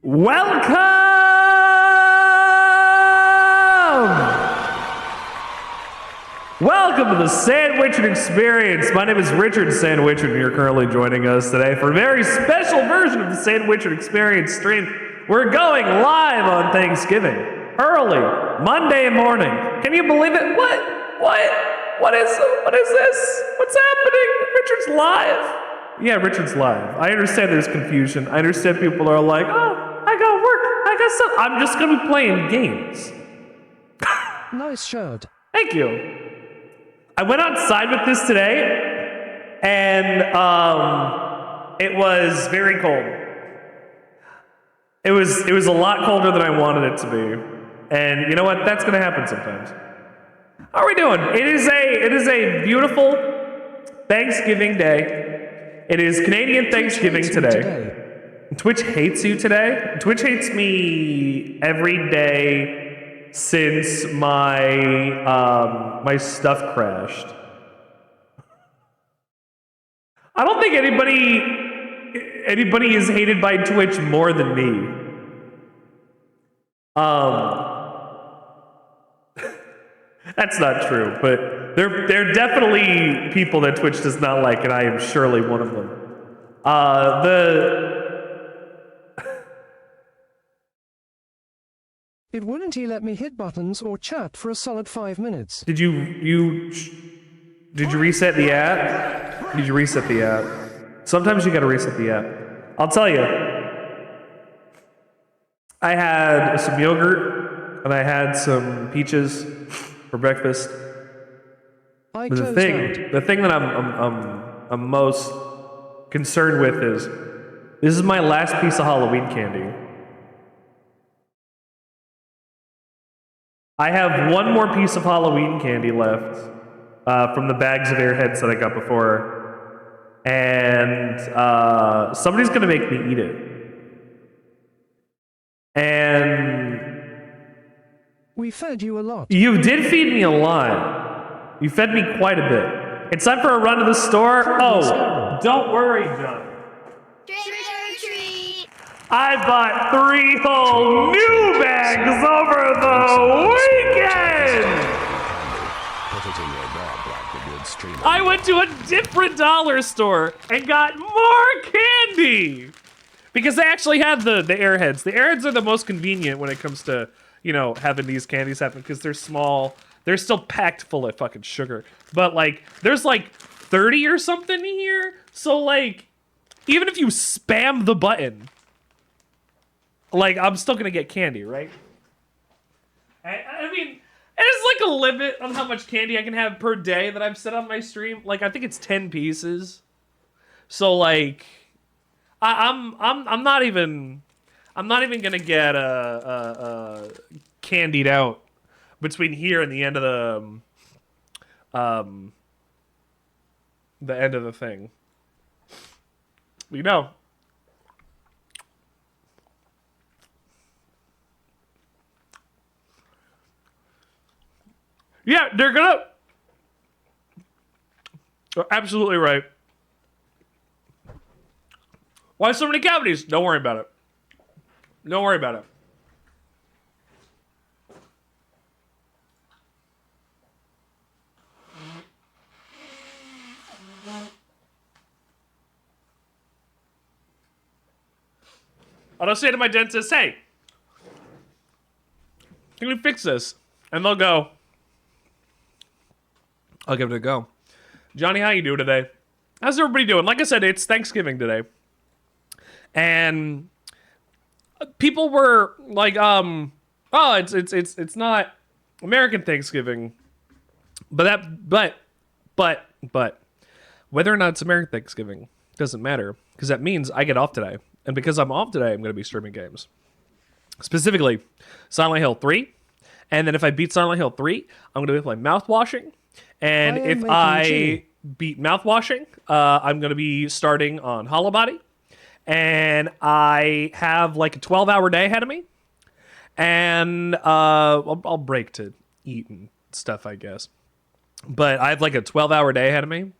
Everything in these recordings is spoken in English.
Welcome! Welcome to the Sandwichard Experience. My name is Richard Sandwichard, and you're currently joining us today for a very special version of the Sandwichard Experience stream. We're going live on Thanksgiving, early, Monday morning. Can you believe it? What is this? What's happening? Richard's live. Yeah, Richard's live. I understand there's confusion. I understand people are like, oh, I got work. I got stuff. I'm just going to be playing games. Nice shirt. Thank you. I went outside with this today, and it was very cold. It was a lot colder than I wanted it to be. And you know what? That's going to happen sometimes. How are we doing? It is a beautiful Thanksgiving day. It is Canadian Thanksgiving today. Twitch hates you today? Twitch hates me every day since my my stuff crashed. I don't think anybody is hated by Twitch more than me. That's not true, but there are definitely people that Twitch does not like, and I am surely one of them. It wouldn't he let me hit buttons or chat for a solid 5 minutes. Did you reset the app? Did you reset the app? Sometimes you gotta reset the app. I'll tell you. I had some yogurt and I had some peaches for breakfast. But the thing that I'm most concerned with is this is my last piece of Halloween candy. I have one more piece of Halloween candy left from the bags of Airheads that I got before, and somebody's gonna make me eat it. And we fed you a lot. You did feed me a lot. You fed me quite a bit. It's time for a run to the store. Oh, don't worry, John. Trick or treat! I bought 3 whole new bags over the weekend! I went to a different dollar store and got more candy! Because they actually have the Airheads. The Airheads are the most convenient when it comes to, you know, having these candies happen because they're small. They're still packed full of fucking sugar. But, like, there's, like, 30 or something here. So, like, even if you spam the button, like, I'm still gonna get candy, right? I mean, there's, like, a limit on how much candy I can have per day that I've set on my stream. Like, I think it's 10 pieces. So, like, I'm not even gonna get candied out between here and the end of the thing. You know. Yeah, they're gonna. They're absolutely right. Why so many cavities? Don't worry about it. Don't worry about it. I'll say to my dentist, hey, can we fix this? And they'll go, I'll give it a go. Johnny, how you doing today? How's everybody doing? Like I said, it's Thanksgiving today. And people were like, oh, it's not American Thanksgiving. But whether or not it's American Thanksgiving doesn't matter, because that means I get off today. And because I'm off today, I'm going to be streaming games. Specifically, Silent Hill 3. And then if I beat Silent Hill 3, I'm going to play mouthwashing. And if I beat mouthwashing, I'm going to be starting on Hollow Body. And I have like a 12-hour day ahead of me. And I'll break to eat and stuff, I guess. But I have like a 12-hour day ahead of me.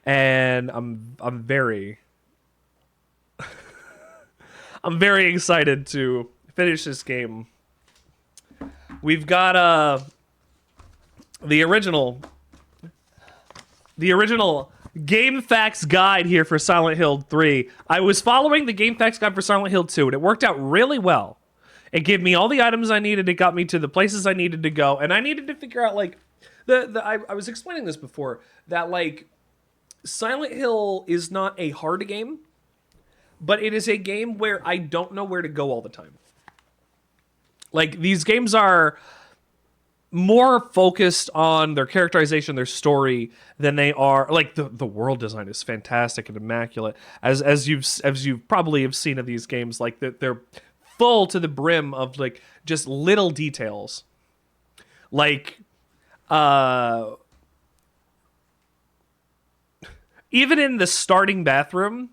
And I'm very I'm very excited to finish this game. We've got the original Game Facts Guide here for Silent Hill 3. I was following the Game Facts Guide for Silent Hill 2, and it worked out really well. It gave me all the items I needed. It got me to the places I needed to go, and I needed to figure out like I was explaining this before that like Silent Hill is not a hard game, but it is a game where I don't know where to go all the time. Like these games are more focused on their characterization, their story, than they are like the world design is fantastic and immaculate. As you've probably have seen of these games, like they're full to the brim of like just little details. Like even in the starting bathroom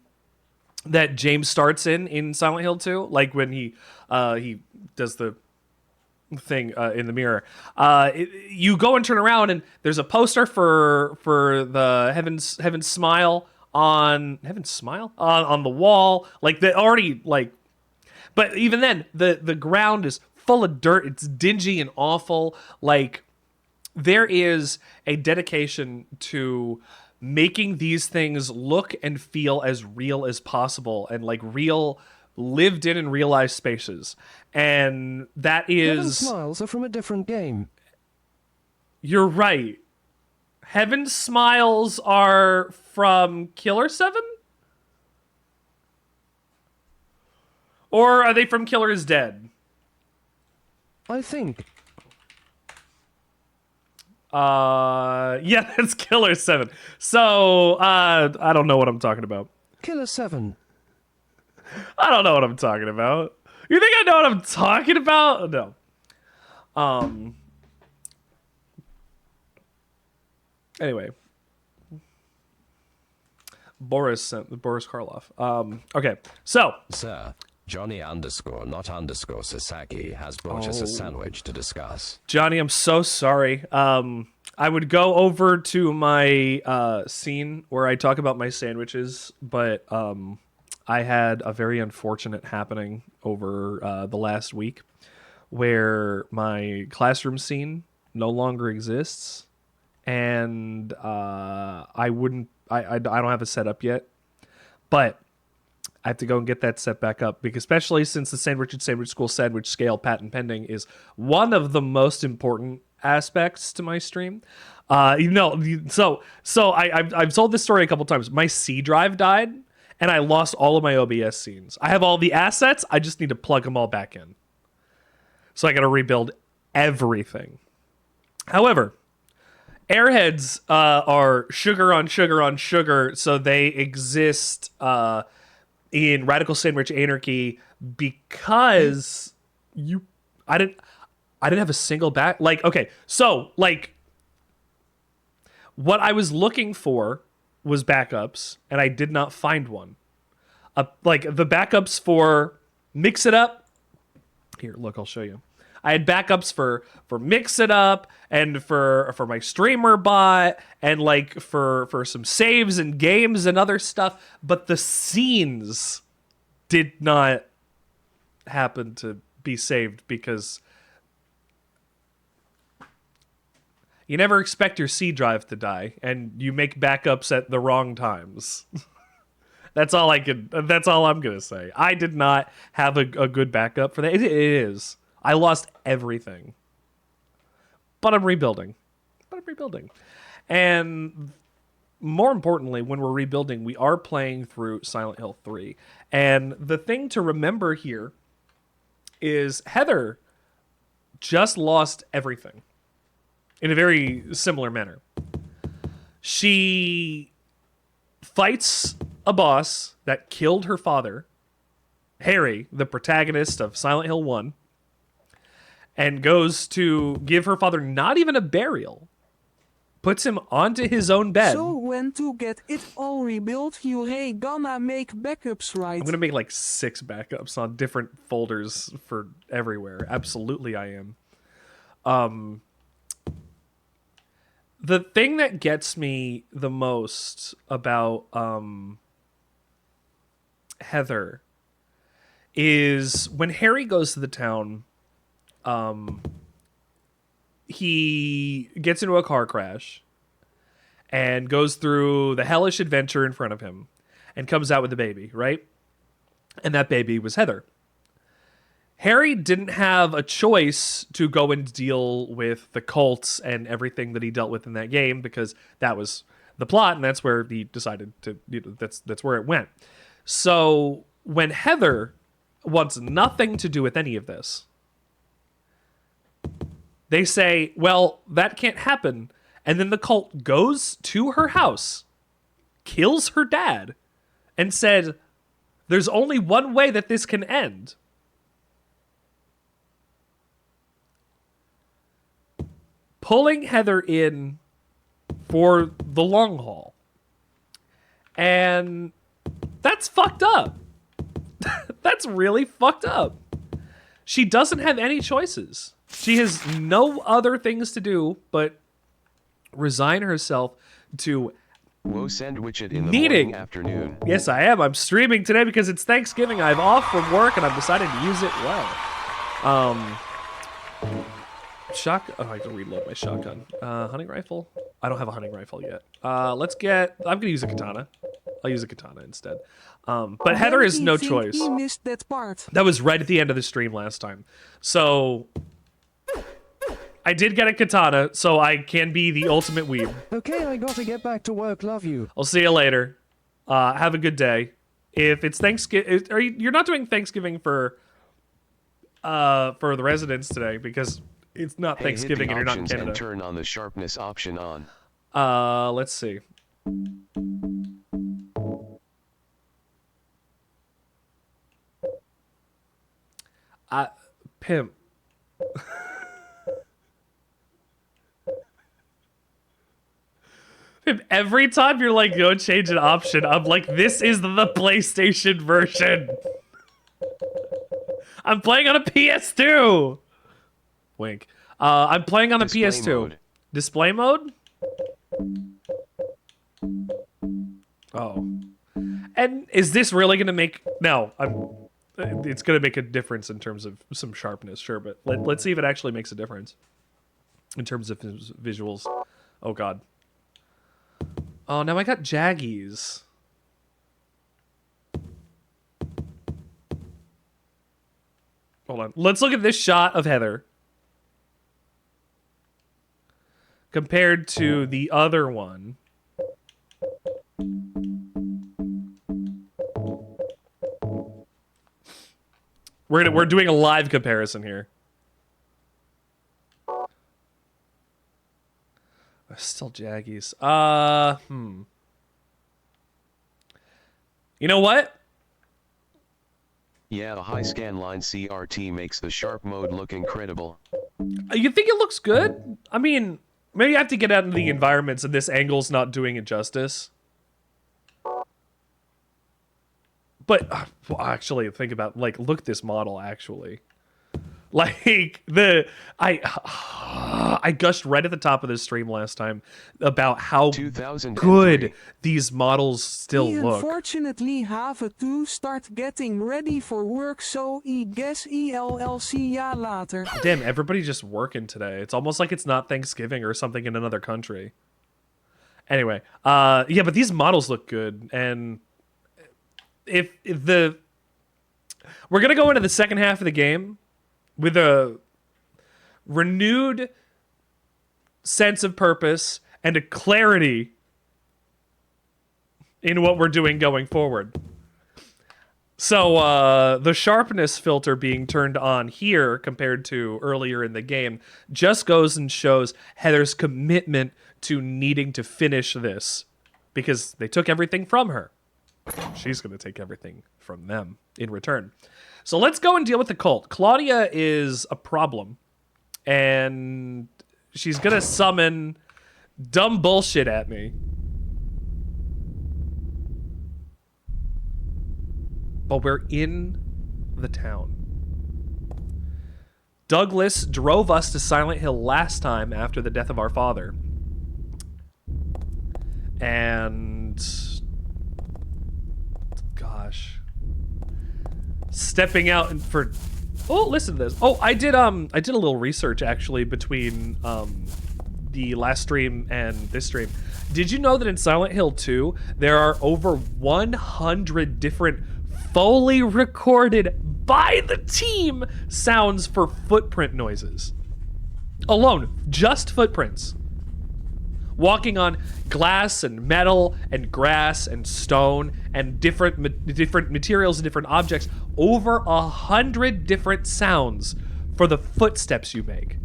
that James starts in Silent Hill 2, like when he does the thing in the mirror, you go and turn around and there's a poster for the Heaven's Smile on the wall, like they already like. But even then, the ground is full of dirt. It's dingy and awful. Like there is a dedication to making these things look and feel as real as possible, and like real, lived in and realized spaces. And that Heaven's is... Smiles are from a different game. You're right. Heaven's Smiles are from Killer 7? Or are they from Killer is Dead? I think. Yeah, that's Killer 7. So, I don't know what I'm talking about. Killer 7. I don't know what I'm talking about. You think I know what I'm talking about? No. Anyway. Boris Karloff. Okay, so. Sir, Johnny _not Sasaki has brought us a sandwich to discuss. Johnny, I'm so sorry. I would go over to my scene where I talk about my sandwiches, but I had a very unfortunate happening over the last week where my classroom scene no longer exists, and I don't have it set up yet, but I have to go and get that set back up, because especially since the Sandwich School sandwich scale patent pending is one of the most important aspects to my stream. So I've told this story a couple times. My C drive died, and I lost all of my OBS scenes. I have all the assets. I just need to plug them all back in. So I got to rebuild everything. However, Airheads are sugar on sugar on sugar, so they exist in Radical Sandwich Anarchy because I didn't have a single back. Like, okay, so like what I was looking for was backups, and I did not find one. Like the backups for Mix It Up. Here, look, I'll show you. I had backups for Mix It Up and for my streamer bot and like for some saves and games and other stuff, but the scenes did not happen to be saved because you never expect your C drive to die, and you make backups at the wrong times. That's all I'm gonna say. I did not have a good backup for that. It is. I lost everything. But I'm rebuilding. And more importantly, when we're rebuilding, we are playing through Silent Hill 3. And the thing to remember here is Heather just lost everything in a very similar manner. She fights a boss that killed her father, Harry, the protagonist of Silent Hill 1, and goes to give her father not even a burial, puts him onto his own bed. So when to get it all rebuilt, you gonna make backups, right? I'm gonna make like 6 backups on different folders for everywhere. Absolutely I am. The thing that gets me the most about Heather is when Harry goes to the town, he gets into a car crash and goes through the hellish adventure in front of him and comes out with a baby, right? And that baby was Heather. Harry didn't have a choice to go and deal with the cults and everything that he dealt with in that game because that was the plot, and that's where he decided to, that's where it went. So when Heather wants nothing to do with any of this, they say, well, that can't happen. And then the cult goes to her house, kills her dad, and said, there's only one way that this can end. Pulling Heather in for the long haul. And that's fucked up. That's really fucked up. She doesn't have any choices. She has no other things to do but resign herself to Whoa, Sandwichard in the needing. morning, afternoon. Yes, I am. I'm streaming today because it's Thanksgiving. I'm off from work and I've decided to use it well. Oh, I can reload my shotgun. Hunting rifle? I don't have a hunting rifle yet. I'm gonna use a katana. I'll use a katana instead. But Heather has no choice. He missed that part. That was right at the end of the stream last time. So I did get a katana, so I can be the ultimate weeb. Okay, I gotta get back to work. Love you. I'll see you later. Have a good day. If it's Thanksgiving, you're not doing Thanksgiving for the residents today because it's not Hey, Thanksgiving and hit the you're not in options Canada. and turn on the sharpness option on. Let's see. Pimp. Pimp, every time you're like, go change an option, I'm like, this is the PlayStation version. I'm playing on a PS2. Wink. I'm playing on a Display PS2. mode. Display mode? Oh. And is this really going to make... No, it's going to make a difference in terms of some sharpness, sure, but let's see if it actually makes a difference in terms of visuals. Oh, God. Oh, now I got jaggies. Hold on. Let's look at this shot of Heather compared to the other one. We're doing a live comparison here. Still jaggies. You know what? Yeah, the high scan line CRT makes the sharp mode look incredible. You think it looks good? I mean, maybe I have to get out into the environments and this angle's not doing it justice. But well, actually, think about look at this model actually. Like I gushed right at the top of this stream last time about how 2003. good these models still He look. unfortunately have to start getting ready for work, so I guess I'll see ya later. Damn, everybody's just working today. It's almost like it's not Thanksgiving or something in another country. Anyway, yeah, but these models look good, and if we're gonna go into the second half of the game with a renewed sense of purpose and a clarity in what we're doing going forward. So the sharpness filter being turned on here compared to earlier in the game just goes and shows Heather's commitment to needing to finish this because they took everything from her. She's going to take everything from them in return. So let's go and deal with the cult. Claudia is a problem, and she's going to summon dumb bullshit at me. But we're in the town. Douglas drove us to Silent Hill last time after the death of our father. And... gosh. stepping out and for. Oh, listen to this. Oh, I did a little research actually between the last stream and this stream. Did you know that in Silent Hill 2 there are over 100 different Foley recorded by the team sounds for footprint noises? Alone, just footprints. Walking on glass and metal and grass and stone and different materials and different objects. Over 100 different sounds for the footsteps you make.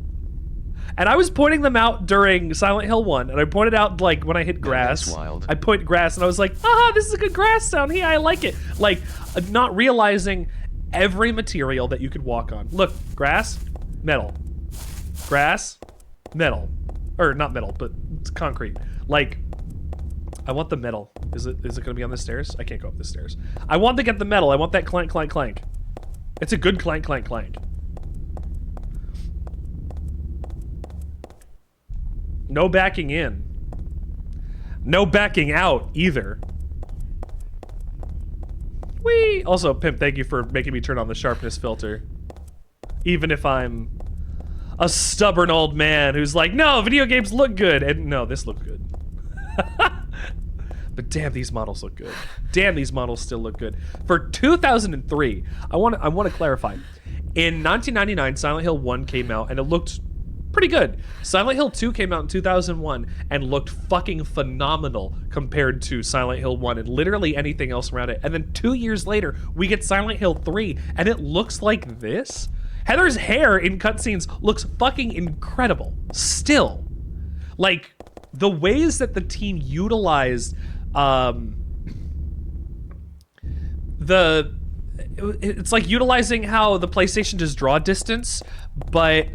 And I was pointing them out during Silent Hill 1, and I pointed out, like, when I hit grass, that's wild. I point grass, and I was like, this is a good grass sound. Hey, I like it. Like, not realizing every material that you could walk on. Look, grass, metal. Grass, metal. Or not metal, but it's concrete. Like, I want the metal. Is it gonna be on the stairs? I can't go up the stairs. I want to get the metal. I want that clank, clank, clank. It's a good clank, clank, clank. No backing in. No backing out either. Whee! Also, Pimp, thank you for making me turn on the sharpness filter. Even if I'm a stubborn old man who's like, no, video games look good. And no, this looks good. But damn, these models look good. Damn, these models still look good. For 2003, I want to clarify. In 1999, Silent Hill 1 came out and it looked pretty good. Silent Hill 2 came out in 2001 and looked fucking phenomenal compared to Silent Hill 1 and literally anything else around it. And then 2 years later, we get Silent Hill 3 and it looks like this. Heather's hair in cutscenes looks fucking incredible. Still. Like, the ways that the team utilized it's like utilizing how the PlayStation does draw distance, but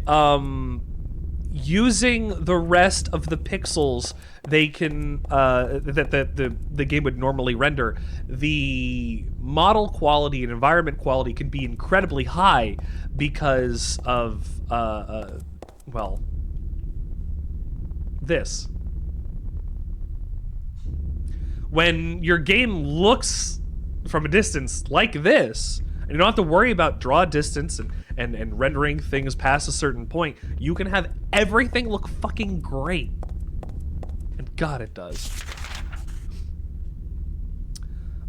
using the rest of the pixels they can that the game would normally render. The model quality and environment quality can be incredibly high because of well, this. When your game looks from a distance like this, and you don't have to worry about draw distance and rendering things past a certain point, you can have everything look fucking great. And God, it does.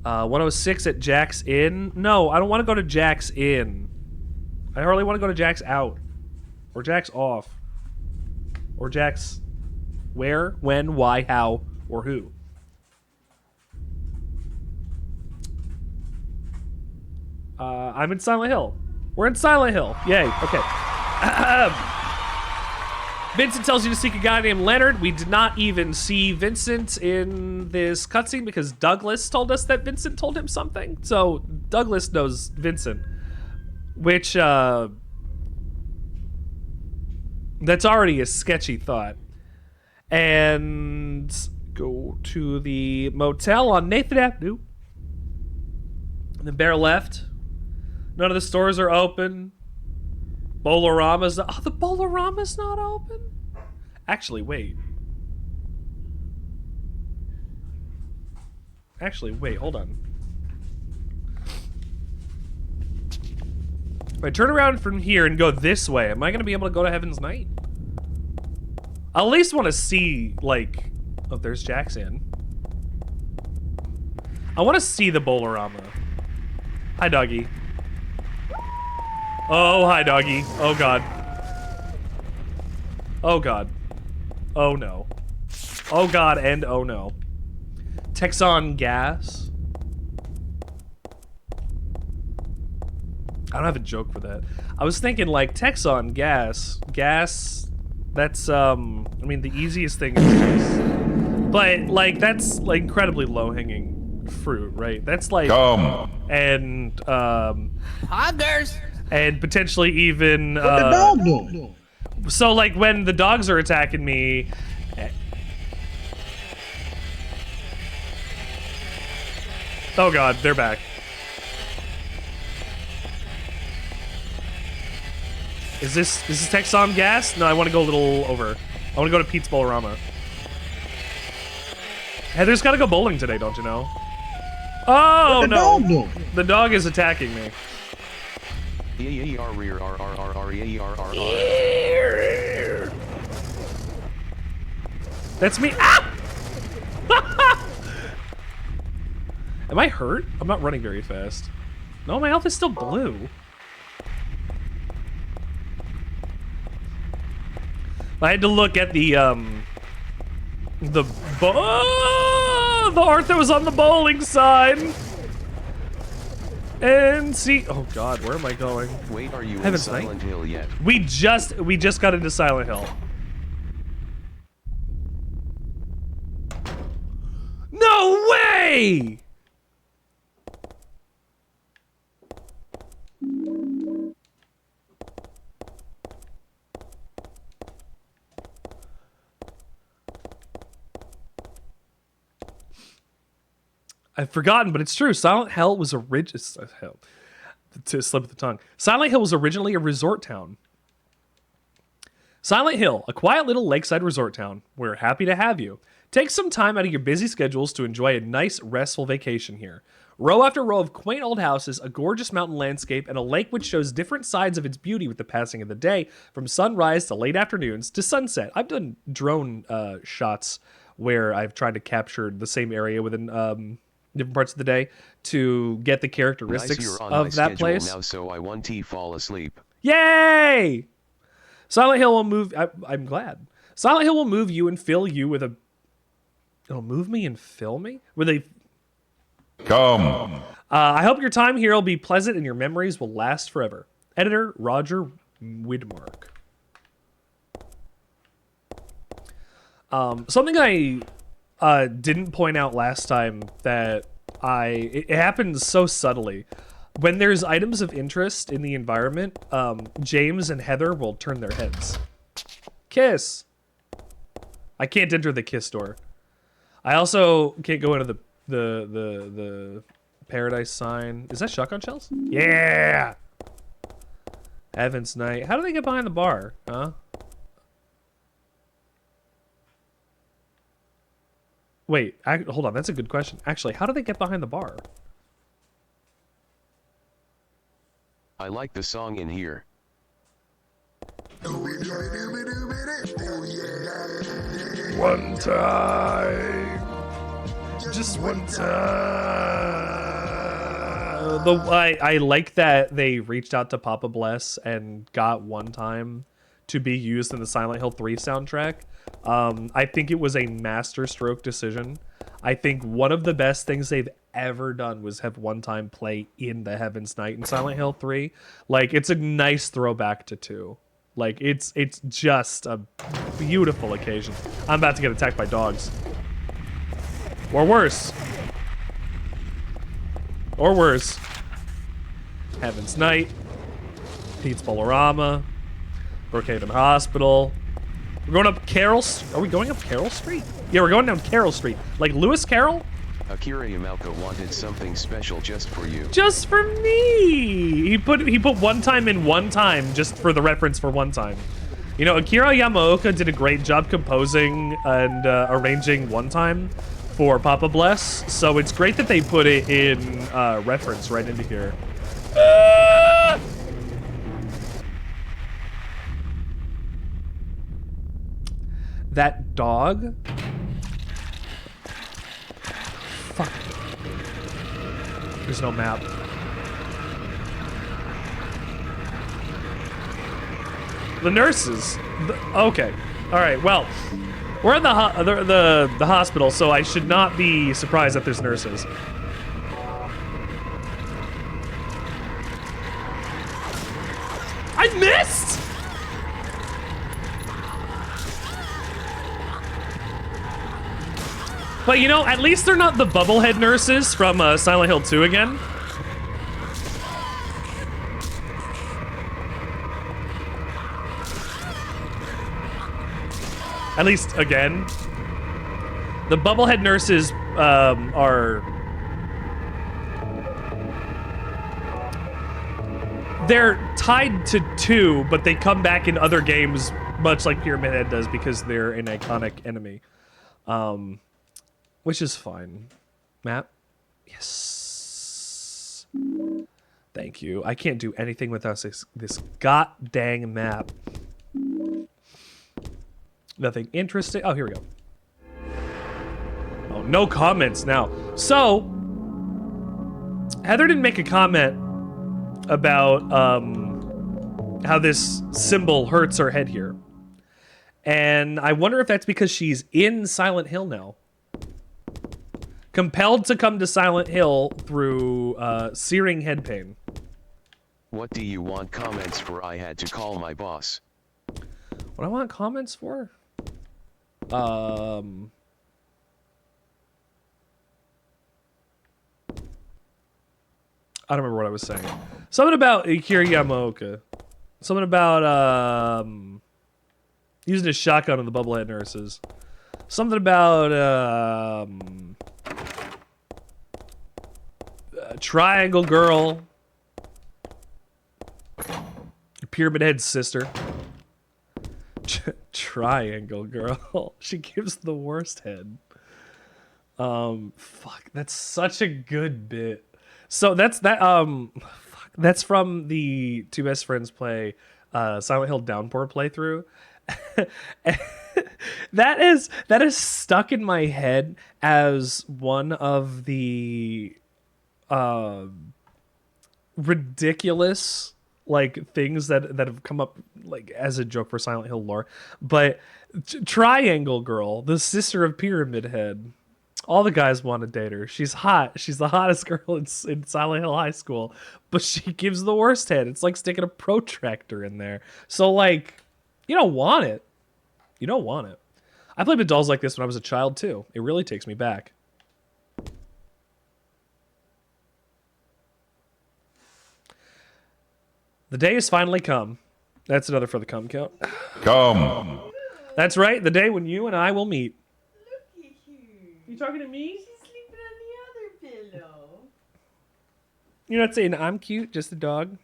106 at Jack's Inn. No, I don't want to go to Jack's Inn. I hardly want to go to Jack's Out. Or Jack's Off. Or Jack's where, when, why, how, or who. I'm in Silent Hill. We're in Silent Hill. Yay. Okay. Vincent tells you to seek a guy named Leonard. We did not even see Vincent in this cutscene because Douglas told us that Vincent told him something. So Douglas knows Vincent, which that's already a sketchy thought. And go to the motel on Nathan Avenue. And then bear left. None of the stores are open. Bolorama's not, the Bolorama's not open? Actually, wait. Hold on. If I turn around from here and go this way, am I gonna be able to go to Heaven's Night? I at least want to see, like, oh, there's Jack's Inn. I want to see the Bolorama. Hi, doggy. Oh, hi, doggy. Oh, God. Oh, God. Oh, no. Oh, God, and oh, no. Texon gas. I don't have a joke for that. I was thinking, like, Texon gas. Gas, that's, I mean, the easiest thing is this. But, like, that's, like, incredibly low-hanging fruit, right? That's, like... And, Hoggers! And potentially even, What the dog doing? So, like, when the dogs are attacking me... Oh God, they're back. Is this Texon gas? No, I want to go a little over. I want to go to Pete's Bolorama. Heather's got to go bowling today, don't you know? Oh, What the no. dog doing? The dog is attacking me. That's me. Ah! Am I hurt? I'm not running very fast. No, my health is still blue. I had to look at the art that was on the bowling sign. And see, oh God, where am I going? Wait, are you in Heaven's Silent Night? Hill yet? We just got into Silent Hill. No way! I've forgotten, but it's true. Silent Hill was originally to slip of the tongue. Silent Hill was originally a resort town. Silent Hill, a quiet little lakeside resort town. We're happy to have you. Take some time out of your busy schedules to enjoy a nice, restful vacation here. Row after row of quaint old houses, a gorgeous mountain landscape, and a lake which shows different sides of its beauty with the passing of the day, from sunrise to late afternoons to sunset. I've done drone shots where I've tried to capture the same area within different parts of the day to get the characteristics Nice, you're on of my that schedule place. now, so I want to fall asleep. Yay! Silent Hill will move. I'm glad. Silent Hill will move you and fill you with a. It'll move me and fill me with a. Come. I hope your time here will be pleasant and your memories will last forever. Editor Roger Widmark. Something I didn't point out last time that it happens so subtly. When there's items of interest in the environment, James and Heather will turn their heads. Kiss. I can't enter the kiss door. I also can't go into the paradise sign. Is that shotgun shells? Yeah. Heaven's Night. How do they get behind the bar? Huh? Wait, hold on. That's a good question. Actually, how do they get behind the bar? I like the song in here. One time. Just one time. I like that they reached out to Papa Bless and got One Time to be used in the Silent Hill 3 soundtrack. I think it was a masterstroke decision. I think one of the best things they've ever done was have One Time play in the Heaven's Night in Silent Hill 3. Like, it's a nice throwback to 2. Like, it's just a beautiful occasion. I'm about to get attacked by dogs. Or worse. Or worse. Heaven's Night. Pete's Bolorama. Brookhaven Hospital. We're going up Carroll. Are we going up Carroll Street? Yeah, we're going down Carroll Street. Like Lewis Carroll? Akira Yamaoka wanted something special just for you. Just for me. He put One Time in One Time just for the reference for One Time. You know, Akira Yamaoka did a great job composing and arranging One Time for Papa Bless. So it's great that they put it in reference right into here. That dog? Fuck. There's no map. The nurses. Okay. All right. Well, we're in the hospital, so I should not be surprised that there's nurses. I missed. But you know, at least they're not the bubblehead nurses from Silent Hill 2 again. At least again. The bubblehead nurses are... They're tied to 2, but they come back in other games, much like Pyramid Head does, because they're an iconic enemy. Which is fine. Map? Yes. Thank you. I can't do anything without this god dang map. Nothing interesting. Oh, here we go. Oh, no comments now. So, Heather didn't make a comment about how this symbol hurts her head here. And I wonder if that's because she's in Silent Hill now. Compelled to come to Silent Hill through searing head pain. What do you want comments for? I had to call my boss. What I want comments for? I don't remember what I was saying. Something about Akira Yamaoka. Something about using a shotgun on the bubblehead nurses. Something about Triangle Girl. Pyramid Head's sister. Triangle Girl. She gives the worst head. Fuck, that's such a good bit. So that's that's from the Two Best Friends play Silent Hill Downpour playthrough. that is stuck in my head as one of the ridiculous like things that have come up like as a joke for Silent Hill lore. But Triangle Girl, the sister of Pyramid Head, all the guys want to date her. She's hot. She's the hottest girl in Silent Hill High School, but she gives the worst head. It's like sticking a protractor in there. So like, you don't want it. You don't want it. I played with dolls like this when I was a child too. It really takes me back. The day has finally come. That's another for the cum count. Come. That's right, the day when you and I will meet. Look at you. You talking to me? She's sleeping on the other pillow. You're not saying I'm cute, just a dog?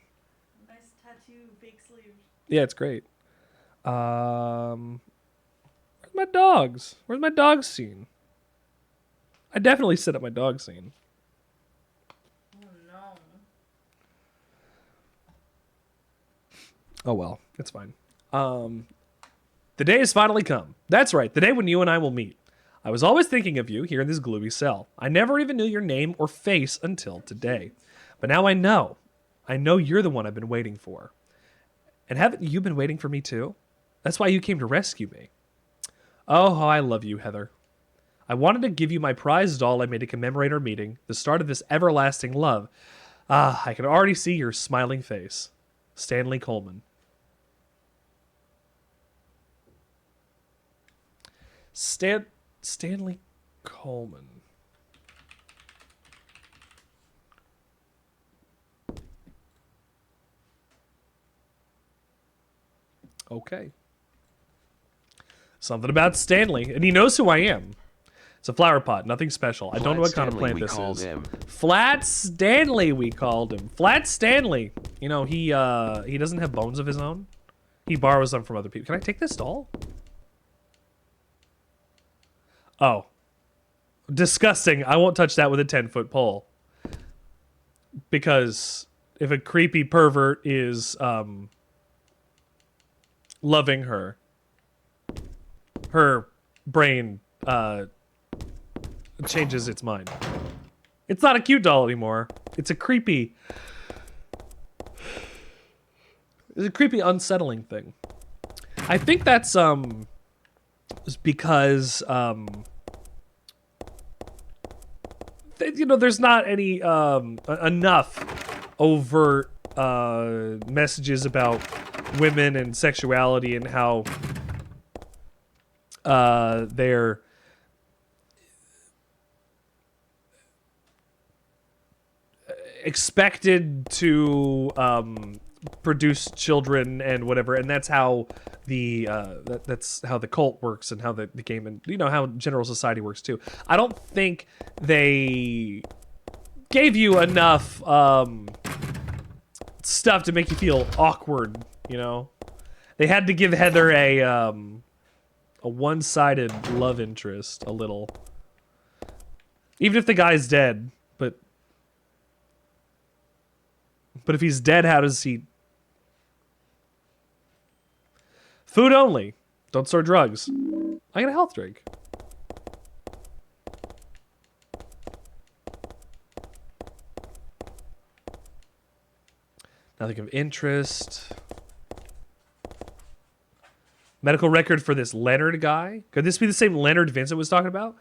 Nice tattoo, big sleeve. Yeah, it's great. Where's my dogs? Where's my dog scene? I definitely set up my dog scene. Oh no. Oh well, it's fine. The day has finally come. That's right, the day when you and I will meet. I was always thinking of you here in this gloomy cell. I never even knew your name or face until today. But now I know. I know you're the one I've been waiting for. And haven't you been waiting for me too? That's why you came to rescue me. Oh, how I love you, Heather. I wanted to give you my prize doll I made to commemorate our meeting, the start of this everlasting love. Ah, I can already see your smiling face. Stanley Coleman. Stanley Coleman. Okay. Something about Stanley, and he knows who I am. It's a flower pot, nothing special. I don't know what kind of plant this is. Flat Stanley, we called him. Flat Stanley. You know, he doesn't have bones of his own. He borrows them from other people. Can I take this doll? Oh. Disgusting. I won't touch that with a 10-foot pole. Because if a creepy pervert is loving her, her brain changes its mind. It's not a cute doll anymore. It's a creepy, unsettling thing. I think that's because you know, there's not any enough overt messages about women and sexuality and how they're expected to produce children and whatever, and that's how the that's how the cult works and how the game, and you know how general society works too. I don't think they gave you enough stuff to make you feel awkward, you know. They had to give Heather a one-sided love interest, a little. Even if the guy's dead, but But if he's dead, how does he... Food only. Don't store drugs. I got a health drink. Nothing of interest. Medical record for this Leonard guy. Could this be the same Leonard Vincent was talking about?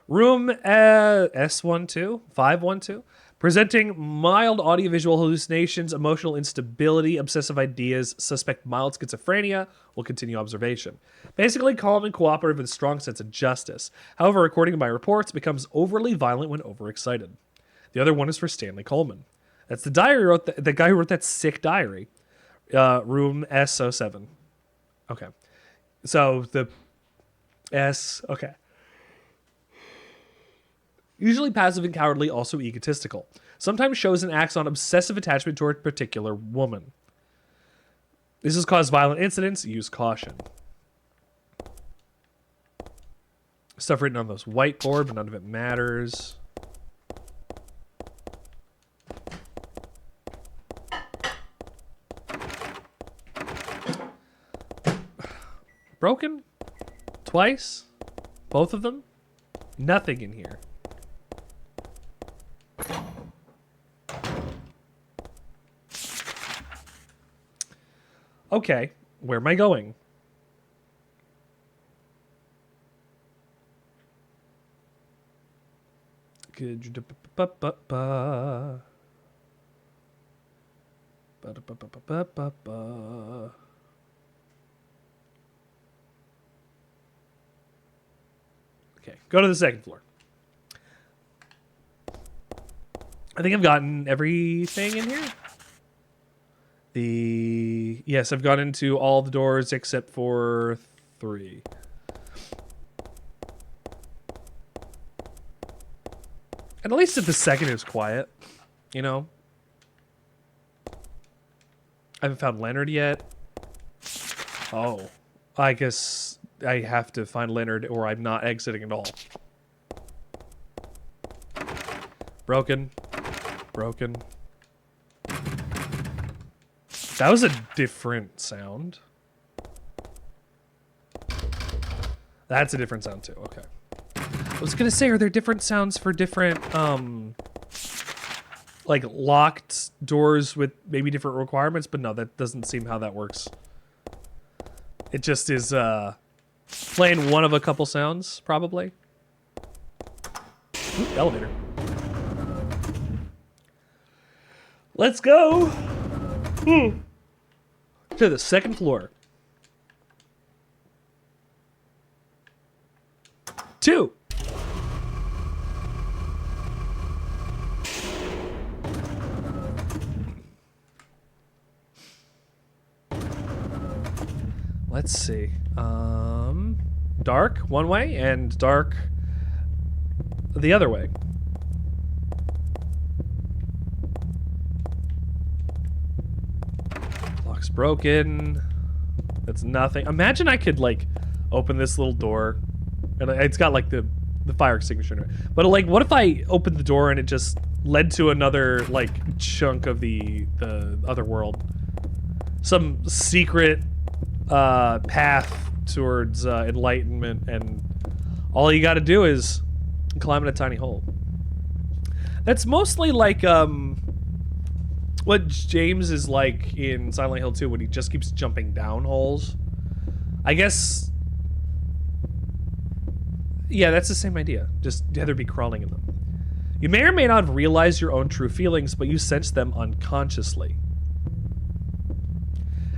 Room S12, 512. Presenting mild audiovisual hallucinations, emotional instability, obsessive ideas, suspect mild schizophrenia, will continue observation. Basically calm and cooperative with a strong sense of justice. However, according to my reports, becomes overly violent when overexcited. The other one is for Stanley Coleman. That's the diary wrote the guy who wrote that sick diary. Room S07. Okay. So the S, okay. Usually passive and cowardly, also egotistical. Sometimes shows and acts on obsessive attachment toward a particular woman. This has caused violent incidents. Use caution. Stuff written on this whiteboard, but none of it matters. Broken? Twice? Both of them? Nothing in here. Okay, where am I going? Okay, go to the second floor. I think I've gotten everything in here. Yes, I've gone into all the doors except for 3. And at least at the second is quiet, you know? I haven't found Leonard yet. Oh, I guess I have to find Leonard or I'm not exiting at all. Broken. Broken. That was a different sound. That's a different sound too, okay. I was gonna say, are there different sounds for different, like locked doors with maybe different requirements? But no, that doesn't seem how that works. It just is, playing one of a couple sounds, probably. Ooh, elevator. Let's go! To the second floor. 2. Let's see. Dark one way and dark the other way. Lock's broken. That's nothing. Imagine I could like open this little door and it's got like the fire extinguisher in it. But like, what if I opened the door and it just led to another like chunk of the other world? Some secret path towards enlightenment, and all you got to do is climb in a tiny hole. That's mostly like what James is like in Silent Hill 2 when he just keeps jumping down holes. I guess, yeah, that's the same idea. Just either be crawling in them. You may or may not have realized your own true feelings, but you sense them unconsciously.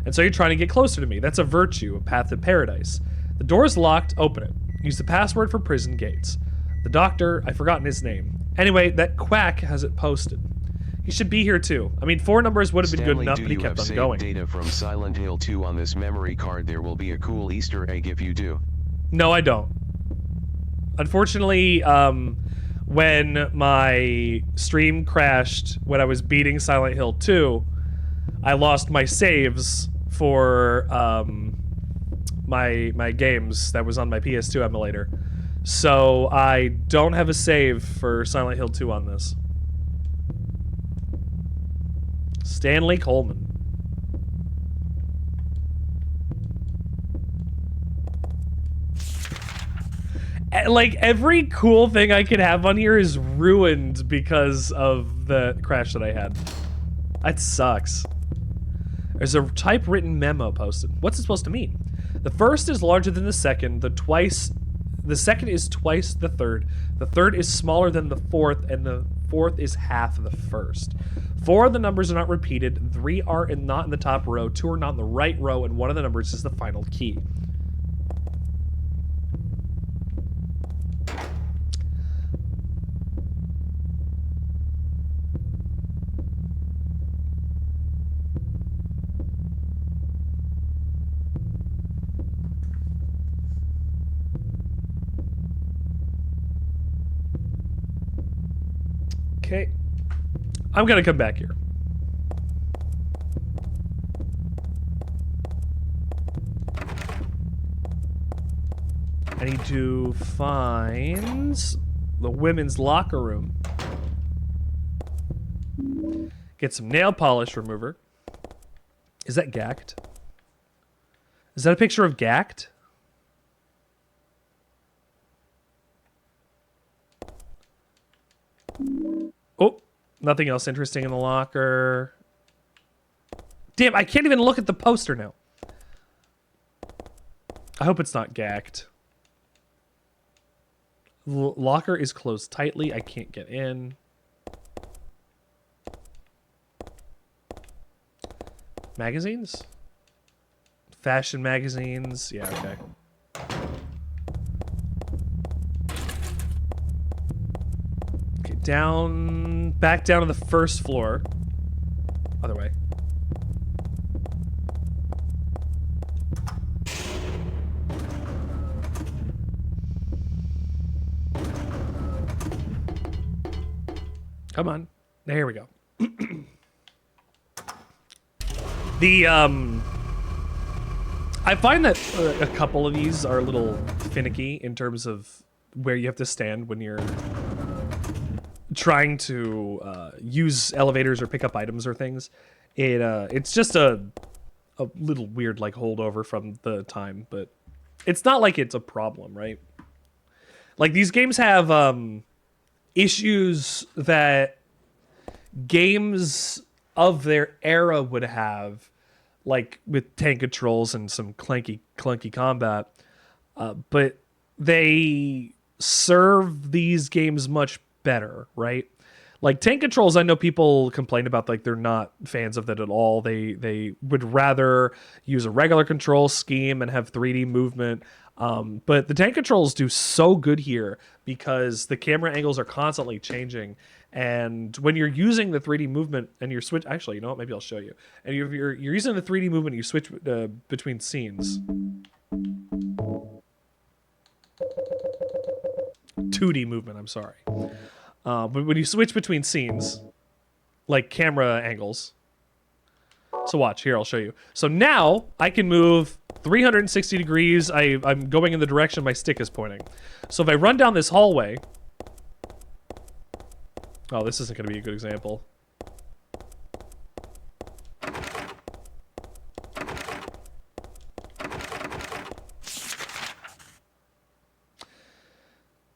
And so you're trying to get closer to me. That's a virtue, a path to paradise. The door's locked, open it. Use the password for prison gates. The doctor, I've forgotten his name. Anyway, that quack has it posted. He should be here too. I mean, 4 numbers would have been good enough, but he kept on going. Data from Silent Hill 2 on this memory card. There will be a cool Easter egg if you do. No, I don't. Unfortunately, when my stream crashed when I was beating Silent Hill 2, I lost my saves for my games that was on my PS2 emulator. So I don't have a save for Silent Hill 2 on this. Stanley Coleman. Like, every cool thing I could have on here is ruined because of the crash that I had. That sucks. There's a typewritten memo posted. What's it supposed to mean? The first is larger than the second. The second is twice the third. The third is smaller than the fourth, and the fourth is half the first. 4 of the numbers are not repeated. 3 are not in the top row. 2 are not in the right row, and 1 of the numbers is the final key. Okay, I'm gonna come back here. I need to find the women's locker room. Get some nail polish remover. Is that Gact? Is that a picture of Gact? Oh, nothing else interesting in the locker. Damn, I can't even look at the poster now. I hope it's not Gact. Locker is closed tightly. I can't get in. Magazines? Fashion magazines? Yeah, okay. Back down to the first floor. Other way. Come on. There we go. I find that a couple of these are a little finicky in terms of where you have to stand when you're trying to use elevators or pick up items or things. It's just a little weird, like, holdover from the time, but it's not like it's a problem, right? Like, these games have issues that games of their era would have, like with tank controls and some clunky combat, but they serve these games much better, right? Like tank controls, I know people complain about, like they're not fans of that at all. They would rather use a regular control scheme and have 3D movement. But the tank controls do so good here because the camera angles are constantly changing. And when you're using the 3D movement and you're actually, you know what? Maybe I'll show you. And you're using the 3D movement, you switch between scenes. 2D movement, I'm sorry. But when you switch between scenes, like camera angles. So watch, here, I'll show you. So now I can move 360 degrees. I'm going in the direction my stick is pointing. So if I run down this hallway. Oh, this isn't going to be a good example.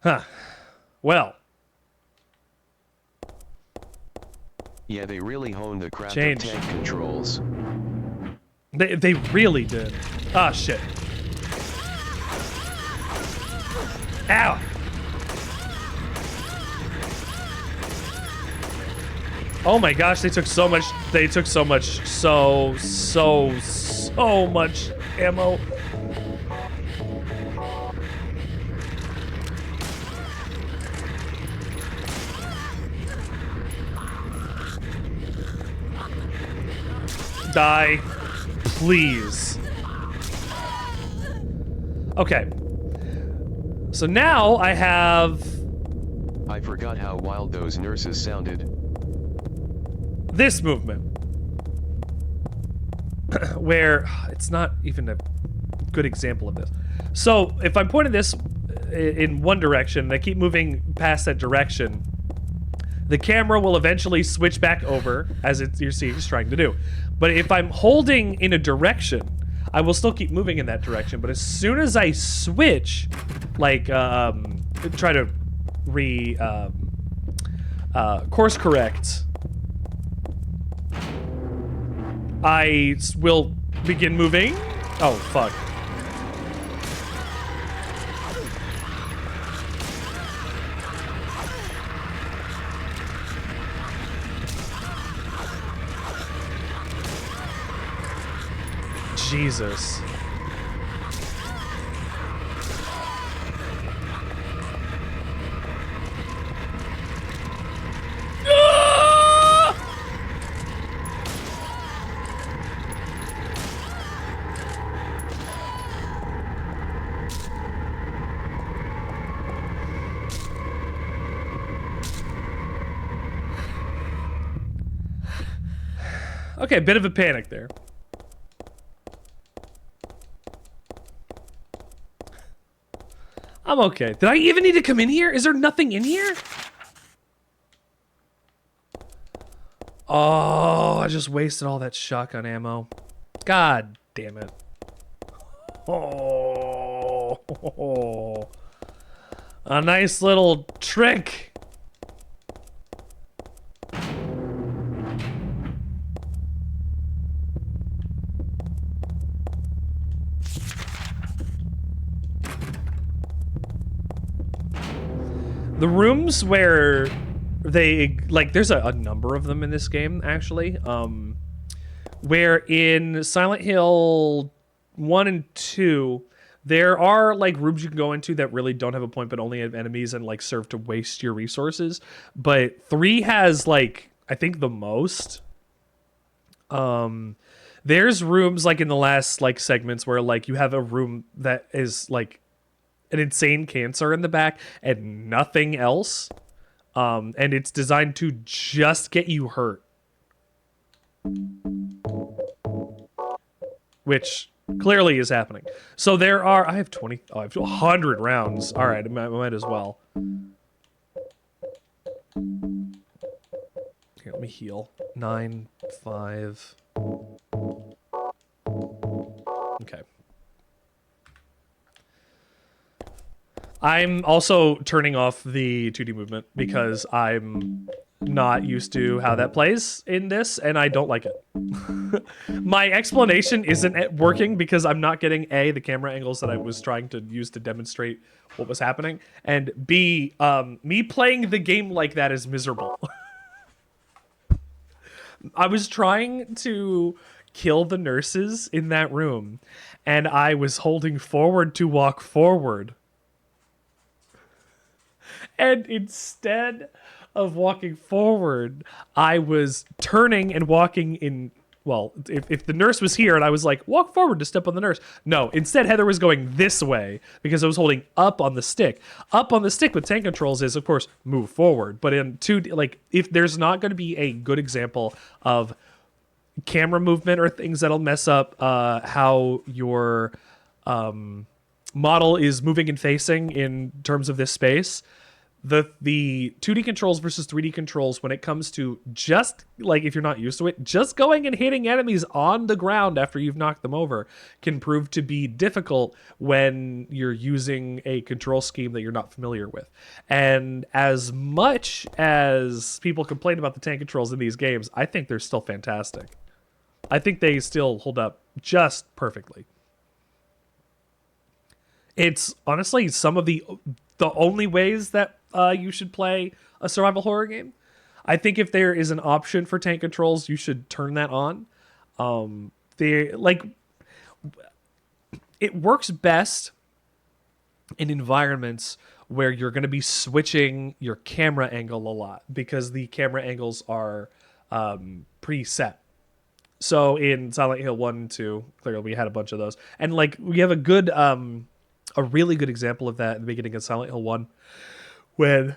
Huh. Well. Yeah, they really honed the craft Change. of tank controls. They really did. Ah, shit. Ow! Oh my gosh, they took so much much ammo. Die, please. Okay. So now I have... I forgot how wild those nurses sounded. This movement. Where it's not even a good example of this. So if I'm pointing this in one direction and I keep moving past that direction, the camera will eventually switch back over, as you're seeing it's trying to do. But if I'm holding in a direction, I will still keep moving in that direction. But as soon as I switch, like, try to course correct, I will begin moving. Oh, fuck. Jesus. Okay, a bit of a panic there. I'm okay. Did I even need to come in here? Is there nothing in here? Oh, I just wasted all that shotgun ammo. God damn it. Oh, a nice little trick. The rooms where they, like, there's a number of them in this game, actually. Where in Silent Hill 1 and 2, there are, like, rooms you can go into that really don't have a point but only have enemies and, like, serve to waste your resources. But 3 has, like, I think the most. There's rooms, like, in the last, like, segments where, like, you have a room that is, like, an insane cancer in the back and nothing else. And it's designed to just get you hurt. Which clearly is happening. So there are, I have 100 rounds. All right, I might as well. Here, let me heal. 9, 5. Okay. I'm also turning off the 2D movement because I'm not used to how that plays in this, and I don't like it. My explanation isn't working because I'm not getting A, the camera angles that I was trying to use to demonstrate what was happening, and B, me playing the game like that is miserable. I was trying to kill the nurses in that room, and I was holding forward to walk forward. And instead of walking forward, I was turning and walking in, well, if the nurse was here and I was like, walk forward to step on the nurse. No, instead Heather was going this way because I was holding up on the stick. Up on the stick with tank controls is, of course, move forward. But in 2D, like, if there's not going to be a good example of camera movement or things that'll mess up how your model is moving and facing in terms of this space, the 2D controls versus 3D controls when it comes to just, like, if you're not used to it, just going and hitting enemies on the ground after you've knocked them over can prove to be difficult when you're using a control scheme that you're not familiar with. And as much as people complain about the tank controls in these games, I think they're still fantastic. I think they still hold up just perfectly. It's honestly some of the only ways that you should play a survival horror game. I think if there is an option for tank controls, you should turn that on. It works best in environments where you're going to be switching your camera angle a lot because the camera angles are preset. So in Silent Hill 1 and 2, clearly we had a bunch of those. And, like, we have a really good example of that in the beginning of Silent Hill 1 when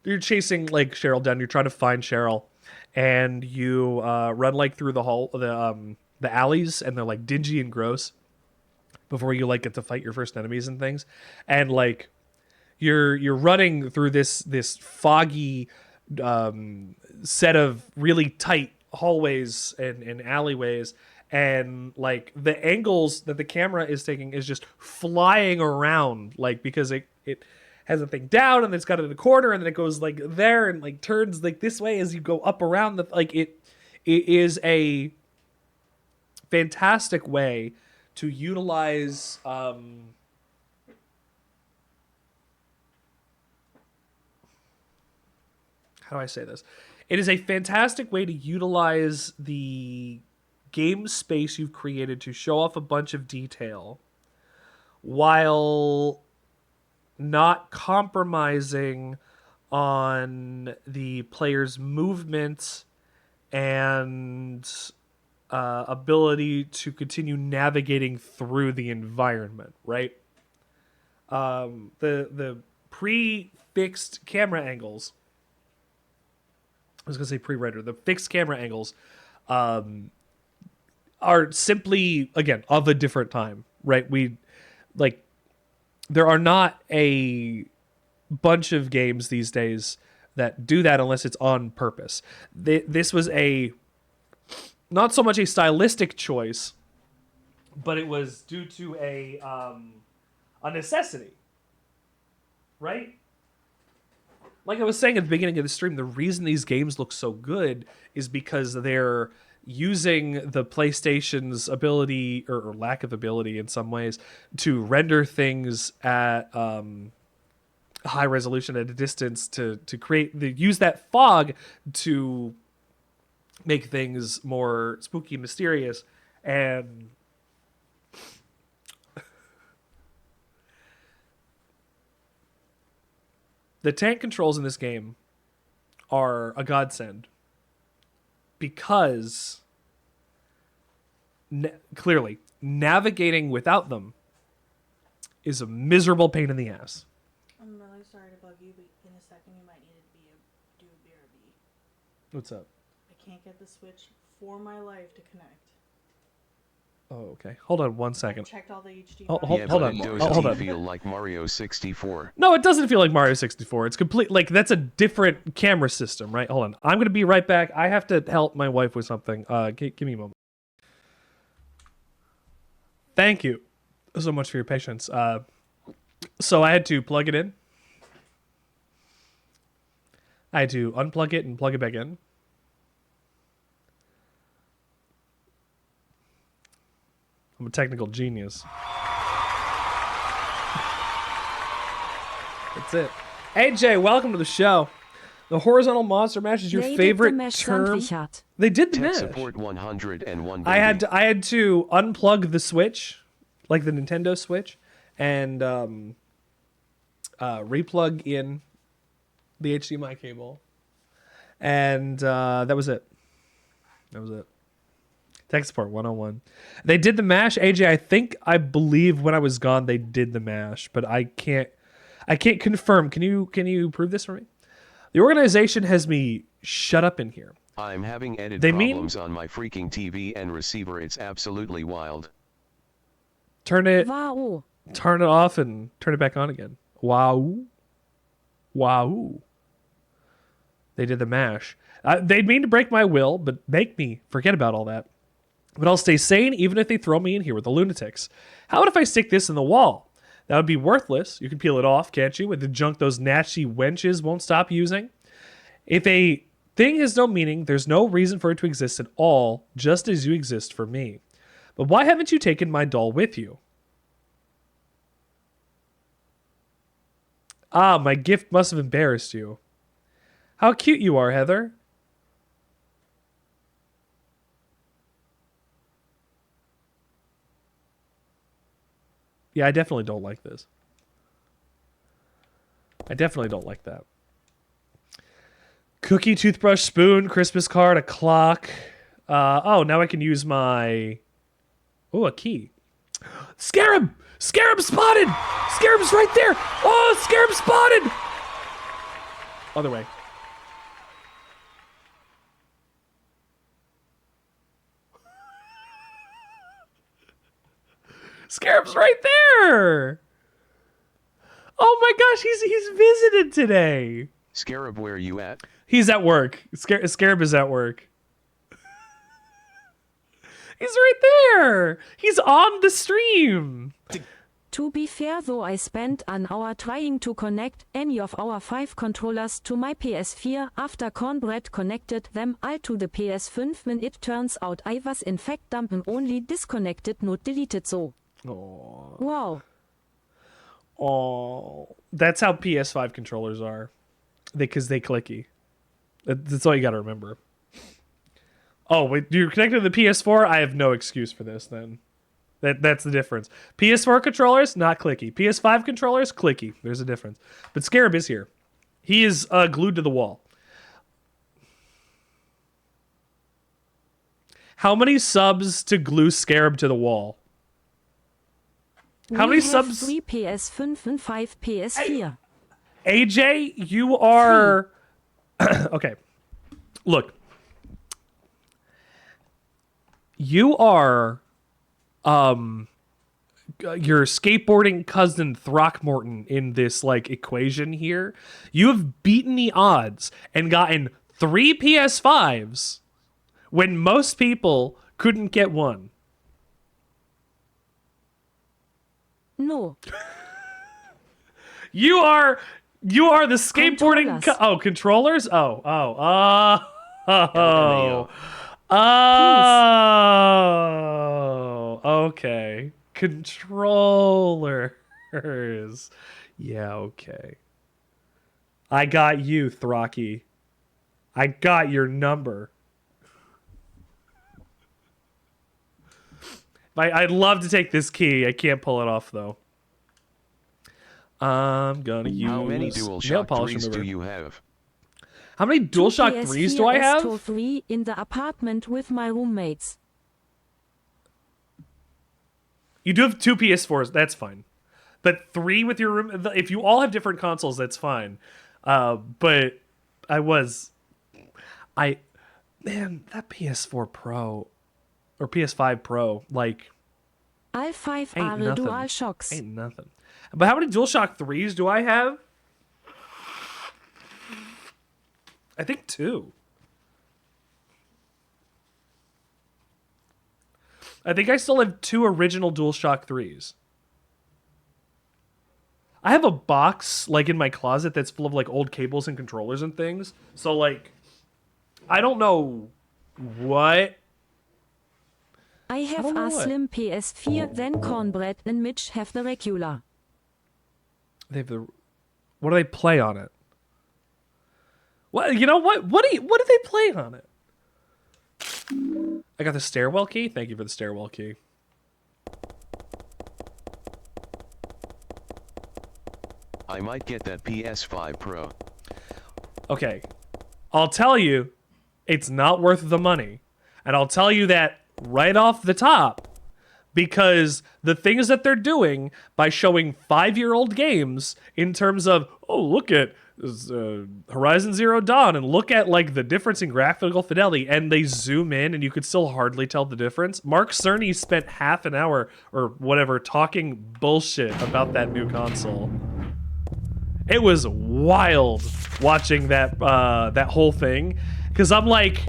you're chasing, like, Cheryl down, you're trying to find Cheryl, and you run, like, through the alleys, and they're, like, dingy and gross before you, like, get to fight your first enemies and things. And, like, you're running through this foggy set of really tight hallways and alleyways, and like the angles that the camera is taking is just flying around, like because it has a thing down and it's got it in a corner and then it goes like there and like turns like this way as you go up around the like it is a fantastic way to utilize how do I say this? It is a fantastic way to utilize the game space you've created to show off a bunch of detail while not compromising on the player's movement and ability to continue navigating through the environment, right? The pre-fixed camera angles, I was gonna say pre-render, the fixed camera angles are simply, again, of a different time, right? There are not a bunch of games these days that do that unless it's on purpose. This was not so much a stylistic choice, but it was due to a necessity, right? Like I was saying at the beginning of the stream, the reason these games look so good is because they're using the PlayStation's ability or lack of ability in some ways to render things at high resolution at a distance to use that fog to make things more spooky, mysterious, and the tank controls in this game are a godsend because clearly navigating without them is a miserable pain in the ass. I'm really sorry to bug you, but in a second you might need to do a BRB. What's up? I can't get the Switch for my life to connect. Oh, okay. Hold on one I second. checked all the HD. Hold But on. it Hold doesn't on. feel like Mario 64. No, it doesn't feel like Mario 64. It's complete. Like, that's a different camera system, right? Hold on. I'm going to be right back. I have to help my wife with something. Give me a moment. Thank you so much for your patience. So I had to plug it in. I had to unplug it and plug it back in. I'm a technical genius. That's it. AJ, welcome to the show. The horizontal monster mash is your favorite term. They did the Tech mash. support 101. I had to unplug the Switch, like the Nintendo Switch, and replug in the HDMI cable, and that was it. That was it. Tech support 101. They did the mash, AJ. I believe when I was gone they did the mash, but I can't confirm. Can you prove this for me? The organization has me shut up in here. I'm having edit problems on my freaking TV and receiver. It's absolutely wild. Turn it off and turn it back on again. Wow. They did the mash. They'd mean to break my will, but make me forget about all that. But I'll stay sane even if they throw me in here with the lunatics. How about if I stick this in the wall? That would be worthless. You can peel it off, can't you? With the junk those nasty wenches won't stop using. If a thing has no meaning, there's no reason for it to exist at all, just as you exist for me. But why haven't you taken my doll with you? Ah, my gift must have embarrassed you. How cute you are, Heather. Yeah, I definitely don't like this. I definitely don't like that. Cookie, toothbrush, spoon, Christmas card, a clock. Oh, now I can use my... Oh, a key. Scarab! Scarab spotted! Scarab's right there! Oh, Scarab spotted! Other way. Scarab's right there! Oh my gosh, he's visited today. Scarab, where you at? He's at work. Scarab is at work. He's right there. He's on the stream. To be fair though, I spent an hour trying to connect any of our 5 controllers to my PS4 after Cornbread connected them all to the PS5 when it turns out I was in fact dumb and only disconnected not deleted so. Aww. Wow. Oh, that's how PS5 controllers are. Because they clicky. That's all you got to remember. Oh, wait, you're connected to the PS4? I have no excuse for this then. That's the difference. PS4 controllers, not clicky. PS5 controllers, clicky. There's a difference. But Scarab is here. He is glued to the wall. How many subs to glue Scarab to the wall? How many subs? 3 PS5 and 5 PS4. AJ, you are... Okay. Look. You are... your skateboarding cousin Throckmorton in this like equation here. You have beaten the odds and gotten 3 PS5s when most people couldn't get one. No. You are the skateboarding controllers? Oh, okay. Controllers. Yeah, okay. I got you, Throcky. I got your number. I'd love to take this key. I can't pull it off, though. I'm gonna use How many nail DualShock polish 3s remover. do you have? How many DualShock 3s do I have? 3 in the apartment with my roommates. You do have 2 PS4s. That's fine. But 3 with your room. If you all have different consoles, that's fine. But man, that PS4 Pro or PS5 Pro, like, All 5 ain't are nothing. DualShocks. Ain't nothing. But how many DualShock 3s do I have? I think 2. I think I still have 2 original DualShock 3s. I have a box like in my closet that's full of like old cables and controllers and things. So like, I don't know what. I have don't know a what. slim PS4, then Cornbread and Mitch have the regular. They have the. What do they play on it? What, you know what? What do they play on it? I got the stairwell key. Thank you for the stairwell key. I might get that PS5 Pro. Okay, I'll tell you, it's not worth the money, and I'll tell you that right off the top, because the things that they're doing by showing 5-year-old games in terms of, oh, look at Horizon Zero Dawn and look at like the difference in graphical fidelity, and they zoom in and you could still hardly tell the difference. Mark Cerny spent half an hour or whatever talking bullshit about that new console. It was wild watching that that whole thing, because I'm like,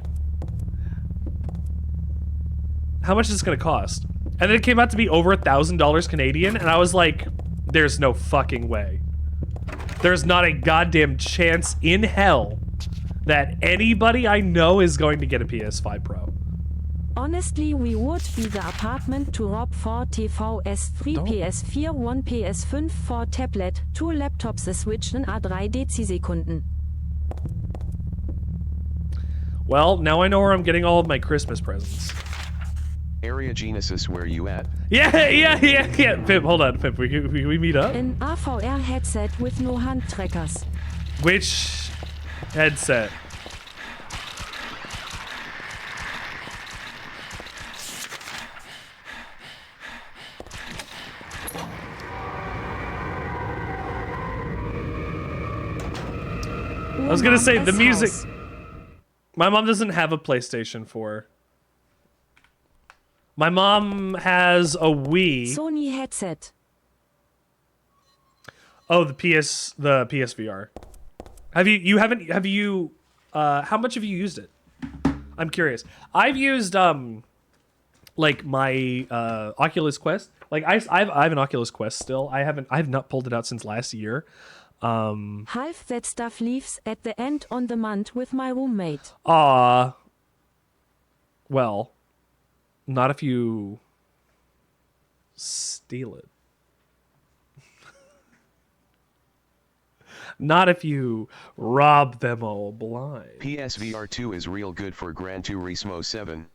how much is this gonna cost? And then it came out to be over $1,000 Canadian, and I was like, there's no fucking way. There's not a goddamn chance in hell that anybody I know is going to get a PS5 Pro. Honestly, we would be the apartment to rob 4 TVs, 3 PS4, 1 PS5, 4 tablet, 2 laptops, a Switch and A3 Dezisekunden. Well, now I know where I'm getting all of my Christmas presents. Area Genesis, where you at? Yeah. Pimp, hold on, Pimp. We meet up? An AVR headset with no hand trackers. Which headset? I was gonna say the music. My mom doesn't have a PlayStation 4. My mom has a Wii. Sony headset. Oh, the PSVR. Have you how much have you used it? I'm curious. I've used like my Oculus Quest. Like I have an Oculus Quest still. I've not pulled it out since last year. Half that stuff leaves at the end on the month with my roommate. Well, not if you steal it. Not if you rob them all blind. PSVR 2 is real good for Gran Turismo 7.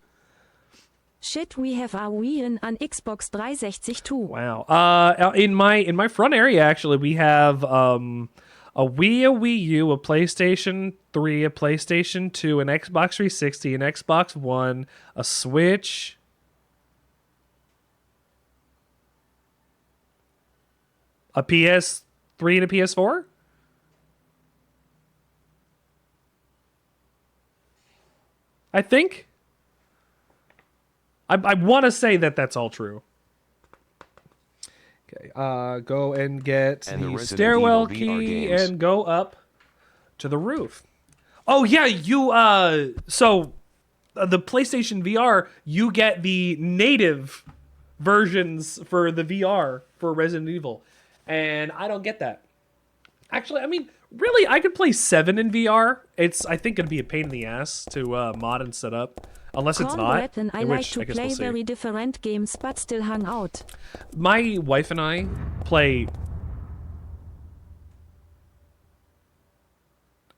Shit, we have a Wii and an Xbox 360 too. Wow. In my front area, actually, we have a Wii, a Wii U, a PlayStation 3, a PlayStation 2, an Xbox 360, an Xbox One, a Switch. A PS3 and a PS4? I think. I want to say that that's all true. Okay, go and get And the the Resident stairwell Evil VR key games. and go up to the roof. Oh yeah, you so the PlayStation VR, you get the native versions for the VR for Resident Evil, and I don't get that. Actually, I mean, really, I could play 7 in VR. It's, I think, it'd be a pain in the ass to mod and set up, unless it's not. Cornbread and I in like which to I guess play we'll see. very different games but still hang out. My wife and I play.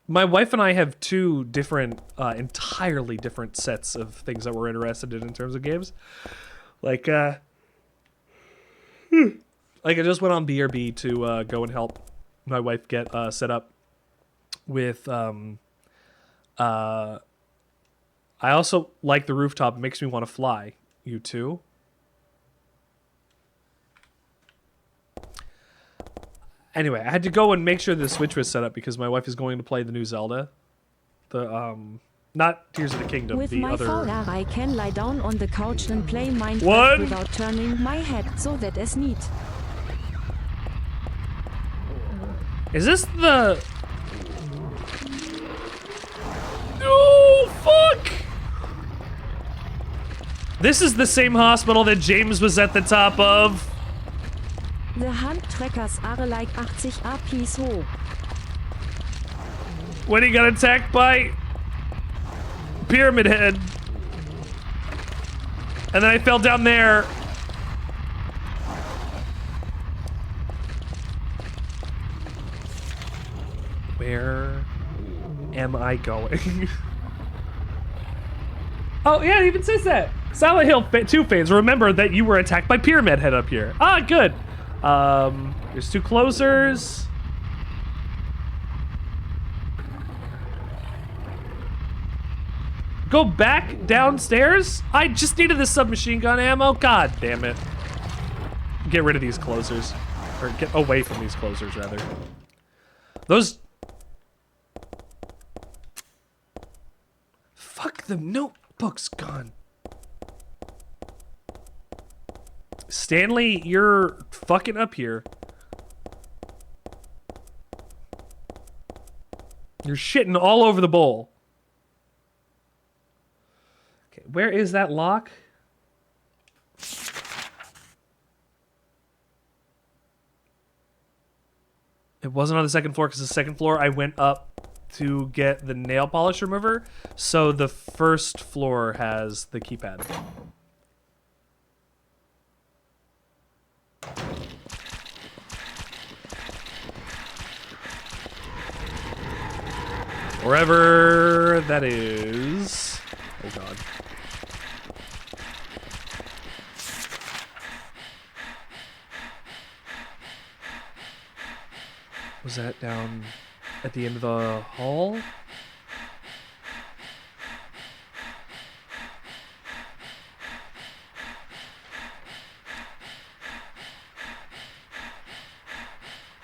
My wife and I have two different, entirely different sets of things that we're interested in terms of games. Like I just went on BRB to go and help my wife get set up with. I also like the rooftop. It makes me want to fly. You too? Anyway, I had to go and make sure the Switch was set up because my wife is going to play the new Zelda. The not Tears of the Kingdom, With the my other. VR I can lie down on the couch and play Minecraft What? without turning my head, so that is neat. Is this the? Oh fuck! This is the same hospital that James was at the top of. The hand trackers are like 80 RPs hoch. When he got attacked by Pyramid Head. And then I fell down there. Where am I going? Oh, yeah, it even says that. Silent Hill 2 fans, remember that you were attacked by Pyramid Head up here. Ah, good. There's 2 closers. Go back downstairs? I just needed the submachine gun ammo. God damn it. Get rid of these closers. Or get away from these closers, rather. Those... Fuck, the notebook's gone. Stanley, you're fucking up here. You're shitting all over the bowl. Okay, where is that lock? It wasn't on the second floor because the second floor I went up to get the nail polish remover. So the first floor has the keypad. Wherever that is. Oh god. Was that down at the end of the hall?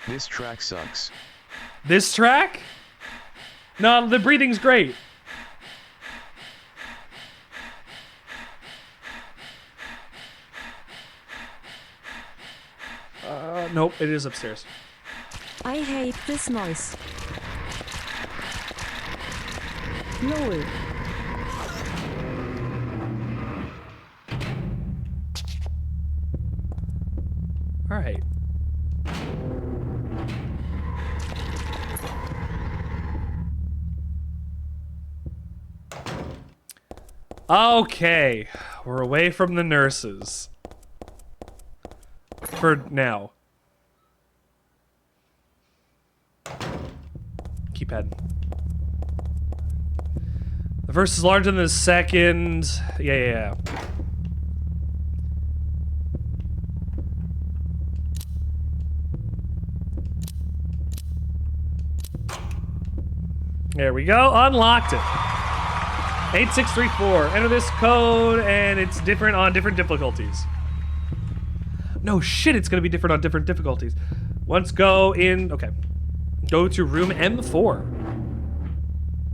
This track sucks. This track? No, the breathing's great. Nope, it is upstairs. I hate this noise. LOL. All right. Okay, we're away from the nurses. For now. Keypad. The first is larger than the second. Yeah. There we go. Unlocked it. 8634. Enter this code, and it's different on different difficulties. No shit, it's gonna be different on different difficulties. Once go in. Okay. Go to room M4.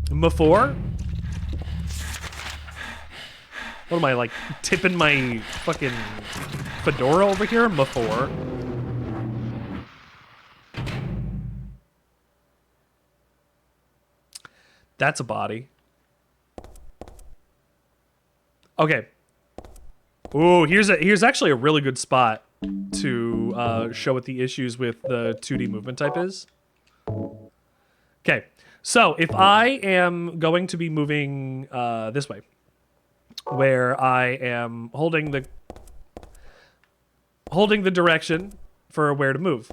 M4? What am I, like, tipping my fucking fedora over here? M4. That's a body. Okay. Ooh, here's actually a really good spot to show what the issues with the 2D movement type is. Okay, so if I am going to be moving this way, where I am holding the direction for where to move.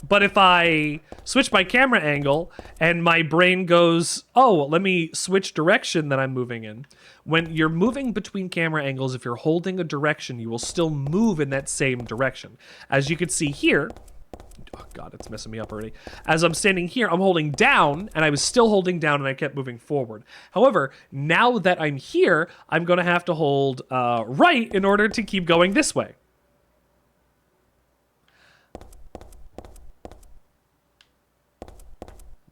But if I switch my camera angle and my brain goes, oh, let me switch direction that I'm moving in. When you're moving between camera angles, if you're holding a direction, you will still move in that same direction. As you can see here, oh God, it's messing me up already. As I'm standing here, I'm holding down, and I was still holding down, and I kept moving forward. However, now that I'm here, I'm going to have to hold right in order to keep going this way.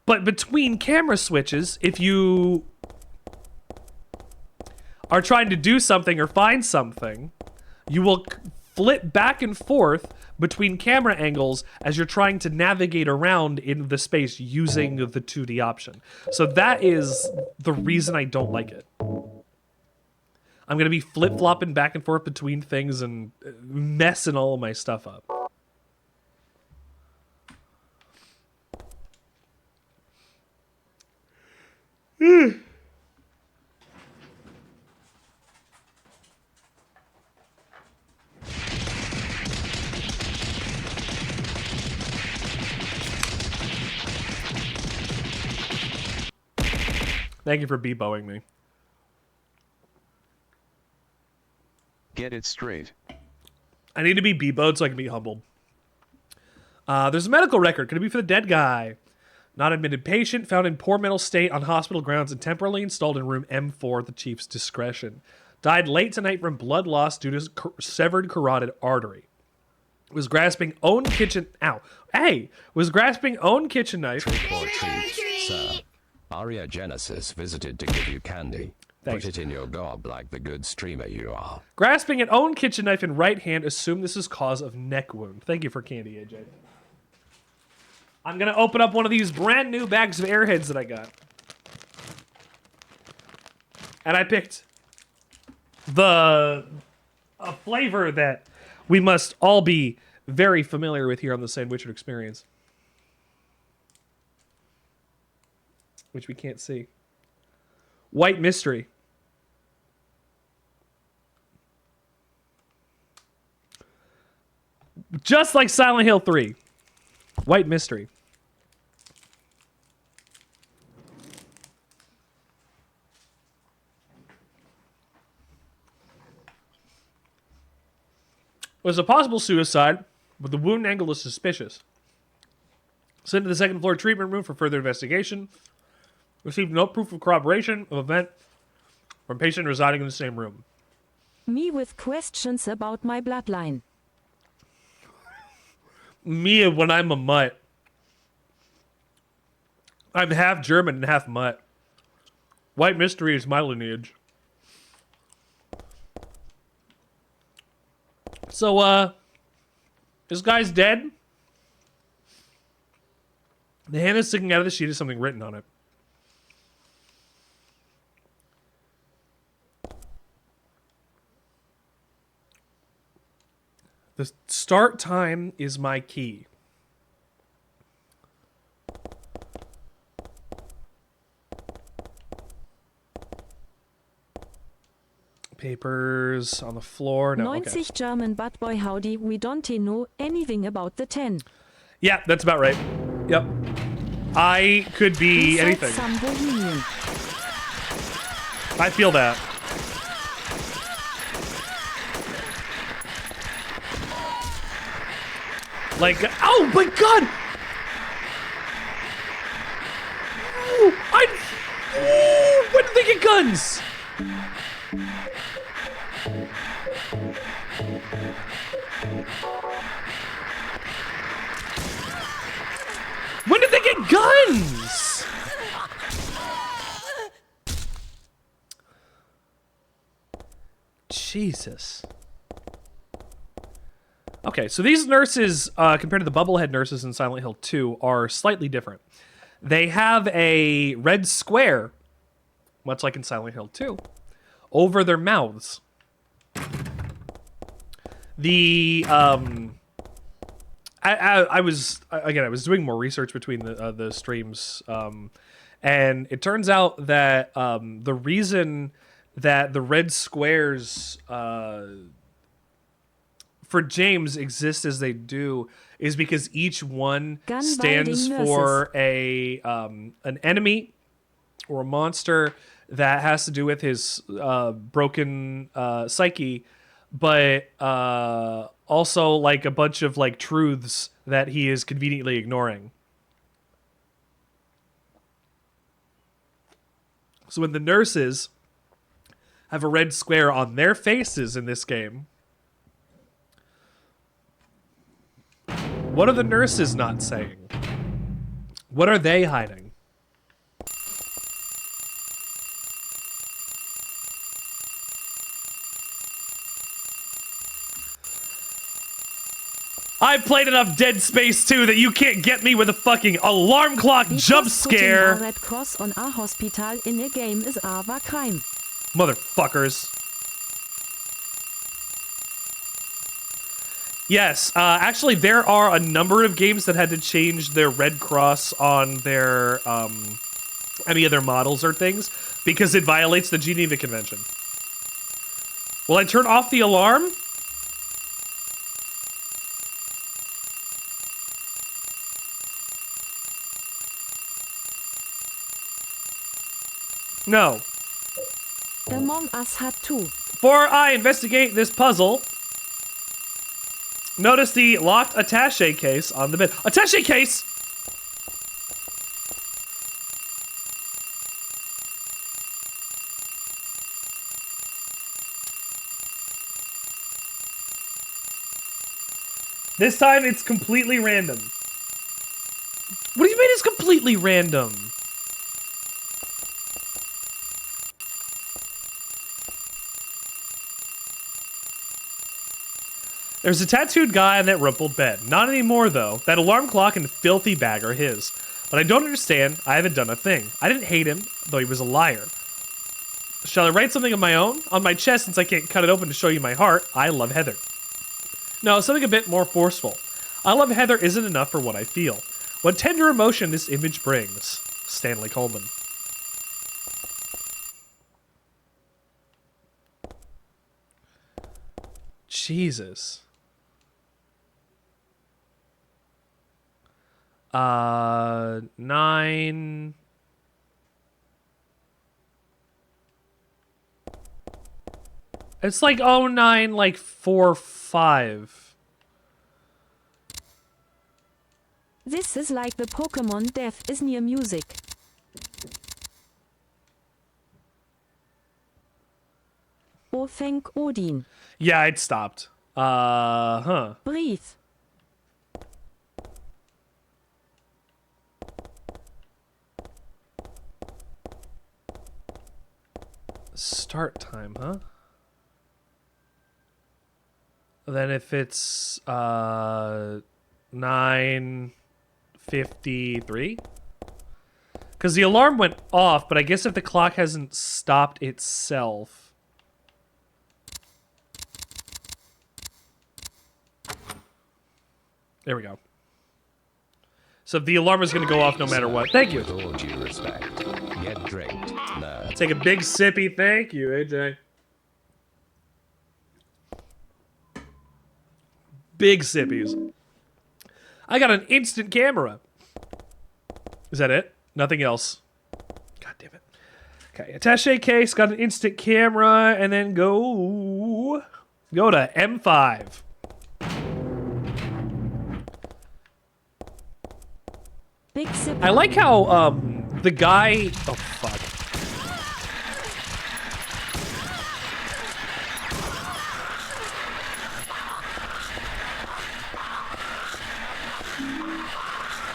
But between camera switches, if you are trying to do something or find something, you will flip back and forth between camera angles as you're trying to navigate around in the space using the 2D option. So that is the reason I don't like it. I'm going to be flip-flopping back and forth between things and messing all of my stuff up. Thank you for beboing me. Get it straight. I need to be beboed so I can be humbled. There's a medical record. Could it be for the dead guy? Not admitted patient, found in poor mental state on hospital grounds and temporarily installed in room M4 at the chief's discretion. Died late tonight from blood loss due to severed carotid artery. Was grasping own kitchen... Ow. Hey! Was grasping own kitchen knife... Trick or treat, sir. Aria Genesis visited to give you candy. Thanks. Put it in your gob like the good streamer you are. Grasping an own kitchen knife in right hand, assume this is cause of neck wound. Thank you for candy, AJ. I'm gonna open up one of these brand new bags of Airheads that I got. And I picked a flavor that we must all be very familiar with here on the Sandwichard experience. Which we can't see. White Mystery. Just like Silent Hill 3. White Mystery. It was a possible suicide, but the wound angle is suspicious. Sent to the second floor treatment room for further investigation. Received no proof of corroboration of event from patient residing in the same room. Me with questions about my bloodline. Me when I'm a mutt. I'm half German and half mutt. White Mystery is my lineage. So, this guy's dead. The hand is sticking out of the sheet is something written on it. The start time is my key. Papers on the floor. No, 90 okay. German bad boy howdy, we don't know anything about the 10. Yeah, that's about right. Yep. I could be Besides anything. some bohemian. I feel that. Like, oh my god! When did they get guns? When did they get guns? Jesus. Okay, so these nurses, compared to the bubblehead nurses in Silent Hill 2, are slightly different. They have a red square, much like in Silent Hill 2, over their mouths. The I was doing more research between the streams, and it turns out that the reason that the red squares for James exist as they do is because each one stands for an enemy or a monster that has to do with his broken psyche, but also like a bunch of like truths that he is conveniently ignoring. So when the nurses have a red square on their faces in this game, what are the nurses not saying? What are they hiding? I've played enough Dead Space 2 that you can't get me with a fucking alarm clock jump scare. Putting a red cross on a hospital in a game is a crime. Motherfuckers. Yes, actually there are a number of games that had to change their red cross on their, any of their models or things, because it violates the Geneva Convention. Will I turn off the alarm? No. Among Us had 2. Before I investigate this puzzle, notice the locked attaché case on the bed. Attaché case! This time it's completely random. What do you mean it's completely random? There's a tattooed guy on that rumpled bed. Not anymore, though. That alarm clock and filthy bag are his. But I don't understand. I haven't done a thing. I didn't hate him, though he was a liar. Shall I write something of my own? On my chest, since I can't cut it open to show you my heart, I love Heather. No, something a bit more forceful. I love Heather isn't enough for what I feel. What tender emotion this image brings. Stanley Coleman. Jesus. 9. It's like 09, like 4, 5. This is like the Pokemon Death is near music. Oh, thank Odin. Yeah, it stopped. Breathe. Start time, huh? Then if it's 9, 53? Because the alarm went off, but I guess if the clock hasn't stopped itself. There we go. So the alarm is going to go off no matter what. Thank you. With all due respect, get drinked. No. Take a big sippy. Thank you, AJ. Big sippies. I got an instant camera. Is that it? Nothing else. God damn it. Okay, attaché case, got an instant camera, and then go to M5. Big sip. I like how the guy. Oh fuck.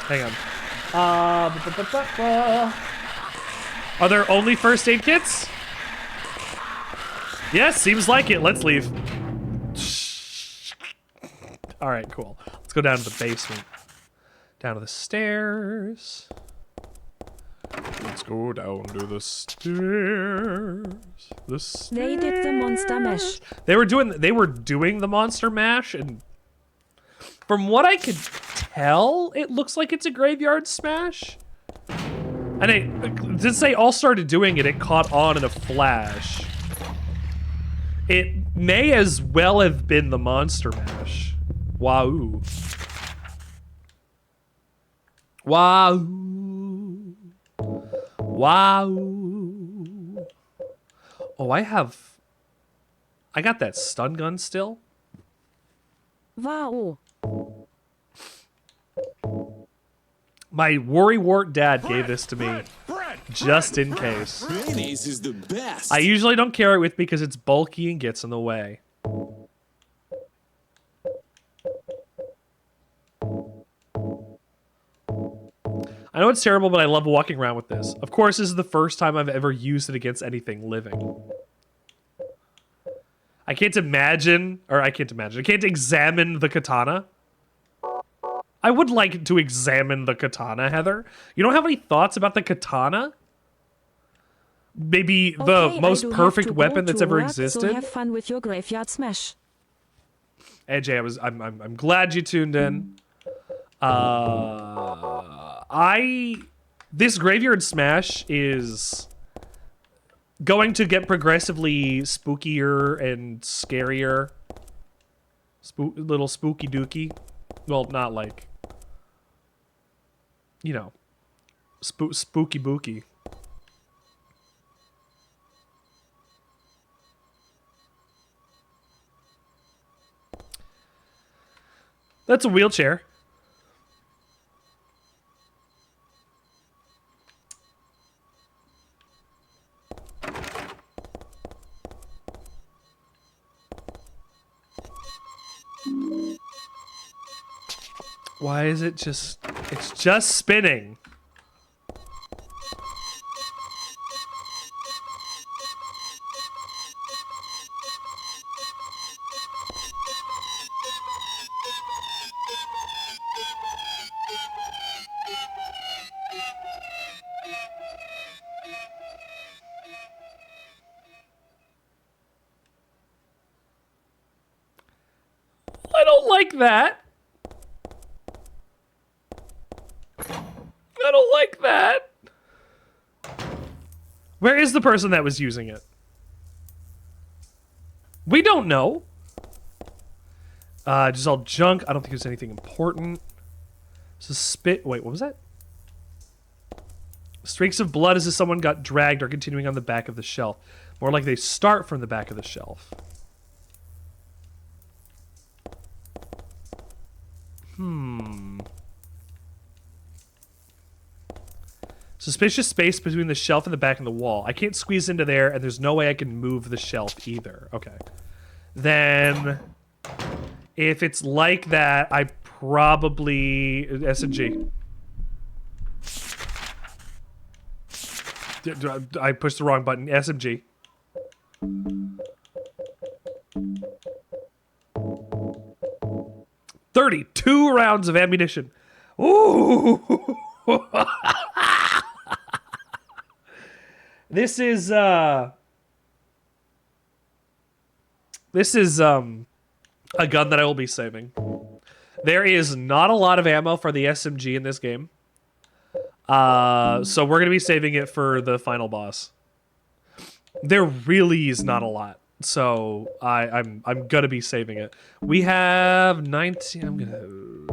Hang on. Are there only first aid kits? Yes, seems like it. Let's leave. All right, cool. Let's go down to the basement. Down to the stairs. Let's go down to the stairs. The stairs. They did the monster mash. They were doing the monster mash, and from what I could tell, it looks like it's a graveyard smash. And since they all started doing it, it caught on in a flash. It may as well have been the monster mash. Wow. Wow. Wow. Oh, I got that stun gun still. Wow. My worrywart dad gave this to me just in case. Mayonnaise is the best. I usually don't carry it with me because it's bulky and gets in the way. I know it's terrible, but I love walking around with this. Of course, this is the first time I've ever used it against anything living. I can't examine the katana. I would like to examine the katana, Heather. You don't have any thoughts about the katana? Maybe the most perfect weapon that's ever existed? So have fun with your graveyard smash. AJ, I'm glad you tuned in. This graveyard smash is going to get progressively spookier and scarier. Little spooky dooky. Well, not like, you know, spooky booky. That's a wheelchair. Why is it just... It's just spinning. I don't like that. I don't like that. Where is the person that was using it? We don't know. Just all junk. I don't think there's anything important. Wait, what was that? Streaks of blood as if someone got dragged or continuing on the back of the shelf. More like they start from the back of the shelf. Suspicious space between the shelf and the back of the wall. I can't squeeze into there, and there's no way I can move the shelf either. Okay. Then, if it's like that, I probably... S&G. I pushed the wrong button. SMG. $32 rounds of ammunition. Ooh. This is a gun that I will be saving. There is not a lot of ammo for the SMG in this game. So we're gonna be saving it for the final boss. There really is not a lot. So I'm gonna be saving it. We have 19.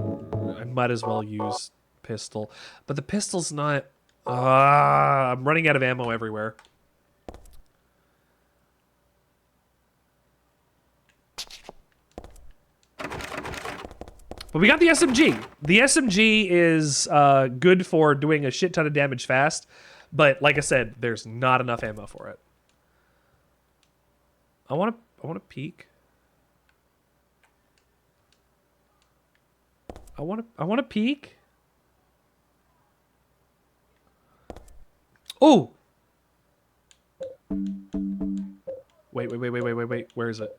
I might as well use pistol, but the pistol's not. I'm running out of ammo everywhere. But we got the SMG. The SMG is good for doing a shit ton of damage fast, but like I said, there's not enough ammo for it. I want to peek. I want to peek. Oh. Wait. Where is it?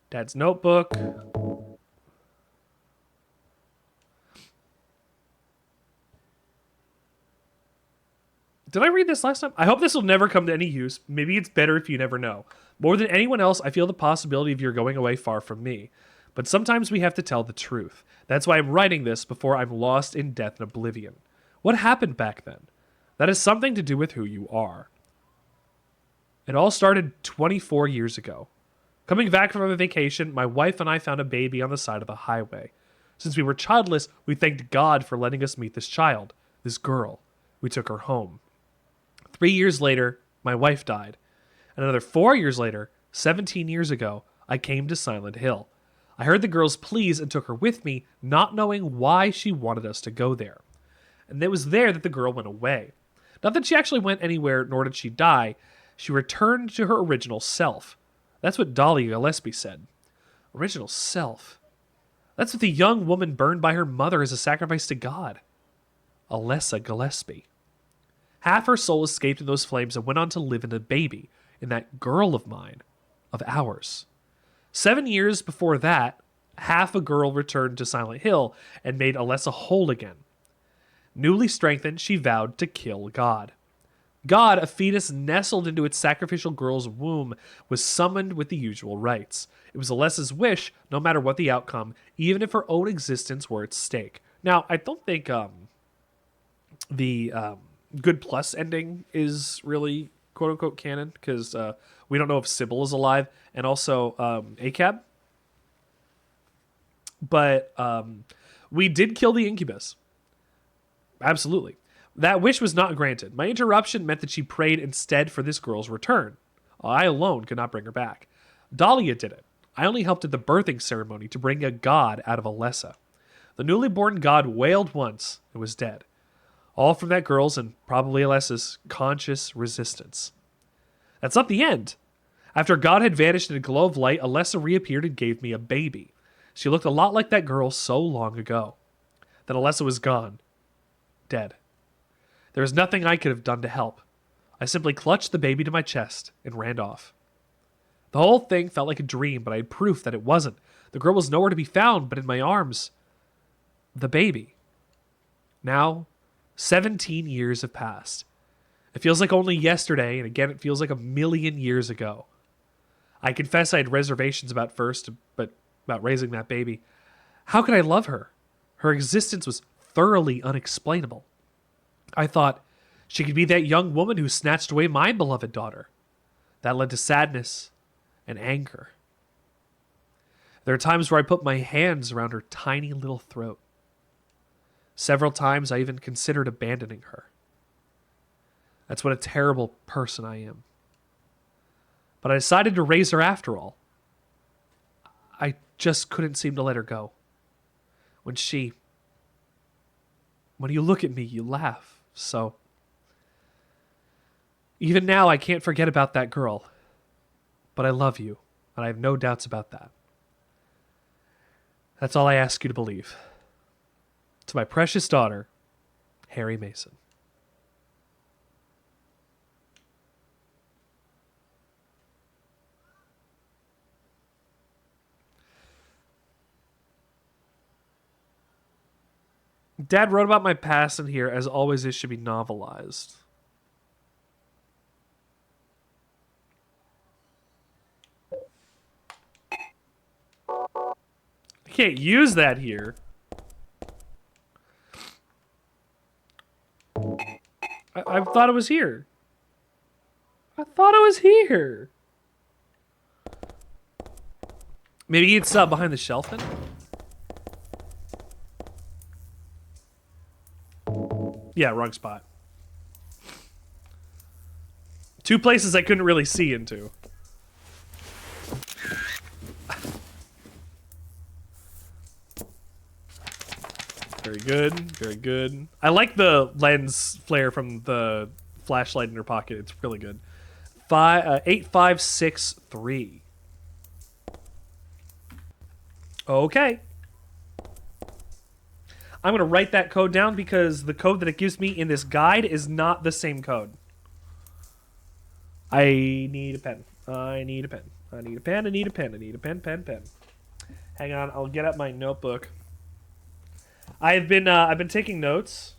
Dad's notebook. Did I read this last time? I hope this will never come to any use. Maybe it's better if you never know. More than anyone else, I feel the possibility of your going away far from me. But sometimes we have to tell the truth. That's why I'm writing this before I'm lost in death and oblivion. What happened back then? That has something to do with who you are. It all started 24 years ago. Coming back from a vacation, my wife and I found a baby on the side of the highway. Since we were childless, we thanked God for letting us meet this child, this girl. We took her home. 3 years later, my wife died. And another 4 years later, 17 years ago, I came to Silent Hill. I heard the girl's pleas and took her with me, not knowing why she wanted us to go there. And it was there that the girl went away. Not that she actually went anywhere, nor did she die. She returned to her original self. That's what Dahlia Gillespie said. Original self. That's what the young woman burned by her mother as a sacrifice to God. Alessa Gillespie. Half her soul escaped in those flames and went on to live in a baby, in that girl of mine, of ours. 7 years before that, half a girl returned to Silent Hill and made Alessa whole again. Newly strengthened, she vowed to kill God. God, a fetus nestled into its sacrificial girl's womb, was summoned with the usual rites. It was Alessa's wish, no matter what the outcome, even if her own existence were at stake. Now, I don't think the Good Plus ending is really quote-unquote canon, because we don't know if Sybil is alive, and also ACAB. But we did kill the incubus. Absolutely. That wish was not granted. My interruption meant that she prayed instead for this girl's return. I alone could not bring her back. Dahlia did it. I only helped at the birthing ceremony to bring a god out of Alessa. The newly born god wailed once and was dead. All from that girl's and probably Alessa's conscious resistance. That's not the end. After God had vanished in a glow of light, Alessa reappeared and gave me a baby. She looked a lot like that girl so long ago. Then Alessa was gone. Dead. There was nothing I could have done to help. I simply clutched the baby to my chest and ran off. The whole thing felt like a dream, but I had proof that it wasn't. The girl was nowhere to be found, but in my arms, the baby. Now, 17 years have passed. It feels like only yesterday, and again, it feels like a million years ago. I confess I had reservations about raising that baby. How could I love her? Her existence was thoroughly unexplainable. I thought she could be that young woman who snatched away my beloved daughter. That led to sadness and anger. There are times where I put my hands around her tiny little throat. Several times I even considered abandoning her. That's what a terrible person I am. But I decided to raise her after all. I just couldn't seem to let her go. When you look at me, you laugh. So, even now I can't forget about that girl. But I love you, and I have no doubts about that. That's all I ask you to believe. To my precious daughter, Harry Mason. Dad wrote about my past in here. As always, it should be novelized. I can't use that here. I thought it was here. I thought it was here. Maybe it's behind the shelf then? Yeah, wrong spot. Two places I couldn't really see into. Very good, very good. I like the lens flare from the flashlight in her pocket. It's really good. 8563. Okay. I'm going to write that code down because the code that it gives me in this guide is not the same code. I need a pen. I need a pen. I need a pen. I need a pen. I need a pen, pen. Hang on. I'll get up my notebook. I've been taking notes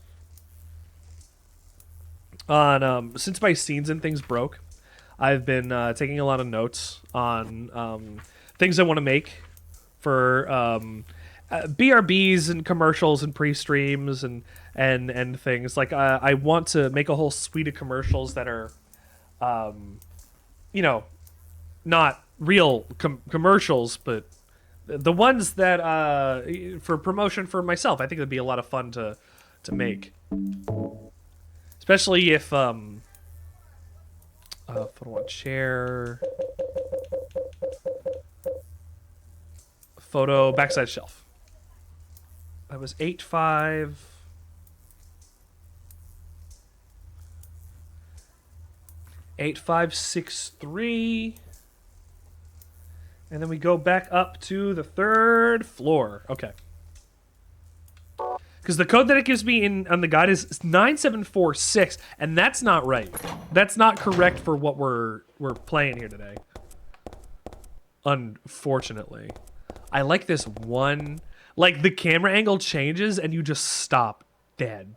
on since my scenes and things broke. I've been taking a lot of notes on things I want to make for BRBs and commercials and pre-streams and things. Like I want to make a whole suite of commercials that are, you know, not real commercials, but the ones that for promotion for myself. I think it'd be a lot of fun to make, especially if photo on chair, photo backside shelf. That was 8563. And then we go back up to the 3rd floor. Okay. Because the code that it gives me on the guide is 9746, and that's not right. That's not correct for what we're playing here today. Unfortunately. I like this one. Like, the camera angle changes, and you just stop dead.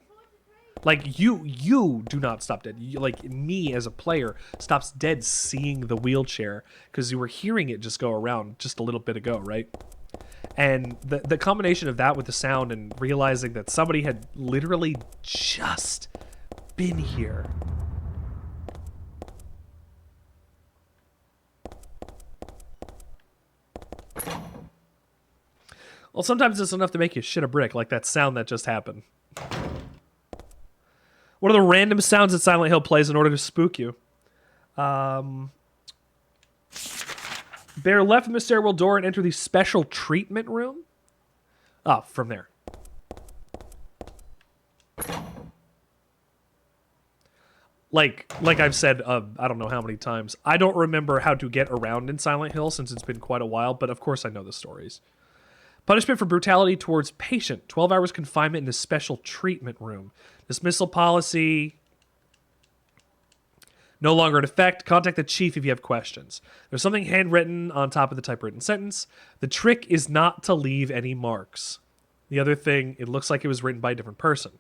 Like, you do not stop dead. Like, me as a player stops dead seeing the wheelchair because you were hearing it just go around just a little bit ago, right? And the combination of that with the sound and realizing that somebody had literally just been here. Well, sometimes it's enough to make you shit a brick, like that sound that just happened. What are the random sounds that Silent Hill plays in order to spook you? Bear left from the stairwell door and enter the special treatment room. Oh, from there. Like I've said, I don't know how many times. I don't remember how to get around in Silent Hill since it's been quite a while, but of course I know the stories. Punishment for brutality towards patient. 12 hours confinement in the special treatment room. Dismissal policy. No longer in effect. Contact the chief if you have questions. There's something handwritten on top of the typewritten sentence. The trick is not to leave any marks. The other thing, it looks like it was written by a different person.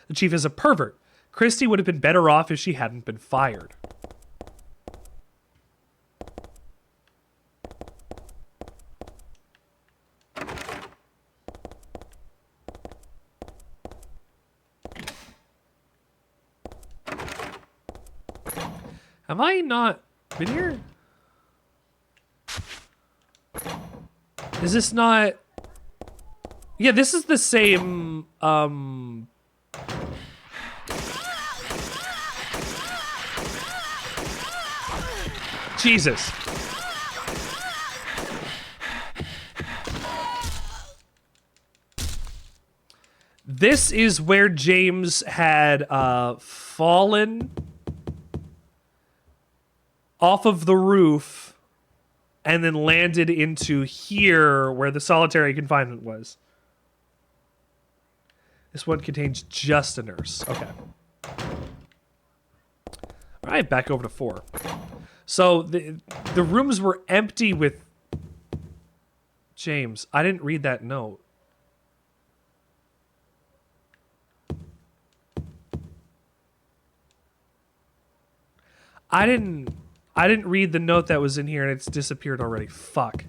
The chief is a pervert. Christy would have been better off if she hadn't been fired. Have I not been here? Is this not... Yeah, this is the same, Jesus. This is where James had fallen off of the roof and then landed into here where the solitary confinement was. This one contains just a nurse. Okay. All right, back over to 4. So the rooms were empty with James. I didn't read that note. I didn't read the note that was in here and it's disappeared already. Fuck.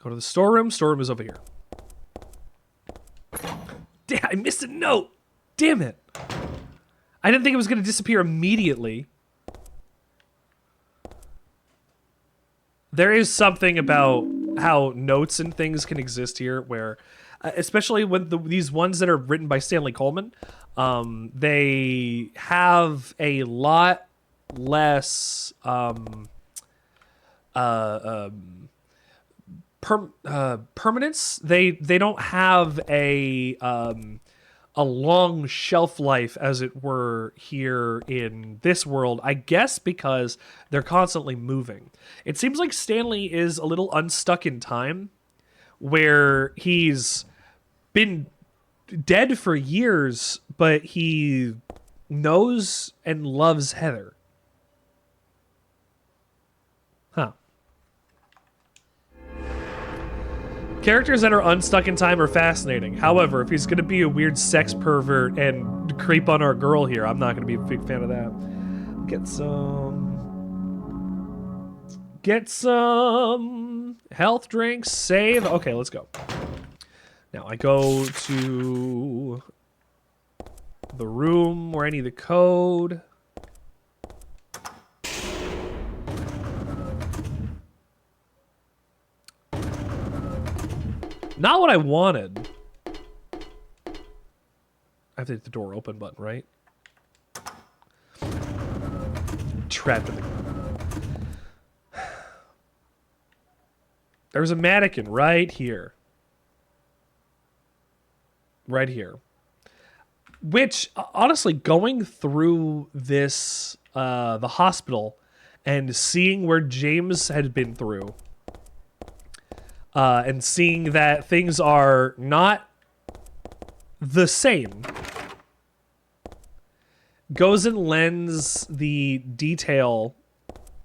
Go to the storeroom. Storeroom is over here. Damn, I missed a note. Damn it. I didn't think it was going to disappear immediately. There is something about how notes and things can exist here where, especially when these ones that are written by Stanley Coleman, they have a lot less permanence. They don't have a long shelf life, as it were, here in this world, I guess because they're constantly moving. It seems like Stanley is a little unstuck in time, where he's been dead for years, but he knows and loves Heather. Huh. Characters that are unstuck in time are fascinating. However, if he's going to be a weird sex pervert and creep on our girl here, I'm not going to be a big fan of that. Get some health drinks, save. Okay, let's go. Now I go to the room where I need the code. Not what I wanted. I have to hit the door open button, right? Trapped in the... There's a mannequin right here. Right here. Which, honestly, going through this, the hospital, and seeing where James had been through, and seeing that things are not the same, goes and lends the detail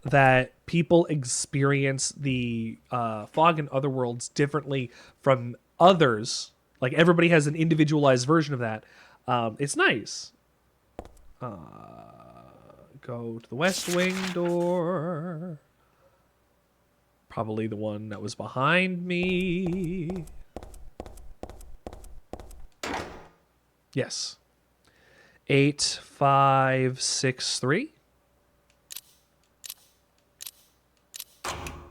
that people experience the fog and other worlds differently from others. Like, everybody has an individualized version of that. It's nice. Go to the West Wing door. Probably the one that was behind me. Yes. 8563.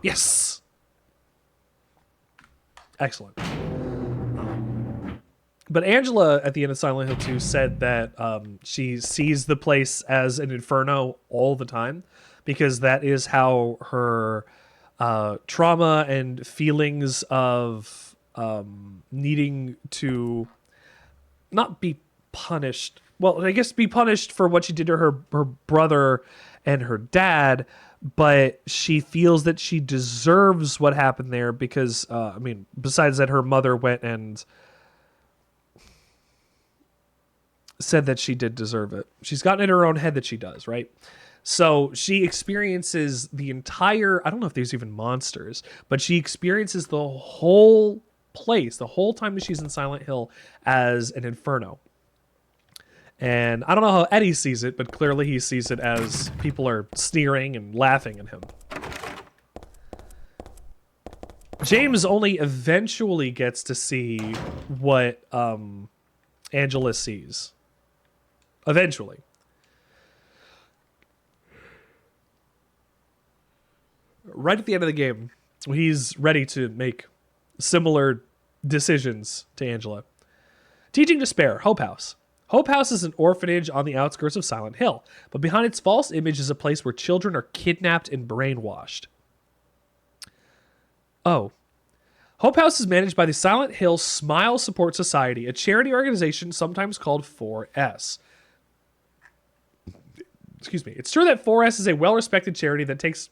Yes. Excellent. But Angela, at the end of Silent Hill 2, said that she sees the place as an inferno all the time, because that is how her trauma and feelings of needing to not be punished. Well, I guess be punished for what she did to her brother and her dad, but she feels that she deserves what happened there because, I mean, besides that, her mother went and said that she did deserve it. She's gotten in her own head that she does, right? So she experiences the entire, I don't know if there's even monsters, but she experiences the whole place, the whole time that she's in Silent Hill, as an inferno. And I don't know how Eddie sees it, but clearly he sees it as people are sneering and laughing at him. James only eventually gets to see what Angela sees. Eventually. Right at the end of the game, he's ready to make similar decisions to Angela. Teaching Despair, Hope House. Hope House is an orphanage on the outskirts of Silent Hill, but behind its false image is a place where children are kidnapped and brainwashed. Oh. Hope House is managed by the Silent Hill Smile Support Society, a charity organization sometimes called 4S. Excuse me. It's true that 4S is a well-respected charity that takes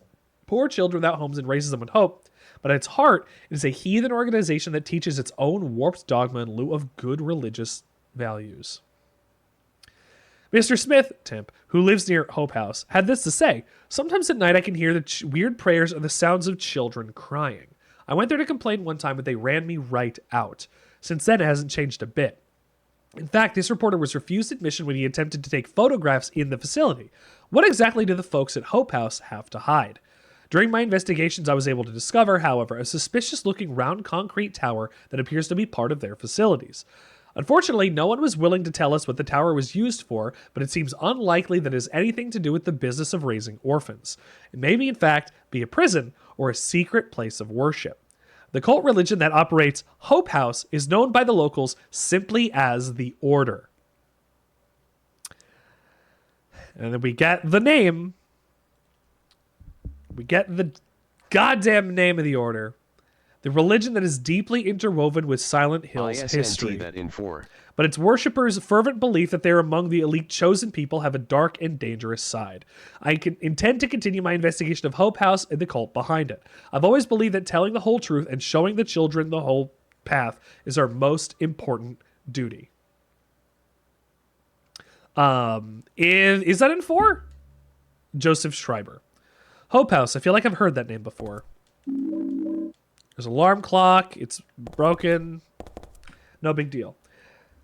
poor children without homes and raises them with hope, but at its heart, it is a heathen organization that teaches its own warped dogma in lieu of good religious values. Mr. Smith, temp, who lives near Hope House, had this to say: "Sometimes at night I can hear the weird prayers and the sounds of children crying. I went there to complain one time, but they ran me right out. Since then, it hasn't changed a bit. In fact, this reporter was refused admission when he attempted to take photographs in the facility. What exactly do the folks at Hope House have to hide? During my investigations, I was able to discover, however, a suspicious-looking round concrete tower that appears to be part of their facilities. Unfortunately, no one was willing to tell us what the tower was used for, but it seems unlikely that it has anything to do with the business of raising orphans. It may be, in fact, be a prison or a secret place of worship. The cult religion that operates Hope House is known by the locals simply as the Order. And then we get the name. We get the goddamn name of the Order. The religion that is deeply interwoven with Silent Hill's history. That in 4. But its worshippers' fervent belief that they are among the elite chosen people have a dark and dangerous side. I intend to continue my investigation of Hope House and the cult behind it. I've always believed that telling the whole truth and showing the children the whole path is our most important duty. Is that in 4? Joseph Schreiber. Hope House. I feel like I've heard that name before. There's an alarm clock. It's broken. No big deal.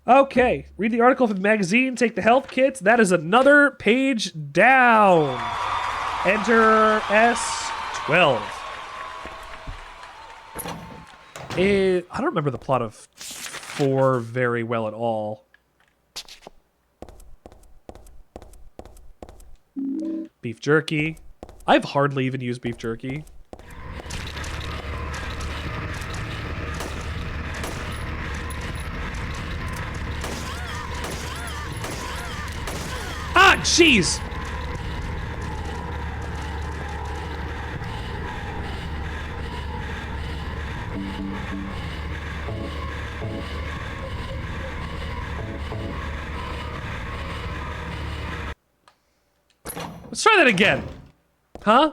Okay. Read the article from the magazine. Take the health kits. That is another page down. Enter S12. I don't remember the plot of 4 very well at all. Beef jerky. I've hardly even used beef jerky. Ah, jeez! Let's try that again. Huh?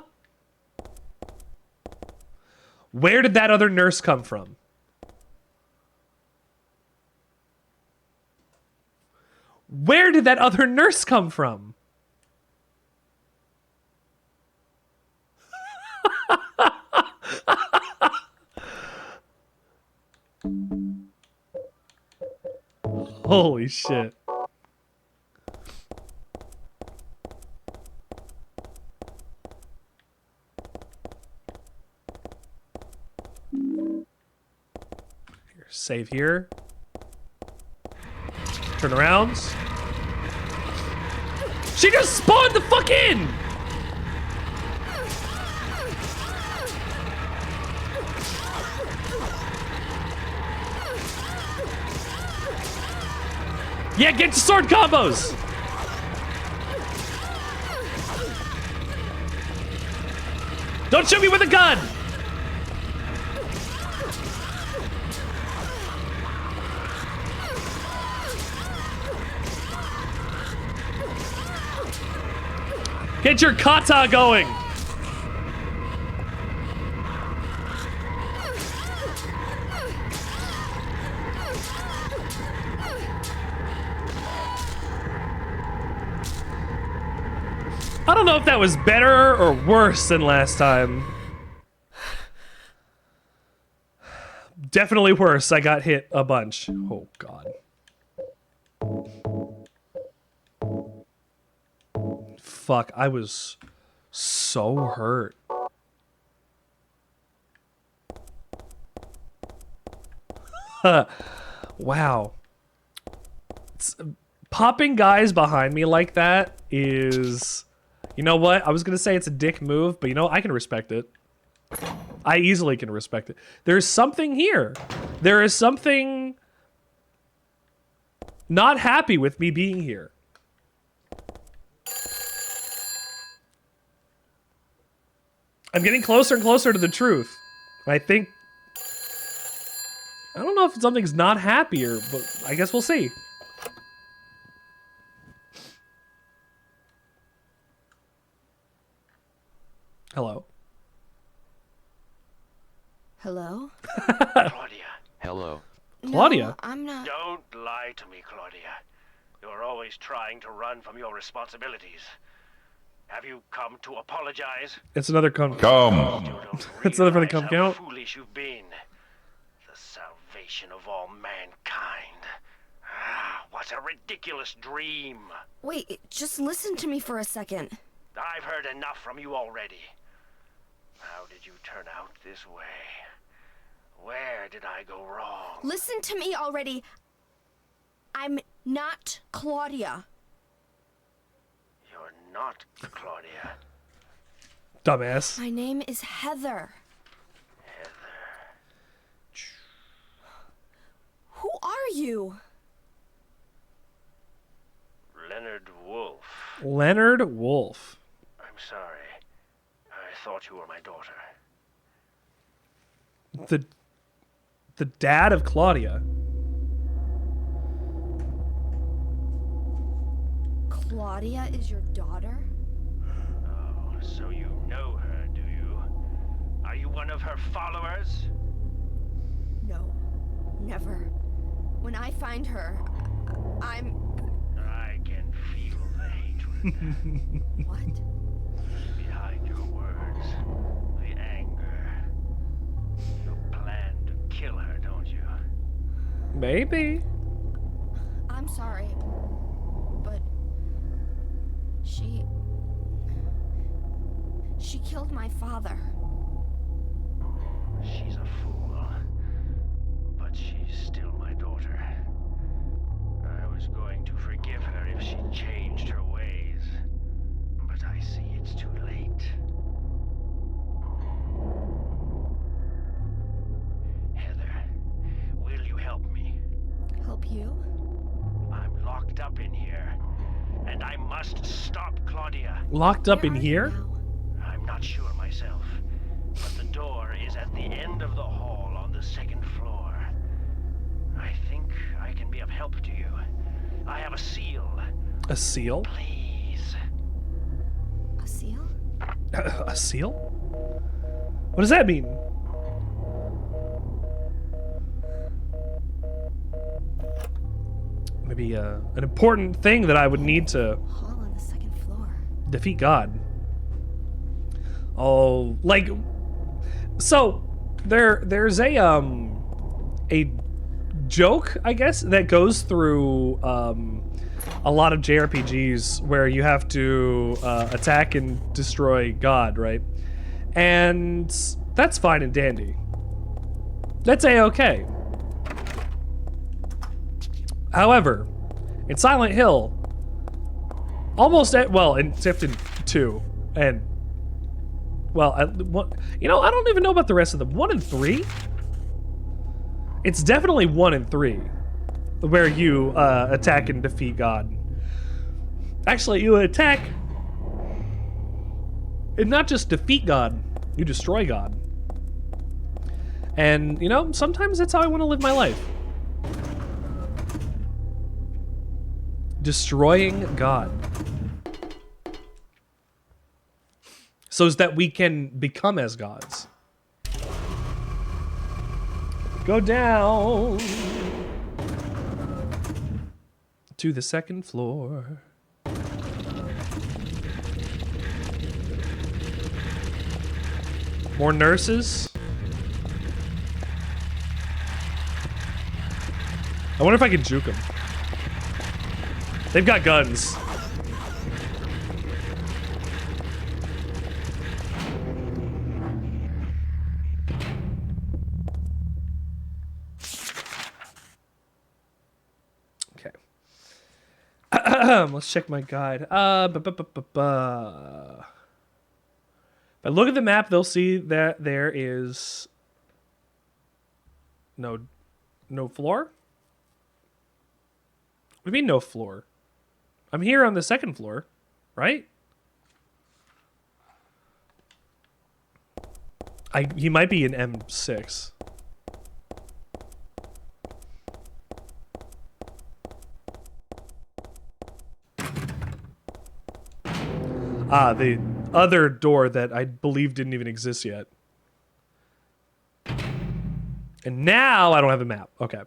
Where did that other nurse come from? Where did that other nurse come from? Holy shit. Here, save here. Turn around. She just spawned the fuck in! Yeah, get your sword combos! Don't shoot me with a gun! Get your kata going! I don't know if that was better or worse than last time. Definitely worse. I got hit a bunch. Oh, God. Fuck, I was so hurt. Wow. Popping guys behind me like that is... You know what? I was going to say it's a dick move, but you know, I can respect it. I easily can respect it. There's something here. There is something not happy with me being here. I'm getting closer and closer to the truth. I think... I don't know if something's not happier, but I guess we'll see. Hello. Hello? Claudia. Hello. Claudia? No, I'm not. Don't lie to me, Claudia. You're always trying to run from your responsibilities. Have you come to apologize? It's another come. Come. You don't It's another for the realize come how count. foolish you've been. The Salvation salvation of all mankind. Ah, what a ridiculous dream. Wait, just listen to me for a second. I've heard enough from you already. How did you turn out this way? Where did I go wrong? Listen to me already. I'm not Claudia. You're not Claudia. Dumbass. My name is Heather. Who are you? Leonard Wolf. Leonard Wolf. I'm sorry. I thought you were my daughter. The dad of Claudia. Claudia is your daughter? Oh, so you know her, do you? Are you one of her followers? No, never. When I find her, I'm... I can feel the hatred. What? Behind your words, the anger. You plan to kill her, don't you? Maybe. I'm sorry, but she killed my father. She's a fool, but she's still my daughter. I was going to forgive her if she changed her ways, but I see it's too late. Heather, will you help me? Help you? I'm locked up in here, and I must stop Claudia. Locked up Where in are you here? now? I'm not sure myself, but the door is at the end of the hall on the second floor. I think I can be of help to you. I have a seal. A seal? Please. A seal? A seal? What does that mean? Maybe an important thing that I would need to Hall on the second floor. defeat God. Oh, like, so there's a joke, I guess, that goes through a lot of JRPGs where you have to attack and destroy God, right? And that's fine and dandy. That's a-okay. However, in Silent Hill, well, in Tifton 2, and well, I don't even know about the rest of them. 1 and 3? It's definitely 1 and 3 where you attack and defeat God. Actually, you attack and not just defeat God, you destroy God. And, sometimes that's how I want to live my life. Destroying God. So that we can become as gods. Go down to the second floor. More nurses. I wonder if I can juke them. They've got guns. Okay. Let's check my guide. If I look at the map, they'll see that there is no floor. What do you mean no floor? I'm here on the second floor, right? He might be in M6. Ah, the other door that I believe didn't even exist yet. And now I don't have a map. Okay.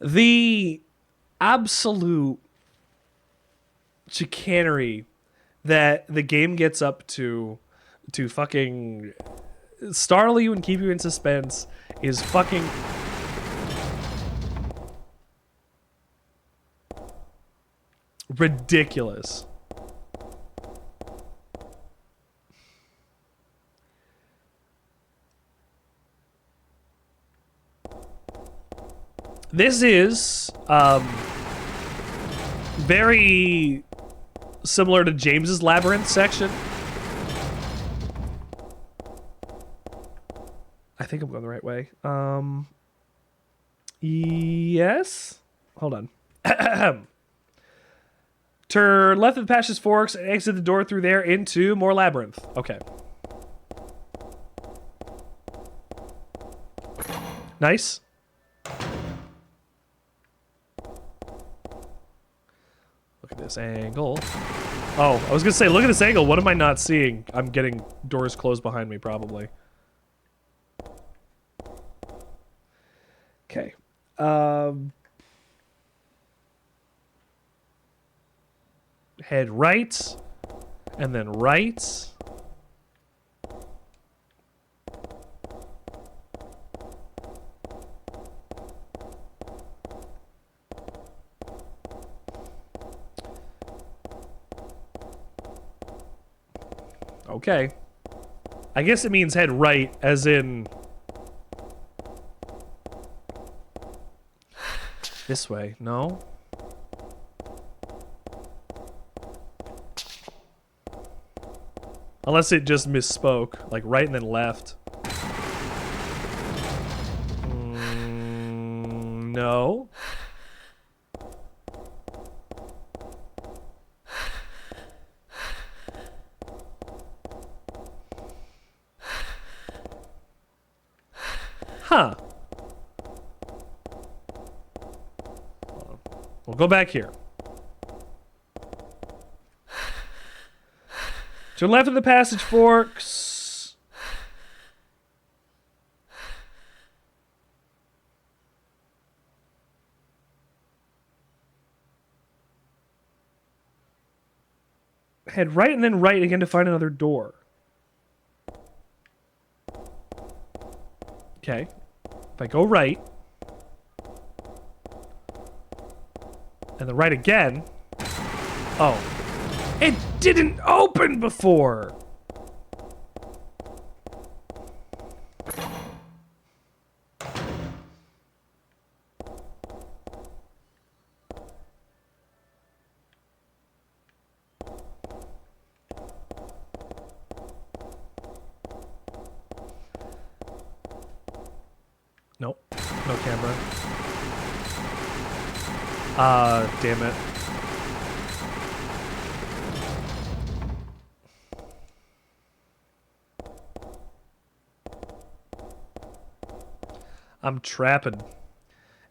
The absolute chicanery that the game gets up to fucking startle you and keep you in suspense is fucking ridiculous. This is very similar to James's Labyrinth section. I think I'm going the right way. Yes? Hold on. Turn left of the passage forks and exit the door through there into more Labyrinth. Okay. Nice. Look at this angle. Oh, I was gonna say, look at this angle. What am I not seeing? I'm getting doors closed behind me, probably. Okay. Head right, and then right. Okay. I guess it means head right, as in this way. No? Unless it just misspoke, like right and then left. No. Huh. We'll go back here. To the left of the passage forks. Head right and then right again to find another door. Okay. If I go right, and then right again. Oh. It didn't open before! Nope. No camera. Damn it. I'm trapping.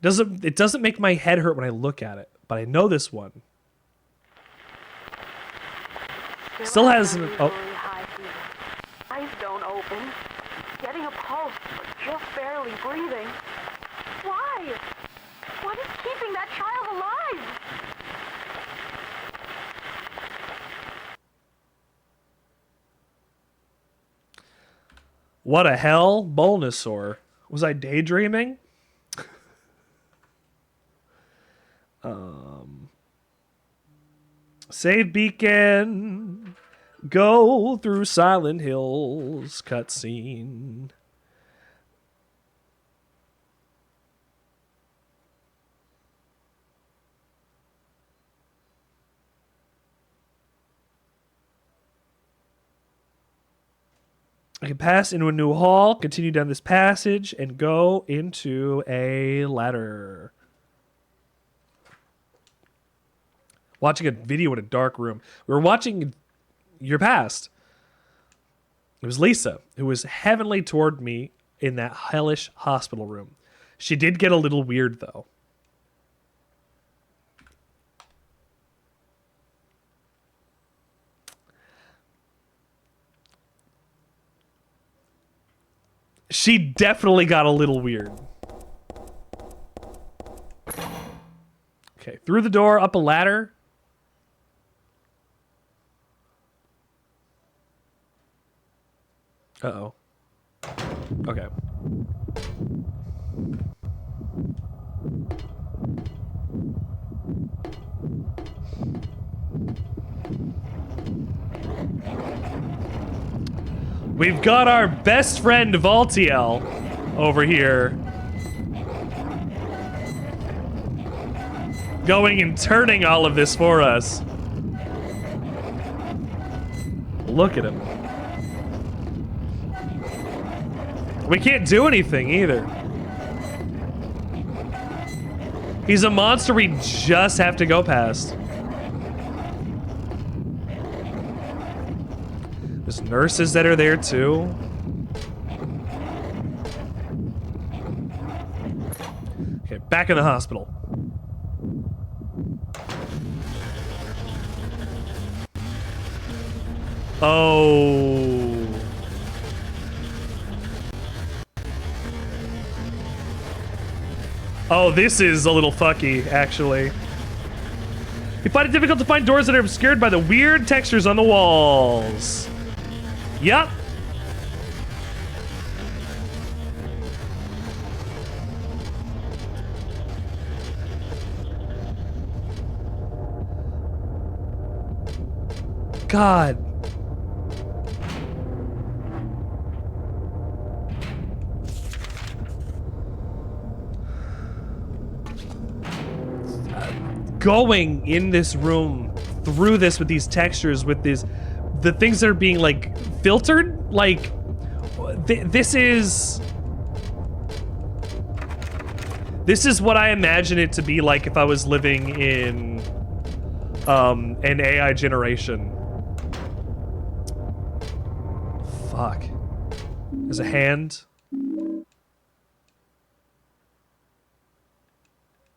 It doesn't make my head hurt when I look at it, but I know this one. Still has an Eyes don't open. Getting a pulse, but just barely breathing. Why? What is keeping that child alive? What a hell, Bulbasaur. Was I daydreaming? Save beacon. Go through Silent Hills. Cutscene. I can pass into a new hall, continue down this passage, and go into a ladder. Watching a video in a dark room. We were watching Your Past. It was Lisa, who was heavenly toward me in that hellish hospital room. She did get a little weird, though. She definitely got a little weird. Okay, through the door, up a ladder. Uh-oh. Okay. We've got our best friend Valtiel over here. Going and turning all of this for us. Look at him. We can't do anything either. He's a monster we just have to go past. There's nurses that are there too. Okay, back in the hospital. Oh. Oh, this is a little fucky, actually. You find it difficult to find doors that are obscured by the weird textures on the walls. Yup. God. Going in this room through this with these textures, with these, the things that are being like filtered, like this is what I imagine it to be like if I was living in an AI generation. Fuck. There's a hand.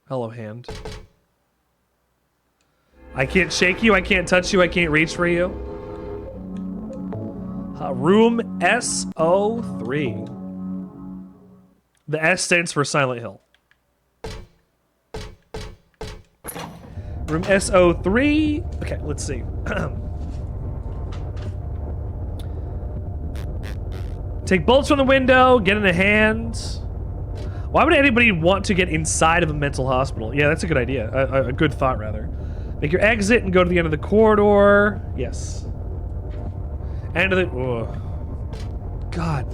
Hello, hand. I can't shake you, I can't touch you, I can't reach for you. Room SO3. The S stands for Silent Hill. Room SO3. Okay, let's see. Take bullets from the window, get in a hand. Why would anybody want to get inside of a mental hospital? Yeah, that's a good idea. A good thought, rather. Make your exit and go to the end of the corridor. Yes. End of the... Oh. God.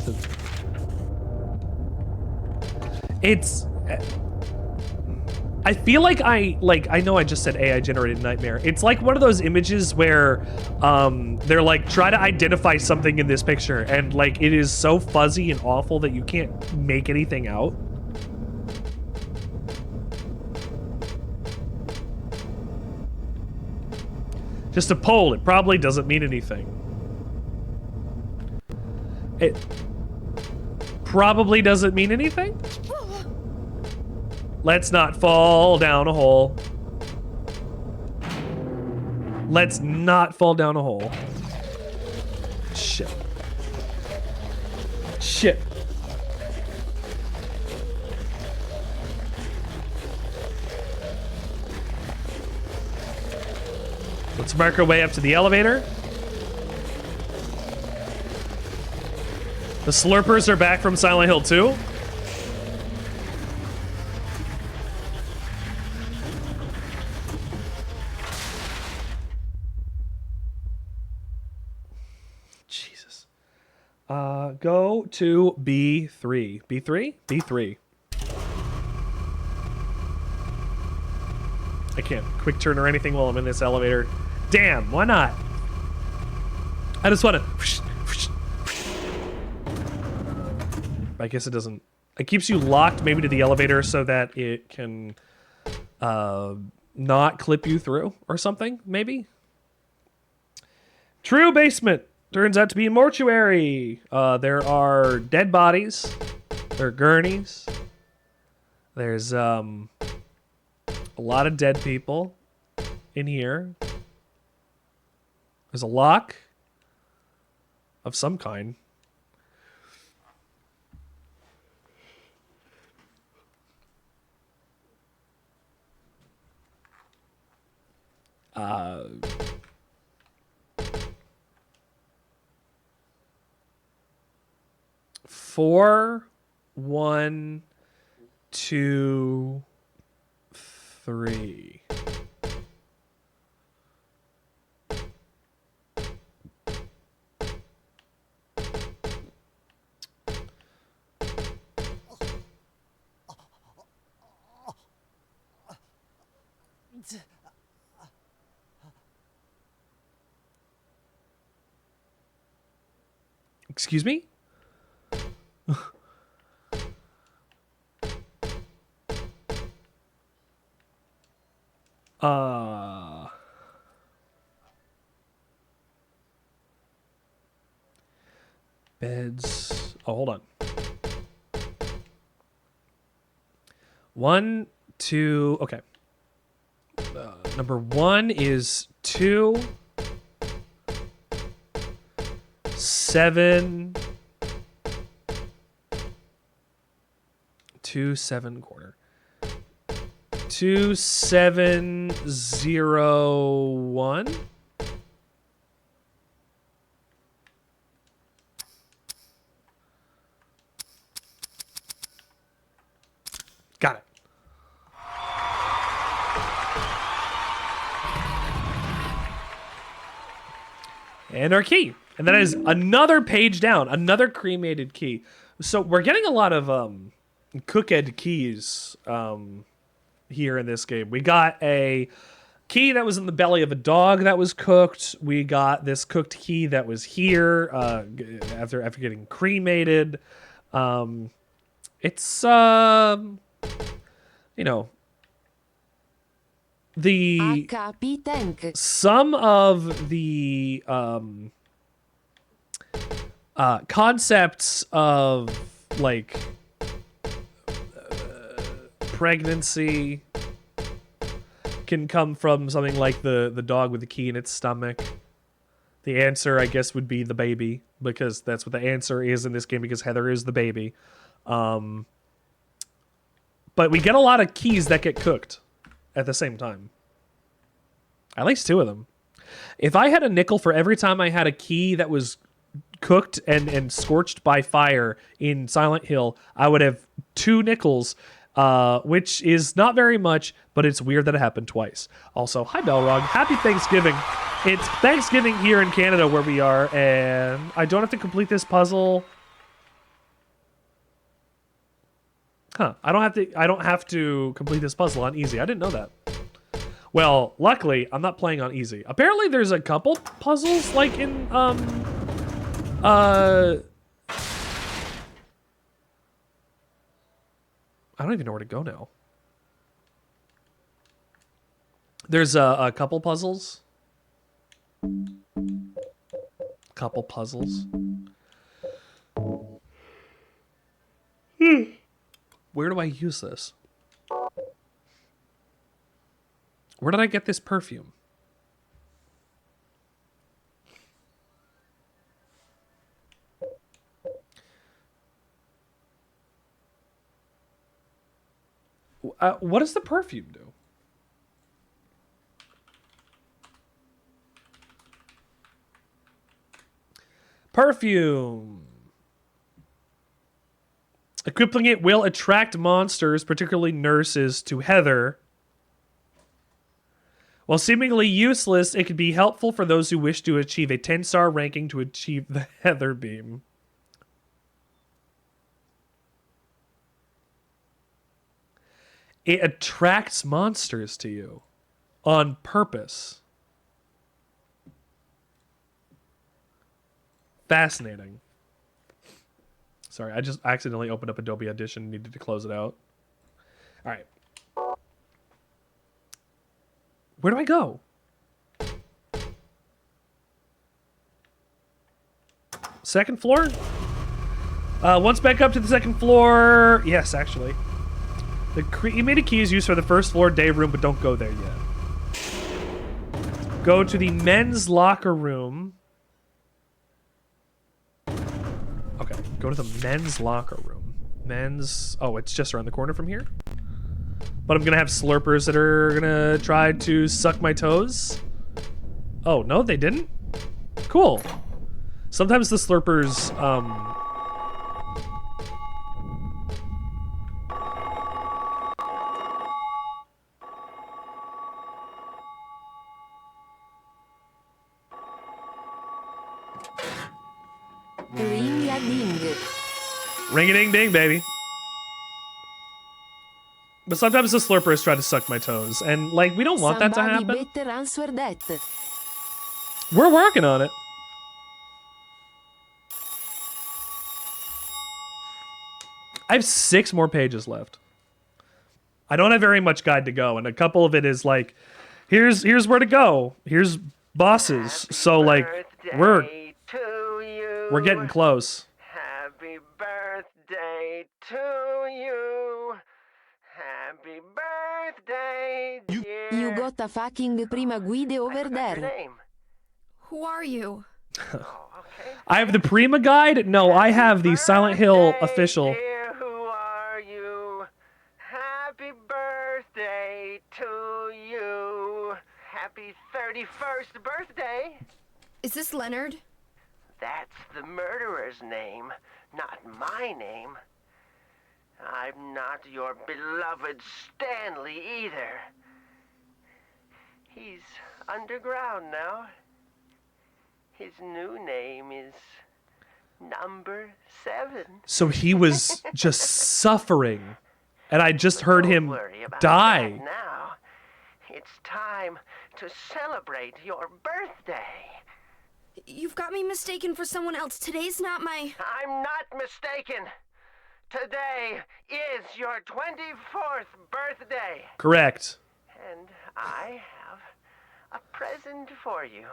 It's... I feel like I know I just said AI generated nightmare. It's like one of those images where they're like, try to identify something in this picture, and like it is so fuzzy and awful that you can't make anything out. Just a poll, it probably doesn't mean anything. It probably doesn't mean anything? Let's not fall down a hole. Let's not fall down a hole. Shit. Shit. Let's mark our way up to the elevator. The Slurpers are back from Silent Hill 2. Jesus. Go to B3. B3? B3. I can't quick turn or anything while I'm in this elevator. Damn, why not? I just want to... I guess it doesn't... It keeps you locked maybe to the elevator so that it can not clip you through or something, maybe? True basement. Turns out to be a mortuary. There are dead bodies. There are gurneys. There's a lot of dead people in here. There's a lock of some kind. 4, 1, 2, 3. Excuse me? Beds. Oh, hold on. 1, 2. Okay. Number 1 is 2, 7, 2, 7 quarter. 2, 7, 0, 1. Got it. And our key. And that is another page down, another cremated key. So we're getting a lot of cooked keys here in this game. We got a key that was in the belly of a dog that was cooked. We got this cooked key that was here after getting cremated. It's you know, some of the concepts of like pregnancy can come from something like the dog with the key in its stomach. The answer, I guess, would be the baby, because that's what the answer is in this game, because Heather is the baby. But we get a lot of keys that get cooked at the same time. At least 2 of them. If I had a nickel for every time I had a key that was cooked and scorched by fire in Silent Hill, I would have 2 nickels, which is not very much, but it's weird that it happened twice. Also, hi Belrog, happy Thanksgiving. It's Thanksgiving here in Canada where we are, and I don't have to complete this puzzle. Huh, I don't have to complete this puzzle on easy. I didn't know that. Well, luckily, I'm not playing on easy. Apparently there's a couple puzzles like in I don't even know where to go now. There's a couple puzzles. Couple puzzles. Where do I use this? Where did I get this perfume? What does the perfume do? Perfume. Equipping it will attract monsters, particularly nurses, to Heather. While seemingly useless, it can be helpful for those who wish to achieve a 10-star ranking to achieve the Heather Beam. It attracts monsters to you on purpose. Fascinating. Sorry, I just accidentally opened up Adobe Audition and needed to close it out. All right. Where do I go? Second floor? Once back up to the second floor. Yes, actually. The cremated key is used for the first floor day room, but don't go there yet. Go to the men's locker room. Okay, go to the men's locker room. Men's... Oh, it's just around the corner from here? But I'm gonna have slurpers that are gonna try to suck my toes. Oh, no, they didn't? Cool. Sometimes the slurpers, Ring-a-ding-ding, baby. But sometimes the slurpers try to suck my toes, and like we don't want that to happen. better answer that. We're working on it. I have 6 more pages left. I don't have very much guide to go, and a couple of it is like, here's where to go. Here's bosses. So like we're getting close. Happy birthday to you. Happy birthday, dear. You got a fucking prima guide over there. Who are you? I have the Prima guide. No, I have the Silent Hill official. Dear, who are you? Happy birthday to you. Happy 31st birthday. Is this Leonard? That's the murderer's name, not my name. I'm not your beloved Stanley either. He's underground now. His new name is Number 7. So he was just suffering, and I just heard Don't him worry about die. that now. It's time to celebrate your birthday. You've got me mistaken for someone else. Today's not my... I'm not mistaken. Today is your 24th birthday. Correct. And I have a present for you.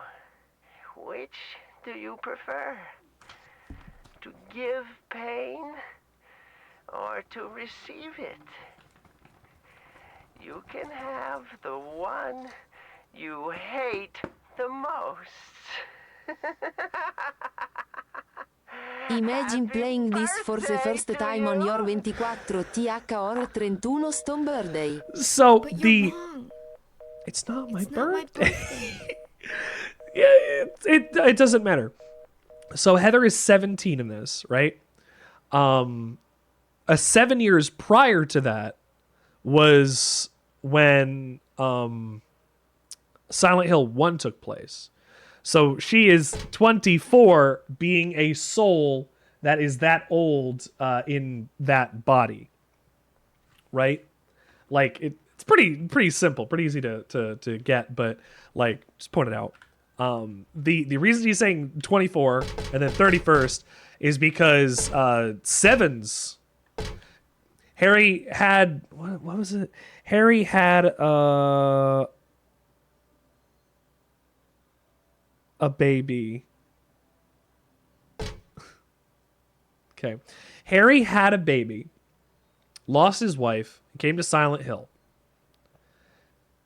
Which do you prefer? To give pain or to receive it? You can have the one you hate the most. Imagine playing this for the first time on your 24th or 31 stone birthday. So But the you're wrong. it's not my It's not my birthday. birthday. Yeah, it doesn't matter. So Heather is 17 in this, right? 7 years prior to that was when Silent Hill 1 took place. So she is 24, being a soul that is that old in that body, right? Like it's pretty simple, pretty easy to get, but like just point it out. The reason he's saying 24 and then 31st is because Sevens. Harry had what was it? Harry had a baby. Okay. Harry had a baby, lost his wife, came to Silent Hill.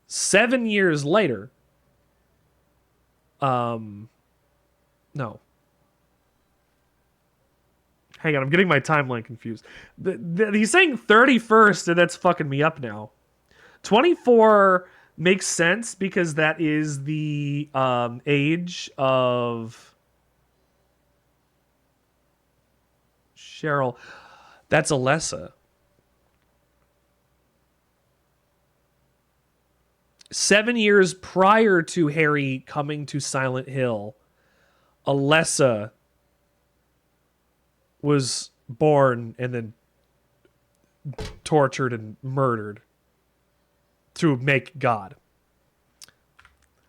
7 years later, no. Hang on, I'm getting my timeline confused. He's saying 31st, and that's fucking me up now. 24 makes sense because that is the age of Cheryl. That's Alessa. 7 years prior to Harry coming to Silent Hill, Alessa was born and then tortured and murdered to make God.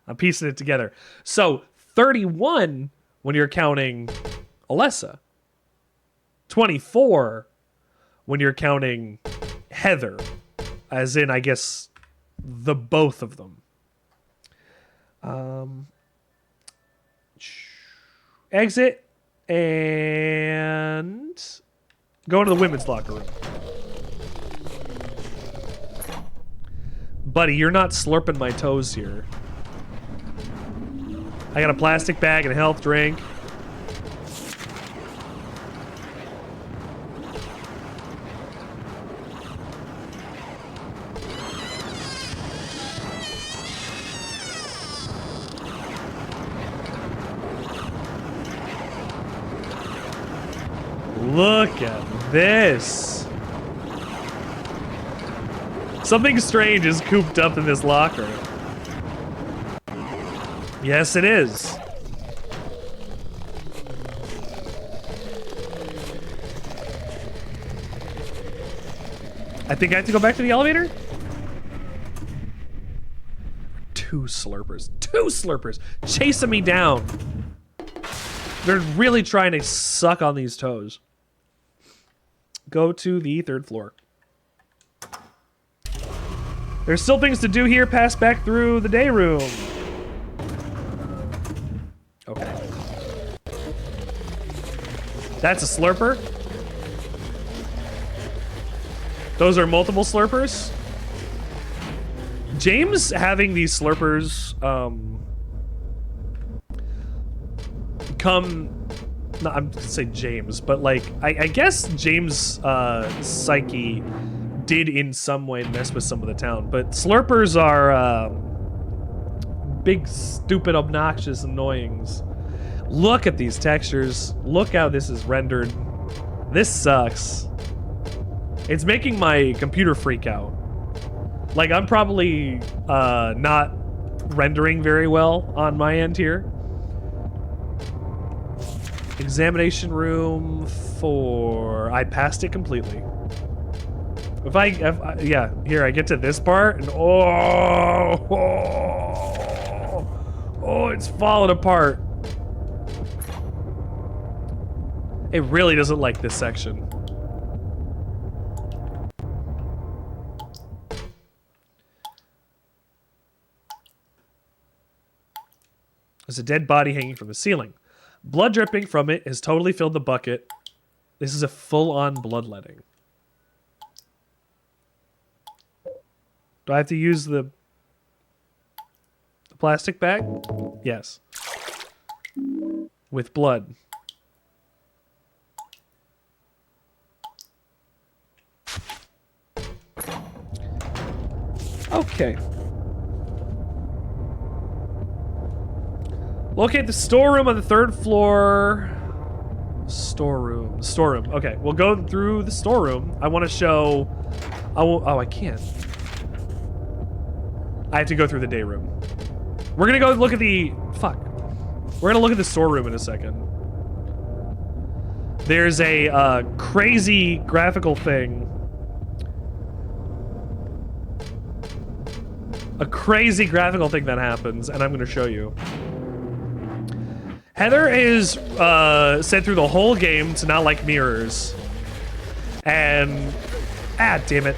I'm piecing it together. So 31 when you're counting Alessa. 24 when you're counting Heather. As in, I guess, the both of them. Exit and go into the women's locker room. Buddy, you're not slurping my toes here. I got a plastic bag and a health drink. Look at this. Something strange is cooped up in this locker. Yes, it is. I think I have to go back to the elevator? 2 slurpers. 2 slurpers! Chasing me down! They're really trying to suck on these toes. Go to the 3rd floor. There's still things to do here. Pass back through the day room. Okay. That's a slurper. Those are multiple slurpers. James having these slurpers I'm gonna say James, but like I guess James' psyche did in some way mess with some of the town, but slurpers are big, stupid, obnoxious annoyings. Look at these textures. Look how this is rendered. This sucks. It's making my computer freak out. Like, I'm probably not rendering very well on my end here. Examination room 4. I passed it completely. If yeah, here, I get to this part, and oh, it's falling apart. It really doesn't like this section. There's a dead body hanging from the ceiling. Blood dripping from it has totally filled the bucket. This is a full-on bloodletting. Do I have to use the plastic bag? Yes. With blood. Okay. Locate the storeroom on the 3rd floor. Storeroom. Okay, we'll go through the storeroom. I want to show... Oh, I can't. I have to go through the day room. We're gonna go look at the... Fuck. We're gonna look at the storeroom in a second. There's a crazy graphical thing. A crazy graphical thing that happens, and I'm gonna show you. Heather is said through the whole game to not like mirrors. And... damn it.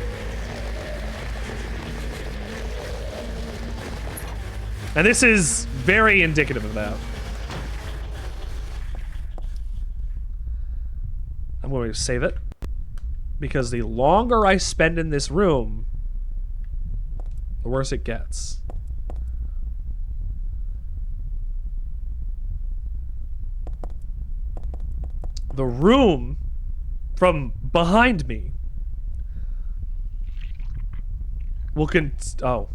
And this is very indicative of that. I'm going to save it. Because the longer I spend in this room, the worse it gets. The room from behind me will oh.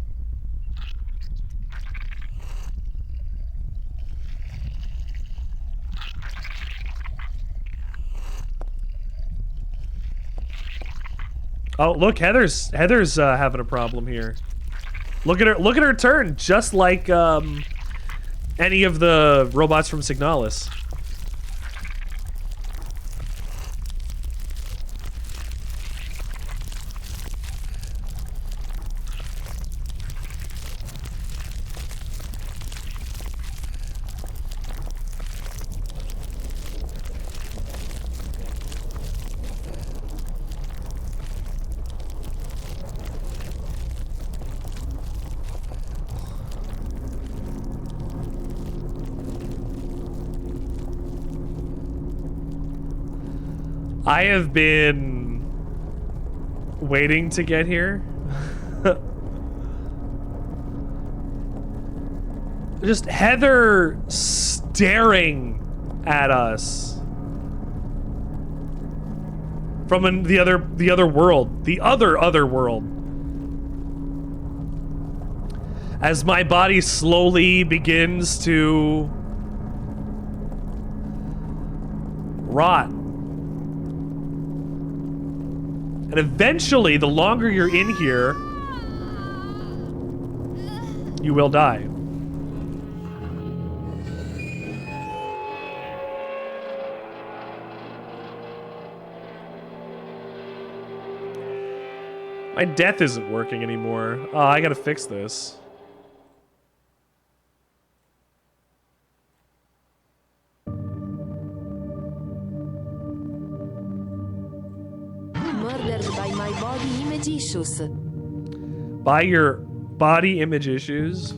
Oh, look, Heather's having a problem here. Look at her turn, just like any of the robots from Signalis. I have been waiting to get here. Just Heather staring at us from the other world, the other world. As my body slowly begins to rot. And eventually, the longer you're in here, you will die. My death isn't working anymore. Oh, I gotta fix this. Murdered by my body image issues. By your body image issues.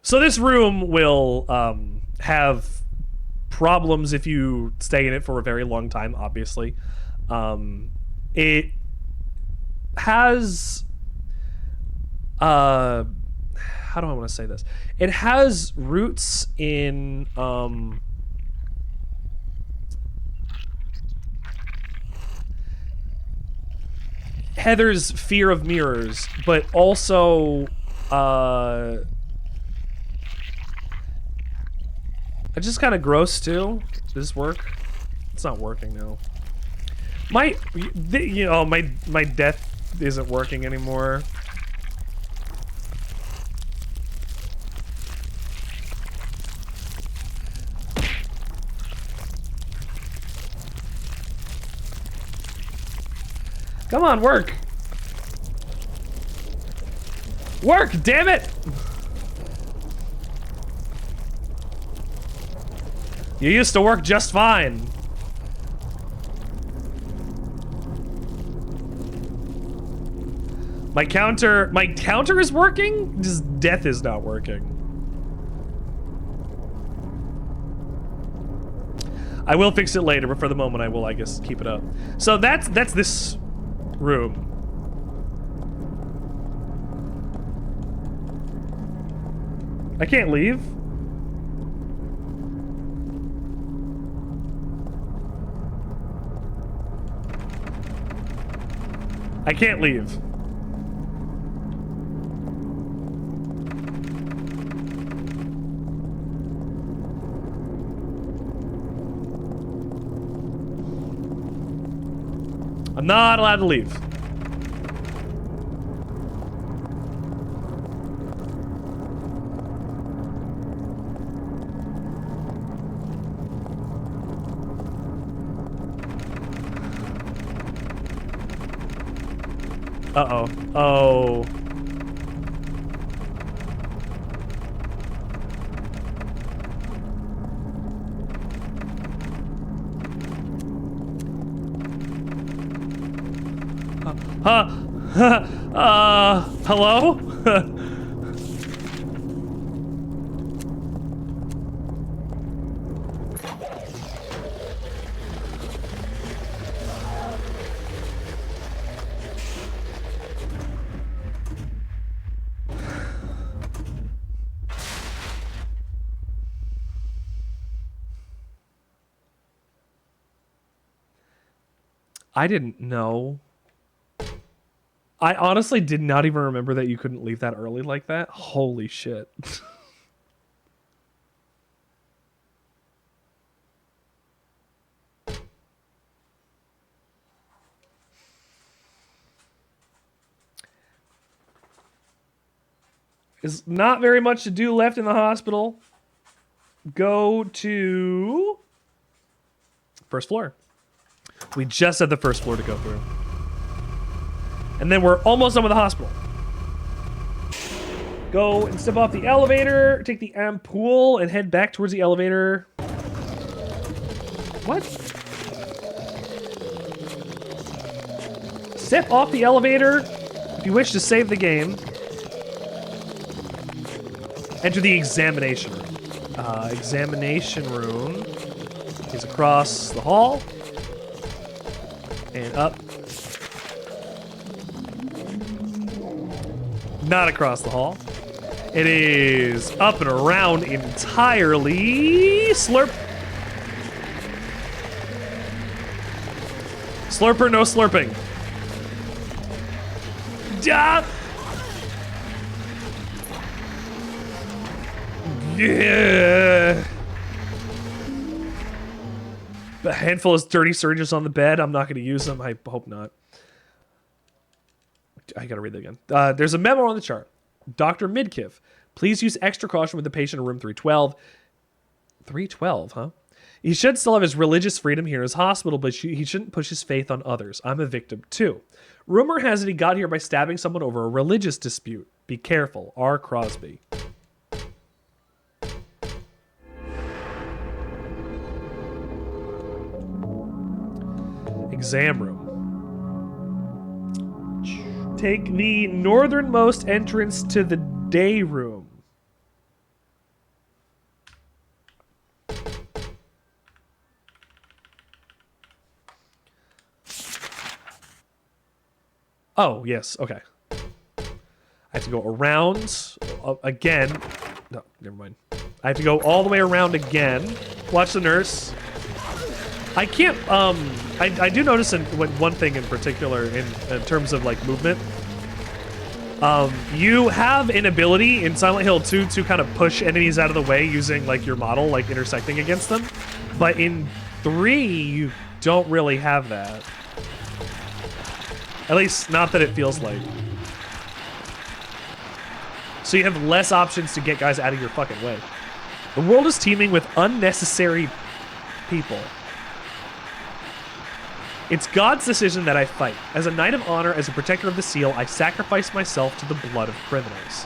So this room will have problems if you stay in it for a very long time, obviously. It has... how do I want to say this? It has roots in... Heather's fear of mirrors, but also... It's just kind of gross too. Does this work? It's not working now. My death isn't working anymore. Come on, work. Work, damn it! You used to work just fine. My counter is working? Just death is not working. I will fix it later, but for the moment I will, I guess, keep it up. So that's this room. I can't leave? I can't leave. I'm not allowed to leave. Uh-oh. Oh. Hello? I didn't know. I honestly did not even remember that you couldn't leave that early like that. Holy shit. There's not very much to do left in the hospital. Go to first floor. We just had the first floor to go through. And then we're almost done with the hospital. Go and step off the elevator, take the ampoule, and head back towards the elevator. What? Step off the elevator if you wish to save the game. Enter the examination room. Examination room is across the hall. And up. Not across the hall. It is up and around entirely. Slurp. Slurper, no slurping. Ja! Yeah. A handful of dirty surgeons on the bed. I'm not going to use them. I hope not. I gotta read that again. There's a memo on the chart. Dr. Midkiff, please use extra caution with the patient in room 312. 312, huh? He should still have his religious freedom here in his hospital, but he shouldn't push his faith on others. I'm a victim too. Rumor has it he got here by stabbing someone over a religious dispute. Be careful. R. Crosby. Exam room. Take the northernmost entrance to the day room. Oh, yes. Okay. I have to go around again. No, never mind. I have to go all the way around again. Watch the nurse. I can't, I do notice one thing in particular in terms of, like, movement. You have an ability in Silent Hill 2 to kind of push enemies out of the way using, like, your model, like, intersecting against them. But in 3, you don't really have that. At least, not that it feels like. So you have less options to get guys out of your fucking way. The world is teeming with unnecessary people. It's God's decision that I fight. As a knight of honor, as a protector of the seal, I sacrifice myself to the blood of criminals.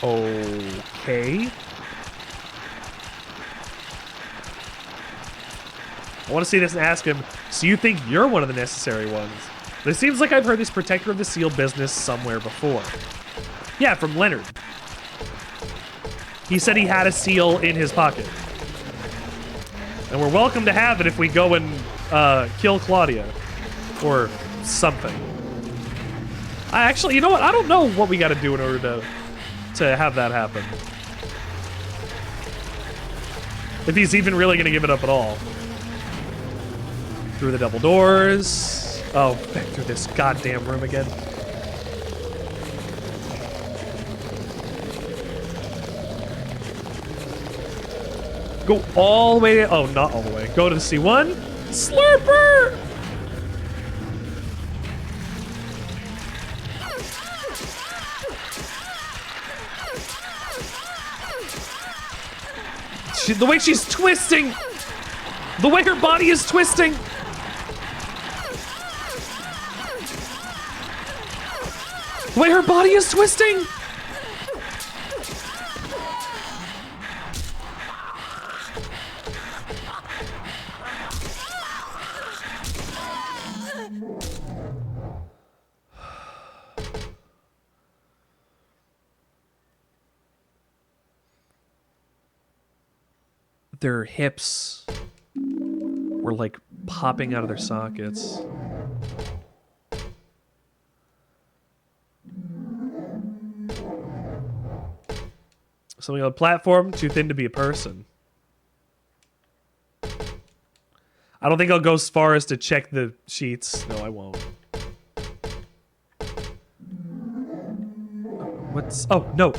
Okay. I want to see this and ask him, so you think you're one of the necessary ones? But it seems like I've heard this protector of the seal business somewhere before. Yeah, from Leonard. He said he had a seal in his pocket. And we're welcome to have it if we go and kill Claudia. Or something. Actually, you know what? I don't know what we got to do in order to have that happen. If he's even really going to give it up at all. Through the double doors. Oh, back through this goddamn room again. Go all the way. Oh, not all the way. Go to the C1. Slurper! The way she's twisting! The way her body is twisting! The way her body is twisting! Their hips were like popping out of their sockets. Something on a platform, too thin to be a person. I don't think I'll go as far as to check the sheets. No, I won't. What's... Oh, no.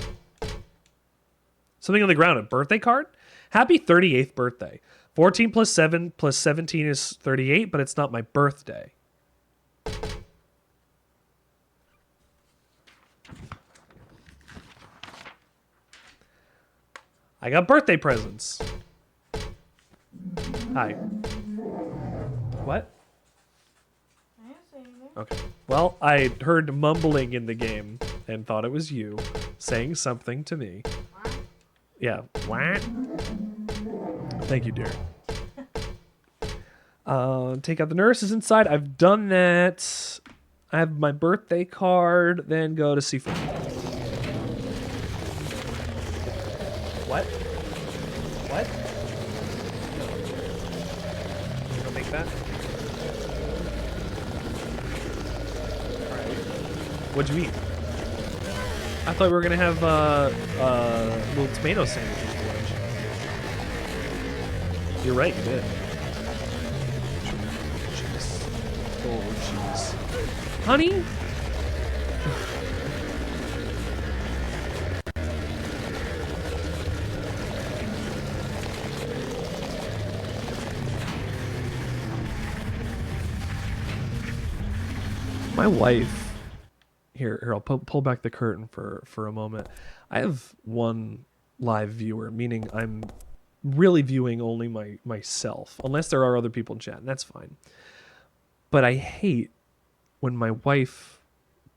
Something on the ground. A birthday card? Happy 38th birthday. 14 plus 7 plus 17 is 38, but it's not my birthday. I got birthday presents. Hi. What? I didn't say anything. Okay. Well, I heard mumbling in the game and thought it was you saying something to me. Yeah. What? Thank you, dear. Take out the nurses inside. I've done that. I have my birthday card. Then go to C4. What? What? No. Don't make that. Alright. What'd you eat? I thought we were gonna have little tomato sandwiches for lunch. You're right, you did. Cheese. Oh, cheese. Honey? My wife. Here, I'll pull back the curtain for a moment. I have one live viewer, meaning I'm really viewing only myself, unless there are other people in chat, and that's fine. But I hate when my wife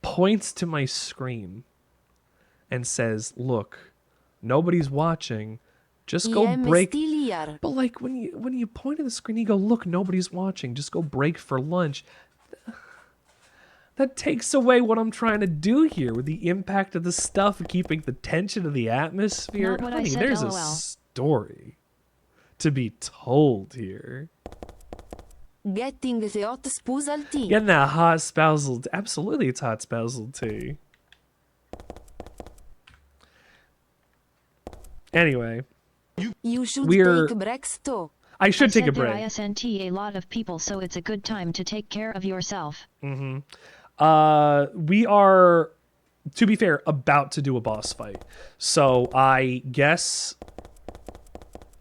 points to my screen and says, "Look, nobody's watching. Just go break." But like when you point at the screen, you go, "Look, nobody's watching. Just go break for lunch." That takes away what I'm trying to do here with the impact of the stuff, keeping the tension of the atmosphere. Not what I Honey, said, there's LOL. a story to be told here. Getting the hot spousal tea. Getting that hot spousal, absolutely, it's hot spousal tea. Anyway, you should take breaks too. I should take a There break. isn't a lot of people, so it's a good time to take care of yourself. Mm-hmm. We are, to be fair, about to do a boss fight. So I guess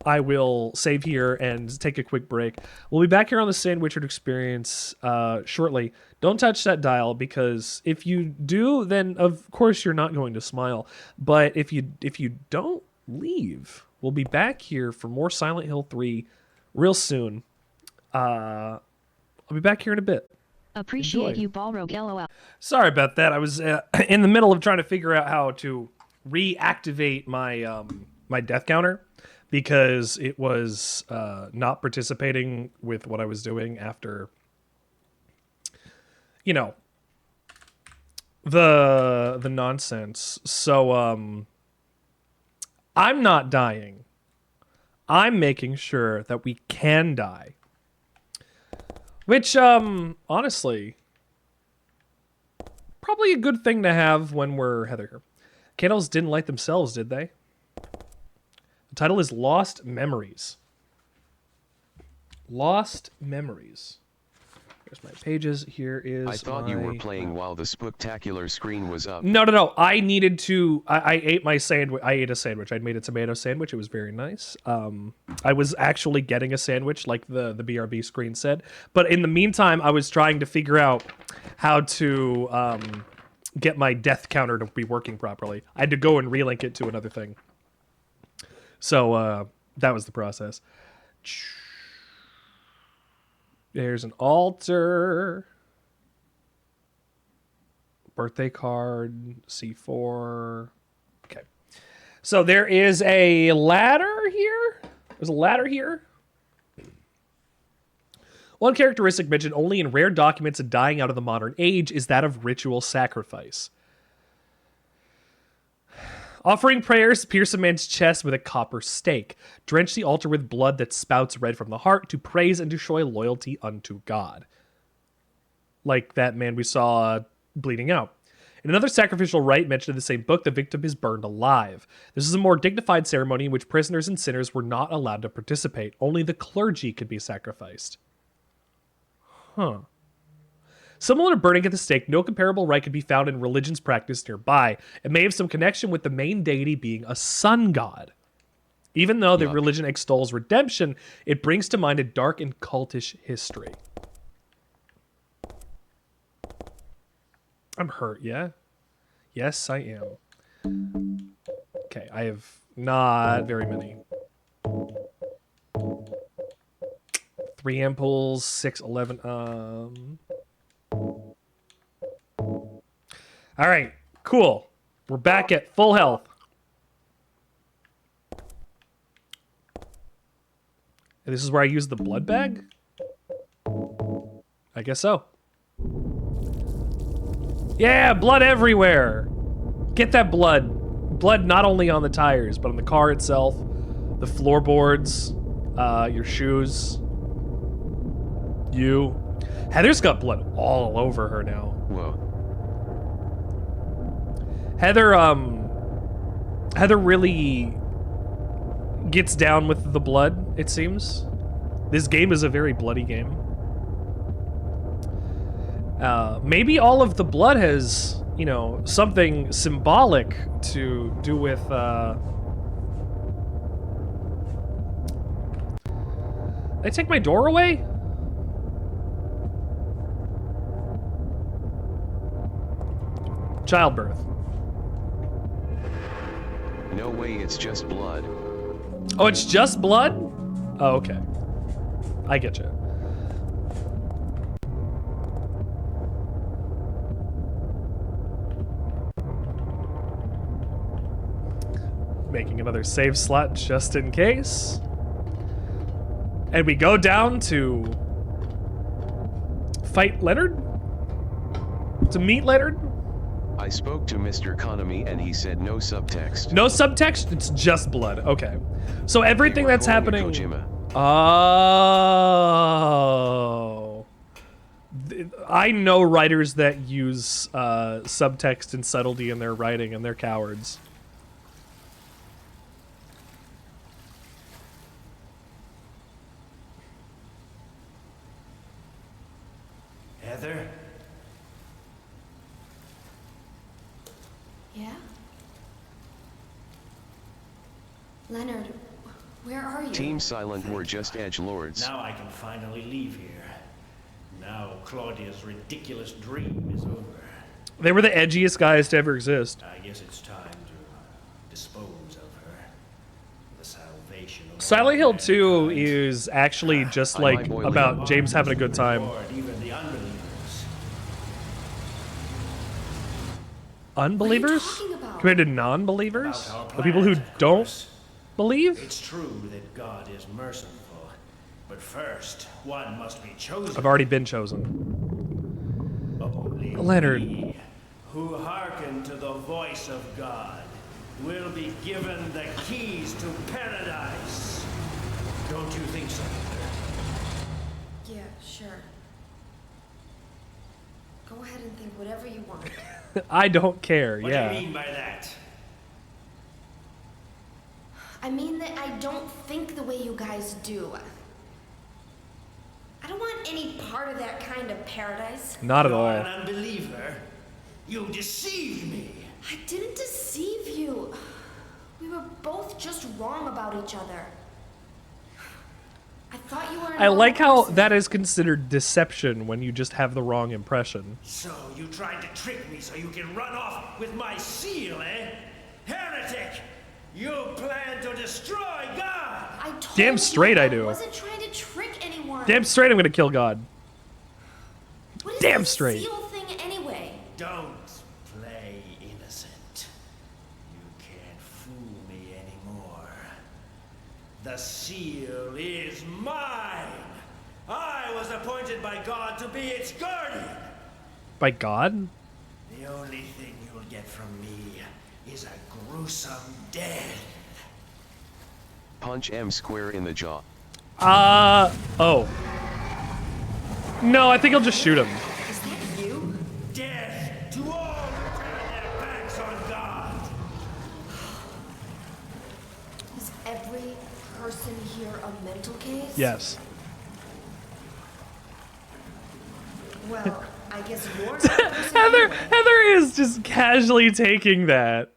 I will save here and take a quick break. We'll be back here on the Sandwichard experience shortly. Don't touch that dial, because if you do, then of course you're not going to smile. But if you don't leave, we'll be back here for more Silent Hill 3 real soon. I'll be back here in a bit. Appreciate Enjoy. you, Balrog, LOL. Sorry about that. I was in the middle of trying to figure out how to reactivate my my death counter, because it was not participating with what I was doing after, you know, the nonsense. So I'm not dying. I'm making sure that we can die. Which, honestly, probably a good thing to have when we're Heather here. Candles didn't light themselves, did they? The title is Lost Memories. Lost Memories. Here's my pages. Here is I thought you were playing while the Spooktacular screen was up. No. I needed to. I ate my sandwich. I ate a sandwich. I'd made a tomato sandwich. It was very nice. I was actually getting a sandwich, like the BRB screen said. But in the meantime, I was trying to figure out how to get my death counter to be working properly. I had to go and relink it to another thing. So that was the process. There's an altar. Birthday card. C4. Okay. So there is a ladder here. There's a ladder here. One characteristic mentioned only in rare documents and dying out of the modern age is that of ritual sacrifice. Offering prayers, pierce a man's chest with a copper stake. Drench the altar with blood that spouts red from the heart to praise and to show loyalty unto God. Like that man we saw bleeding out. In another sacrificial rite mentioned in the same book, the victim is burned alive. This is a more dignified ceremony in which prisoners and sinners were not allowed to participate. Only the clergy could be sacrificed. Huh. Similar to burning at the stake, no comparable rite could be found in religions practiced nearby. It may have some connection with the main deity being a sun god. Even though the religion extols redemption, it brings to mind a dark and cultish history. I'm hurt, yeah? Yes, I am. Okay, I have not very many. 3 ampoules, 6, 11, All right, cool. We're back at full health. And this is where I use the blood bag? I guess so. Yeah, blood everywhere. Get that blood. Blood not only on the tires, but on the car itself, the floorboards, your shoes. You. Heather's got blood all over her now. Whoa. Heather really gets down with the blood, it seems. This game is a very bloody game. Maybe all of the blood has, you know, something symbolic to do with, Did I take my door away? Childbirth. No way, it's just blood. Oh, it's just blood? Oh, okay. I get you. Making another save slot just in case. And we go down to fight Leonard? To meet Leonard? I spoke to Mr. Konami and he said no subtext. No subtext? It's just blood. Okay. So everything that's happening... Kojima. Oh. I know writers that use subtext and subtlety in their writing, and they're cowards. Heather? Yeah? Leonard, where are you? Team Silent were just edgelords. Now I can finally leave here. Now Claudia's ridiculous dream is over. They were the edgiest guys to ever exist. I guess it's time to dispose of her. The salvation of Silent Hill 2 is actually just like about James having a good time. even the unbelievers. Unbelievers? Compared to non-believers? The people who don't believe? It's true that God is merciful, but first one must be chosen. I've already been chosen. Only Leonard. we who hearken to the voice of God will be given the keys to paradise. Don't you think so? Yeah, sure. Go ahead and think whatever you want. I don't care, What yeah. do you mean by that? I mean that I don't think the way you guys do. I don't want any part of that kind of paradise. Not at You're all. an unbeliever. You deceived me. I didn't deceive you. We were both just wrong about each other. I thought you were I like how that is considered deception when you just have the wrong impression. So you tried to trick me so you can run off with my seal, eh? Heretic! You plan to destroy God! I told Damn straight you I do. wasn't trying to trick anyone. Damn straight I'm gonna kill God. What is Damn this straight. seal thing anyway? Don't play innocent. You can't fool me anymore. The seal is mine! I was appointed by God to be its guardian! By God? The only thing you'll get from me is a gruesome death. Punch M square in the jaw. Oh. No, I think I'll just shoot him. Is that you? Death to all who turn their backs on God! Is every person here a mental case? Yes. Well, I guess you're not a person Heather, anyway. Heather is just casually taking that.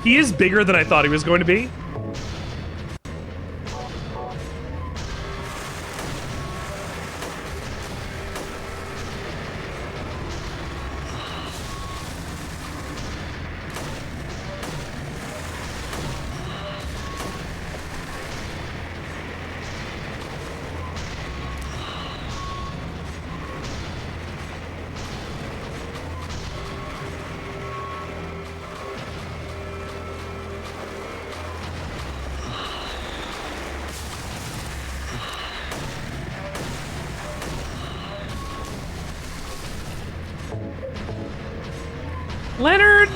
He is bigger than I thought he was going to be. Leonard!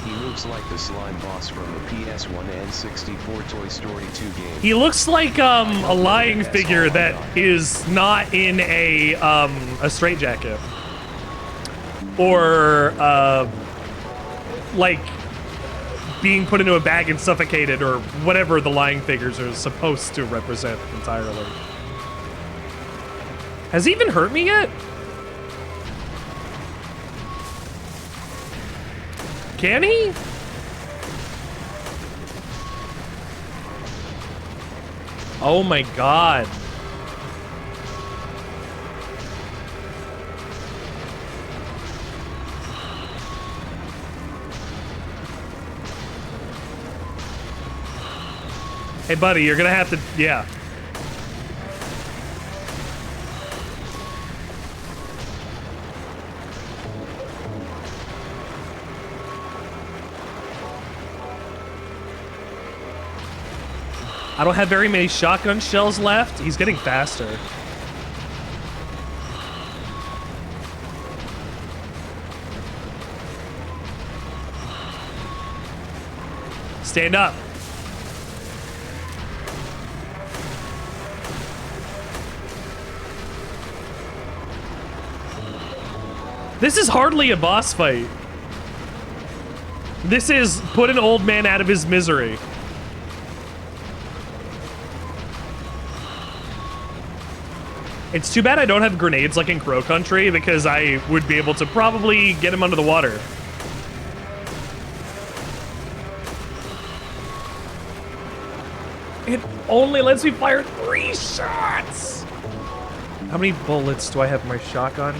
He looks like the slime boss from the PS1 and 64 Toy Story 2 game. He looks like a lying figure that is not in a straitjacket. Or like being put into a bag and suffocated, or whatever the lying figures are supposed to represent entirely. Has he even hurt me yet? Can he? Oh my god. Hey buddy, you're gonna have to, yeah. I don't have very many shotgun shells left. He's getting faster. Stand up. This is hardly a boss fight. This is put an old man out of his misery. It's too bad I don't have grenades like in Crow Country, because I would be able to probably get him under the water. It only lets me fire 3 shots! How many bullets do I have in my shotgun?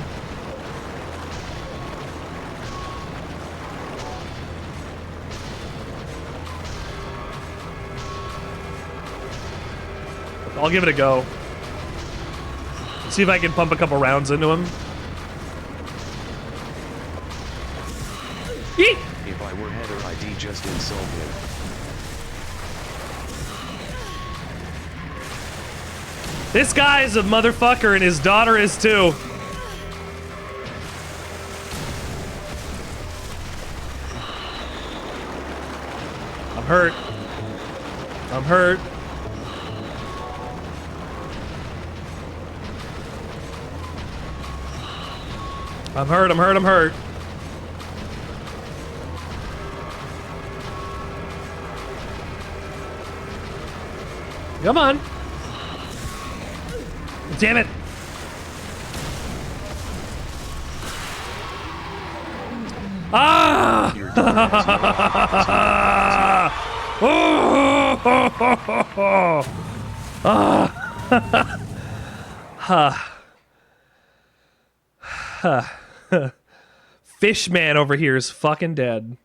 I'll give it a go. See if I can pump a couple rounds into him. Yeet! If I were Heather, I'd just insult him. This guy's a motherfucker and his daughter is too. I'm hurt. I'm hurt. I'm hurt, I'm hurt, I'm hurt. Come on. Damn it. Ah! Fishman over here is fucking dead.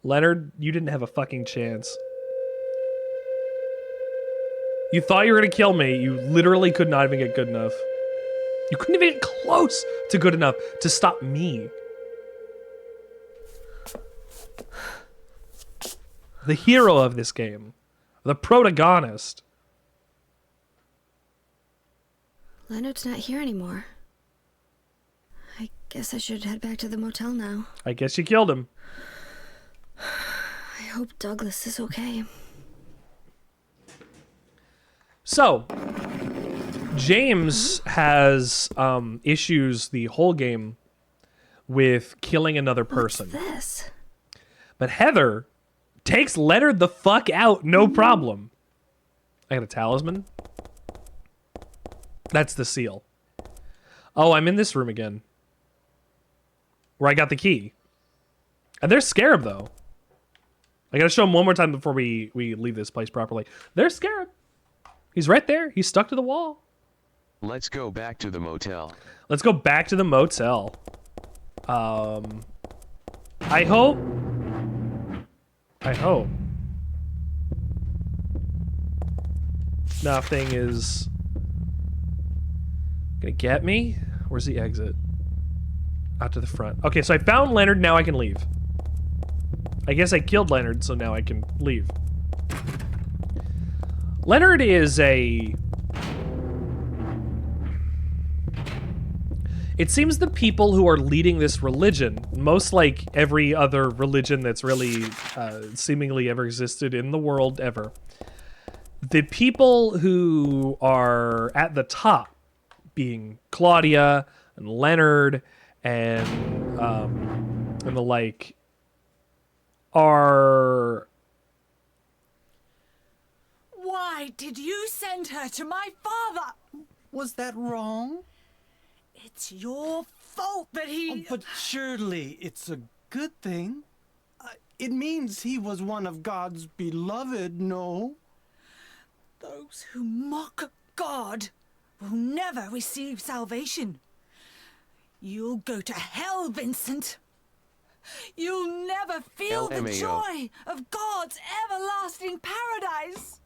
Leonard, you didn't have a fucking chance. You thought you were gonna kill me. You literally could not even get good enough. You couldn't even get close to good enough to stop me. The hero of this game. The protagonist. Leonard's not here anymore. I guess I should head back to the motel now. I guess you killed him. I hope Douglas is okay. So, James has issues the whole game with killing another person. What's this? But Heather takes Leonard the fuck out, no problem. I got a talisman. That's the seal. Oh, I'm in this room again. Where I got the key. And there's Scarab, though. I gotta show him one more time before we leave this place properly. There's Scarab. He's right there. He's stuck to the wall. Let's go back to the motel. Let's go back to the motel. I hope nothing is gonna get me. Where's the exit? Out to the front. Okay, so I found Leonard, now I can leave. I guess I killed Leonard, so now I can leave. Leonard is a... It seems the people who are leading this religion, most like every other religion that's really seemingly ever existed in the world ever, the people who are at the top, being Claudia and Leonard and the like, are... Why did you send her to my father? Was that wrong? It's your fault that he... Oh, but surely it's a good thing. It means he was one of God's beloved, no? Those who mock God will never receive salvation. You'll go to hell, Vincent. You'll never feel the LMAO. joy of God's everlasting paradise.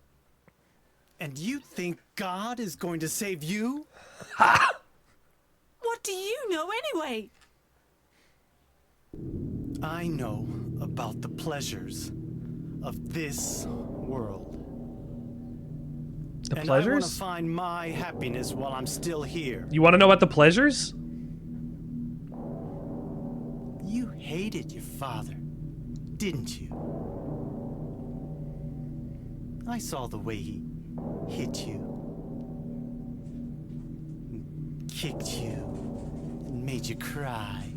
And you think God is going to save you? What do you know anyway? I know about the pleasures of this world. The and I want to pleasures? find my happiness while I'm still here. You want to know about the pleasures? You hated your father, didn't you? I saw the way he hit you, kicked you, and made you cry.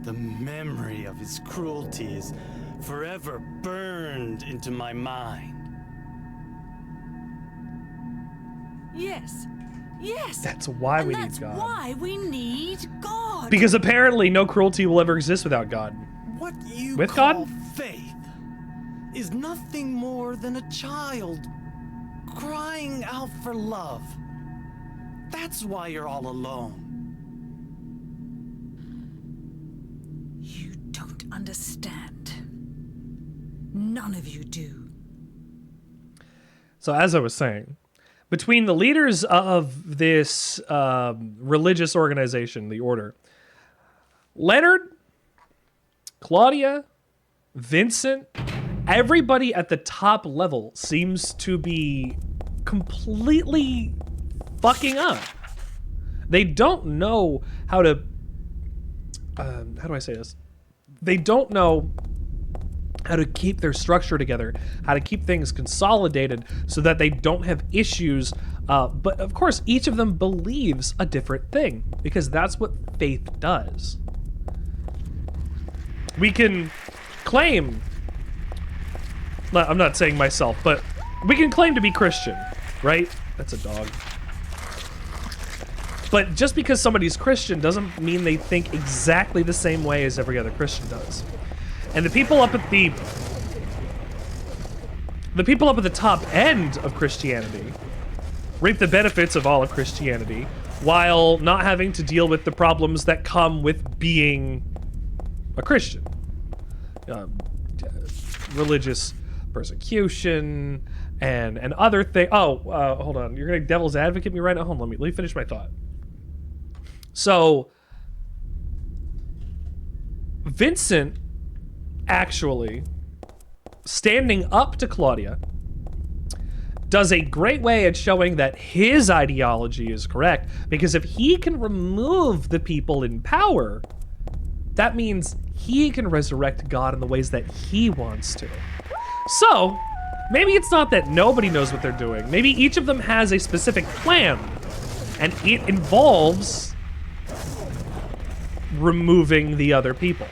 The memory of his cruelty is forever burned into my mind. Yes. Yes. That's why we need That's God. why we need God. Because apparently no cruelty will ever exist without God. What you With call God? faith is nothing more than a child crying out for love. That's why you're all alone. You don't understand. None of you do. So as I was saying, between the leaders of this religious organization, the Order, Leonard, Claudia, Vincent, everybody at the top level seems to be completely fucking up. They don't know how to... how do I say this? They don't know how to keep their structure together, how to keep things consolidated so that they don't have issues. But of course, each of them believes a different thing because that's what faith does. We can claim, I'm not saying myself, but we can claim to be Christian, right? That's a dog. But just because somebody's Christian doesn't mean they think exactly the same way as every other Christian does. And the people up at the top end of Christianity reap the benefits of all of Christianity while not having to deal with the problems that come with being a Christian. Religious persecution and other things. Hold on. You're gonna devil's advocate me right now? Hold on, let me finish my thought. So Vincent actually standing up to Claudia does a great way at showing that his ideology is correct, because if he can remove the people in power, that means he can resurrect God in the ways that he wants to. So maybe it's not that nobody knows what they're doing. Maybe each of them has a specific plan, and it involves removing the other people.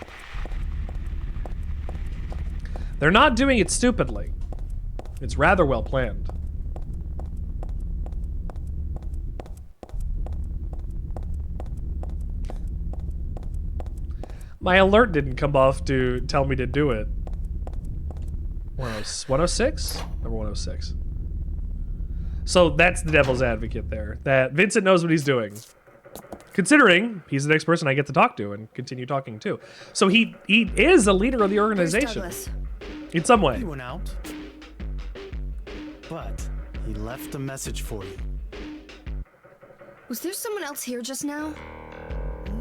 They're not doing it stupidly. It's rather well planned. My alert didn't come off to tell me to do it. 106? Number 106. So that's the devil's advocate there. That Vincent knows what he's doing. Considering he's the next person I get to talk to and continue talking to. So he is a leader of the organization. In some way. He went out, but he left a message for you. Was there someone else here just now?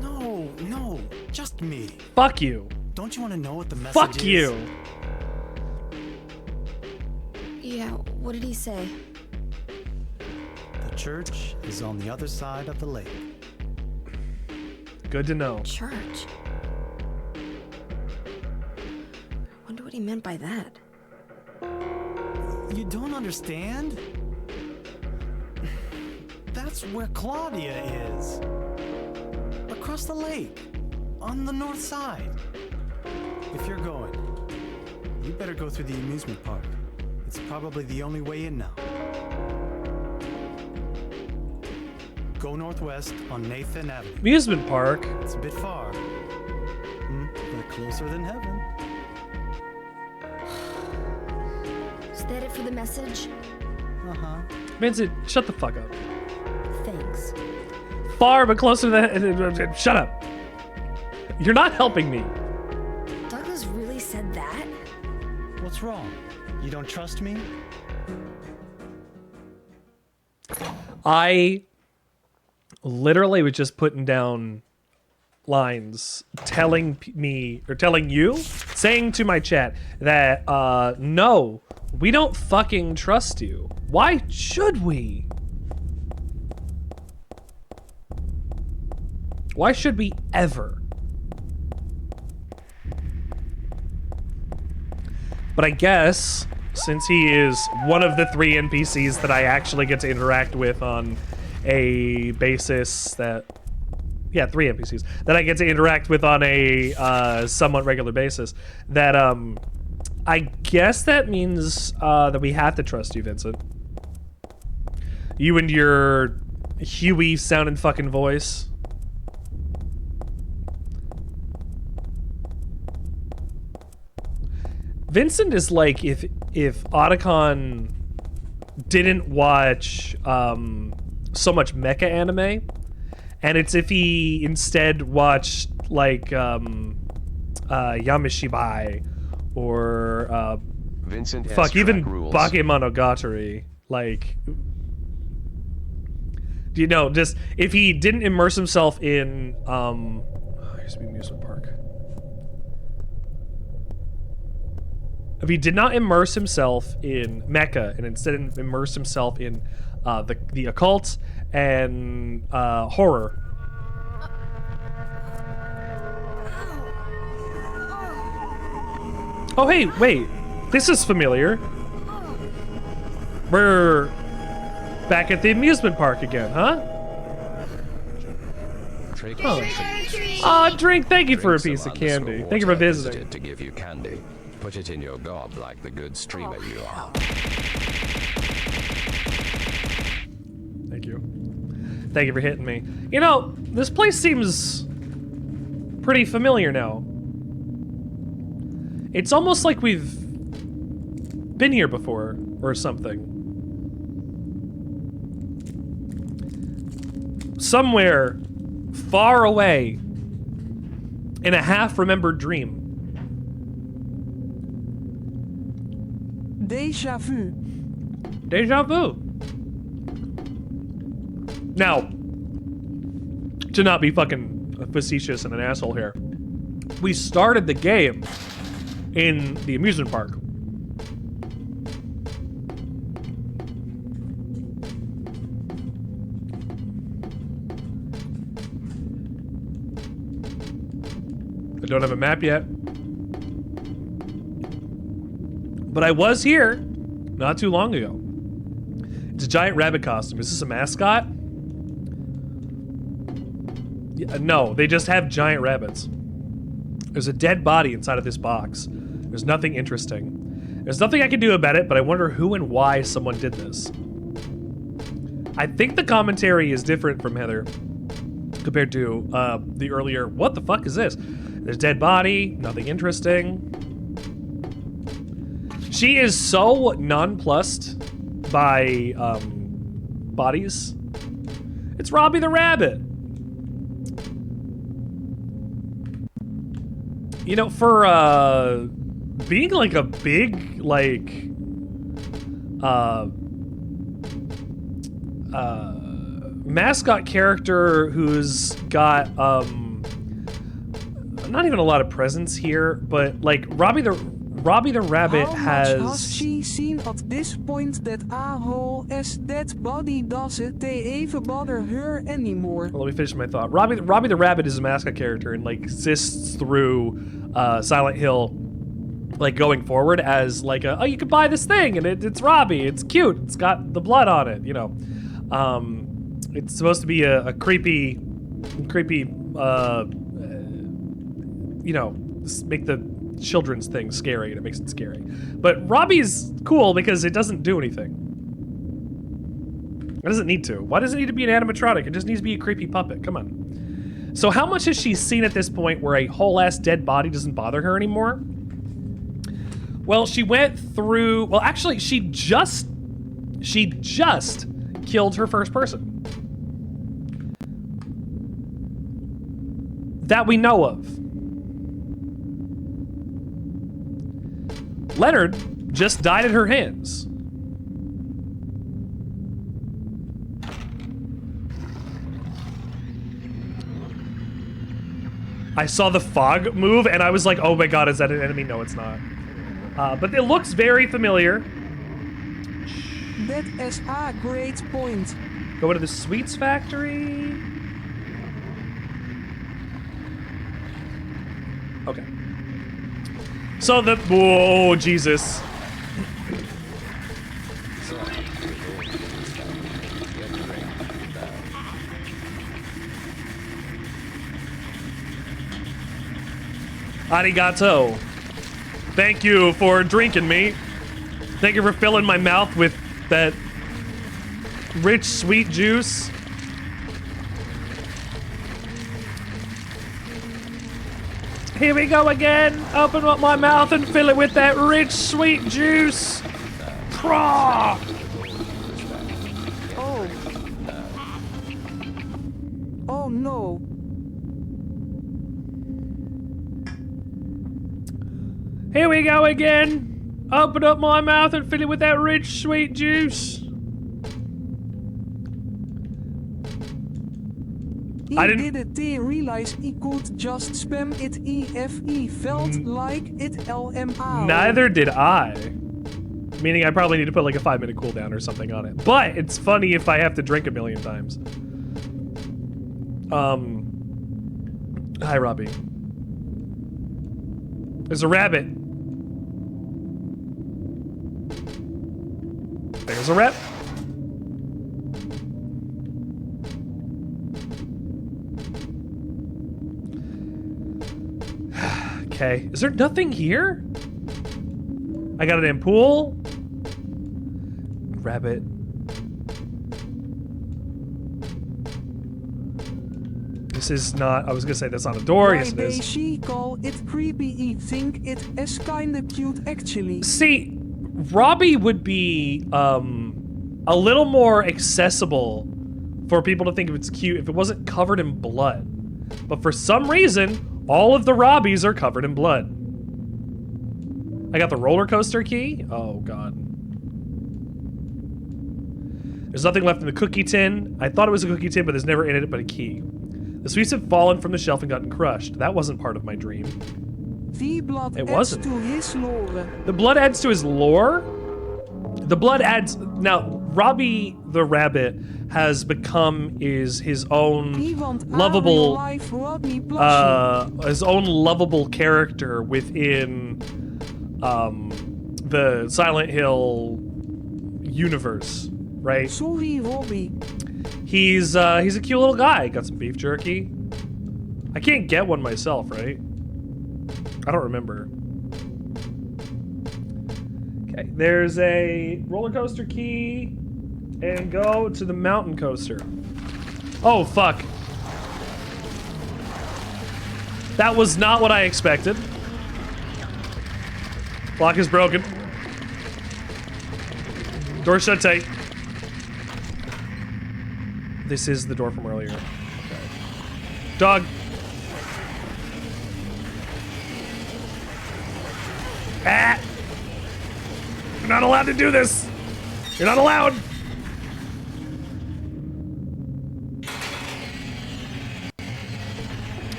No, just me. Fuck you. Don't you want to know what the message is? Fuck you. Yeah, what did he say? The church is on the other side of the lake. Good to know. Church? Wonder what he meant by that. You don't understand? That's where Claudia is. Across the lake. On the north side. If you're going, you better go through the amusement park. It's probably the only way in now. Go northwest on Nathan Avenue. Amusement park? It's a bit far, but closer than heaven. Is that it for the message? Uh-huh. Vincent, shut the fuck up. Thanks. Far but closer than... Shut up. You're not helping me. Douglas really said that? What's wrong? You don't trust me? I literally was just putting down lines telling me, or telling you, saying to my chat that, no, we don't fucking trust you. Why should we? Why should we ever? But I guess, since he is one of the 3 NPCs that I actually get to interact with on a basis that... Yeah, 3 NPCs that I get to interact with on a somewhat regular basis, that, I guess that means that we have to trust you, Vincent. You and your Huey sounding fucking voice. Vincent is like if Otacon didn't watch so much mecha anime, and it's if he instead watched like Yamishibai or Vincent has fuck, even rules. Bakemonogatari. Like, do you know, just if he didn't immerse himself in here's the amusement park. If he did not immerse himself in mecha and instead immerse himself in the occult and horror. Oh hey, wait. This is familiar. We're back at the amusement park again, huh? Oh, drink, thank you for a piece of candy. Thank you for visiting. To give you candy. Put it in your gob like the good streamer you are. Thank you. Thank you for hitting me. You know, this place seems pretty familiar now. It's almost like we've been here before or something. Somewhere far away in a half-remembered dream. Deja vu. Deja vu. Now, to not be fucking facetious and an asshole here, we started the game in the amusement park. I don't have a map yet. But I was here not too long ago. It's a giant rabbit costume. Is this a mascot? Yeah, no, they just have giant rabbits. There's a dead body inside of this box. There's nothing interesting. There's nothing I can do about it, but I wonder who and why someone did this. I think the commentary is different from Heather compared to the earlier, what the fuck is this? There's a dead body, nothing interesting. She is so nonplussed by bodies. It's Robbie the Rabbit. You know, for being like a big like mascot character who's got not even a lot of presence here, but like Robbie the Rabbit has she seen at this point that AHO's dead body doesn't even bother her anymore? Well, let me finish my thought. Robbie the Rabbit is a mascot character and like exists through Silent Hill, like going forward as like a, oh, you can buy this thing and it's Robbie, it's cute, it's got the blood on it, you know. It's supposed to be a creepy, you know, make the children's thing scary, and it makes it scary. But Robbie's cool because it doesn't do anything. Why does it need to? Why does it need to be an animatronic? It just needs to be a creepy puppet. Come on. So how much has she seen at this point where a whole-ass dead body doesn't bother her anymore? Well, she went through... Well, actually, she just killed her first person. That we know of. Leonard just died at her hands. I saw the fog move and I was like, oh my god, is that an enemy? No, it's not. But it looks very familiar. That is a great point. Go to the sweets factory. Okay. So the... Whoa, Jesus. Arigato. Thank you for drinking me. Thank you for filling my mouth with that rich, sweet juice. Here we go again. Open up my mouth and fill it with that rich, sweet juice. Praw! Oh. Oh no. Here we go again. Open up my mouth and fill it with that rich, sweet juice. He didn't realize he could just spam it if he felt like it LMAO. Neither did I. Meaning I probably need to put like a 5-minute cooldown or something on it. But it's funny if I have to drink a million times. Hi, Robbie. There's a rabbit. There's a rat. Okay, is there nothing here? I got an ampoule. Rabbit. This is not, I was gonna say that's not a door. Yes, it is. She call it creepy. He think it is kinda cute actually. See, Robbie would be a little more accessible for people to think of it's cute if it wasn't covered in blood. But for some reason, all of the Robbies are covered in blood. I got the roller coaster key. Oh god. There's nothing left in the cookie tin. I thought it was a cookie tin, but there's never in it but a key. The sweets have fallen from the shelf and gotten crushed. That wasn't part of my dream. The blood it adds wasn't. to his lore. The blood adds to his lore? The blood adds... Now, Robbie the Rabbit has become his own lovable... his own lovable character within the Silent Hill universe, right? Sorry, Robbie. He's a cute little guy. Got some beef jerky. I can't get one myself, right? I don't remember. Okay, there's a roller coaster key, and go to the mountain coaster. Oh, fuck. That was not what I expected. Lock is broken. Door shut tight. This is the door from earlier. Okay. Dog. Ah! You're not allowed to do this! You're not allowed!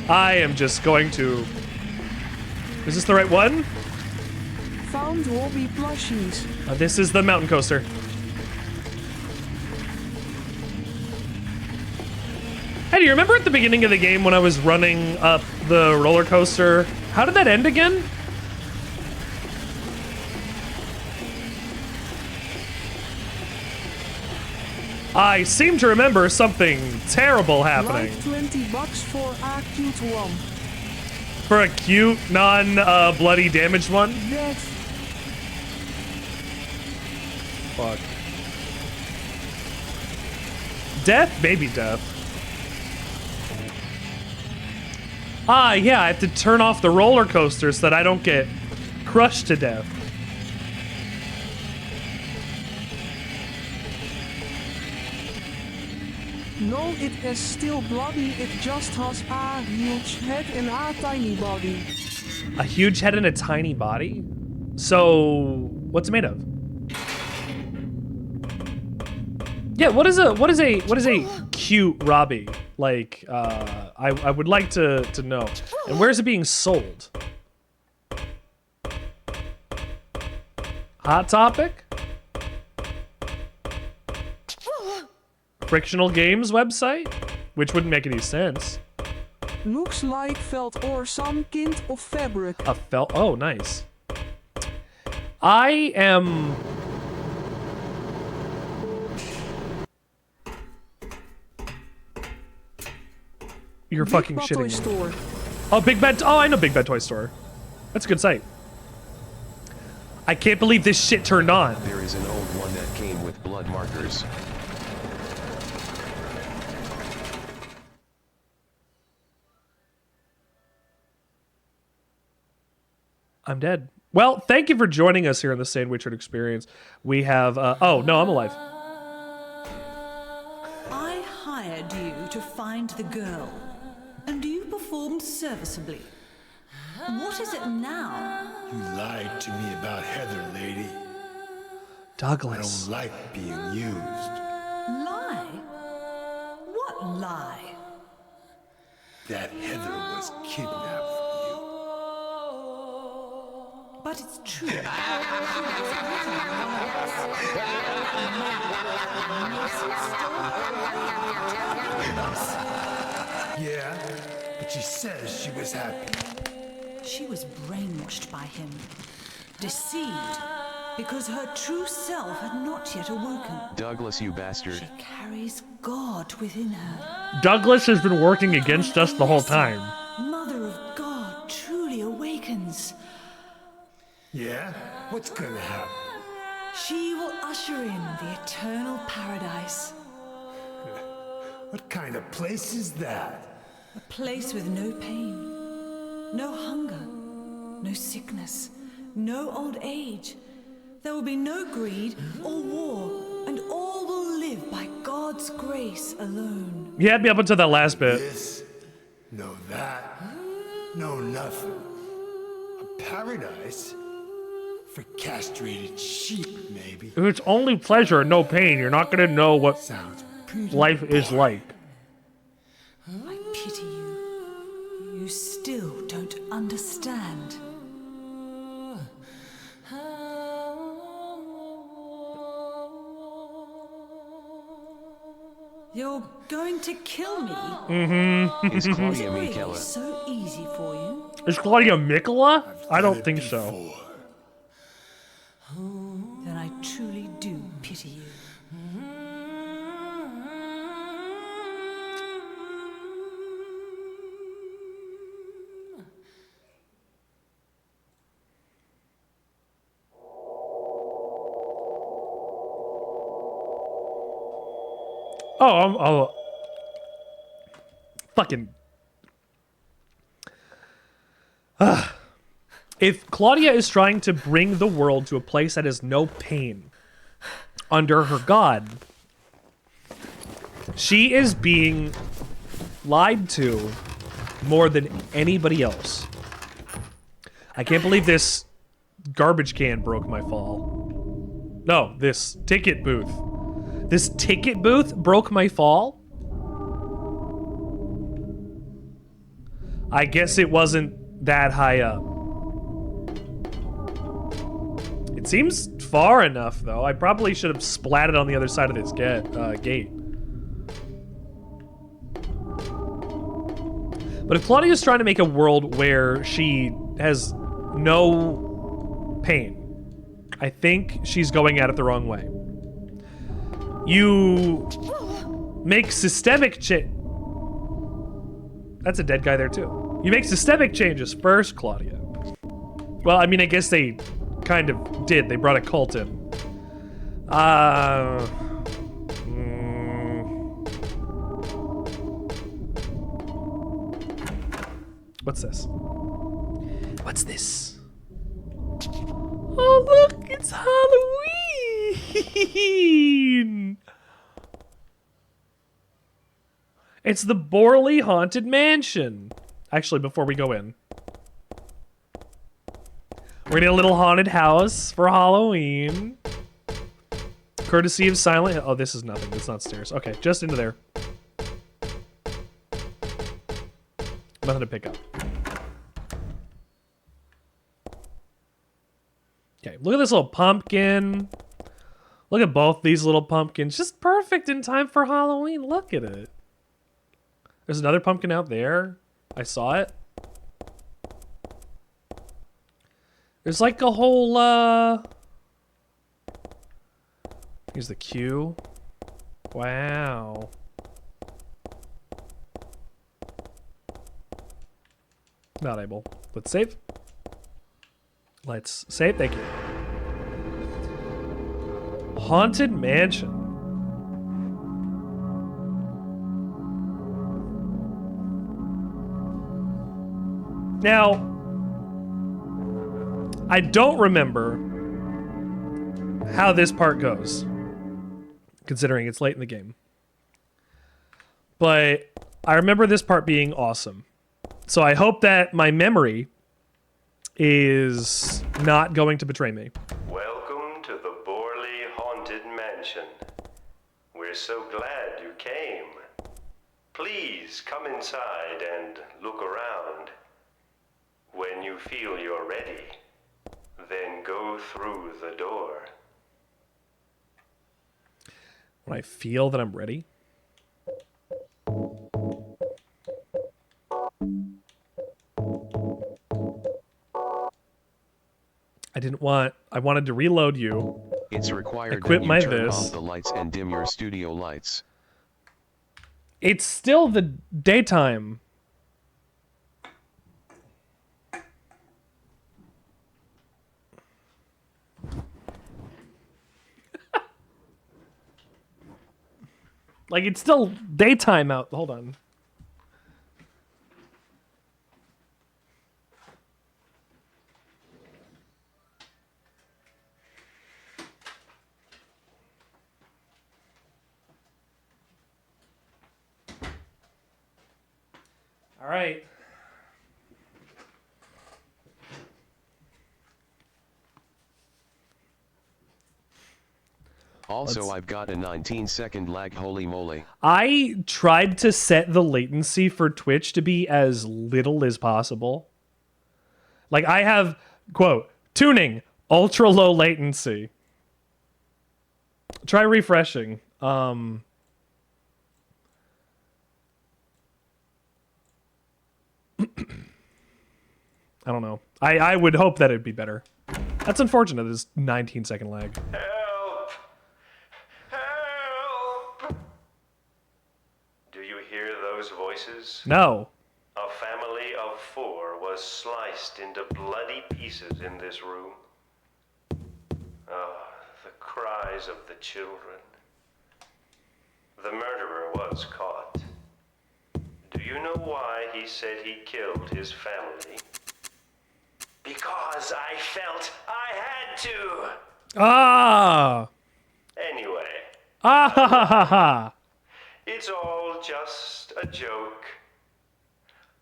I am just going to... Is this the right one? Found Robbie plushies. This is the mountain coaster. Hey, do you remember at the beginning of the game when I was running up the roller coaster? How did that end again? I seem to remember something terrible happening. Like $20 for a cute one. For a cute, non-bloody damaged one? Yes. Fuck. Death? Maybe death. Ah, yeah, I have to turn off the roller coaster so that I don't get crushed to death. No, it is still bloody, it just has a huge head and a tiny body. A huge head and a tiny body? So, what's it made of? Yeah, what is a cute Robbie? Like, I would like to know. And where is it being sold? Hot Topic? Frictional Games website? Which wouldn't make any sense. Looks like felt or some kind of fabric. A felt? Oh, nice. I am... You're fucking Big Bad shitting Toy me. Store. Oh, Big Bad... Oh, I know Big Bad Toy Store. That's a good site. I can't believe this shit turned on. There is an old one that came with blood markers. I'm dead. Well, thank you for joining us here on the Sandwichard Experience. We have... oh, no, I'm alive. I hired you to find the girl, and you performed serviceably. What is it now? You lied to me about Heather, lady. Douglas. I don't like being used. Lie? What lie? That Heather was kidnapped from you. But it's true. Yeah, but she says she was happy. She was brainwashed by him, deceived, because her true self had not yet awoken. Douglas, you bastard. She carries God within her. Douglas has been working against us the whole time. Mother of God truly awakens. Yeah? What's gonna happen? She will usher in the eternal paradise. What kind of place is that? A place with no pain, no hunger, no sickness, no old age. There will be no greed or war, and all will live by God's grace alone. You had me up until that last bit. This, no that, no nothing. A paradise? For castrated sheep, maybe. If it's only pleasure and no pain, you're not gonna know what Sounds pretty life is like. I pity you. You still don't understand. You're going to kill me? Mm-hmm. Is Claudia Is it really Mikela? so easy for you? Is Claudia Mikola? I don't think so. Then I truly do pity you. Oh, fucking. If Claudia is trying to bring the world to a place that has no pain under her god, she is being lied to more than anybody else. I can't believe this garbage can broke my fall. No, this ticket booth. This ticket booth broke my fall? I guess it wasn't that high up. It seems far enough, though. I probably should have splatted on the other side of this gate. But if Claudia's trying to make a world where she has no pain, I think she's going at it the wrong way. You make systemic change. That's a dead guy there, too. You make systemic changes first, Claudia. Well, I mean, I guess they kind of did. They brought a cult in. What's this? What's this? Oh, look, it's Halloween! It's the Borley Haunted Mansion. Actually, before we go in, we're gonna get a little haunted house for Halloween. Courtesy of Silent Hill. Oh, this is nothing. It's not stairs. Okay, just into there. Nothing to pick up. Okay, look at this little pumpkin. Look at both these little pumpkins. Just perfect in time for Halloween. Look at it. There's another pumpkin out there. I saw it. There's like a whole, here's the queue. Wow. Not able. Let's save. Let's save. Thank you. Haunted Mansion. Now, I don't remember how this part goes, considering it's late in the game. But I remember this part being awesome. So I hope that my memory is not going to betray me. Welcome to the Borley Haunted Mansion. We're so glad you came. Please come inside and look around. When you feel you're ready, then go through the door. When I feel that I'm ready. I wanted to reload you. It's required equip that you my turn this. off the lights and dim your studio lights. It's still the daytime. Like, it's still daytime out. Hold on. All right. Also, I've got a 19-second lag, holy moly. I tried to set the latency for Twitch to be as little as possible. Like, I have, quote, tuning, ultra low latency. Try refreshing. I don't know. I would hope that it'd be better. That's unfortunate, this 19-second lag. Help! Help! Do you hear those voices? No. A family of 4 was sliced into bloody pieces in this room. Ah, the cries of the children. The murderer was caught. Do you know why he said he killed his family? Because I felt I had to! Ah! Anyway. Ah ha ha ha ha! It's all just a joke.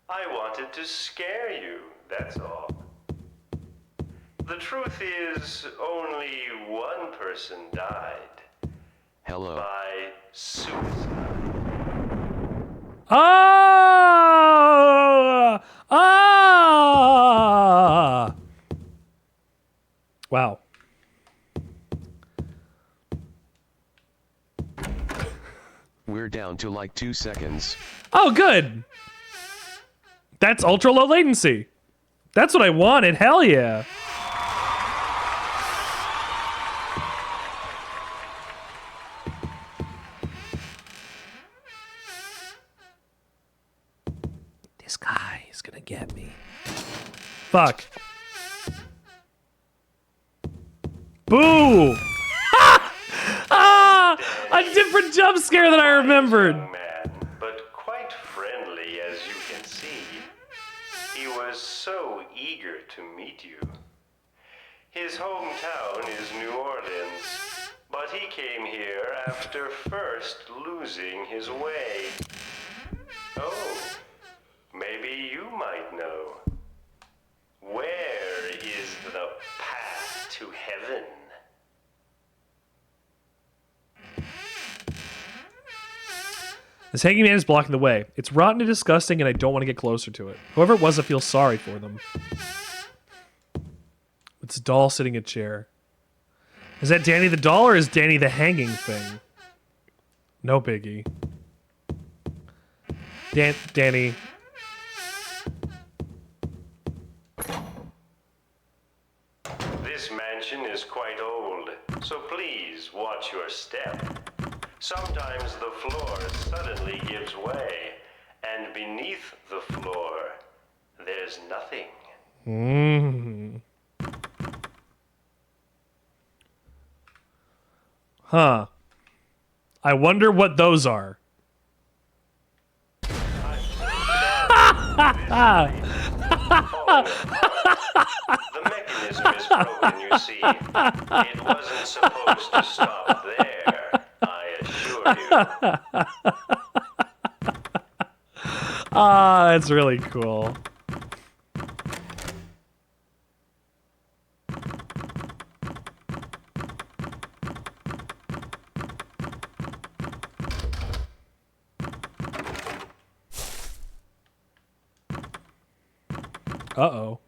I wanted to scare you, that's all. The truth is, only one person died. Hello. By suicide. Ah! Ah! Wow. We're down to like 2 seconds. Oh, good. That's ultra low latency. That's what I wanted. Hell yeah. This guy is gonna get me. Fuck. Boo! Ah! Ah! A different jump scare than I remembered. Young man, but quite friendly as you can see. He was so eager to meet you. His hometown is New Orleans, but he came here after first losing his way. Oh, maybe you might know. Where is the path to heaven? This hanging man is blocking the way. It's rotten and disgusting, and I don't want to get closer to it. Whoever it was, I feel sorry for them. It's a doll sitting in a chair. Is that Danny the doll, or is Danny the hanging thing? No biggie. Danny. This mansion is quite old, so please watch your step. Sometimes the floor suddenly gives way, and beneath the floor, there's nothing. Huh. I wonder what those are. The mechanism is broken, you see. It wasn't supposed to stop there, I assure you. Ah, that's really cool. Uh-oh.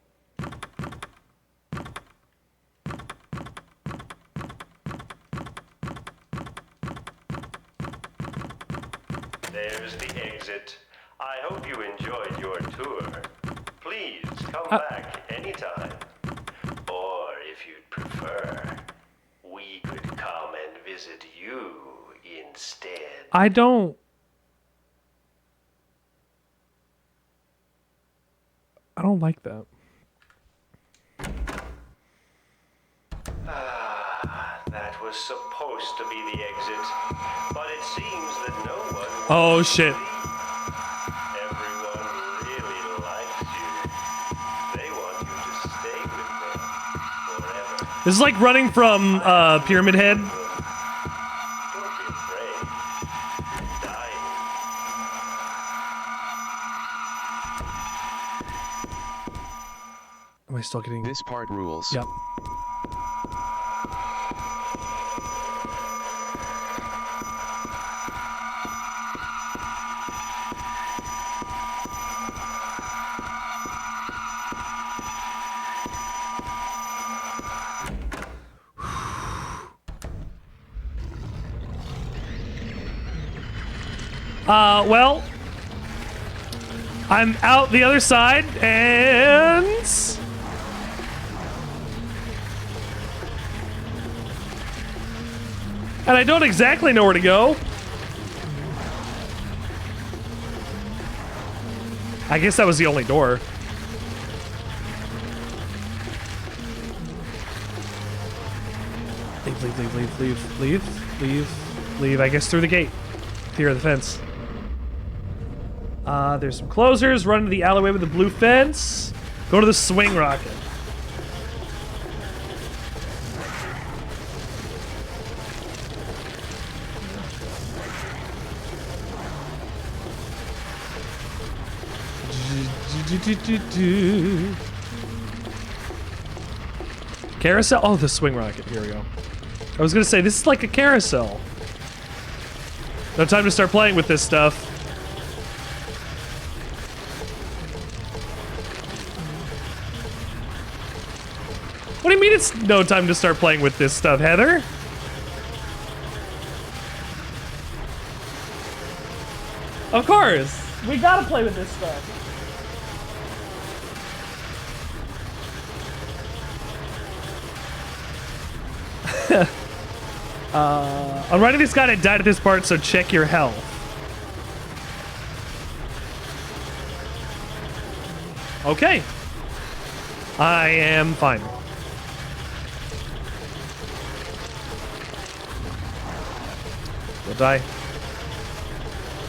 There's the exit. I hope you enjoyed your tour. Please come back anytime. Or if you'd prefer, we could come and visit you instead. I don't like that. That was supposed to be the exit, but it seems that no one... Oh, shit. Everyone really likes you. They want you to stay with them forever. This is like running from Pyramid Head. Don't be afraid. You're dying. Am I still getting... This part rules. Yep. Well, I'm out the other side, and I don't exactly know where to go. I guess that was the only door. Leave. I guess through the gate. Fear the fence. There's some closers. Run into the alleyway with the blue fence. Go to the swing rocket. Carousel? Oh, the swing rocket. Here we go. I was gonna say, this is like a carousel. No time to start playing with this stuff. What do you mean it's no time to start playing with this stuff, Heather? Of course! We gotta play with this stuff. I'm writing this guy that died at this part, so check your health. Okay. I am fine. We'll die.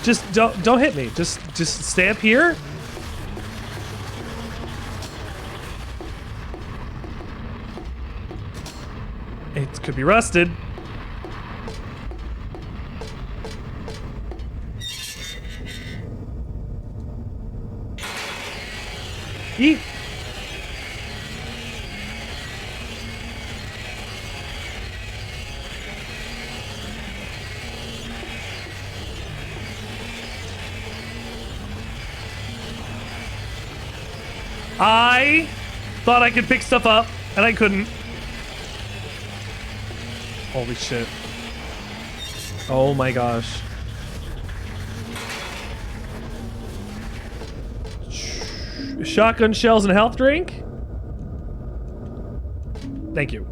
Just don't hit me. Just stay up here. This could be rusted. Yeet. I thought I could pick stuff up, and I couldn't. Holy shit. Oh my gosh. Shotgun shells and a health drink? Thank you.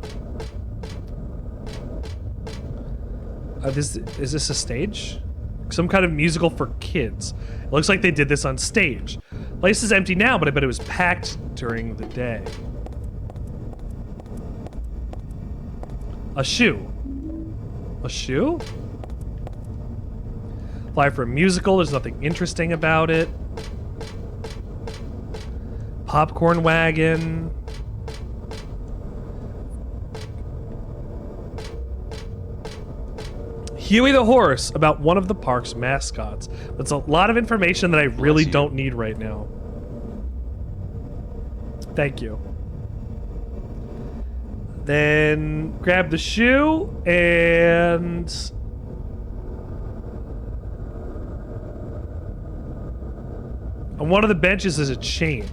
Is this a stage? Some kind of musical for kids. It looks like they did this on stage. Place is empty now, but I bet it was packed during the day. A shoe. A shoe? Fly for a musical, there's nothing interesting about it. Popcorn wagon. Huey the horse, about one of the park's mascots. That's a lot of information that I really don't need right now. Thank you. Then grab the shoe and on one of the benches is a chain.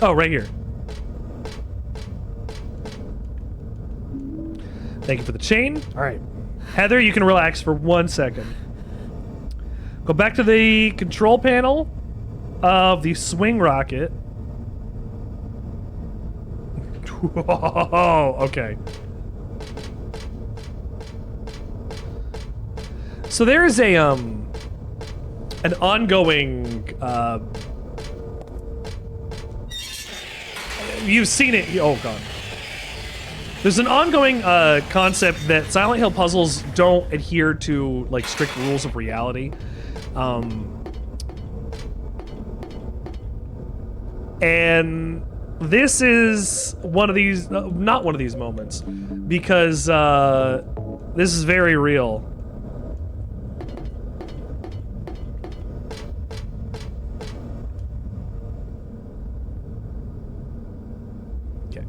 Oh, right here. Thank you for the chain. All right. Heather, you can relax for 1 second. Go back to the control panel of the swing rocket. Whoa, okay. So there is a an ongoing you've seen it. Oh god. There's an ongoing concept that Silent Hill puzzles don't adhere to like strict rules of reality. And this is one of these, not one of these moments, because this is very real. Okay.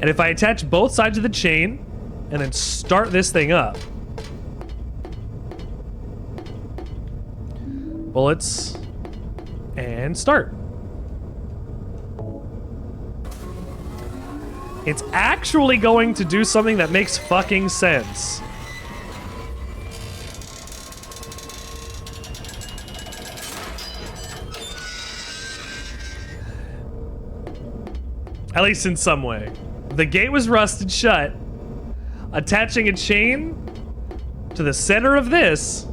And if I attach both sides of the chain and then start this thing up, bullets, and start. It's actually going to do something that makes fucking sense. At least in some way. The gate was rusted shut. Attaching a chain to the center of this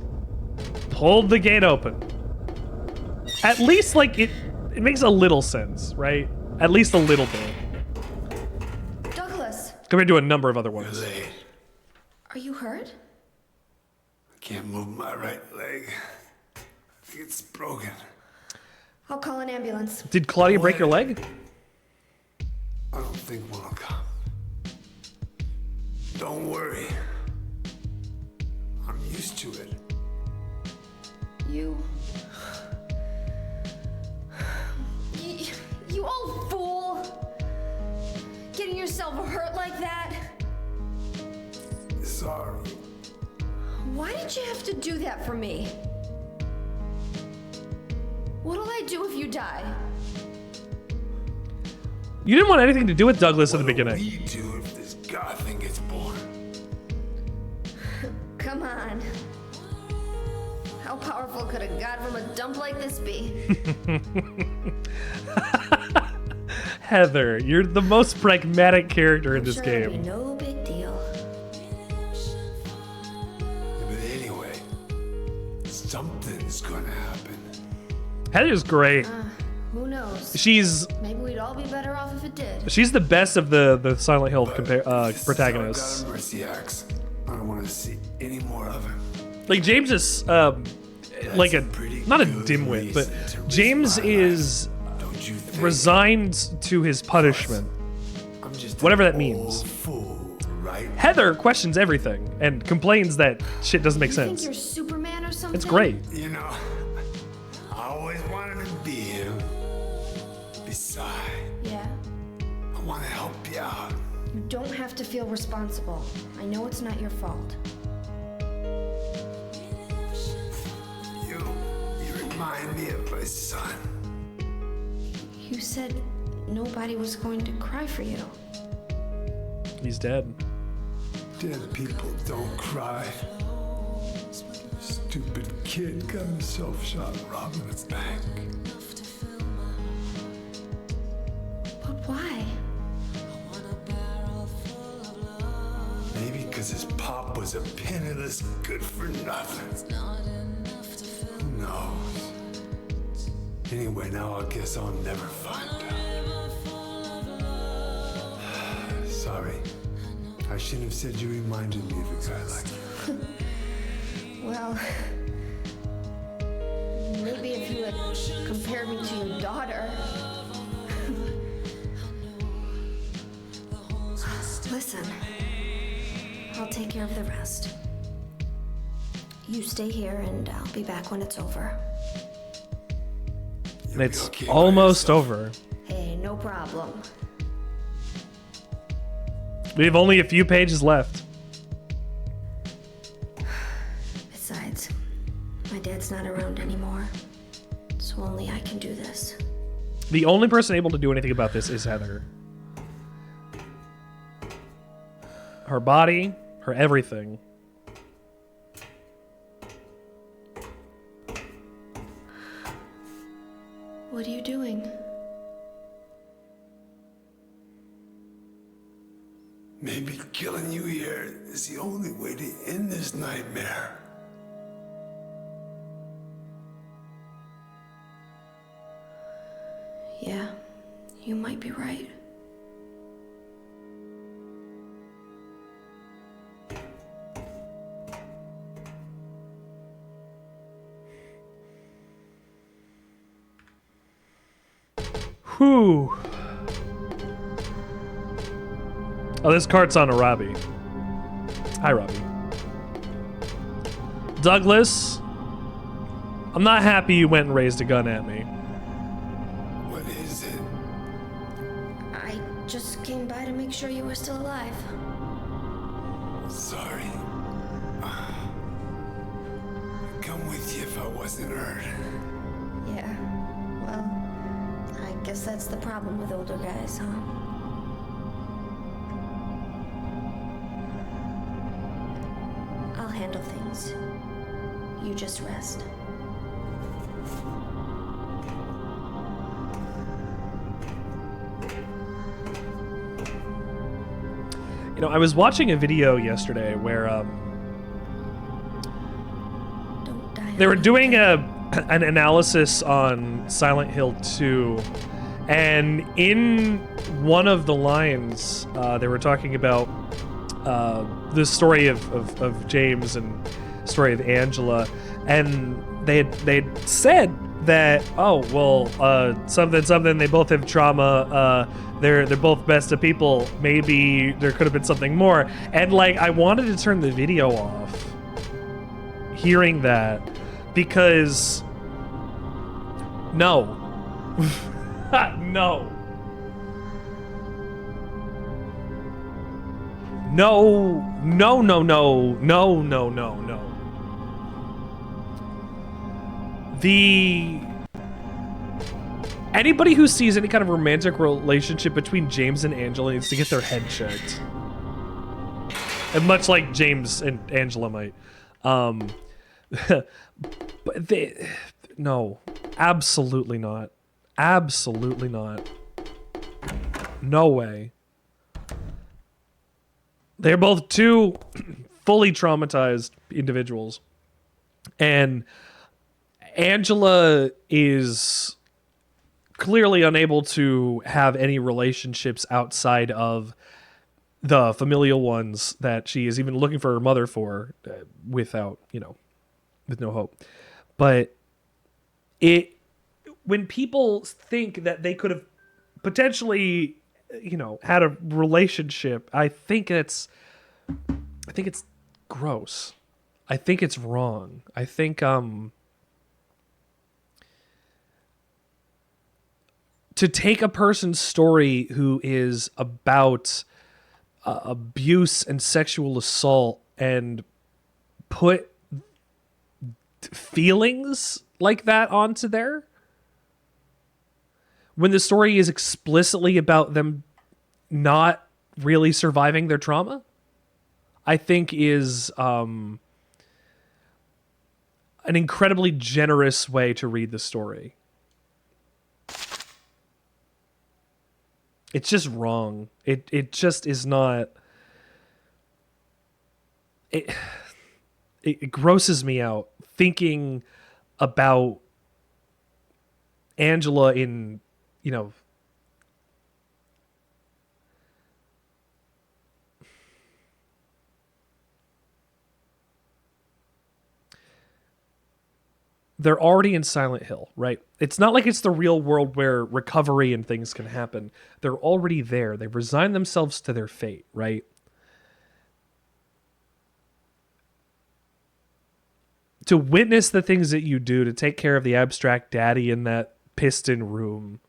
pulled the gate open. At least, like, it makes a little sense, right? At least a little bit. Douglas, Compared to a number of other ones. are you hurt? I can't move my right leg. I think it's broken. I'll call an ambulance. Did Claudia break your leg? I don't think one will come. Don't worry. I'm used to it. You old fool! Getting yourself hurt like that? Sorry. Why did you have to do that for me? What'll I do if you die? You didn't want anything to do with Douglas at the beginning. What do we do if this god thing gets born? Come on. How powerful could a god from a dump like this be? Heather, you're the most pragmatic character in this Sure, it'll be game. no big deal. But anyway, something's gonna happen. Heather's great. Who knows? She's Maybe we'd all be better off if it did. she's the best of the Silent Hill protagonists. I got a mercy axe. I don't want to see any more of him. Like James is like a not a dimwit, but James is you think? resigned to his punishment. I'm just Whatever an that means. old fool, right? Heather questions everything and complains that shit doesn't make You sense. think you're Superman or something? It's great. You know, I always wanted to be him. Besides, Yeah. I want to help you out. You don't have to feel responsible. I know it's not your fault. You remind me of my son. You said nobody was going to cry for you. He's dead. Dead people don't cry. Stupid kid got himself shot robbing a bank. But why? Maybe because his pop was a penniless good-for-nothing. Who knows? Anyway, now I guess I'll never find out. Sorry. I shouldn't have said you reminded me of a guy like you. Well, maybe if you had compared me to your daughter. Listen, I'll take care of the rest. You stay here and I'll be back when it's over. And it's almost over. Hey, no problem. We have only a few pages left. Besides, my dad's not around anymore, so only I can do this. The only person able to do anything about this is Heather. Her body, her everything. What are you doing? Maybe killing you here is the only way to end this nightmare. Yeah, you might be right. Whew. Oh, this cart's on a Robbie. Hi, Robbie. Douglas, I'm not happy you went and raised a gun at me. What is it? I just came by to make sure you were still alive. Sorry. I'd come with you if I wasn't hurt. Yeah, well, I guess that's the problem with older guys, huh? I'll handle things. You just rest. You know, I was watching a video yesterday where they were doing an analysis on Silent Hill 2, and in one of the lines, they were talking about the story of James and story of Angela, and they'd said that, oh well, something, they both have trauma, they're both best of people, maybe there could have been something more. And like, I wanted to turn the video off hearing that, because no. No. No. Anybody who sees any kind of romantic relationship between James and Angela needs to get their head checked. And much like James and Angela might. But no, absolutely not. Absolutely not. No way. They're both two fully traumatized individuals. And Angela is clearly unable to have any relationships outside of the familial ones that she is even looking for her mother for, without, with no hope. But when people think that they could have potentially, had a relationship, I think it's gross. I think it's wrong. I think to take a person's story who is about abuse and sexual assault and put feelings like that onto there, when the story is explicitly about them not really surviving their trauma, I think is an incredibly generous way to read the story. It's just wrong. It just is not. It grosses me out thinking about Angela in, they're already in Silent Hill, right? It's not like it's the real world where recovery and things can happen. They're already there. They've resigned themselves to their fate, right? To witness the things that you do to take care of the abstract daddy in that piston room.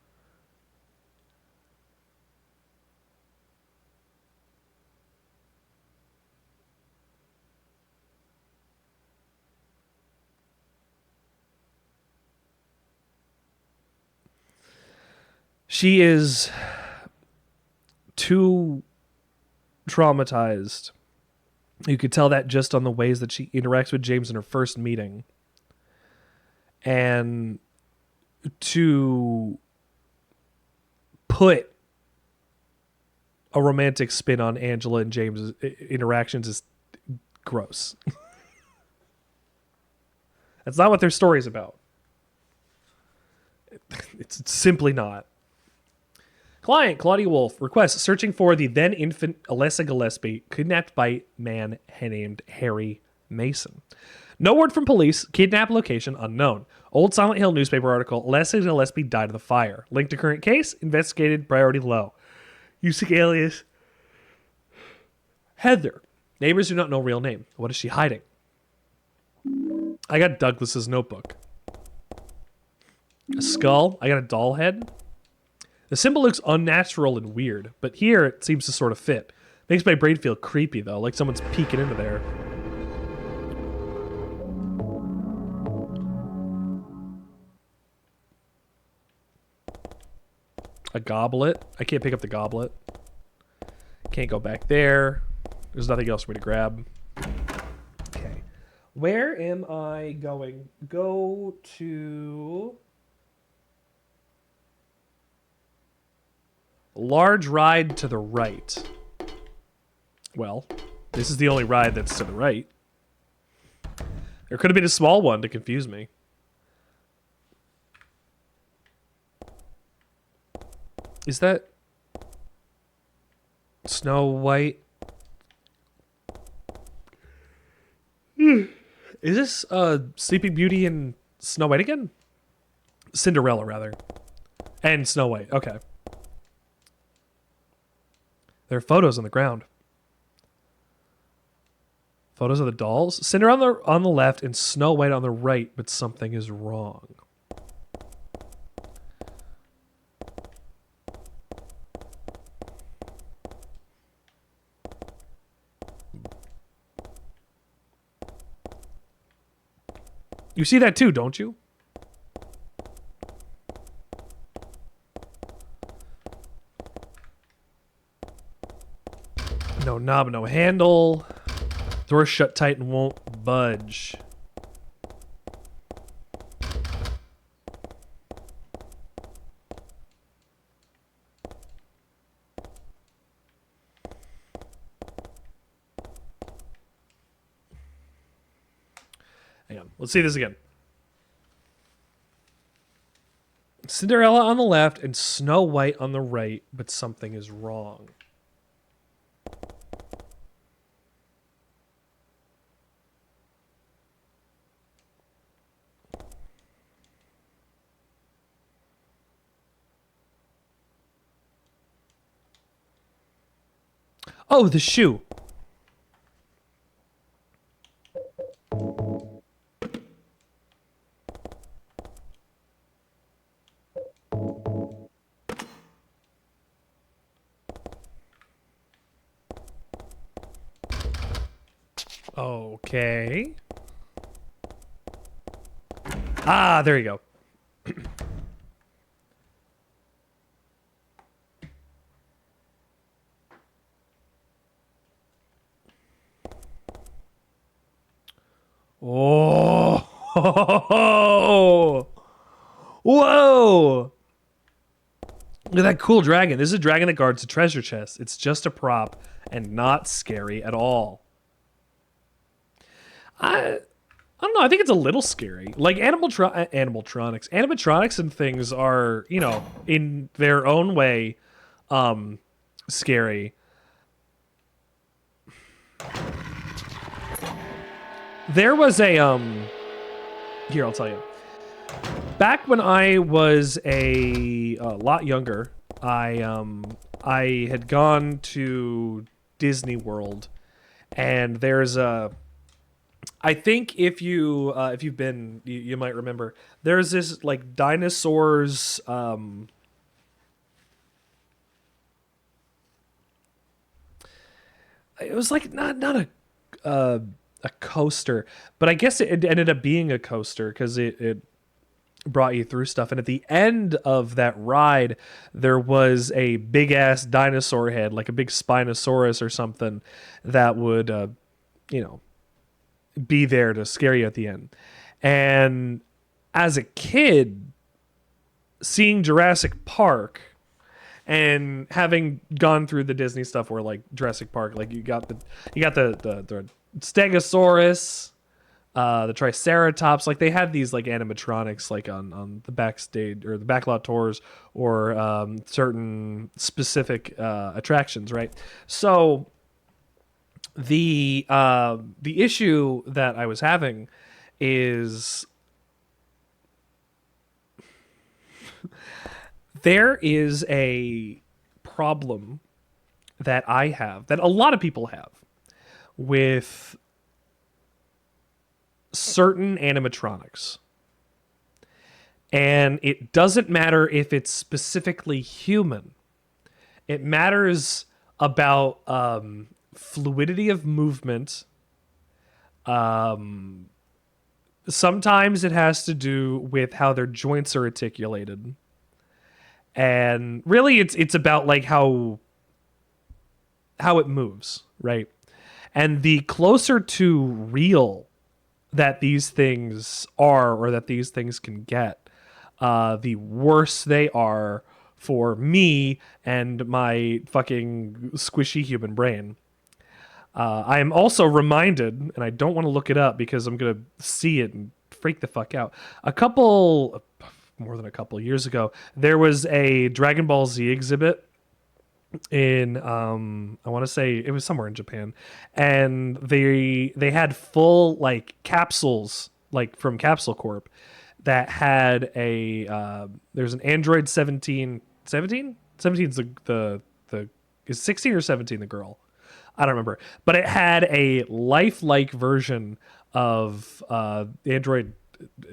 She is too traumatized. You could tell that just on the ways that she interacts with James in her first meeting. And to put a romantic spin on Angela and James' interactions is gross. That's not what their story's about. It's simply not. Client, Claudia Wolf, requests searching for the then infant Alessa Gillespie, kidnapped by man named Harry Mason. No word from police, kidnap location unknown. Old Silent Hill newspaper article, Alessa Gillespie died of the fire. Link to current case, investigated, priority low. Using alias Heather. Neighbors do not know real name. What is she hiding? I got Douglas's notebook. A skull. I got a doll head. The symbol looks unnatural and weird, but here it seems to sort of fit. Makes my brain feel creepy, though, like someone's peeking into there. A goblet. I can't pick up the goblet. Can't go back there. There's nothing else for me to grab. Okay. Where am I going? Go to... large ride to the right. Well, this is the only ride that's to the right. There could have been a small one to confuse me. Is that Snow White? Is this Sleeping Beauty and Snow White again? Cinderella, rather. And Snow White. Okay. There are photos on the ground. Photos of the dolls. Cinderella on the left and Snow White on the right, but something is wrong. You see that too, don't you? No knob, no handle. Door shut tight and won't budge. Hang on, let's see this again. Cinderella on the left and Snow White on the right, but something is wrong. Oh, the shoe. Okay. Ah, there you go. Oh. Whoa. Look at that cool dragon. This is a dragon that guards a treasure chest. It's just a prop and not scary at all. I don't know. I think it's a little scary. Like animatronics and things are, you know, in their own way, scary. There was a here, I'll tell you. Back when I was a lot younger, I had gone to Disney World, and there's a. I think if you've been, you might remember. There's this like dinosaurs. It was like not a coaster, but I guess it ended up being a coaster because it brought you through stuff. And at the end of that ride, there was a big ass dinosaur head, like a big Spinosaurus or something, that would, you know, be there to scare you at the end. And as a kid, seeing Jurassic Park and having gone through the Disney stuff where like Jurassic Park, like you got the Stegosaurus, the Triceratops, like they had these like animatronics like on the backstage or the backlot tours or certain specific attractions, right? So the issue that I was having is there is a problem that I have, that a lot of people have, with certain animatronics. And it doesn't matter if it's specifically human. It matters about fluidity of movement. Sometimes it has to do with how their joints are articulated. And really it's about like how it moves, right? And the closer to real that these things are, or that these things can get, the worse they are for me and my fucking squishy human brain. I am also reminded, and I don't want to look it up because I'm going to see it and freak the fuck out. More than a couple years ago, there was a Dragon Ball Z exhibit in I want to say it was somewhere in Japan, and they had full like capsules like from Capsule Corp that had a there's an Android 17 is the is 16 or 17 the girl, I don't remember, but it had a lifelike version of Android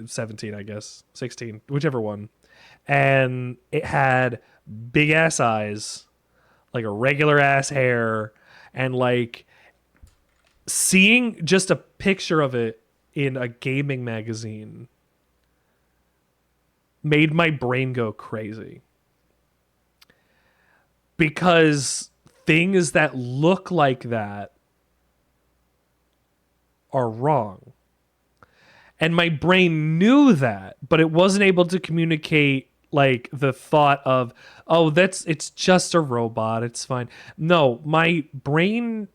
17, I guess 16, whichever one, and it had big ass eyes, like a regular ass hair, and like seeing just a picture of it in a gaming magazine made my brain go crazy, because things that look like that are wrong. And my brain knew that, but it wasn't able to communicate like the thought of, oh, it's just a robot, it's fine. No, my brain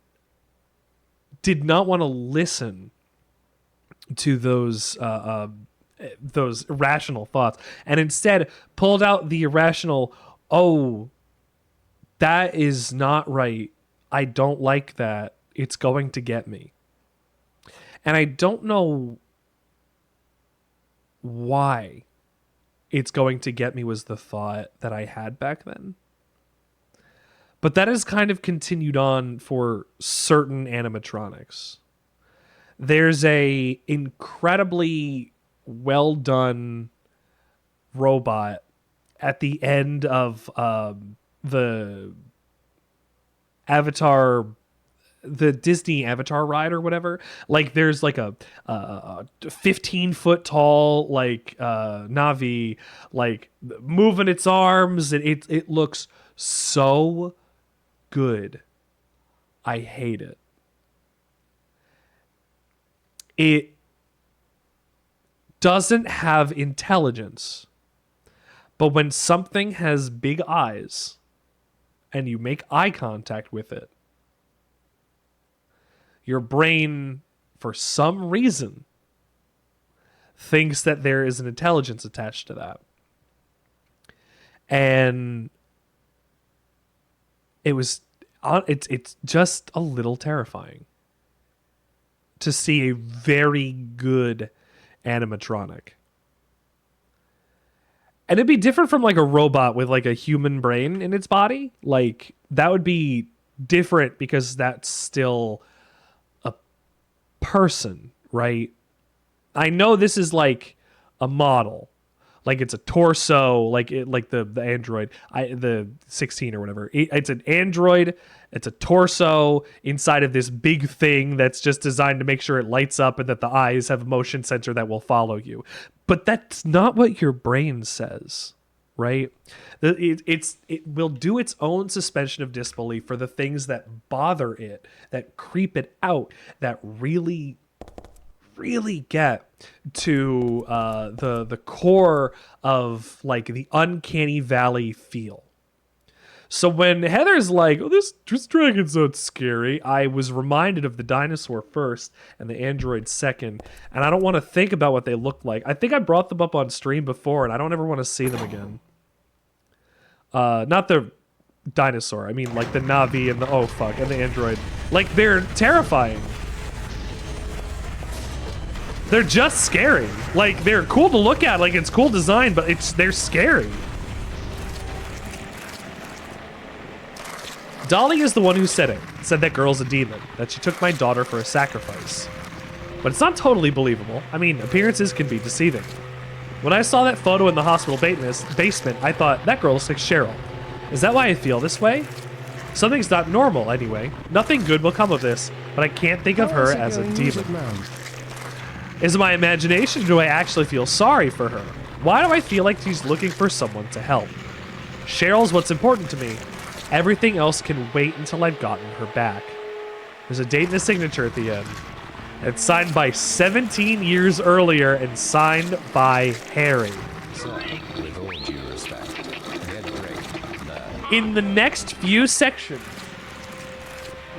did not want to listen to those irrational thoughts, and instead pulled out the irrational, oh, that is not right. I don't like that. It's going to get me. And I don't know why it's going to get me was the thought that I had back then. But that has kind of continued on for certain animatronics. There's a incredibly well done robot at the end of the Avatar, the Disney Avatar ride or whatever. Like there's like a 15-foot tall like Navi like moving its arms, and it looks so good. I hate it. It doesn't have intelligence. But when something has big eyes and you make eye contact with it, your brain, for some reason, thinks that there is an intelligence attached to that. And it's just a little terrifying to see a very good animatronic. And it'd be different from like a robot with like a human brain in its body. Like that would be different because that's still a person, right? I know this is like a model. Like it's a torso, like the android, the 16 or whatever. It's an android. It's a torso inside of this big thing that's just designed to make sure it lights up and that the eyes have a motion sensor that will follow you. But that's not what your brain says, right? It will do its own suspension of disbelief for the things that bother it, that creep it out, that really get to the core of like the uncanny valley feel. So when Heather's like, "Oh, this dragon's not scary," I was reminded of the dinosaur first and the android second, and I don't want to think about what they look like. I think I brought them up on stream before, and I don't ever want to see them again. Not the dinosaur. I mean, like the Navi and and the android. Like they're terrifying. They're just scary. Like they're cool to look at. Like it's cool design, but they're scary. Dolly is the one who said it. Said that girl's a demon. That she took my daughter for a sacrifice. But it's not totally believable. I mean, appearances can be deceiving. When I saw that photo in the hospital basement, I thought, that girl looks like Cheryl. Is that why I feel this way? Something's not normal anyway. Nothing good will come of this, but I can't think of her as a demon. Is it my imagination, or do I actually feel sorry for her? Why do I feel like she's looking for someone to help? Cheryl's what's important to me. Everything else can wait until I've gotten her back. There's a date and a signature at the end. It's signed by 17 years earlier and signed by Harry. So, with all due respect, get great. In the next few sections,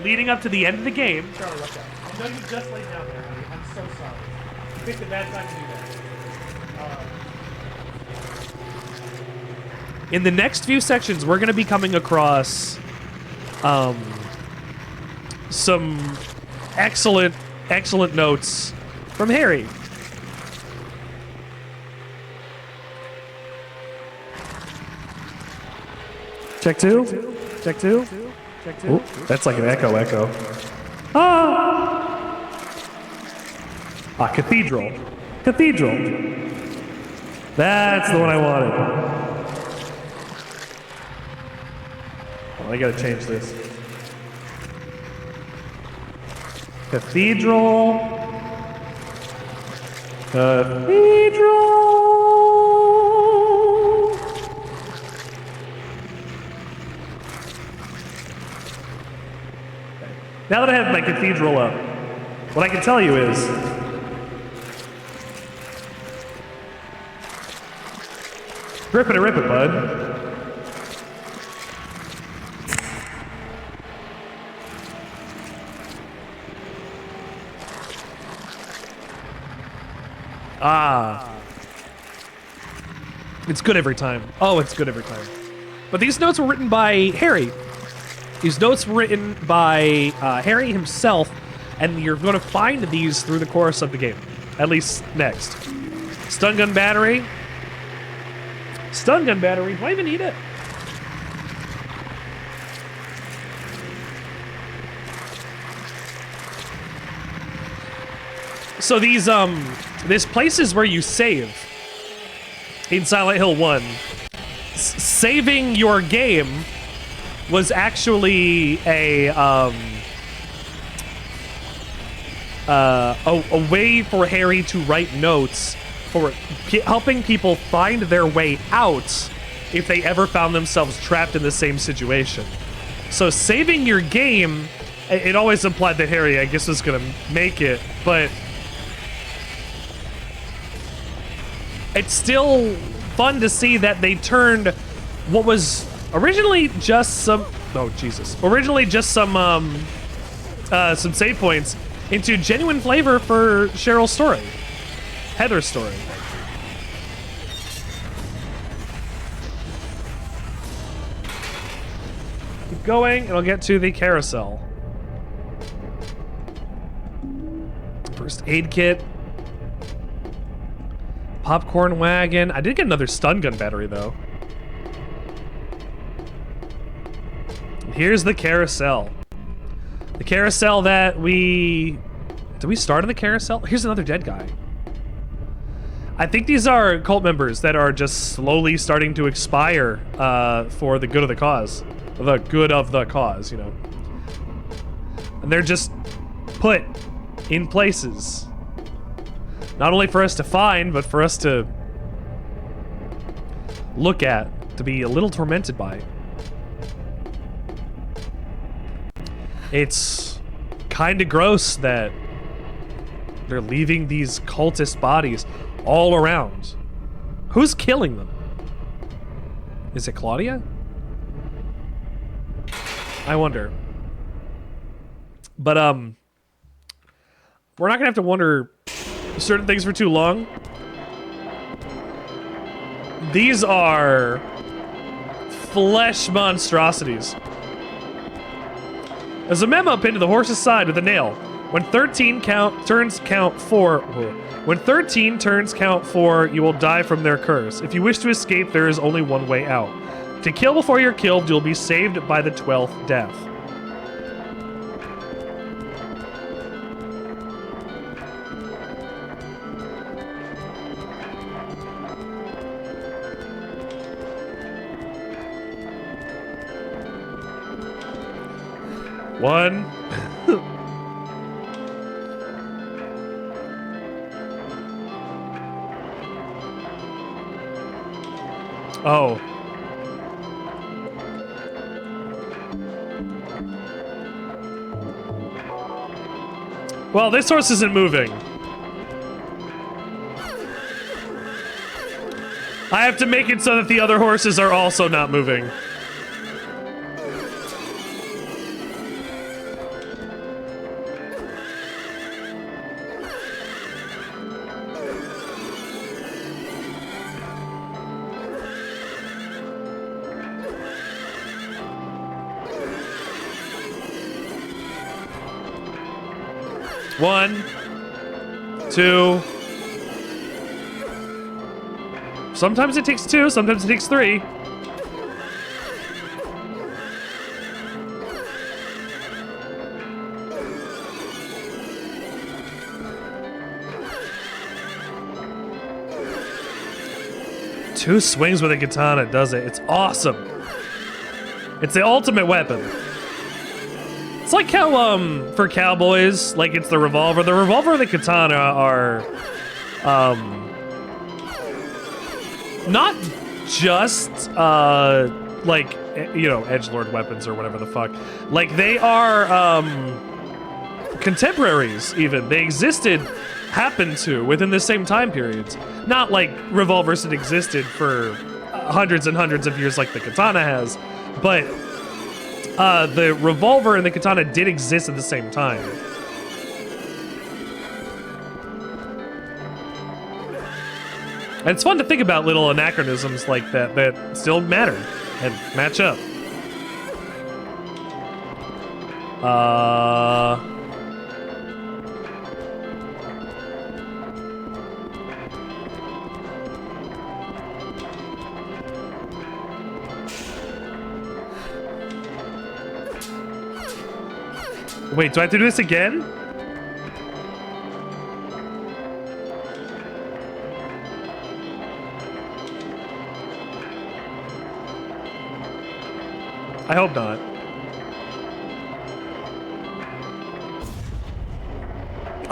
leading up to the end of the game... Charlie, watch out. I know you just laid down there, honey. I'm so sorry. You picked a bad time to do that. In the next few sections, we're going to be coming across some excellent notes from Harry. Check two. Check two. Check two. Ooh, that's like an echo. Cathedral. That's the one I wanted. I gotta change this. Cathedral. Now that I have my cathedral up, what I can tell you is rip it, bud. It's good every time. Oh, it's good every time. But these notes were written by Harry. These notes were written by Harry himself, and you're going to find these through the course of the game. At least next. Stun gun battery. Do I even need it? So these this places where you save in Silent Hill 1. Saving your game was actually a way for Harry to write notes for helping people find their way out if they ever found themselves trapped in the same situation. So saving your game, it always implied that Harry, I guess, was gonna make it, but it's still fun to see that they turned what was originally just some save points into genuine flavor for Cheryl's story, Heather's story. Keep going, and I'll get to the carousel. First aid kit. Popcorn wagon. I did get another stun gun battery, though. Here's the carousel. The carousel that we... Did we start on the carousel? Here's another dead guy. I think these are cult members that are just slowly starting to expire for the good of the cause. The good of the cause, you know. And they're just put in places. Not only for us to find, but for us to look at, to be a little tormented by. It's kind of gross that they're leaving these cultist bodies all around. Who's killing them? Is it Claudia? I wonder. But, we're not gonna have to wonder certain things for too long. These are flesh monstrosities. There's a memo pinned to the horse's side with a nail. When 13 turns count 4, you will die from their curse. If you wish to escape, there is only one way out. To kill before you're killed, you'll be saved by the 12th death. One. Oh. Well, this horse isn't moving. I have to make it so that the other horses are also not moving. One, two. Sometimes it takes 2, sometimes it takes 3. Two swings with a katana does it. It's awesome. It's the ultimate weapon. It's like how, for cowboys, like it's the revolver. The revolver and the katana are, not just, like, you know, edgelord weapons or whatever the fuck. Like, they are, contemporaries, even. They existed, happened to, within the same time periods. Not like revolvers that existed for hundreds and hundreds of years like the katana has, but the revolver and the katana did exist at the same time. And it's fun to think about little anachronisms like that that still matter and match up. Wait, do I have to do this again? I hope not.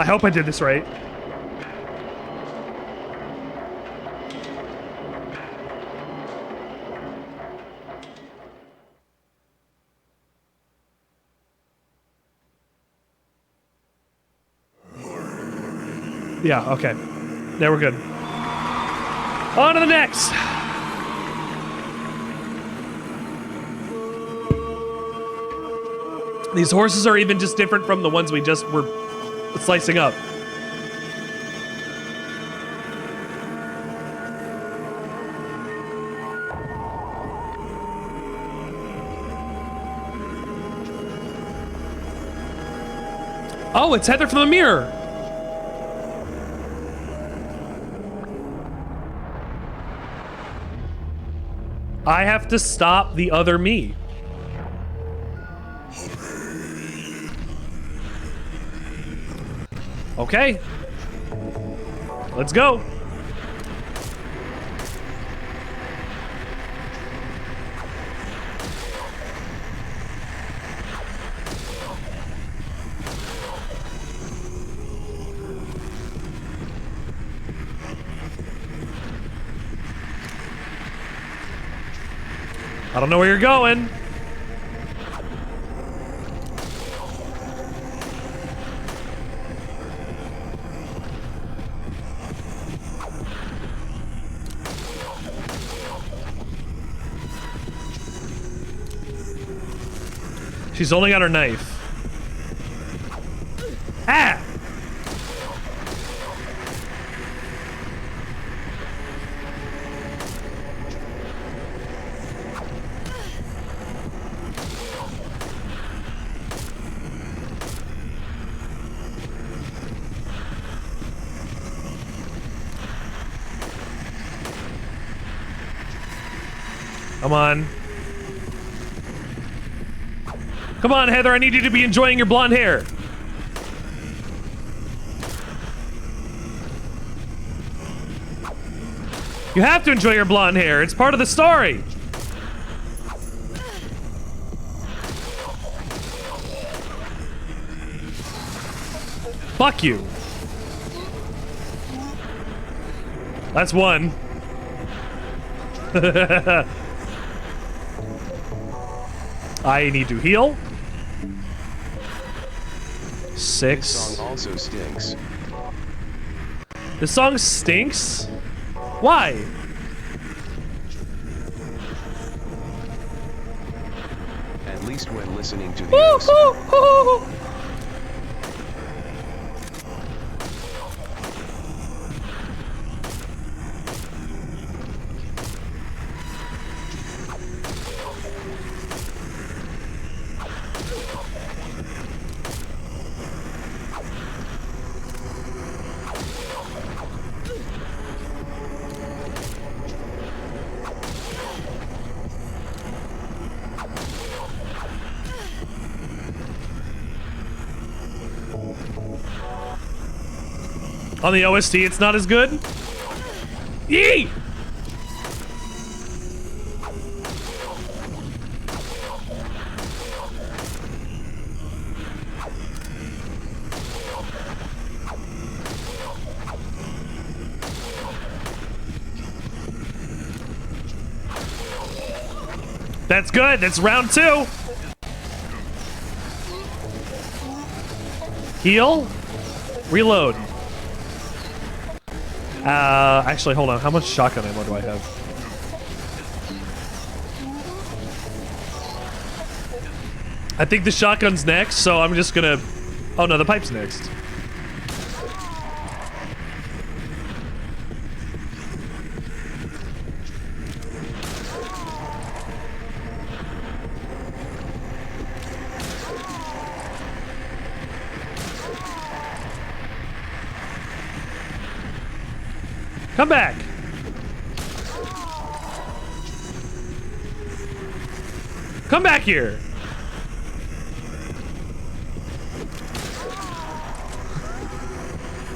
I hope I did this right. Yeah, okay. There, we're good. On to the next! These horses are even just different from the ones we just were slicing up. Oh, it's Heather from the mirror! I have to stop the other me. Okay. Let's go. I don't know where you're going. She's holding out her knife. Ah! Come on. Come on, Heather, I need you to be enjoying your blonde hair. You have to enjoy your blonde hair. It's part of the story. Fuck you. That's one. I need to heal. 6. This song also stinks. This song stinks? Why? At least when listening to the On the OST, it's not as good? Yee! That's good. That's round 2. Heal. Reload. Actually, hold on. How much shotgun ammo do I have? I think the shotgun's next, so I'm just gonna... Oh no, the pipe's next. Come back! Come back here!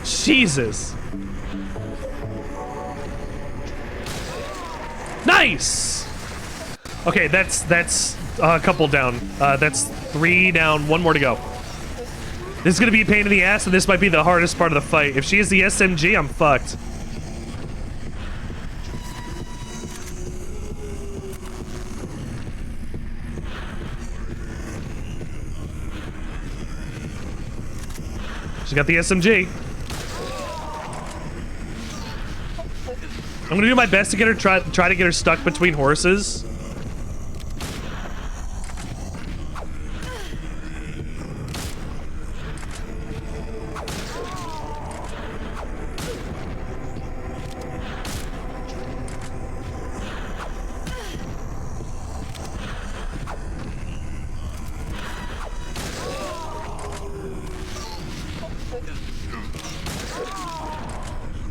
Jesus! Nice! Okay, that's a couple down. That's 3 down, 1 more to go. This is gonna be a pain in the ass, and this might be the hardest part of the fight. If she is the SMG, I'm fucked. She got the SMG. I'm gonna do my best to get her try to get her stuck between horses.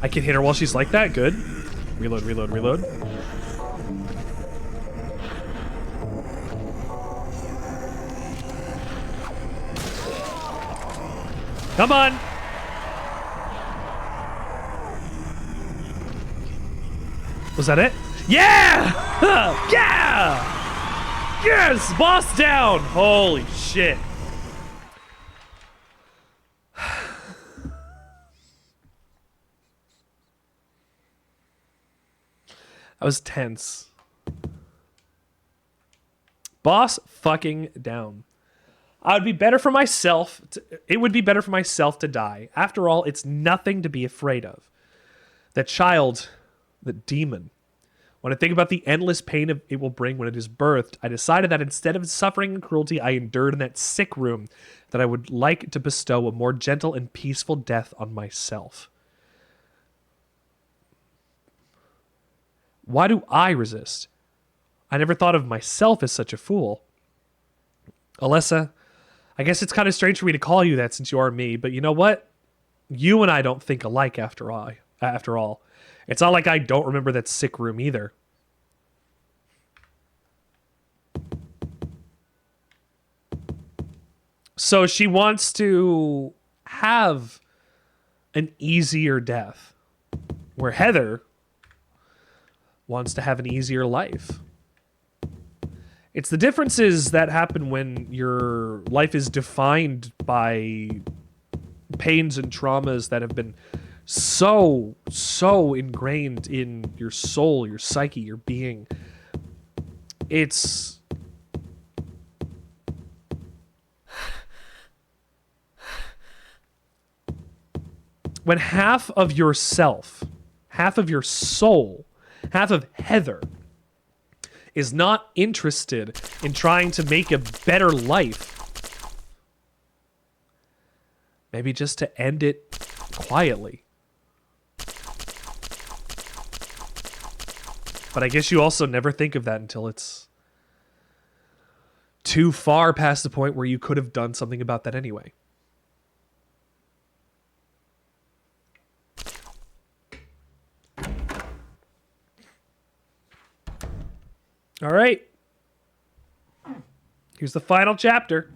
I can hit her while she's like that. Good. Reload, reload, reload. Come on. Was that it? Yeah! Yeah! Yes! Boss down! Holy shit. I was tense. Boss fucking down. I would be better for myself. It would be better for myself to die. After all, it's nothing to be afraid of. That child, the demon. When I think about the endless pain it will bring when it is birthed, I decided that instead of suffering and cruelty I endured in that sick room, that I would like to bestow a more gentle and peaceful death on myself. Why do I resist? I never thought of myself as such a fool. Alessa, I guess it's kind of strange for me to call you that since you are me, but you know what? You and I don't think alike after all. It's not like I don't remember that sick room either. So she wants to have an easier death, where Heather wants to have an easier life. It's the differences that happen when your life is defined by pains and traumas that have been so ingrained in your soul, your psyche, your being. It's when half of yourself, half of your soul, half of Heather is not interested in trying to make a better life. Maybe just to end it quietly. But I guess you also never think of that until it's too far past the point where you could have done something about that anyway. All right. Here's the final chapter.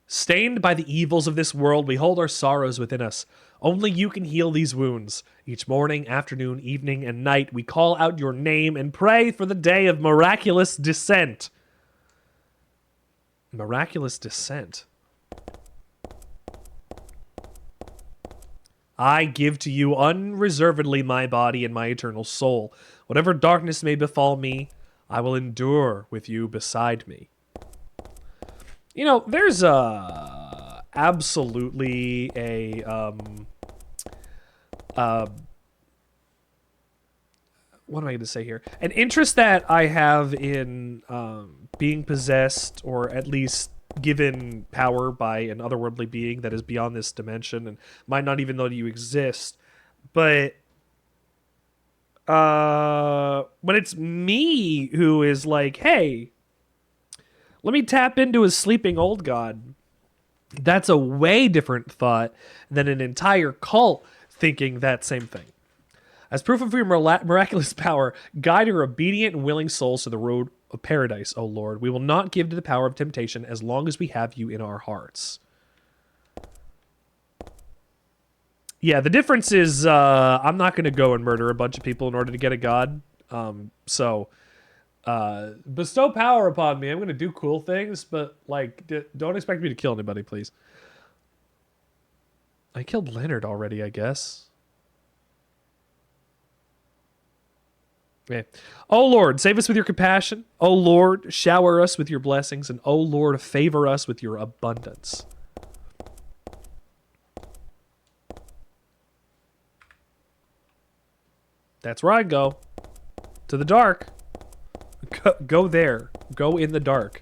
Stained by the evils of this world, we hold our sorrows within us. Only you can heal these wounds. Each morning, afternoon, evening, and night, we call out your name and pray for the day of miraculous descent. Miraculous descent. I give to you unreservedly my body and my eternal soul. Whatever darkness may befall me, I will endure with you beside me. You know, there's absolutely a what am I going to say here? An interest that I have in being possessed, or at least given power by an otherworldly being that is beyond this dimension and might not even know you exist. But when it's me who is like, hey, let me tap into a sleeping old god, that's a way different thought than an entire cult thinking that same thing. As proof of your miraculous power, guide your obedient and willing souls to the road of paradise, O Lord. We will not give to the power of temptation as long as we have you in our hearts. Yeah, the difference is I'm not going to go and murder a bunch of people in order to get a god. So bestow power upon me. I'm going to do cool things, but like don't expect me to kill anybody, please. I killed Leonard already, I guess. Okay. Oh Lord, save us with your compassion. Oh Lord, shower us with your blessings. And oh Lord, favor us with your abundance. That's where I go. To the dark. Go there. Go in the dark.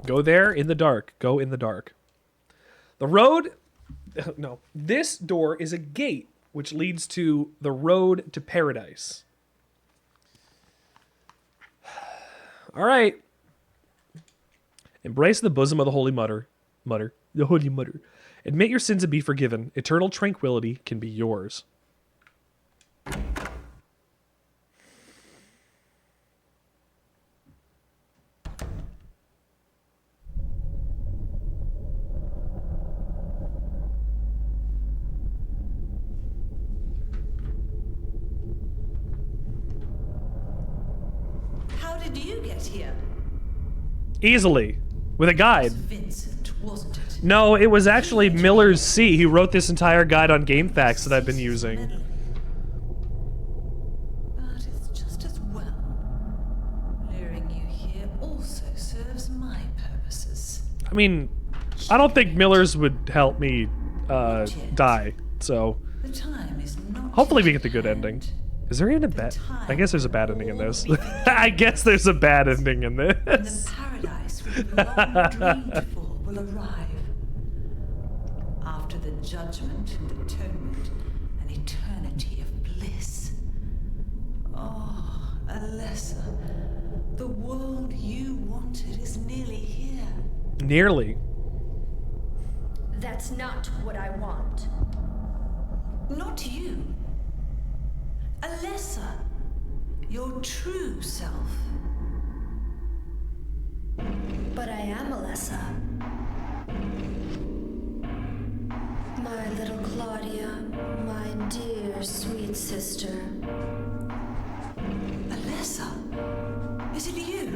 Go there in the dark. Go in the dark. The road... No. This door is a gate which leads to the road to paradise. All right. Embrace the bosom of the Holy Mother. The Holy Mother. Admit your sins and be forgiven. Eternal tranquility can be yours. How did you get here? Easily. With a guide. Vincent, wasn't it? No, it was actually Miller's C. He wrote this entire guide on GameFAQs that I've been using. But it's just as well. Luring you here also serves my purposes. I mean, I don't think Miller's would help me die, so... The time is not Hopefully we get the good ending. Is there even a bad... I guess there's a bad ending in this. I guess there's a bad ending in this. The paradise we've long dreamed for will arrive. After the judgment and atonement, an eternity of bliss. Oh, Alessa, the world you wanted is nearly here. Nearly. That's not what I want. Not you. Alessa, your true self. But I am Alessa. My little Claudia, my dear sweet sister. Alessa, is it you?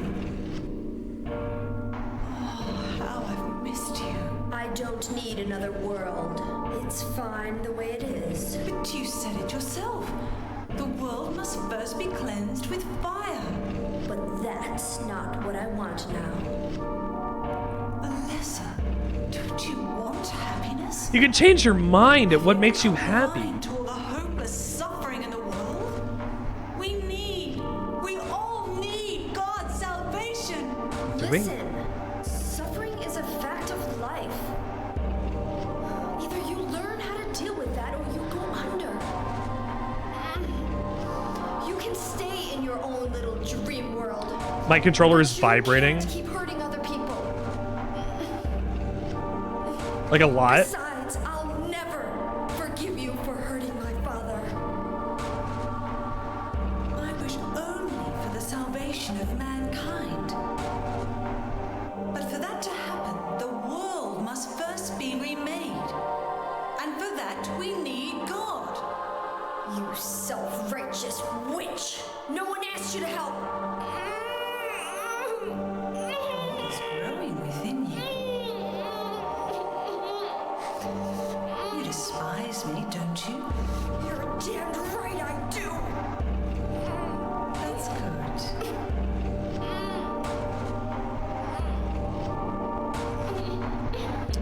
Oh, how I've missed you. I don't need another world. It's fine the way it is. But you said it yourself. The world must first be cleansed with fire. But that's not what I want now. Alessa, don't you want happiness? You can change your mind at what makes you happy. To all the hopeless suffering in the world? We all need God's salvation. Listen, suffering is a fact of life. Either you learn how to deal with that or you go under. You can stay in your own little dream world. My controller is vibrating. Keep hurting other people. Like a lot. Besides, I'll never forgive you for hurting my father. I wish only for the salvation of mankind. But for that to happen, the world must first be remade. And for that, we need God. You self-righteous witch! No one asked you to help! It's growing within you. You despise me, don't you? You're damned right I do! That's good.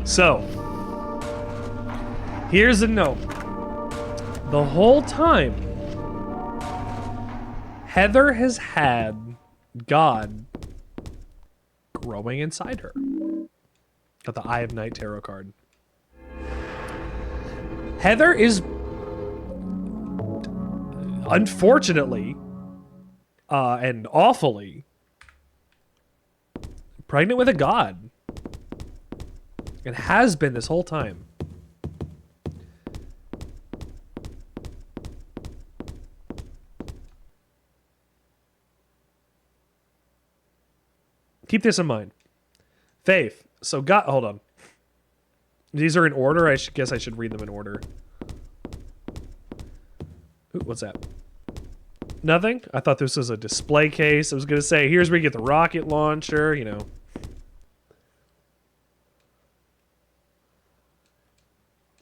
So, here's a note. The whole time, Heather has had God growing inside her. Got the Eye of Night tarot card. Heather is, unfortunately, and awfully, pregnant with a god. It has been this whole time. Keep this in mind. Faith. So God, hold on. These are in order. I guess I should read them in order. Ooh, what's that? Nothing? I thought this was a display case. I was going to say, here's where you get the rocket launcher, you know.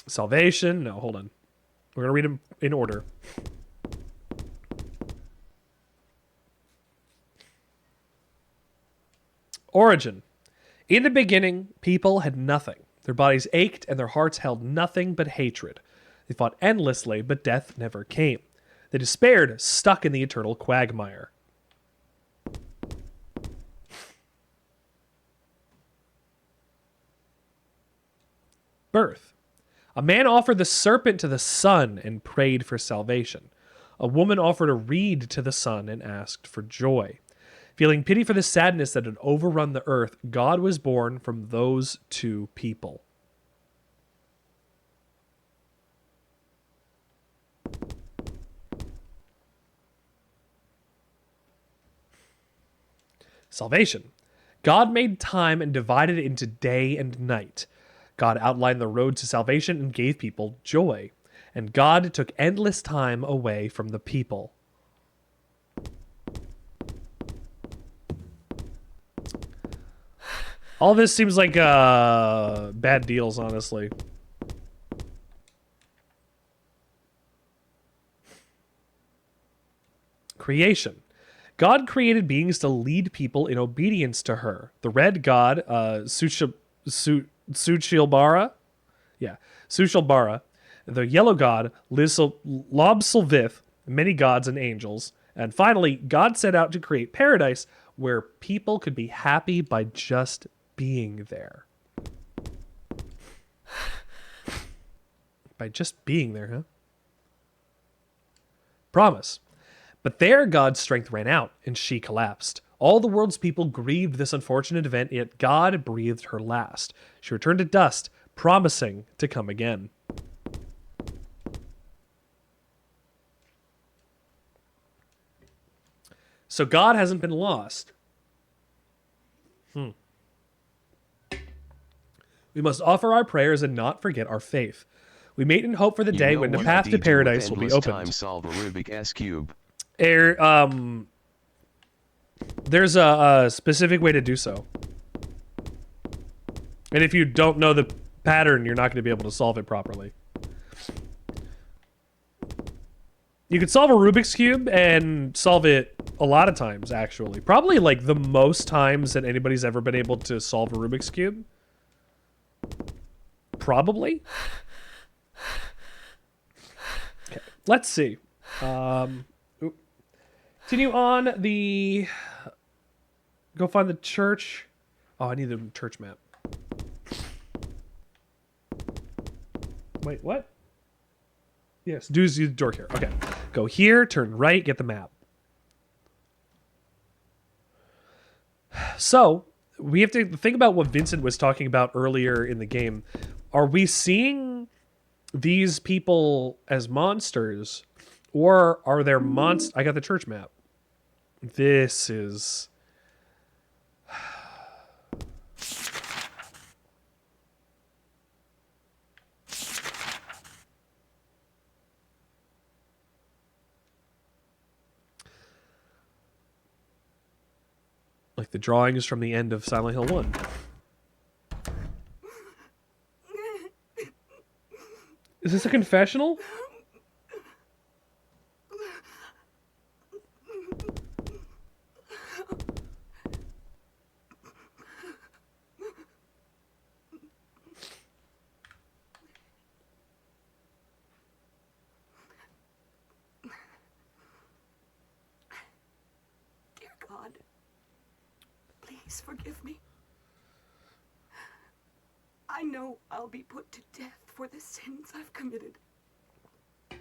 Salvation? No, hold on. We're going to read them in order. Origin. In the beginning, people had nothing. Their bodies ached and their hearts held nothing but hatred. They fought endlessly, but death never came. They despaired, stuck in the eternal quagmire. Birth. A man offered the serpent to the sun and prayed for salvation. A woman offered a reed to the sun and asked for joy. Feeling pity for the sadness that had overrun the earth, God was born from those two people. Salvation. God made time and divided it into day and night. God outlined the road to salvation and gave people joy. And God took endless time away from the people. All this seems like bad deals, honestly. Creation. God created beings to lead people in obedience to her. The red god, Suchilbara. Yeah, Suchilbara. The yellow god, Lobsulvith. Many gods and angels. And finally, God set out to create paradise where people could be happy by just being there. By just being there, huh? Promise. But there God's strength ran out, and she collapsed. All the world's people grieved this unfortunate event, yet God breathed her last. She returned to dust, promising to come again. So God hasn't been lost. We must offer our prayers and not forget our faith. We wait and hope for the day when the path to paradise will be opened. Solve a Rubik's Cube. There's a specific way to do so. And if you don't know the pattern, you're not going to be able to solve it properly. You can solve a Rubik's Cube and solve it a lot of times, actually. Probably like the most times that anybody's ever been able to solve a Rubik's Cube. Probably. Okay, let's see. Continue on the... Go find the church. Oh, I need the church map. Wait, what? Yes, use the door here. Okay. Go here, turn right, get the map. So, we have to think about what Vincent was talking about earlier in the game. Are we seeing these people as monsters? Or are there monsters? I got the church map. This is... like the drawings from the end of Silent Hill 1. Is this a confessional? Dear God, please forgive me. I know I'll be put to death for the sins I've committed. And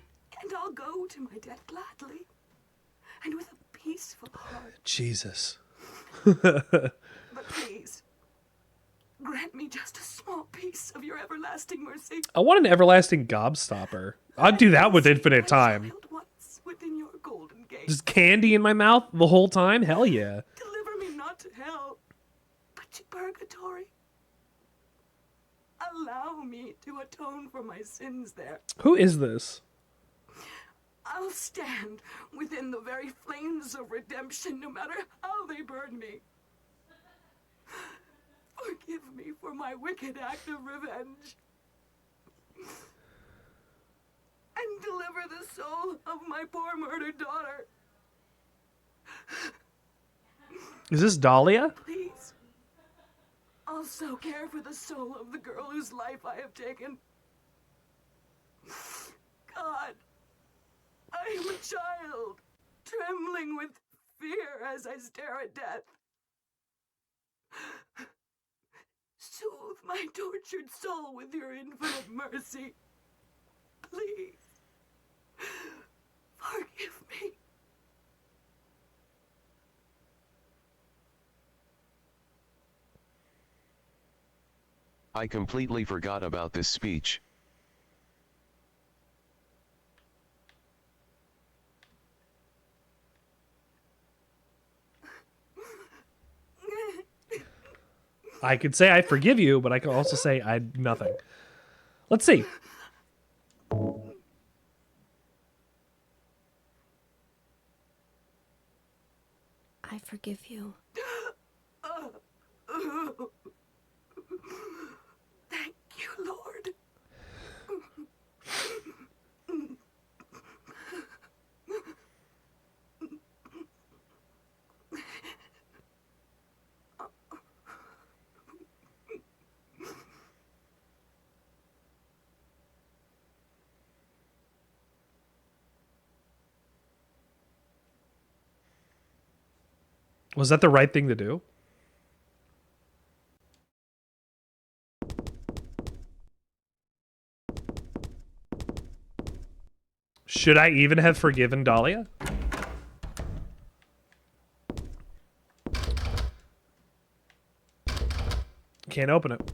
I'll go to my death gladly and with a peaceful heart. Jesus. But please, grant me just a small piece of your everlasting mercy. I want an everlasting gobstopper. I'd do that with infinite time. Once within your golden gate. Just candy in my mouth the whole time? Hell yeah. Deliver me not to hell, but to purgatory. allow me to atone for my sins there. Who is this? I'll stand within the very flames of redemption, no matter how they burn me. Forgive me for my wicked act of revenge. And deliver the soul of my poor murdered daughter. Is this Dahlia? Please. Also care for the soul of the girl whose life I have taken. God, I am a child, trembling with fear as I stare at death. Soothe my tortured soul with your infinite mercy. Please, forgive me. I completely forgot about this speech. I could say I forgive you, but I could also say I nothing. Let's see. I forgive you. Thank you, Lord. Was that the right thing to do? Should I even have forgiven Dahlia? Can't open it.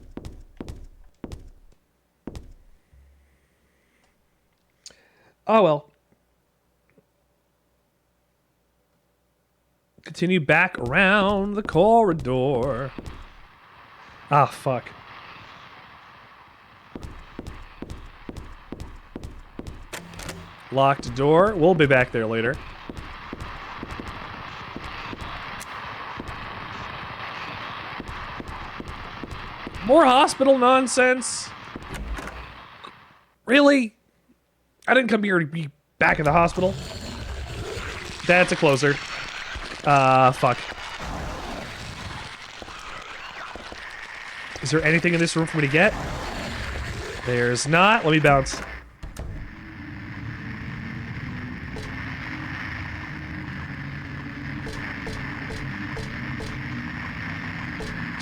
Oh well. Continue back around the corridor. Ah, fuck. Locked door. We'll be back there later. More hospital nonsense. Really? I didn't come here to be back at the hospital. That's a closer. Fuck. Is there anything in this room for me to get? There's not. Let me bounce.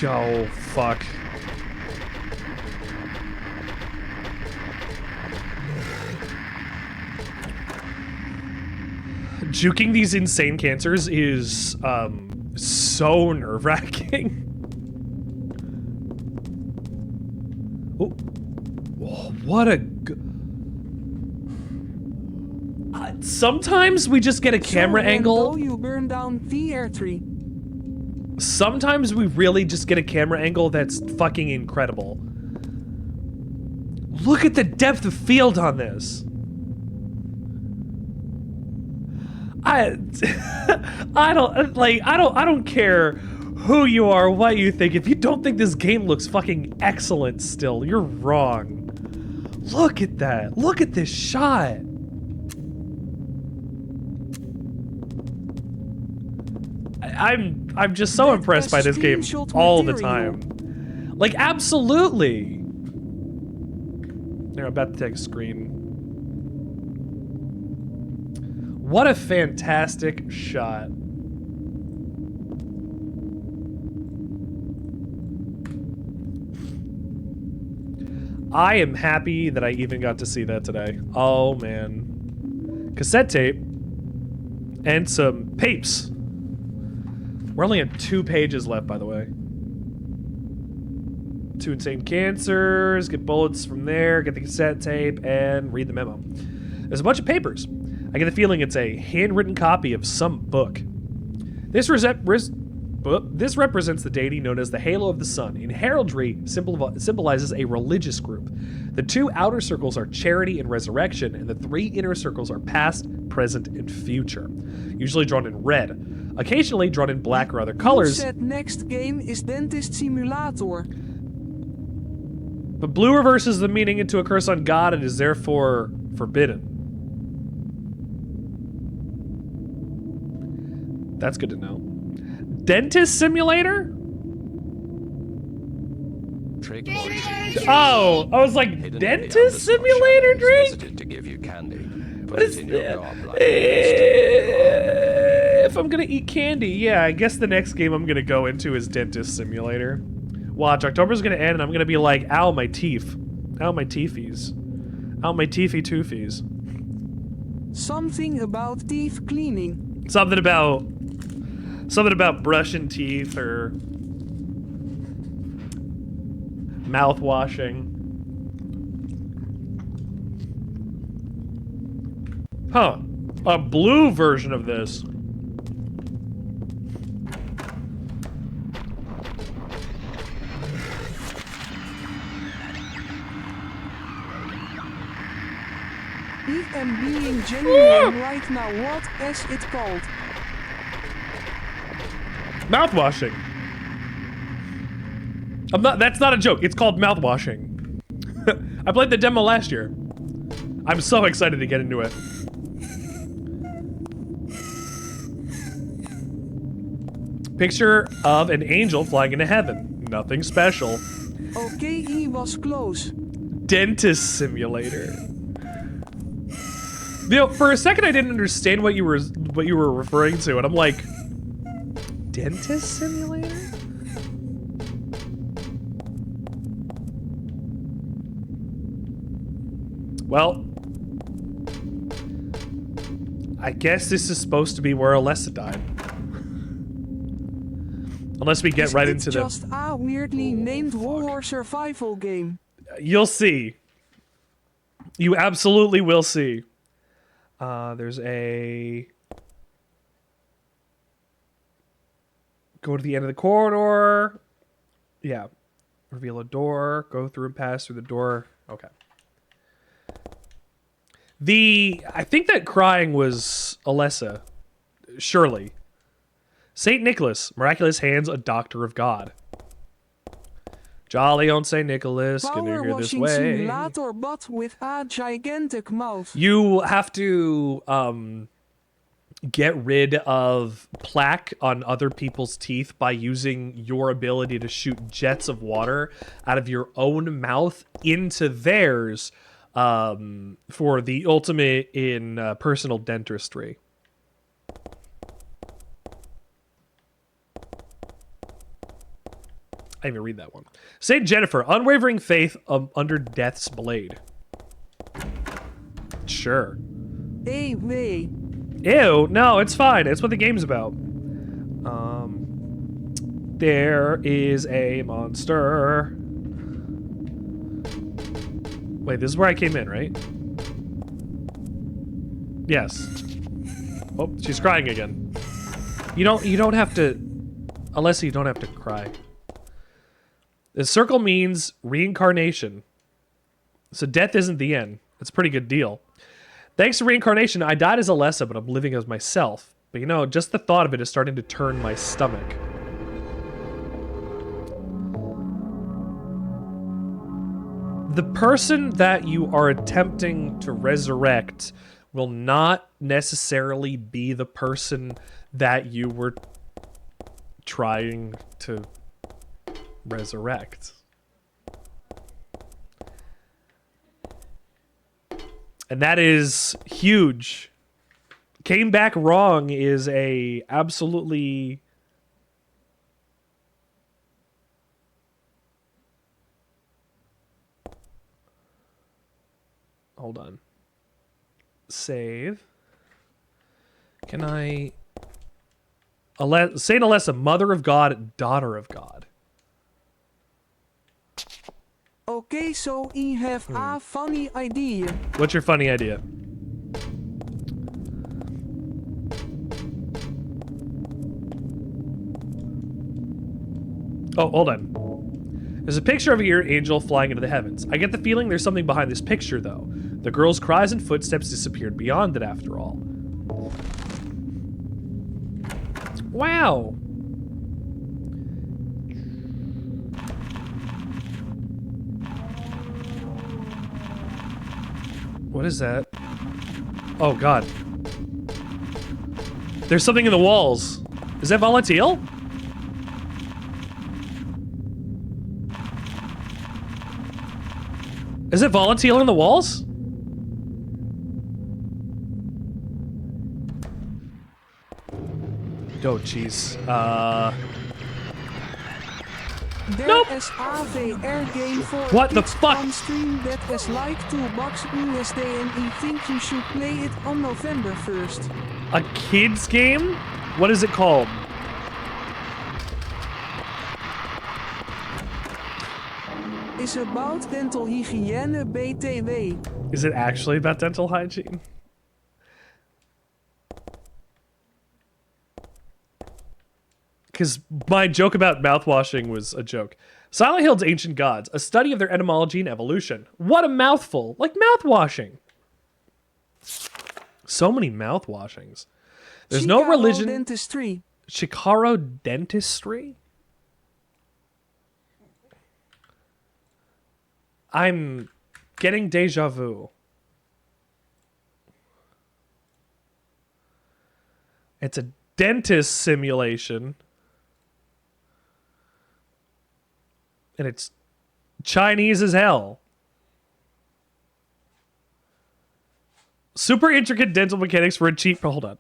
Oh, fuck. Juking these insane cancers is, so nerve-wracking. Oh. Oh, what a... sometimes we just get a camera angle. You burn down tier 3. Sometimes we really just get a camera angle that's fucking incredible. Look at the depth of field on this. I don't care who you are, what you think. If you don't think this game looks fucking excellent still, you're wrong. Look at that. Look at this shot. I'm just so impressed by this game all the time. Like, absolutely. There, I'm about to take a screen. What a fantastic shot. I am happy that I even got to see that today. Oh, man. Cassette tape. And some papes. We're only at 2 pages left, by the way. 2 insane cancers, get bullets from there, get the cassette tape, and read the memo. There's a bunch of papers. I get the feeling it's a handwritten copy of some book. This This represents the deity known as the Halo of the Sun. In heraldry, symbolizes a religious group. The 2 outer circles are charity and resurrection, and the 3 inner circles are past, present, and future. Usually drawn in red, occasionally drawn in black or other colors. You said next game is Dentist Simulator. But blue reverses the meaning into a curse on God and is therefore forbidden. That's good to know. Dentist Simulator? Oh, I was like, Dentist Simulator, Drake? To give you candy. What is that? If I'm gonna eat candy, yeah, I guess the next game I'm gonna go into is Dentist Simulator. Watch, October's gonna end and I'm gonna be like, ow, my teeth. Ow, my teethies. Ow, my teethy toofies. Something about teeth cleaning. Something about brushing teeth or mouth washing. Huh. A blue version of this. I am being genuine right now. What is it called? Mouth washing. That's not a joke. It's called mouth washing. I played the demo last year. I'm so excited to get into it. Picture of an angel flying into heaven. Nothing special. Okay, he was close. Dentist Simulator. You know, for a second I didn't understand what you were referring to, and I'm like, Dentist Simulator? Well, I guess this is supposed to be where Alessa died. Unless we get right into the... It's just a weirdly named horror survival game. You'll see. You absolutely will see. There's a... Go to the end of the corridor. Yeah. Reveal a door. Go through and pass through the door. Okay. I think that crying was Alessa. Surely. Saint Nicholas, miraculous hands, a doctor of God. Jolly on Saint Nicholas, gonna hear this way. Simulator, but with a gigantic mouth. You have to get rid of plaque on other people's teeth by using your ability to shoot jets of water out of your own mouth into theirs for the ultimate in personal dentistry. I didn't even read that one. Saint Jennifer, unwavering faith under death's blade. Sure. Hey, wait. Ew, no, it's fine. It's what the game's about. There is a monster. Wait, this is where I came in, right? Yes. Oh, she's crying again. You don't have to... Unless you don't have to cry. The circle means reincarnation. So death isn't the end. It's a pretty good deal. Thanks to reincarnation, I died as Alessa, but I'm living as myself. But you know, just the thought of it is starting to turn my stomach. The person that you are attempting to resurrect will not necessarily be the person that you were trying to resurrect. And that is huge. Came back wrong is a absolutely... Hold on. Save. Can I... Saint Alessa, Mother of God, Daughter of God. Okay, so I have a funny idea. What's your funny idea? Oh, hold on. There's a picture of a ear angel flying into the heavens. I get the feeling there's something behind this picture, though. The girl's cries and footsteps disappeared beyond it, after all. Wow. What is that? Oh, God. There's something in the walls. Is that volatile? Is it volatile in the walls? Oh, jeez. Nope. There is AVR game for What the kids fuck? on stream that is like $2 USD and I think you should play it on November 1st. A kids game? What is it called? Is about dental hygiëne BTW. Is it actually about dental hygiene? Because my joke about mouthwashing was a joke. Silent Hill's Ancient Gods, a study of their etymology and evolution. What a mouthful! Like mouthwashing! So many mouthwashings. There's no religion... Dentistry. Shikaro Dentistry? I'm getting deja vu. It's a dentist simulation. And it's Chinese as hell. Super intricate dental mechanics for a cheap... Hold on.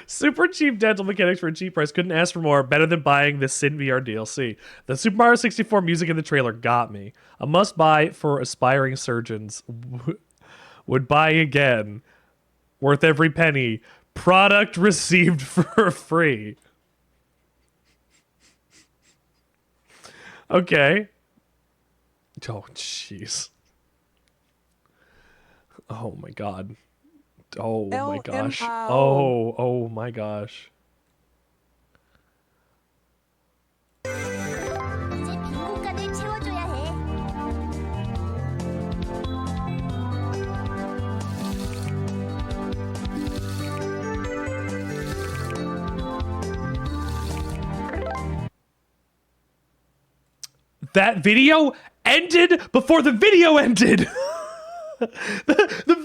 Super cheap dental mechanics for a cheap price. Couldn't ask for more. Better than buying the Sin VR DLC. The Super Mario 64 music in the trailer got me. A must buy for aspiring surgeons. Would buy again. Worth every penny. Product received for free. Okay. Oh, jeez. Oh my god. Oh my gosh. Oh my gosh. That video ended before the video ended. the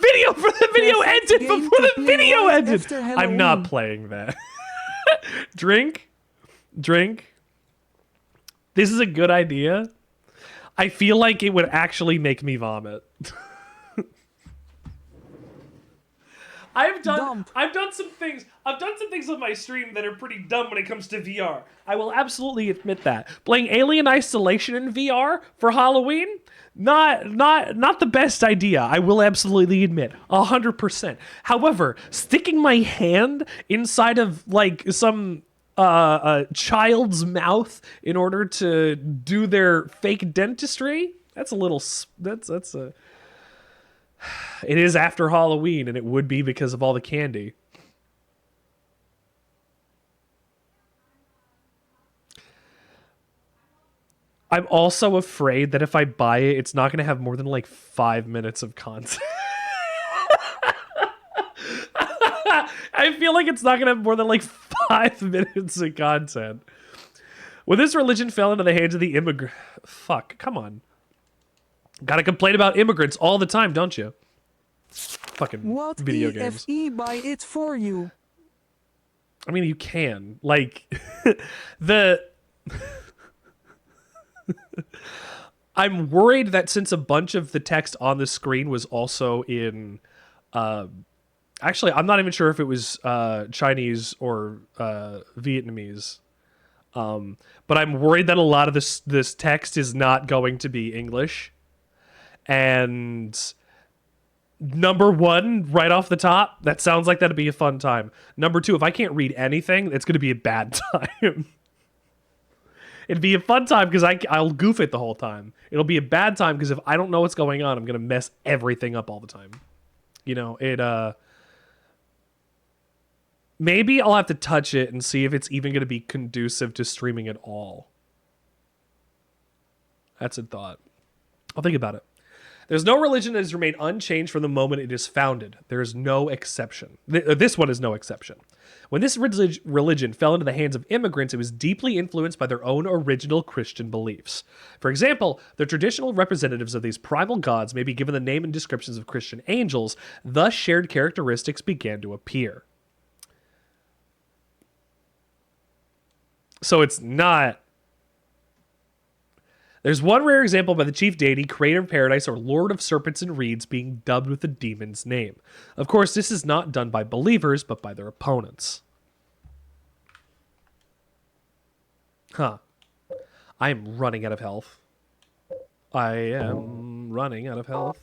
video for the video ended before the video ended. I'm not playing that. Drink. This is a good idea. I feel like it would actually make me vomit. I've done some things on my stream that are pretty dumb when it comes to VR. I will absolutely admit that. Playing Alien Isolation in VR for Halloween, not the best idea. I will absolutely admit, 100%. However, sticking my hand inside of like some a child's mouth in order to do their fake dentistry, that's a little that's a. It is after Halloween, and it would be because of all the candy. I'm also afraid that if I buy it, it's not going to have more than like 5 minutes of content. I feel like it's not going to have more than like 5 minutes of content. When this religion fell into the hands of the immigrant... Fuck, come on. Gotta complain about immigrants all the time, don't you? Fucking what video games. EFE buy it for you? I mean, you can. Like, the... I'm worried that since a bunch of the text on the screen was also in... actually, I'm not even sure if it was Chinese or Vietnamese. But I'm worried that a lot of this text is not going to be English. And number one, right off the top, that sounds like that'd be a fun time. Number two, if I can't read anything, it's going to be a bad time. It'd be a fun time because I'll goof it the whole time. It'll be a bad time because if I don't know what's going on, I'm going to mess everything up all the time. You know, Maybe I'll have to touch it and see if it's even going to be conducive to streaming at all. That's a thought. I'll think about it. There's no religion that has remained unchanged from the moment it is founded. There is no exception. This one is no exception. When this religion fell into the hands of immigrants, it was deeply influenced by their own original Christian beliefs. For example, the traditional representatives of these primal gods may be given the name and descriptions of Christian angels. Thus, shared characteristics began to appear. So it's not... There's one rare example by the chief deity, creator of paradise, or lord of serpents and reeds being dubbed with the demon's name. Of course, this is not done by believers, but by their opponents. Huh. I am running out of health. I am running out of health.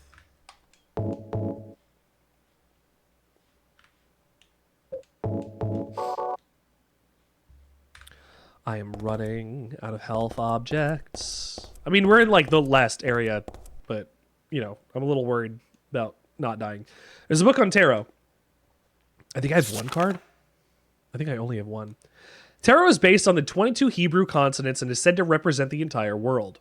I am running out of health objects. I mean, we're in like the last area, but you know, I'm a little worried about not dying. There's a book on tarot. I think I have one card. I think I only have one. Tarot is based on the 22 Hebrew consonants and is said to represent the entire world.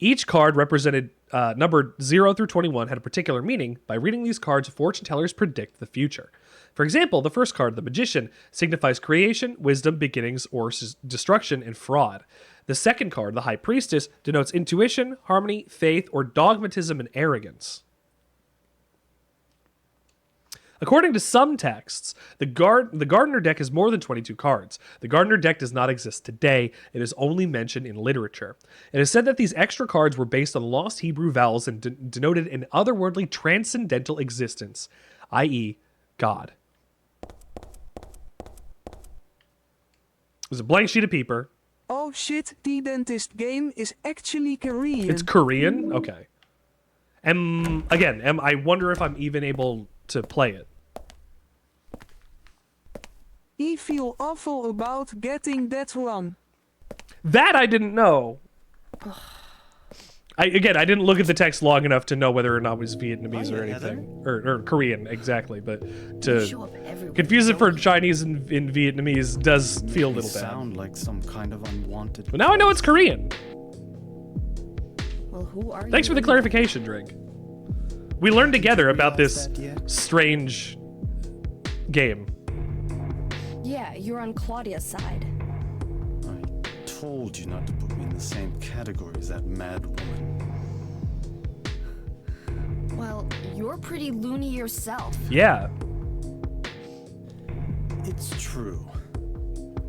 Each card represented numbered 0 through 21 had a particular meaning. By reading these cards, fortune tellers predict the future. For example, the first card, the Magician, signifies creation, wisdom, beginnings, or destruction, and fraud. The second card, the High Priestess, denotes intuition, harmony, faith, or dogmatism and arrogance. According to some texts, the Gardener deck has more than 22 cards. The Gardener deck does not exist today. It is only mentioned in literature. It is said that these extra cards were based on lost Hebrew vowels and denoted an otherworldly transcendental existence, i.e., God. There's a blank sheet of paper. Oh shit, the dentist game is actually Korean. It's Korean? Okay. I wonder if I'm even able to play it. I feel awful about getting that one. That I didn't know. I didn't look at the text long enough to know whether or not it was Vietnamese or anything. Or Korean, exactly. But to confuse it for Chinese and in Vietnamese does feel a little bad. Sound like some kind of unwanted... But now I know it's Korean. Well, who are you? Thanks for the clarification, Drake. We learned together about this strange game. Yeah, you're on Claudia's side. I told you not to put me in the same category as that mad woman. Well, you're pretty loony yourself. Yeah. It's true.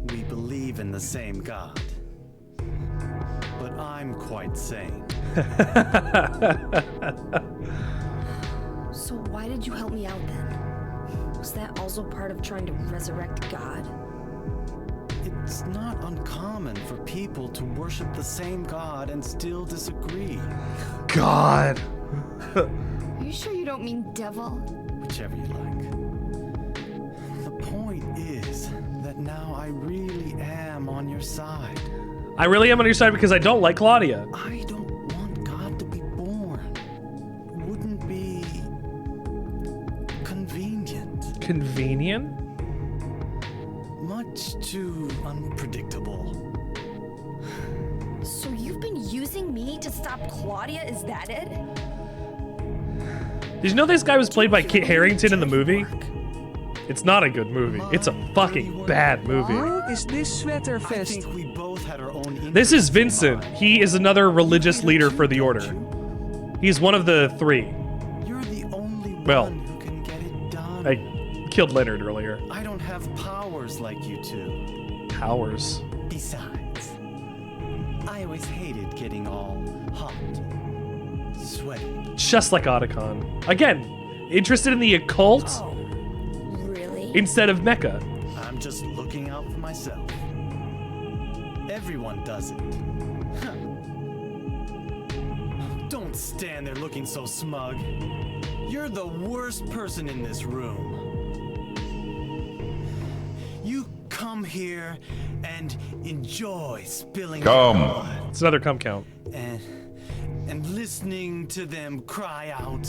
We believe in the same God. But I'm quite sane. So why did you help me out then? Was that also part of trying to resurrect God? It's not uncommon for people to worship the same God and still disagree. God. Are you sure you don't mean devil? Whichever you like. The point is that now I really am on your side. I really am on your side because I don't like Claudia. I don't want God to be born. Wouldn't be convenient. Convenient? Much too unpredictable. So you've been using me to stop Claudia, is that it? Did you know this guy was played by Kit Harington in the movie? It's not a good movie. It's a fucking bad movie. Who is this sweater fest? I think we both had our own This is Vincent. He is another religious leader for the Order. He's one of the three. You're the only Well, one who can get it done. I killed Leonard earlier. I don't have powers like you two. Powers. Besides, I always hated getting all hot, sweaty. Just like Otacon. Again, interested in the occult Really? instead of mecha. I'm just looking out for myself. Everyone does it. Huh. Don't stand there looking so smug. You're the worst person in this room. You come here and enjoy spilling blood. It's another cum count. And listening to them cry out.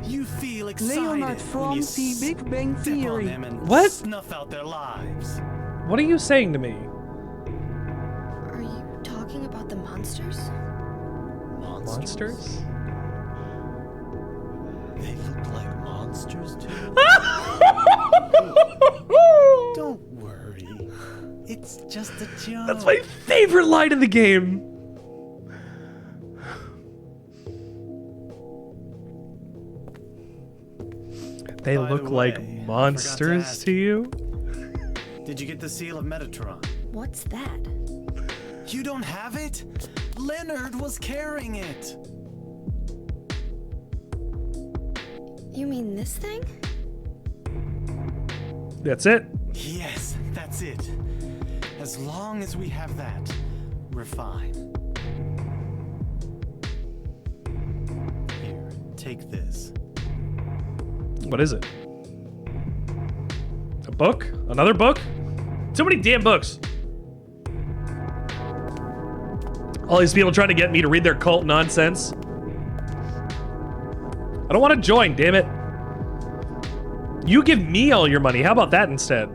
You feel excited Leonard when from you the Big Bang step on Theory. them and What? snuff out their lives. What are you saying to me? Are you talking about the monsters? Monsters? They look like monsters too. Don't worry. It's just a joke. That's my favorite line in the game. They By the look like way, I forgot to monsters ask to you? Did you get the seal of Metatron? What's that? You don't have it? Leonard was carrying it. You mean this thing? That's it. Yes, that's it. As long as we have that, we're fine. Here, take this. What is it? A book? Another book? Too many damn books. All these people trying to get me to read their cult nonsense. I don't want to join, damn it. You give me all your money. How about that instead?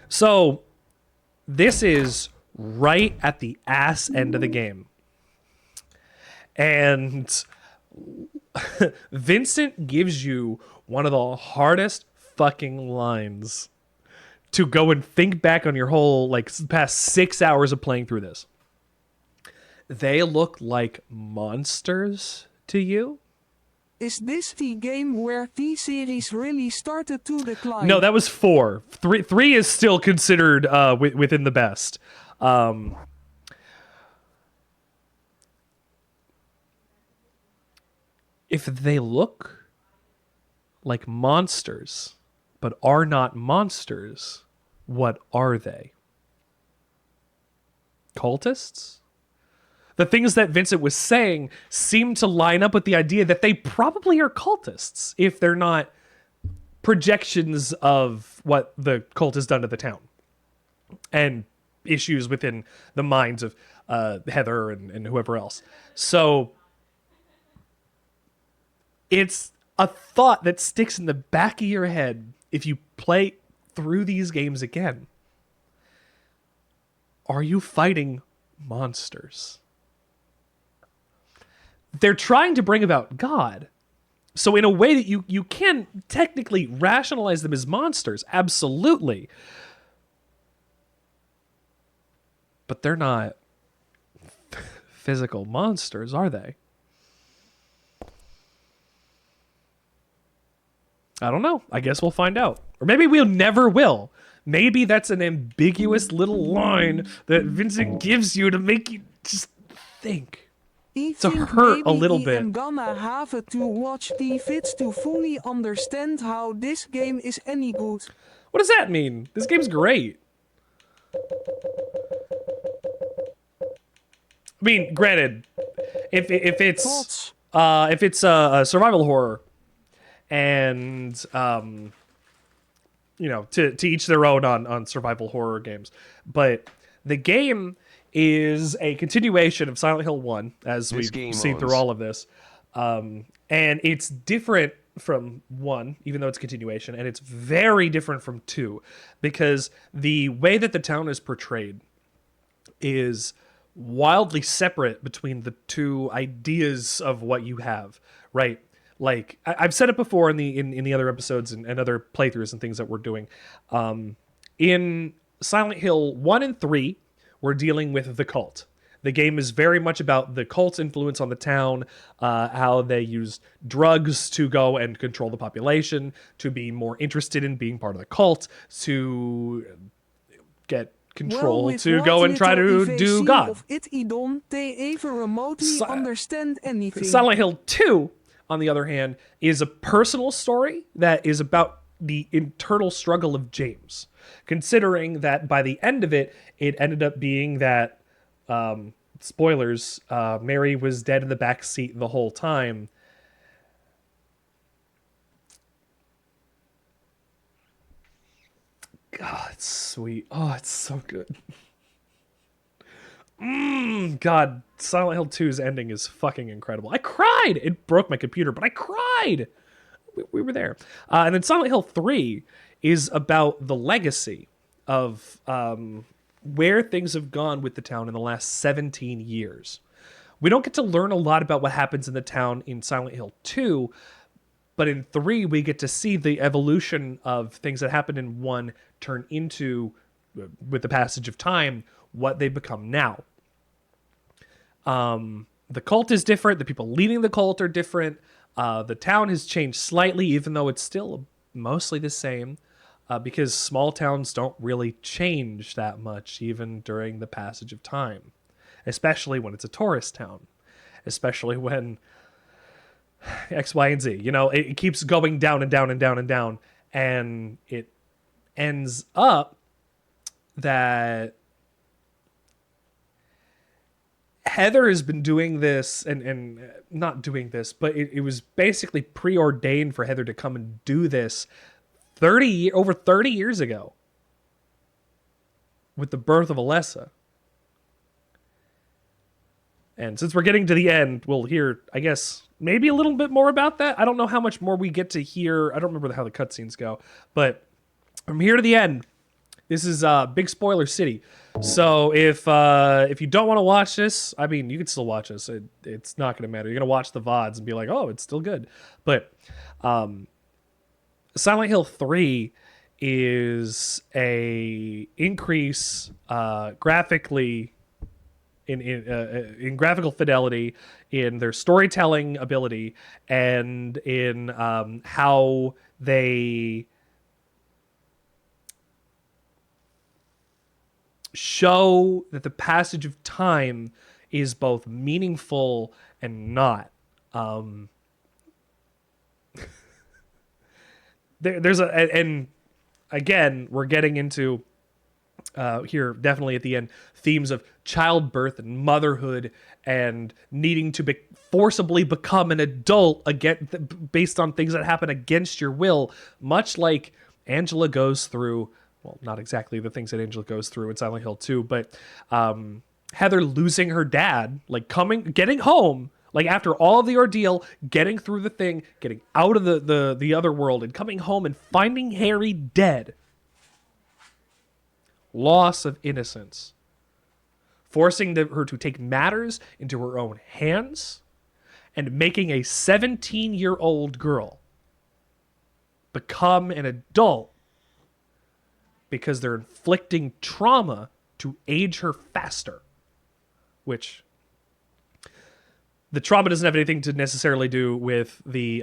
So, this is right at the ass end of the game. And Vincent gives you one of the hardest fucking lines to go and think back on your whole, like, past 6 hours of playing through this. They look like monsters to you? Is this the game where T-series really started to decline? No, that was 4. 3 is still considered within the best. If they look like monsters, but are not monsters, what are they? Cultists? The things that Vincent was saying seem to line up with the idea that they probably are cultists, if they're not projections of what the cult has done to the town. And issues within the minds of Heather and whoever else. So it's a thought that sticks in the back of your head if you play through these games again. Are you fighting monsters? They're trying to bring about God. So in a way that you can technically rationalize them as monsters, absolutely. But they're not physical monsters, are they? I don't know. I guess we'll find out. Or maybe we'll never will. Maybe that's an ambiguous little line that Vincent gives you to make you just think. To hurt a little bit. I'm gonna have to watch the vids to fully understand how this game is any good. What does that mean? This game's great. I mean, granted, if it's a survival horror, and you know, to each their own on survival horror games, but the game is a continuation of Silent Hill 1, as we've seen through all of this, and it's different from 1, even though it's a continuation, and it's very different from 2, because the way that the town is portrayed is wildly separate between the two ideas of what you have, right? Like, I've said it before in the other episodes and other playthroughs and things that we're doing. In Silent Hill 1 and 3, we're dealing with the cult. The game is very much about the cult's influence on the town, how they used drugs to go and control the population, to be more interested in being part of the cult, to get control, to go and try to do God. Understand anything. Silent Hill 2, on the other hand, is a personal story that is about the internal struggle of James. Considering that by the end of it, it ended up being that, spoilers, Mary was dead in the back seat the whole time. God, it's sweet. Oh, it's so good. God, Silent Hill 2's ending is fucking incredible. I cried. It broke my computer, but I cried. We were there. And then Silent Hill 3 is about the legacy of where things have gone with the town in the last 17 years. We don't get to learn a lot about what happens in the town in Silent Hill 2, but in 3 we get to see the evolution of things that happened in 1 turn into, with the passage of time, what they become now. The cult is different. The people leading the cult are different. The town has changed slightly, even though it's still mostly the same, because small towns don't really change that much, even during the passage of time, especially when it's a tourist town, especially when X, Y, and Z. You know, it keeps going down and down and down and down, and it ends up that Heather has been doing this, and not doing this, but it was basically preordained for Heather to come and do this over 30 years ago with the birth of Alessa. And since we're getting to the end, we'll hear, I guess, maybe a little bit more about that. I don't know how much more we get to hear. I don't remember how the cutscenes go, but from here to the end, this is big spoiler city. So if you don't want to watch this, I mean, you can still watch this. It's not going to matter. You're going to watch the VODs and be like, oh, it's still good. But Silent Hill 3 is a increase graphically in graphical fidelity, in their storytelling ability, and in how they show that the passage of time is both meaningful and not. And again, we're getting into here, definitely at the end, themes of childbirth and motherhood and needing to forcibly become an adult again, based on things that happen against your will, much like Angela goes through. Well, not exactly the things that Angela goes through in Silent Hill 2, but Heather losing her dad, like getting home, like after all of the ordeal, getting through the thing, getting out of the other world, and coming home and finding Harry dead. Loss of innocence. Forcing her to take matters into her own hands, and making a 17-year-old girl become an adult because they're inflicting trauma to age her faster. Which, the trauma doesn't have anything to necessarily do with it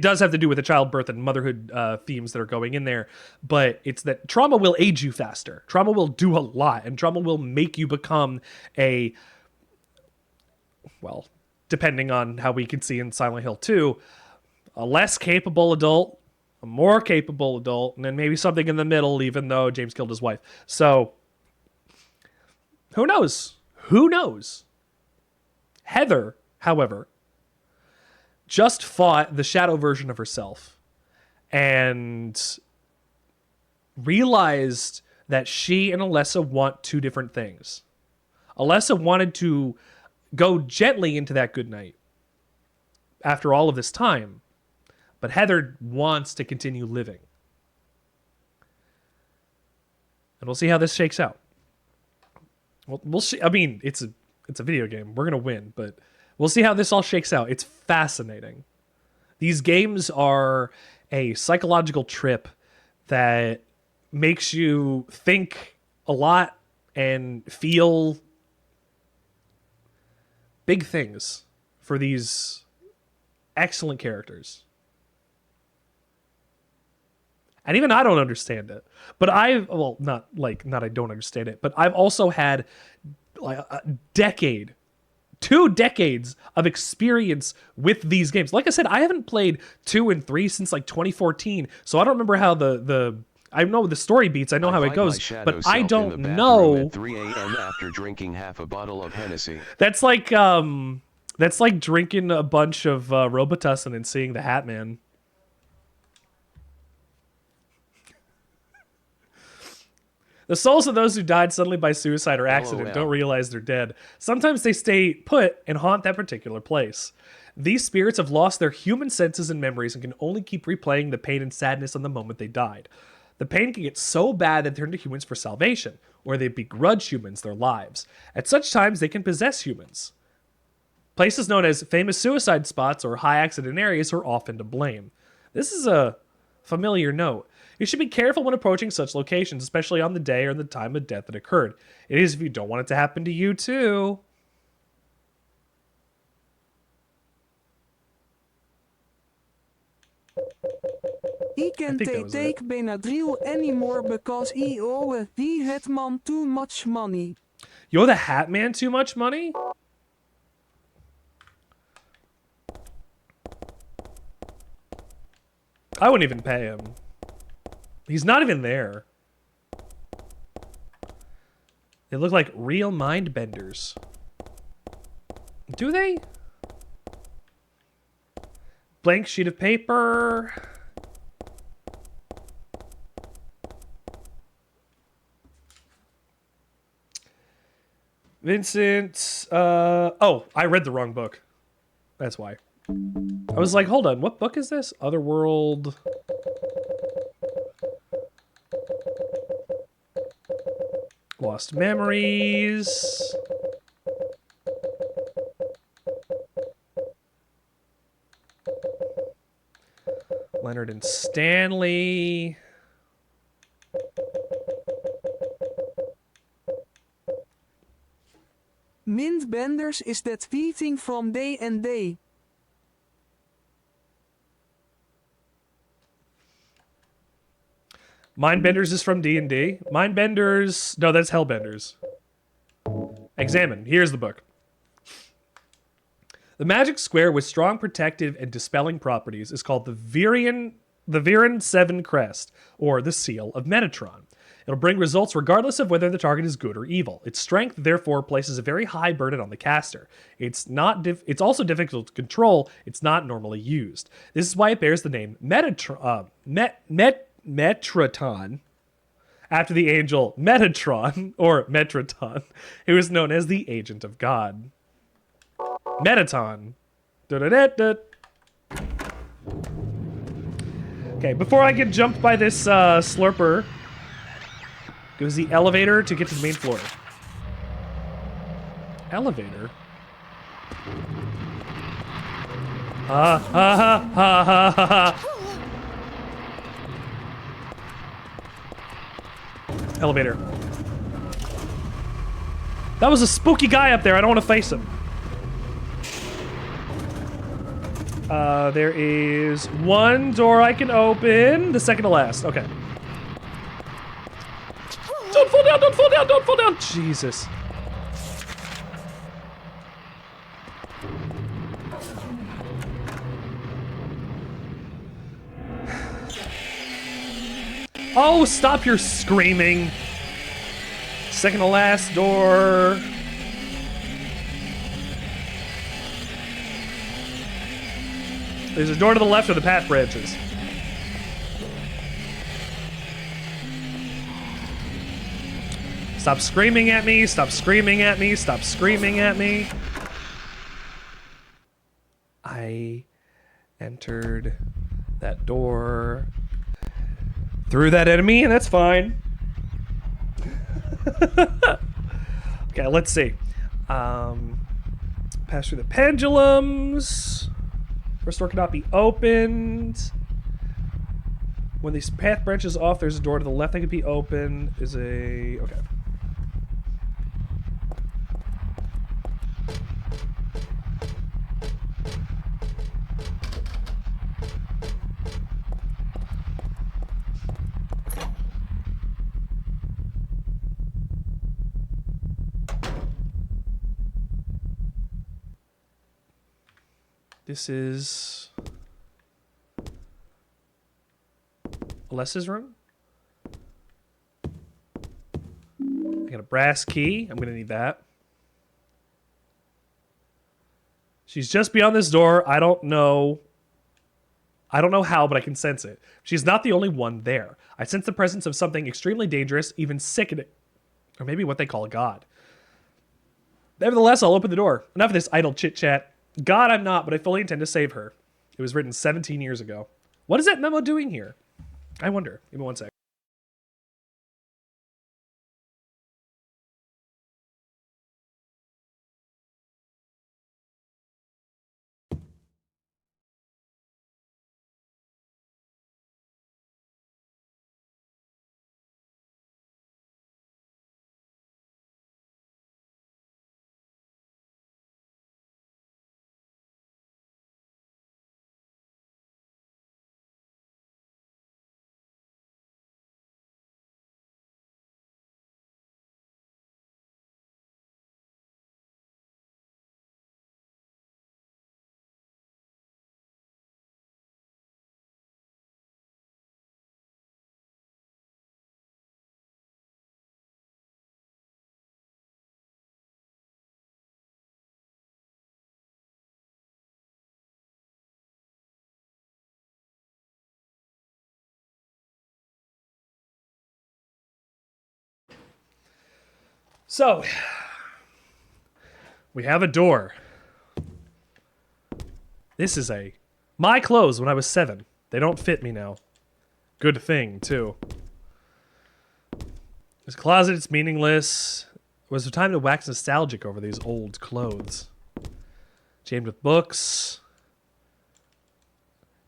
does have to do with the childbirth and motherhood themes that are going in there, but it's that trauma will age you faster. Trauma will do a lot, and trauma will make you become depending on how we can see in Silent Hill 2, a less capable adult, a more capable adult, and then maybe something in the middle, even though James killed his wife. So, who knows? Who knows? Heather, however, just fought the shadow version of herself and realized that she and Alessa want two different things. Alessa wanted to go gently into that good night after all of this time, but Heather wants to continue living. And we'll see how this shakes out. We'll see. I mean, it's a video game. We're going to win, but we'll see how this all shakes out. It's fascinating. These games are a psychological trip that makes you think a lot and feel big things for these excellent characters. And even I don't understand it. But I don't understand it, but I've also had like a decade, 2 decades of experience with these games. Like I said, I haven't played 2 and 3 since like 2014, so I don't remember how I know the story beats, I know how it goes, but I don't know. At 3 a.m. after drinking half a bottle of Hennessy. That's like drinking a bunch of Robitussin and seeing the Hat Man. The souls of those who died suddenly by suicide or accident don't realize they're dead. Sometimes they stay put and haunt that particular place. These spirits have lost their human senses and memories and can only keep replaying the pain and sadness on the moment they died. The pain can get so bad that they turn to humans for salvation, or they begrudge humans their lives. At such times, they can possess humans. Places known as famous suicide spots or high accident areas are often to blame. This is a familiar note. You should be careful when approaching such locations, especially on the day or the time of death that occurred. It is if you don't want it to happen to you too. He can't take Benadryl anymore because he owed the Hatman too much money. You owe the Hat Man too much money? I wouldn't even pay him. He's not even there. They look like real mind benders. Do they? Blank sheet of paper. Vincent. Oh, I read the wrong book. That's why. I was like, hold on, what book is this? Otherworld. Lost Memories. Leonard and Stanley. Mint Benders is that tweeting from day and day. Mindbenders is from D&D. Mindbenders... No, that's Hellbenders. Examine. Here's the book. The magic square with strong protective and dispelling properties is called the Viren 7 Crest, or the Seal of Metatron. It'll bring results regardless of whether the target is good or evil. Its strength, therefore, places a very high burden on the caster. It's also difficult to control. It's not normally used. This is why it bears the name Metraton, after the angel Metatron, or Metraton, who is known as the Agent of God. Metaton. Da-da-da-da. Okay, before I get jumped by this slurper, goes the elevator to get to the main floor. Elevator? Ha ha ha ha ha ha. Elevator. That was a spooky guy up there. I don't want to face him. There is one door I can open. The second to last. Okay. Don't fall down, don't fall down, don't fall down. Jesus. Oh, stop your screaming. Second to last door. There's a door to the left where the path branches. Stop screaming at me, stop screaming at me, stop screaming at me. I entered that door through that enemy, and that's fine. Okay, let's see. Pass through the pendulums. First door cannot be opened. When these path branches off, there's a door to the left that could be open. Okay. This is Alessa's room. I got a brass key. I'm gonna need that. She's just beyond this door. I don't know I don't know how, but I can sense it. She's not the only one there. I sense the presence of something extremely dangerous, even sickening. Or maybe what they call a god. Nevertheless, I'll open the door. Enough of this idle chit-chat. God, I'm not, but I fully intend to save her. It was written 17 years ago. What is that memo doing here? I wonder. Give me one sec. So, we have a door. This is my clothes when I was 7. They don't fit me now. Good thing, too. This closet, it's meaningless. It was the time to wax nostalgic over these old clothes. Jammed with books.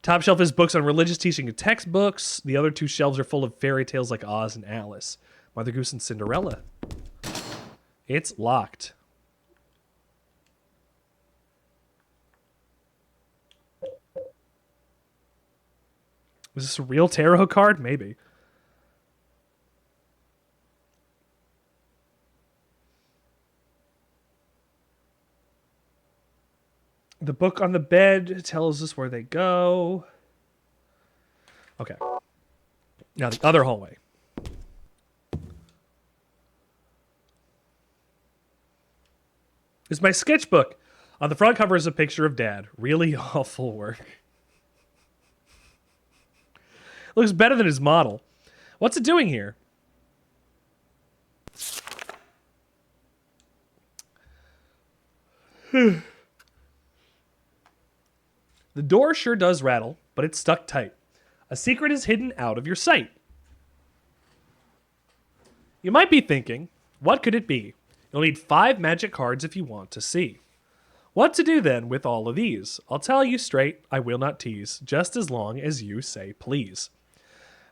Top shelf is books on religious teaching and textbooks. The other 2 shelves are full of fairy tales like Oz and Alice. Mother Goose and Cinderella. It's locked. Is this a real tarot card? Maybe. The book on the bed tells us where they go. Okay. Now the other hallway. This is my sketchbook. On the front cover is a picture of Dad. Really awful work. Looks better than his model. What's it doing here? The door sure does rattle, but it's stuck tight. A secret is hidden out of your sight. You might be thinking, what could it be? You'll need 5 magic cards if you want to see. What to do then with all of these? I'll tell you straight, I will not tease, just as long as you say please.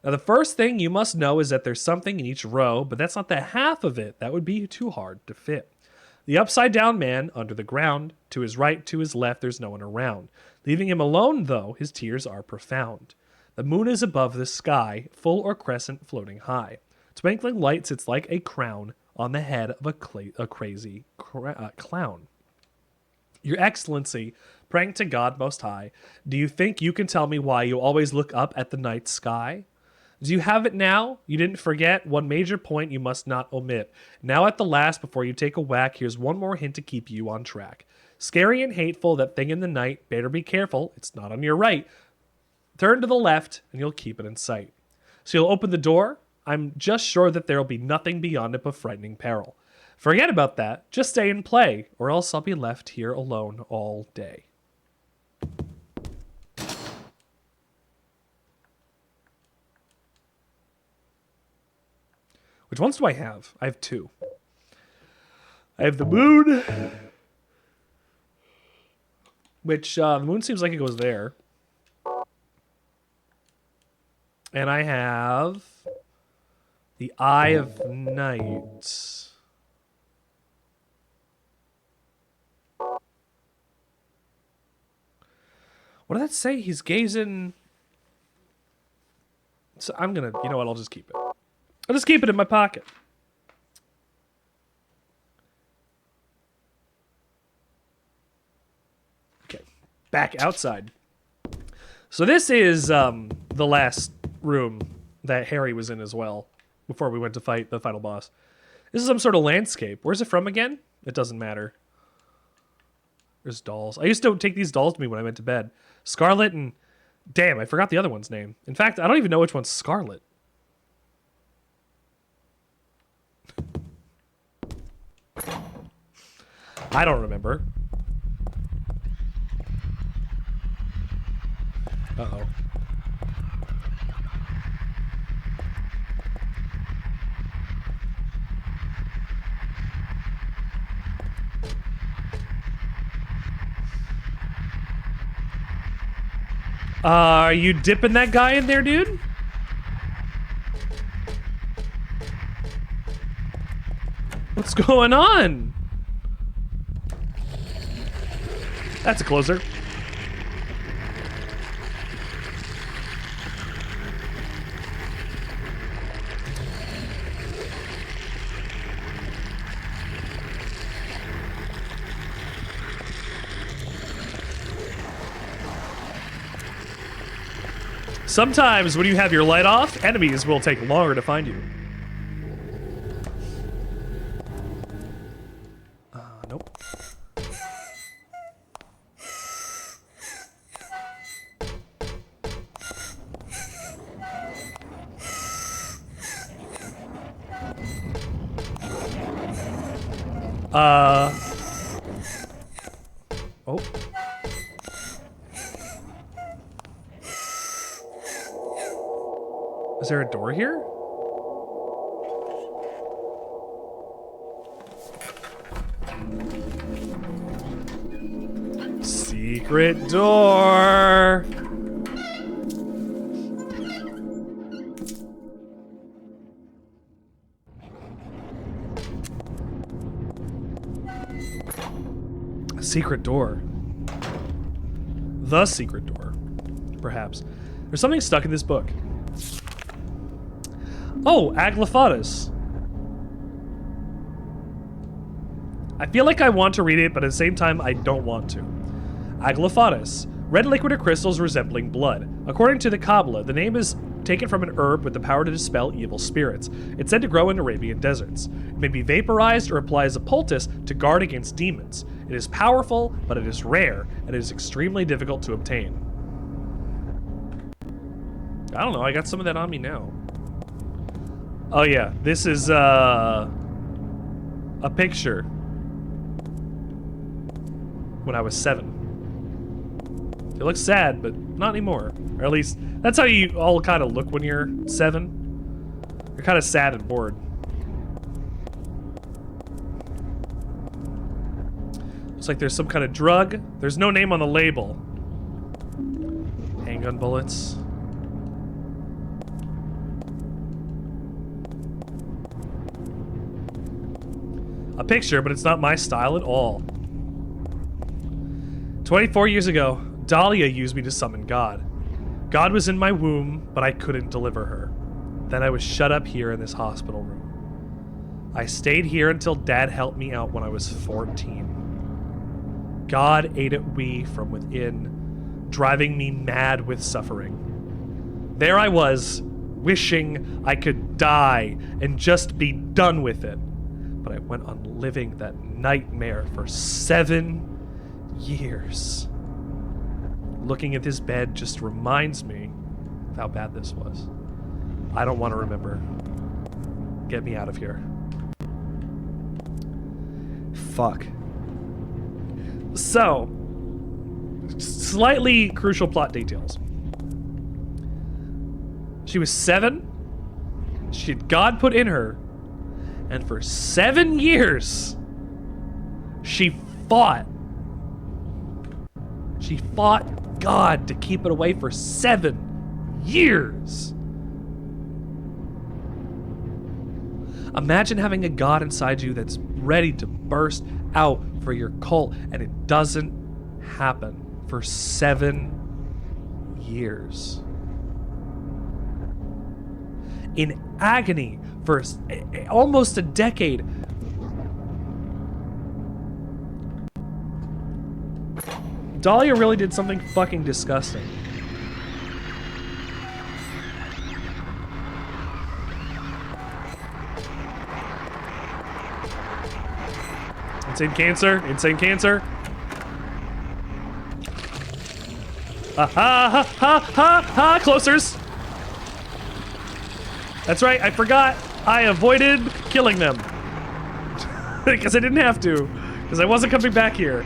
Now the first thing you must know is that there's something in each row, but that's not the half of it. That would be too hard to fit. The upside down man under the ground, to his right, to his left, there's no one around. Leaving him alone, though, his tears are profound. The moon is above the sky, full or crescent floating high. Twinkling light sits like a crown on the head of a crazy clown. Your Excellency, praying to God Most High, do you think you can tell me why you always look up at the night sky? Do you have it now? You didn't forget? One major point you must not omit. Now at the last, before you take a whack, here's one more hint to keep you on track. Scary and hateful, that thing in the night, better be careful, it's not on your right. Turn to the left, and you'll keep it in sight. So you'll open the door. I'm just sure that there'll be nothing beyond it but frightening peril. Forget about that. Just stay and play, or else I'll be left here alone all day. Which ones do I have? I have 2. I have the moon, which the moon seems like it goes there. And I have the Eye of Night. What did that say? He's gazing. So I'm gonna, you know what? I'll just keep it. I'll just keep it in my pocket. Okay, back outside. So this is the last room that Harry was in as well, before we went to fight the final boss. This is some sort of landscape. Where's it from again? It doesn't matter. There's dolls. I used to take these dolls to me when I went to bed. Scarlet and Damn, I forgot the other one's name. In fact, I don't even know which one's Scarlet. I don't remember. Uh-oh. Are you dipping that guy in there, dude? What's going on? That's a closer. Sometimes when you have your light off, enemies will take longer to find you. Nope. Oh. Is there a door here? Secret door. A secret door. The secret door. Perhaps. There's something stuck in this book. Oh, Aglafatus. I feel like I want to read it, but at the same time, I don't want to. Aglafatus. Red liquid or crystals resembling blood. According to the Kabbalah, the name is taken from an herb with the power to dispel evil spirits. It's said to grow in Arabian deserts. It may be vaporized or applied as a poultice to guard against demons. It is powerful, but it is rare, and it is extremely difficult to obtain. I don't know, I got some of that on me now. Oh yeah, this is a picture when I was 7. It looks sad, but not anymore. Or at least, that's how you all kind of look when you're 7. You're kind of sad and bored. Looks like there's some kind of drug. There's no name on the label. Handgun bullets. A picture, but it's not my style at all. 24 years ago, Dahlia used me to summon God. God was in my womb, but I couldn't deliver her. Then I was shut up here in this hospital room. I stayed here until Dad helped me out when I was 14. God ate at we from within, driving me mad with suffering. There I was, wishing I could die and just be done with it. But I went on living that nightmare for 7 years. Looking at this bed just reminds me of how bad this was. I don't want to remember. Get me out of here. Fuck. So, slightly crucial plot details. She was 7. She had God put in her. And for 7 years, she fought. She fought God to keep it away for 7 years. Imagine having a God inside you that's ready to burst out for your cult, and it doesn't happen for 7 years. In agony for almost a decade. Dahlia really did something fucking disgusting. Insane cancer, insane cancer. Ha! Closers. That's right, I forgot. I avoided killing them. Because I didn't have to. Because I wasn't coming back here.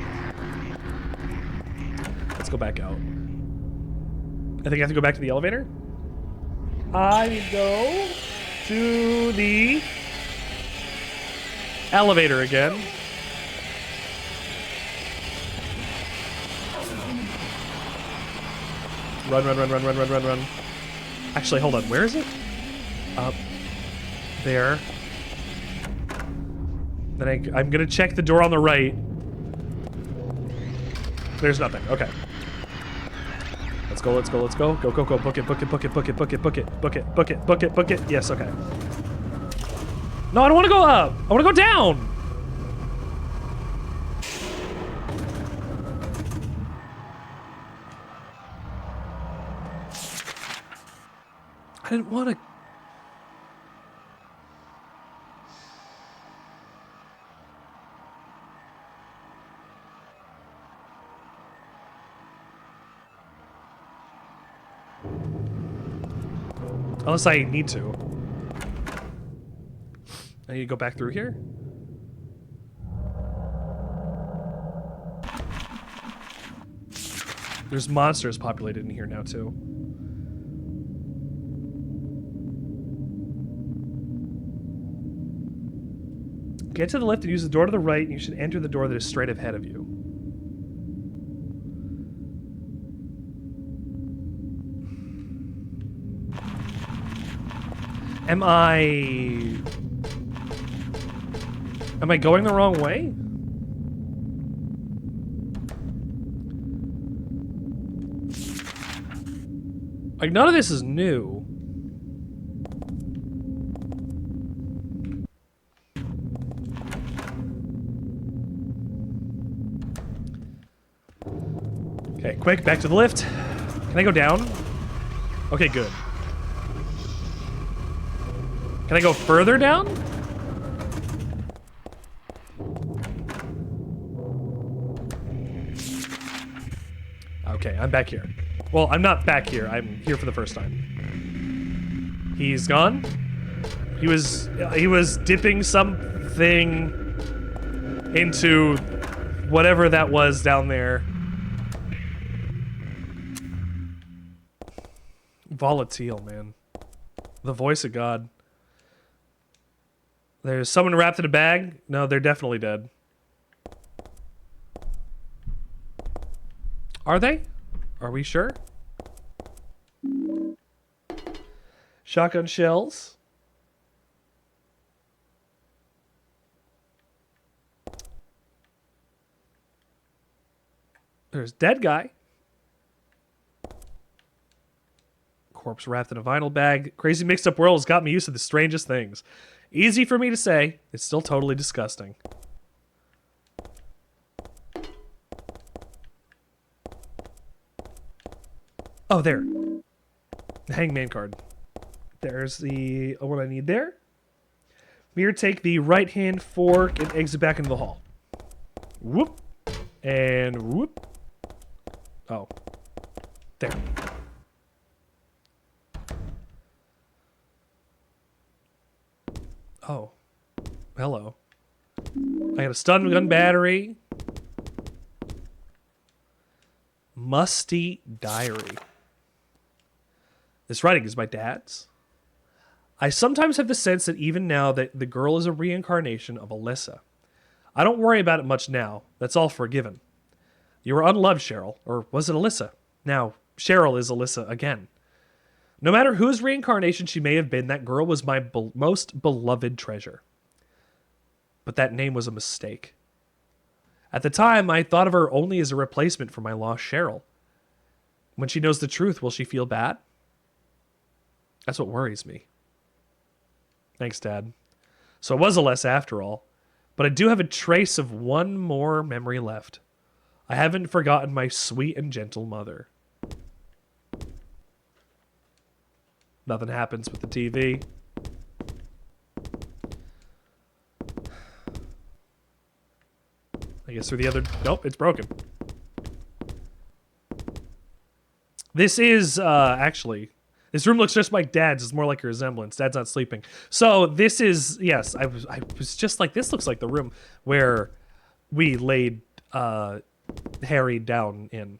Let's go back out. I think I have to go back to the elevator. I go to the elevator again. Run. Actually, hold on. Where is it? Up there. Then I'm gonna check the door on the right. There's nothing. Okay. Let's go. Go. Book it. Yes, okay. No, I don't want to go up. I want to go down. I didn't want to. Unless I need to. I need to go back through here. There's monsters populated in here now, too. Get to the lift and use the door to the right, and you should enter the door that is straight ahead of you. Am I going the wrong way? Like, none of this is new. Okay, quick, back to the lift. Can I go down? Okay, good. Can I go further down? Okay, I'm back here. Well, I'm not back here. I'm here for the first time. He's gone. He was dipping something into whatever that was down there. Volatile, man. The voice of God. There's someone wrapped in a bag. No, they're definitely dead. Are they? Are we sure? Shotgun shells. There's dead guy. Corpse wrapped in a vinyl bag. Crazy mixed up world has got me used to the strangest things. Easy for me to say. It's still totally disgusting. Oh, there. The hangman card. There's the what I need there. Mirror, take the right hand fork and exit back into the hall. Whoop. And whoop. Oh. There. Oh. Hello. I got a stun gun battery. Musty diary. This writing is my dad's. I sometimes have the sense that even now that the girl is a reincarnation of Alyssa. I don't worry about it much now. That's all forgiven. You were unloved, Cheryl. Or was it Alyssa? Now, Cheryl is Alyssa again. No matter whose reincarnation she may have been, that girl was my most beloved treasure. But that name was a mistake. At the time, I thought of her only as a replacement for my lost Cheryl. When she knows the truth, will she feel bad? That's what worries me. Thanks, Dad. So it was Alyssa after all. But I do have a trace of one more memory left. I haven't forgotten my sweet and gentle mother. Nothing happens with the TV. I guess through the other... Nope, it's broken. This is, actually, this room looks just like Dad's. It's more like a resemblance. Dad's not sleeping. So this is, yes, I was just like, this looks like the room where we laid, Harry down in.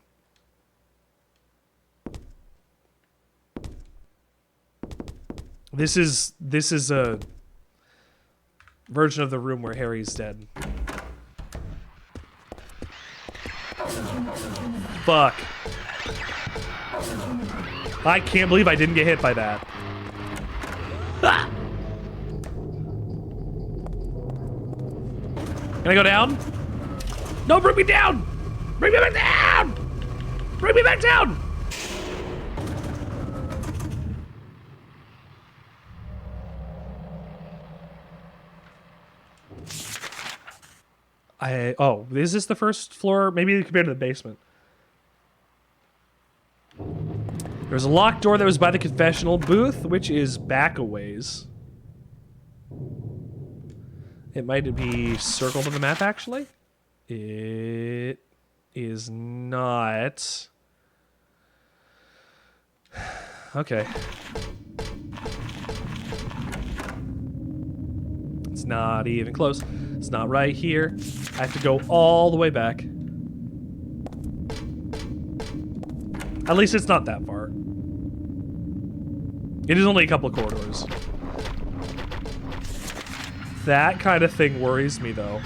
This is a version of the room where Harry's dead. Fuck. I can't believe I didn't get hit by that. Ah! Can I go down? No, bring me down! Bring me back down! Bring me back down! Oh, is this the first floor? Maybe compared to the basement. There's a locked door that was by the confessional booth, which is back a ways. It might be circled on the map, actually. It is not. Okay. It's not even close. It's not right here. I have to go all the way back. At least it's not that far. It is only a couple of corridors. That kind of thing worries me, though.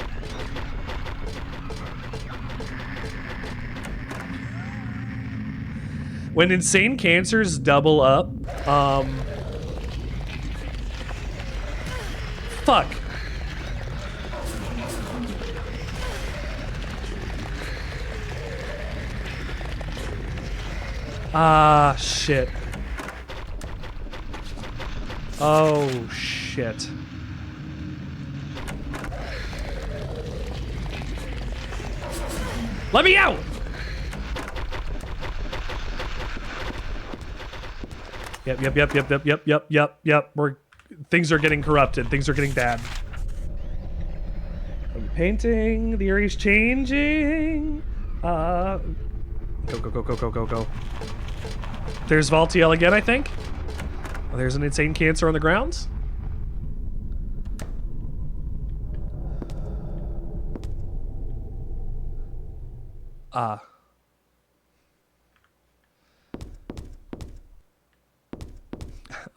When insane cancers double up, fuck. Ah, shit. Oh, shit. Let me out! Yep. Things are getting corrupted. Things are getting bad. I'm painting. The area's changing. Go. There's Valtiel again, I think. Oh, there's an insane cancer on the grounds.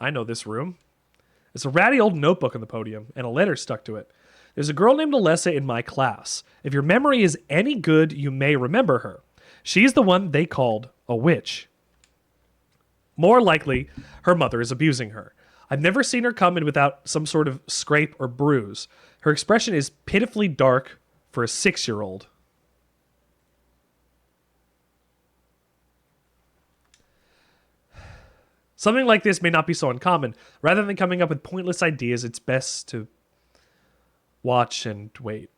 I know this room. It's a ratty old notebook on the podium and a letter stuck to it. There's a girl named Alessa in my class. If your memory is any good, you may remember her. She's the one they called a witch. More likely, her mother is abusing her. I've never seen her come in without some sort of scrape or bruise. Her expression is pitifully dark for a 6-year-old. Something like this may not be so uncommon. Rather than coming up with pointless ideas, it's best to watch and wait.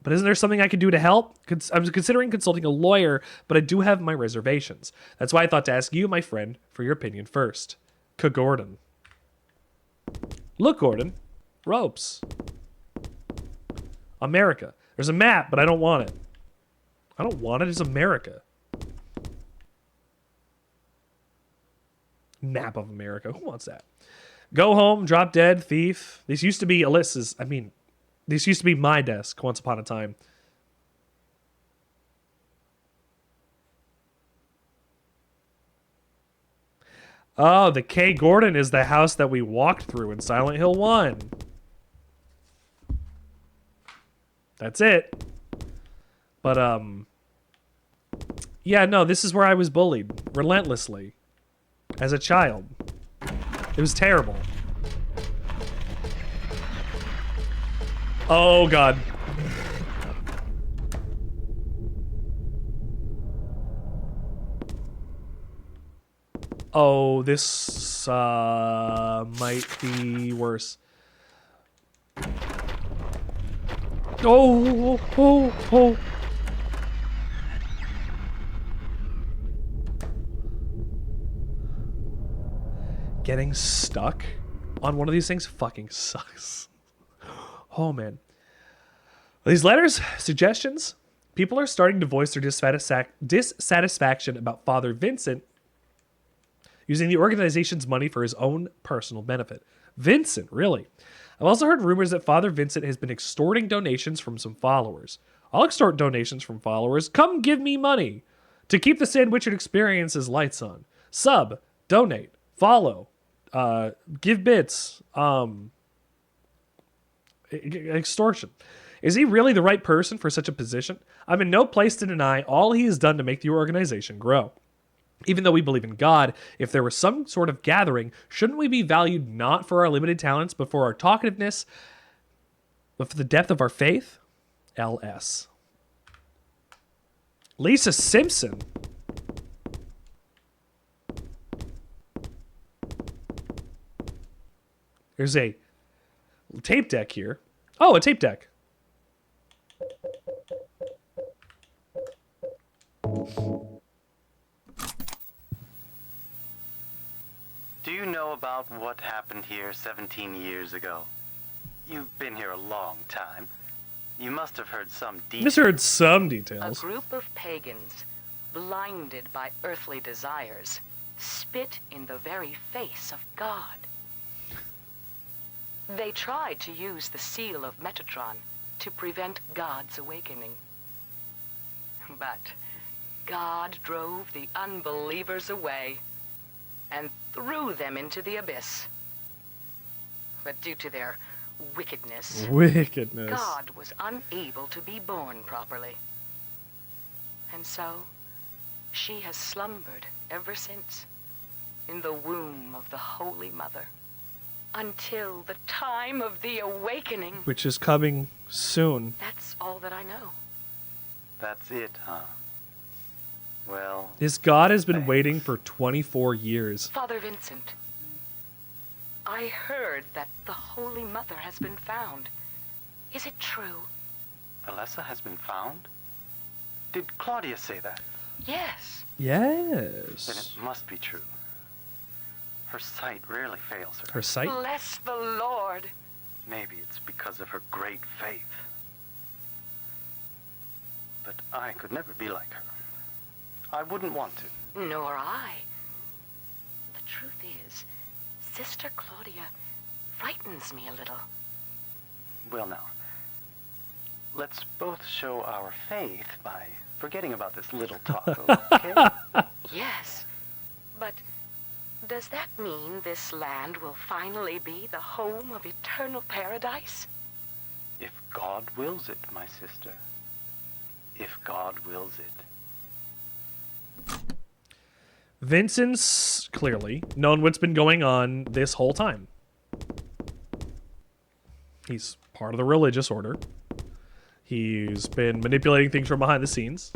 But isn't there something I can do to help? I was considering consulting a lawyer, but I do have my reservations. That's why I thought to ask you, my friend, for your opinion first. Gordon. Look, Gordon. Ropes. America. There's a map, but I don't want it. I don't want it. It's America. Map of America. Who wants that? Go home, drop dead, thief. This used to be Alyssa's. This used to be my desk once upon a time. Oh, the K. Gordon is the house that we walked through in Silent Hill 1. That's it. But, yeah, no, this is where I was bullied. Relentlessly. As a child. It was terrible. Oh, God. Oh, this might be worse. Oh. Getting stuck on one of these things fucking sucks. Oh, man. These letters, suggestions, People are starting to voice their dissatisfaction about Father Vincent using the organization's money for his own personal benefit. Vincent, really? I've also heard rumors that Father Vincent has been extorting donations from some followers. I'll extort donations from followers. Come give me money to keep the Sandwichard experience's lights on. Sub, donate, follow, give bits, extortion. Is he really the right person for such a position? I'm in no place to deny all he has done to make the organization grow. Even though we believe in God, if there was some sort of gathering, shouldn't we be valued not for our limited talents, but for our talkativeness, but for the depth of our faith? LS. Lisa Simpson. There's a tape deck here. Oh, a tape deck. Do you know about what happened here 17 years ago? You've been here a long time. You must have heard some details. Just heard some A details. group of pagans, blinded by earthly desires, spit in the very face of God. They tried to use the seal of Metatron to prevent God's awakening. But God drove the unbelievers away and threw them into the abyss. But due to their wickedness, God was unable to be born properly. And so, she has slumbered ever since in the womb of the Holy Mother until the time of the awakening. Which is coming soon. That's all that I know. That's it, huh? Well, His God has been waiting for 24 years. Father Vincent, I heard that the Holy Mother has been found. Is it true? Alessa has been found? Did Claudia say that? Yes. Then Yes. it must be true. Her sight rarely fails her. Her sight? Bless the Lord. Maybe it's because of her great faith. But I could never be like her. I wouldn't want to. Nor I. The truth is, Sister Claudia frightens me a little. Well now, let's both show our faith by forgetting about this little talk, okay? Yes, but does that mean this land will finally be the home of eternal paradise? If God wills it, my sister. If God wills it. Vincent's clearly known what's been going on this whole time. He's part of the religious order. He's been manipulating things from behind the scenes.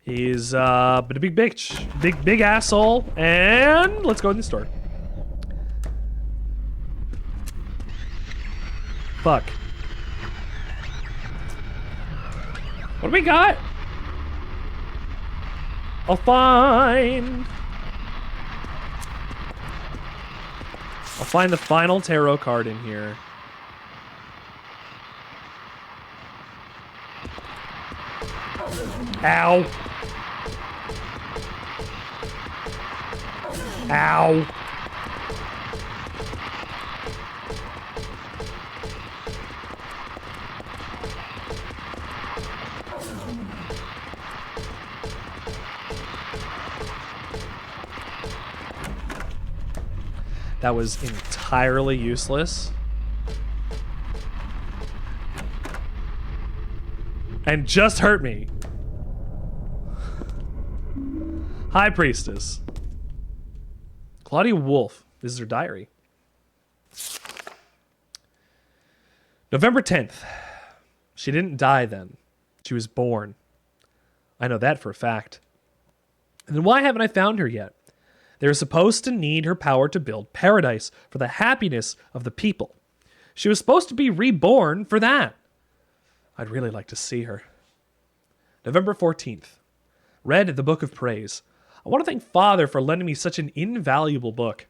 He's been a big bitch. Big asshole. And let's go in the store. Fuck. What do we got? I'll find the final tarot card in here. Ow. Ow. That was entirely useless. And just hurt me. High Priestess. Claudia Wolf. This is her diary. November 10th. She didn't die then. She was born. I know that for a fact. And then why haven't I found her yet? They're supposed to need her power to build paradise for the happiness of the people. She was supposed to be reborn for that. I'd really like to see her. November 14th. Read the Book of Praise. I want to thank Father for lending me such an invaluable book.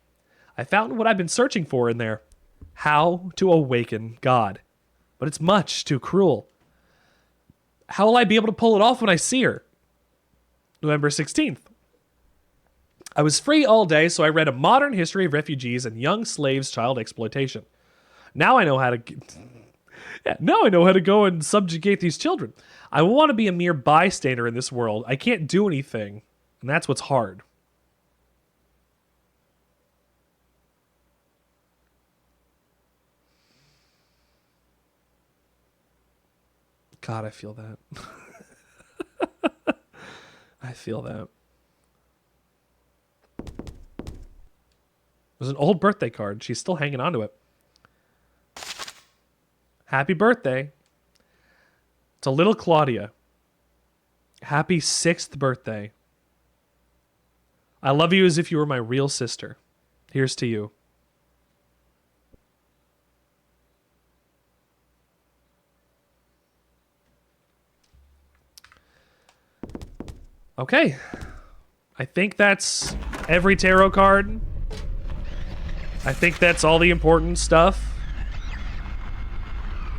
I found what I've been searching for in there. How to awaken God. But it's much too cruel. How will I be able to pull it off when I see her? November 16th. I was free all day, so I read A Modern History of Refugees and Young Slaves' Child Exploitation. Now I know how to... now I know how to go and subjugate these children. I want to be a mere bystander in this world. I can't do anything, and that's what's hard. God, I feel that. I feel that. It was an old birthday card. She's still hanging on to it. Happy birthday to little Claudia. Happy 6th birthday. I love you as if you were my real sister. Here's to you. Okay. I think that's every tarot card. I think that's all the important stuff.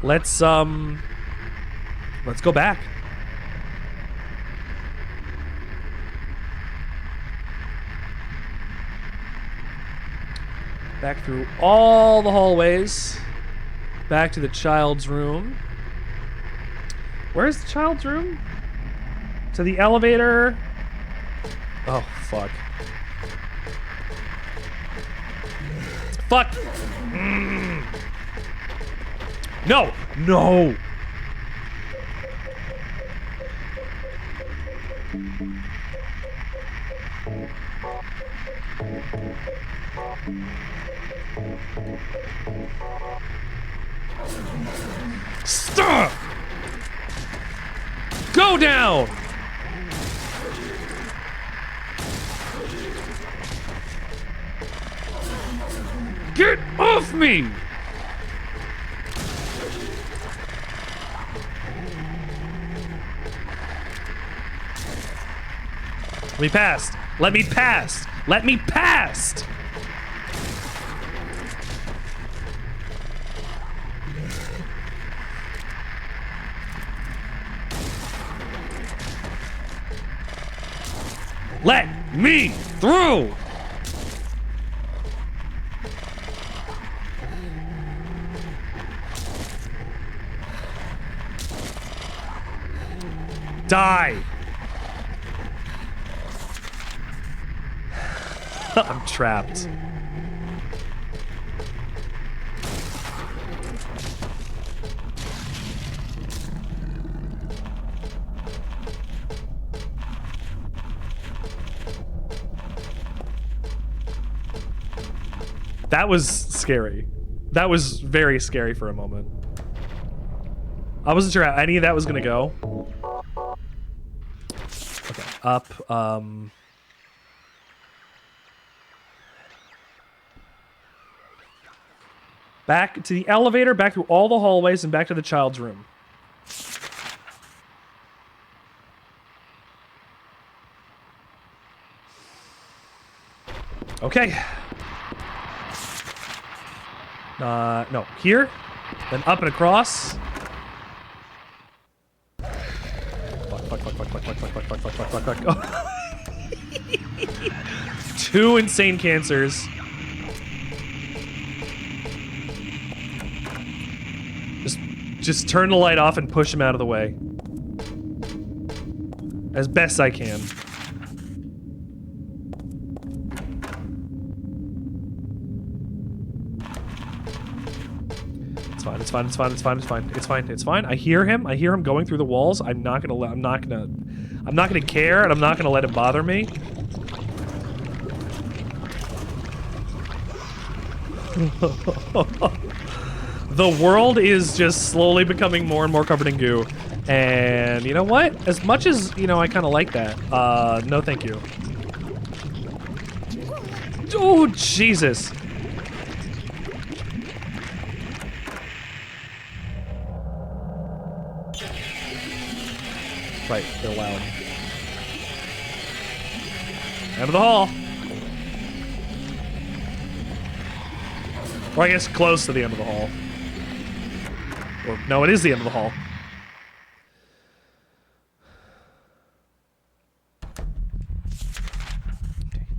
Let's go back. Back through all the hallways. Back to the child's room. Where's the child's room? To the elevator. Oh, fuck. Fuck! Mm. No! No! Stop! Go down! Get off me! Let me past. Let me past. Let me past. Let me through. Die! I'm trapped. That was scary. That was very scary for a moment. I wasn't sure how any of that was gonna go. Okay, up, back to the elevator, back through all the hallways, and back to the child's room. Okay. No, here, then up and across. Fuck. Oh. 2 insane cancers. Just turn the light off and push him out of the way. As best I can. It's fine. I hear him going through the walls. I'm not gonna care, and I'm not gonna let it bother me. The world is just slowly becoming more and more covered in goo. And you know what? As much as, you know, I kind of like that. No thank you. Oh, Jesus. Right, they're loud. End of the hall. Or I guess close to the end of the hall. Or, no, it is the end of the hall.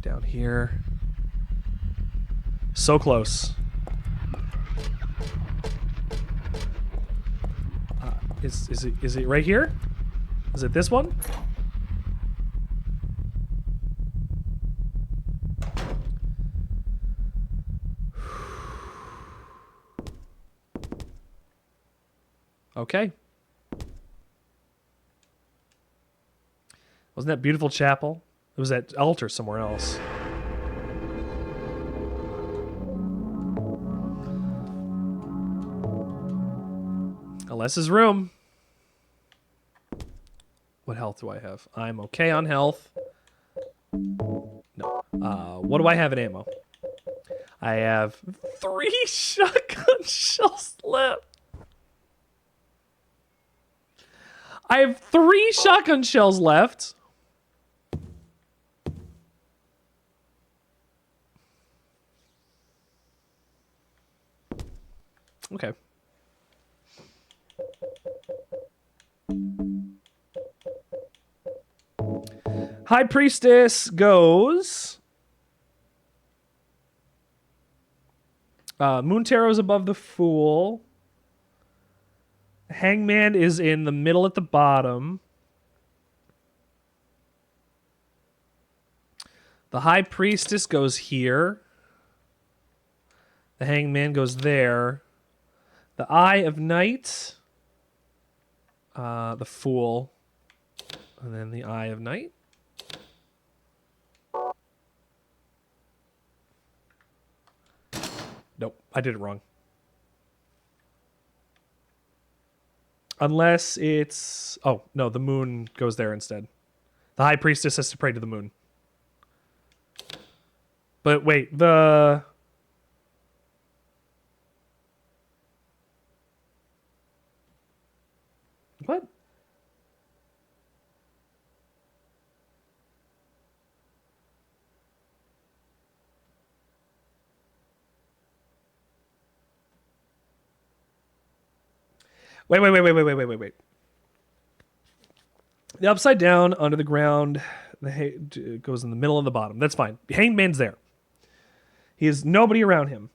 Down here. So close. Is it right here? Is it this one? Okay. Wasn't that beautiful chapel? It was that altar somewhere else. Alessa's room. What health do I have? I'm okay on health. No. What do I have in ammo? I have 3 shotgun shells left. I have 3 shotgun shells left. Okay. High Priestess goes. Moon Tarot's above the Fool. Hangman is in the middle at the bottom. The High Priestess goes here. The Hangman goes there. The Eye of Night. The Fool. And then the Eye of Night. Nope, I did it wrong. Unless it's... Oh, no, the moon goes there instead. The High Priestess has to pray to the moon. But wait, the... What? Wait. The upside down, under the ground, goes in the middle and the bottom. That's fine. Hangman's there. He has nobody around him.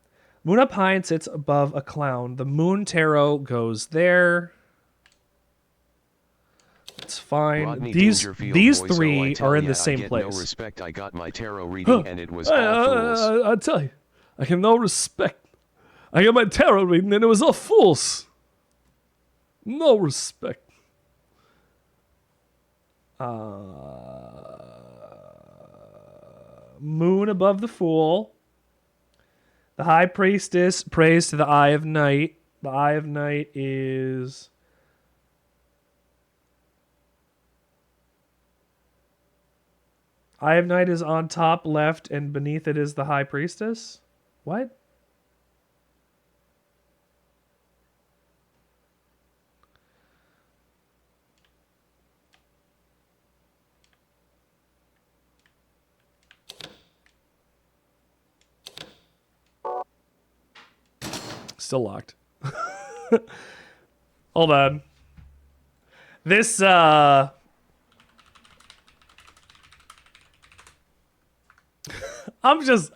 Moon up high and sits above a clown. The Moon Tarot goes there. It's fine. Rodney These Dangerfield, three are in the same I get place. No respect. I got my tarot reading and it was all fools. I tell you, I have no respect. I got my tarot reading and it was all fools. No respect. Moon above the Fool. The High Priestess prays to the Eye of Night. The Eye of Night is... Eye of Night is on top left, and beneath it is the High Priestess? What? Still locked. Hold on. This, I'm just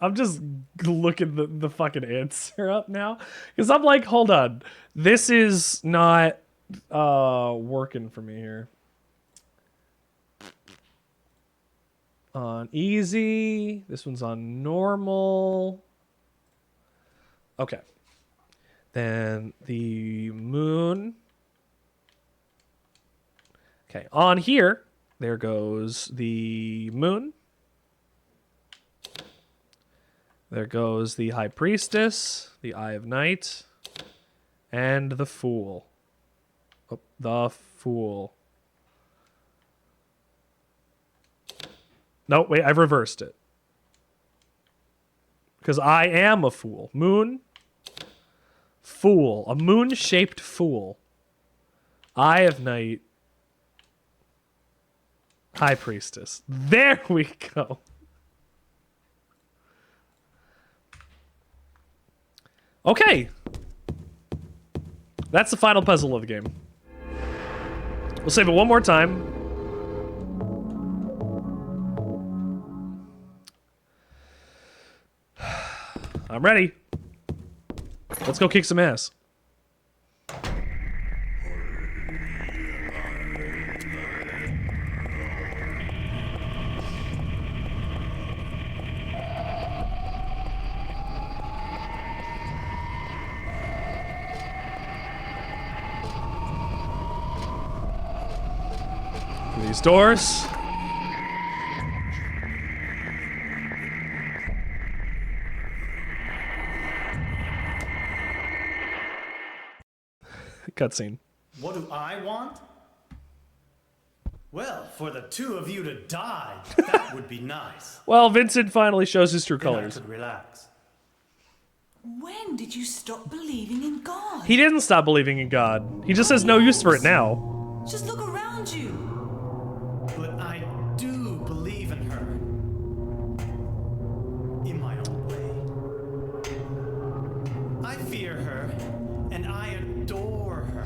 looking the fucking answer up now. Because I'm like, hold on. This is not working for me here. On easy. This one's on normal. Okay. Then the moon. Okay, on here, there goes the moon. There goes the High Priestess, the Eye of Night, and the Fool. Oh, the Fool. No, wait, I've reversed it. Because I am a fool. Moon, Fool. A moon-shaped fool. Eye of Night, High Priestess. There we go. Okay. That's the final puzzle of the game. We'll save it one more time. I'm ready. Let's go kick some ass. Through these doors. Cutscene. What do I want? Well, for the two of you to die, that would be nice. Well, Vincent finally shows his true Then I colors. could relax. When did you stop believing in God? He didn't stop believing in God. He just has no use for it now. Just look around you. But I do believe in her. In my own way. I fear her, and I adore her.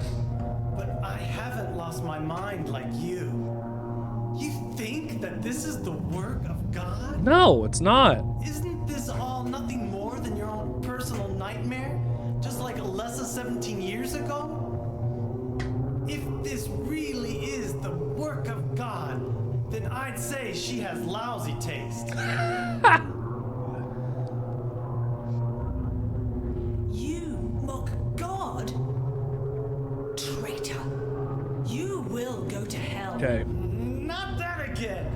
But I haven't lost my mind like you. You think that this is the work of God? No, it's not. Isn't this all nothing more than your own personal nightmare? Just like Alessa 17 years ago? If this really is the work of God, then I'd say she has lousy taste. You mock God? Traitor. You will go to hell. Okay. Not that again.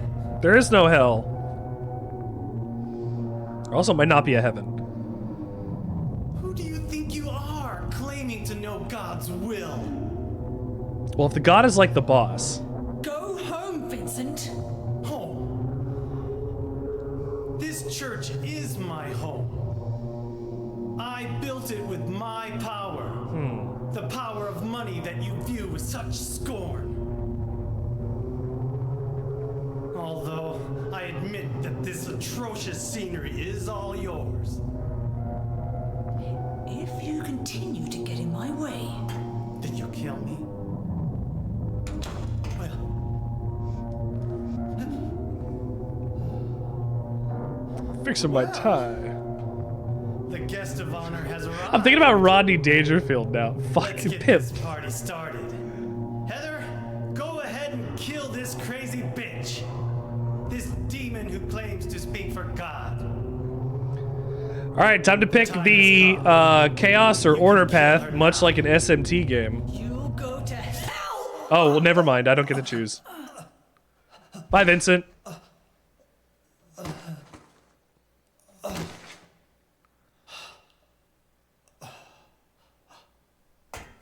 There is no hell. There also might not be a heaven. Who do you think you are, claiming to know God's will? Well, if the God is like the boss. Go home, Vincent. Home. This church is my home. I built it with my power. The power of money that you view with such scorn. Although I admit that this atrocious scenery is all yours. If you continue to get in my way, then you'll kill me. Fixing my tie. The guest of honor has arrived. I'm thinking about Rodney Dangerfield now. Let's Fucking get pimp. this party started. Heather, go ahead and kill this crazy bitch. This demon who claims to speak for God. All right, time to pick the chaos or order path, much like an SMT game. you'll go to hell. Oh, well, never mind. I don't get to choose. Bye, Vincent.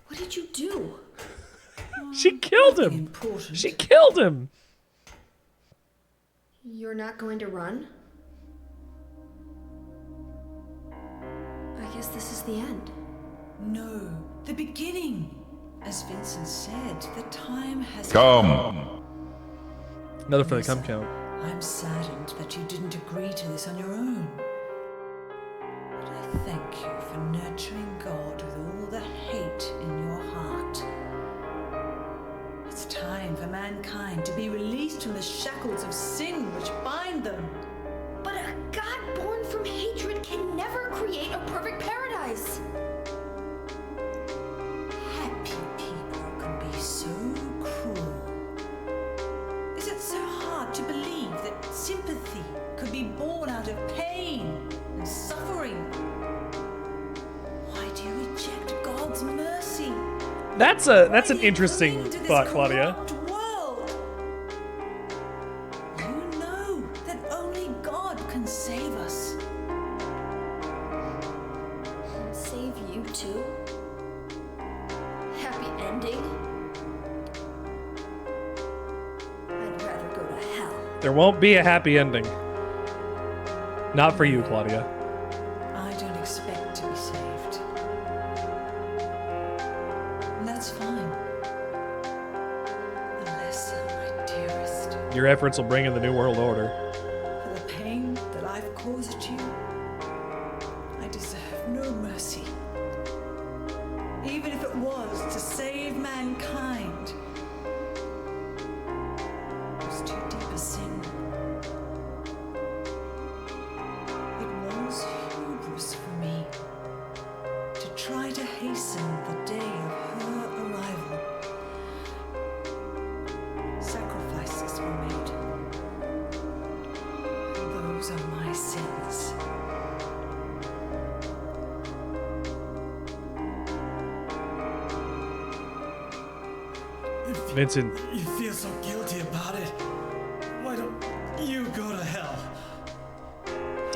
What did you do? She killed him. She killed him. You're not going to run? I guess this is the end. No, the beginning. As Vincent said, the time has Come. Another for the cum count. I'm saddened that you didn't agree to this on your own. But I thank you for nurturing God with all the hate in your heart. It's time for mankind to be released from the shackles of sin which bind them. But a God born from hatred can never create a perfect paradise. Happy people can be so cruel. Is it so hard to believe that sympathy could be born out of pain and suffering? Why do you reject God's mercy? That's an interesting thought, Claudia. World? You know that only God can save us. And save you too? Happy ending? I'd rather go to hell. There won't be a happy ending. Not for you, Claudia. I don't expect to be saved. And that's fine. Alessa, my dearest, Your efforts will bring in the New World Order. for the pain that I've caused you, I deserve no mercy. Even if it was to save mankind. It was too deep a sin. It was hubris for me Vincent. You feel so guilty about it. Why don't you go to hell?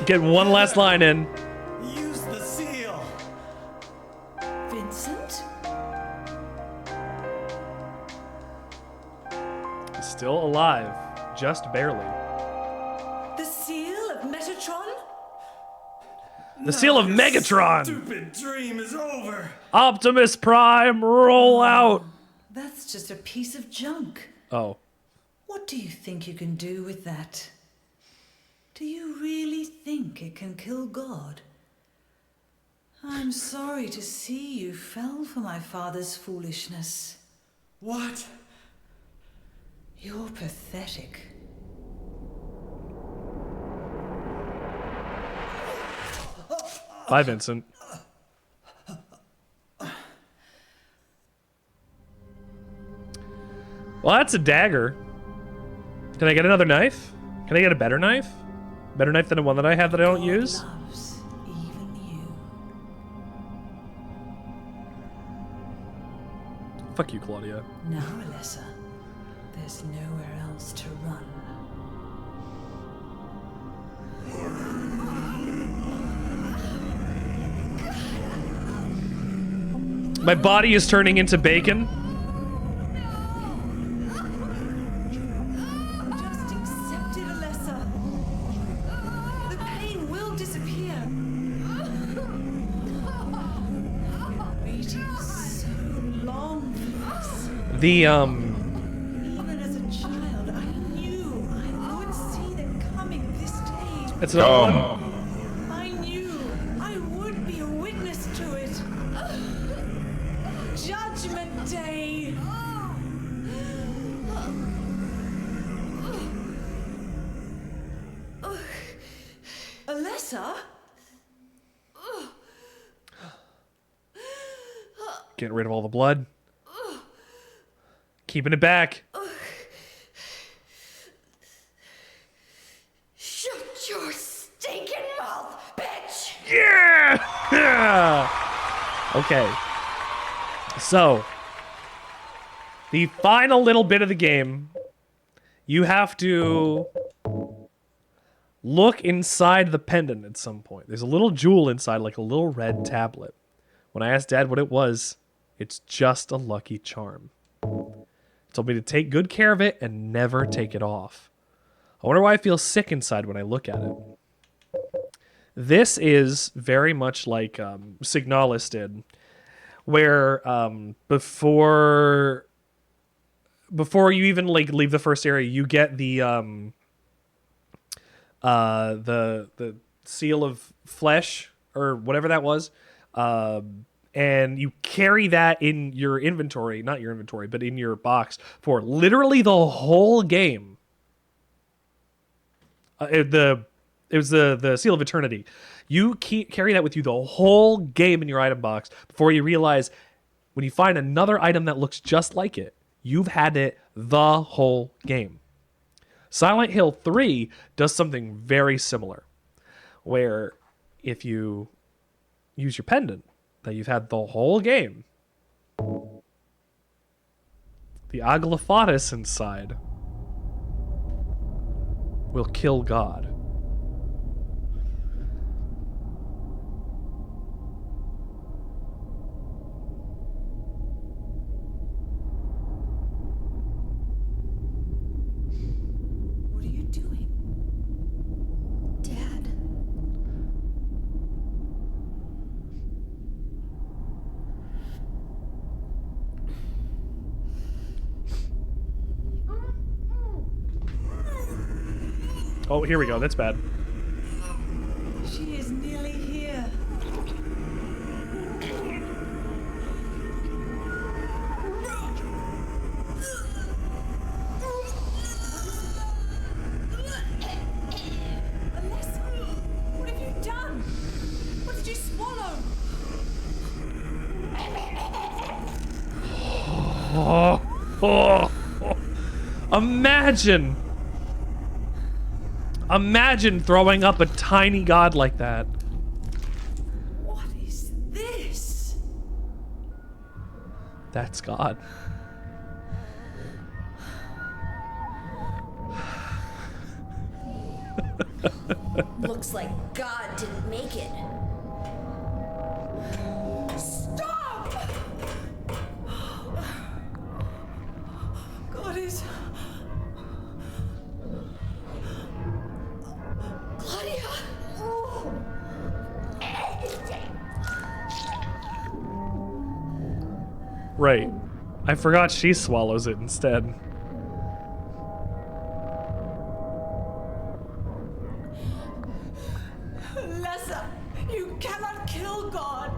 Get one last line in. Use the seal. Vincent? Still alive. Just barely. The seal of Metatron? The seal of Megatron! Stupid dream is over. Optimus Prime, roll out! That's just a piece of junk. Oh. What do you think you can do with that? Do you really think it can kill God? I'm sorry to see you fell for my father's foolishness. What? You're pathetic. Bye, Vincent. Well, that's a dagger. Can I get another knife? Can I get a better knife? Better knife than the one that I have that I don't use? Loves even you. Fuck you, Claudia. Now, Alessa, there's nowhere else to run. My body is turning into bacon. Just accept it, Alessa. The pain will disappear. Waiting so long for this. The, Even as a child, I knew I would see them coming this day. It's another one. I knew I would be a witness to it. Judgment Day. Alessa? Getting rid of all the blood. Keeping it back. Shut your stinking mouth, bitch! Yeah! Okay. So, the final little bit of the game, you have to look inside the pendant at some point. There's a little jewel inside, like a little red tablet. When I asked Dad what it was, it's just a lucky charm. He told me to take good care of it and never take it off. I wonder why I feel sick inside when I look at it. This is very much like Signalis did, where before you even like leave the first area, you get the seal of flesh or whatever that was, and you carry that in your inventory, not your inventory, but in your box for literally the whole game. It was the seal of eternity. You carry that with you the whole game in your item box before you realize when you find another item that looks just like it, you've had it the whole game. Silent Hill 3 does something very similar, where if you use your pendant that you've had the whole game, the Aglafatus inside will kill God. What are you doing? Dad. Oh, here we go. That's bad. She is nearly here. Alessa, what have you done? What did you swallow? Imagine throwing up a tiny god like that. What is this? That's God. Looks like God didn't make it. Stop! God is... Claudia! Right. I forgot she swallows it instead. Lessa, you cannot kill God.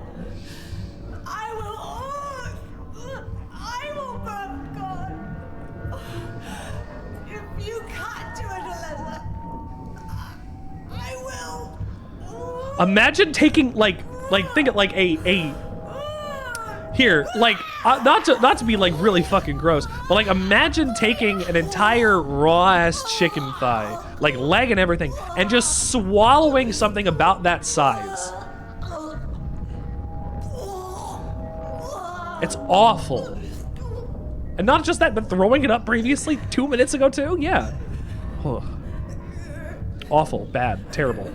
I will burn God. If you can't do it, Lessa, I will. Imagine taking think it like a here, like not to be like really fucking gross, but like imagine taking an entire raw ass chicken thigh, like leg and everything, and just swallowing something about that size. It's awful. And not just that, but throwing it up previously 2 minutes ago too? Yeah. Ugh. Awful, bad, terrible.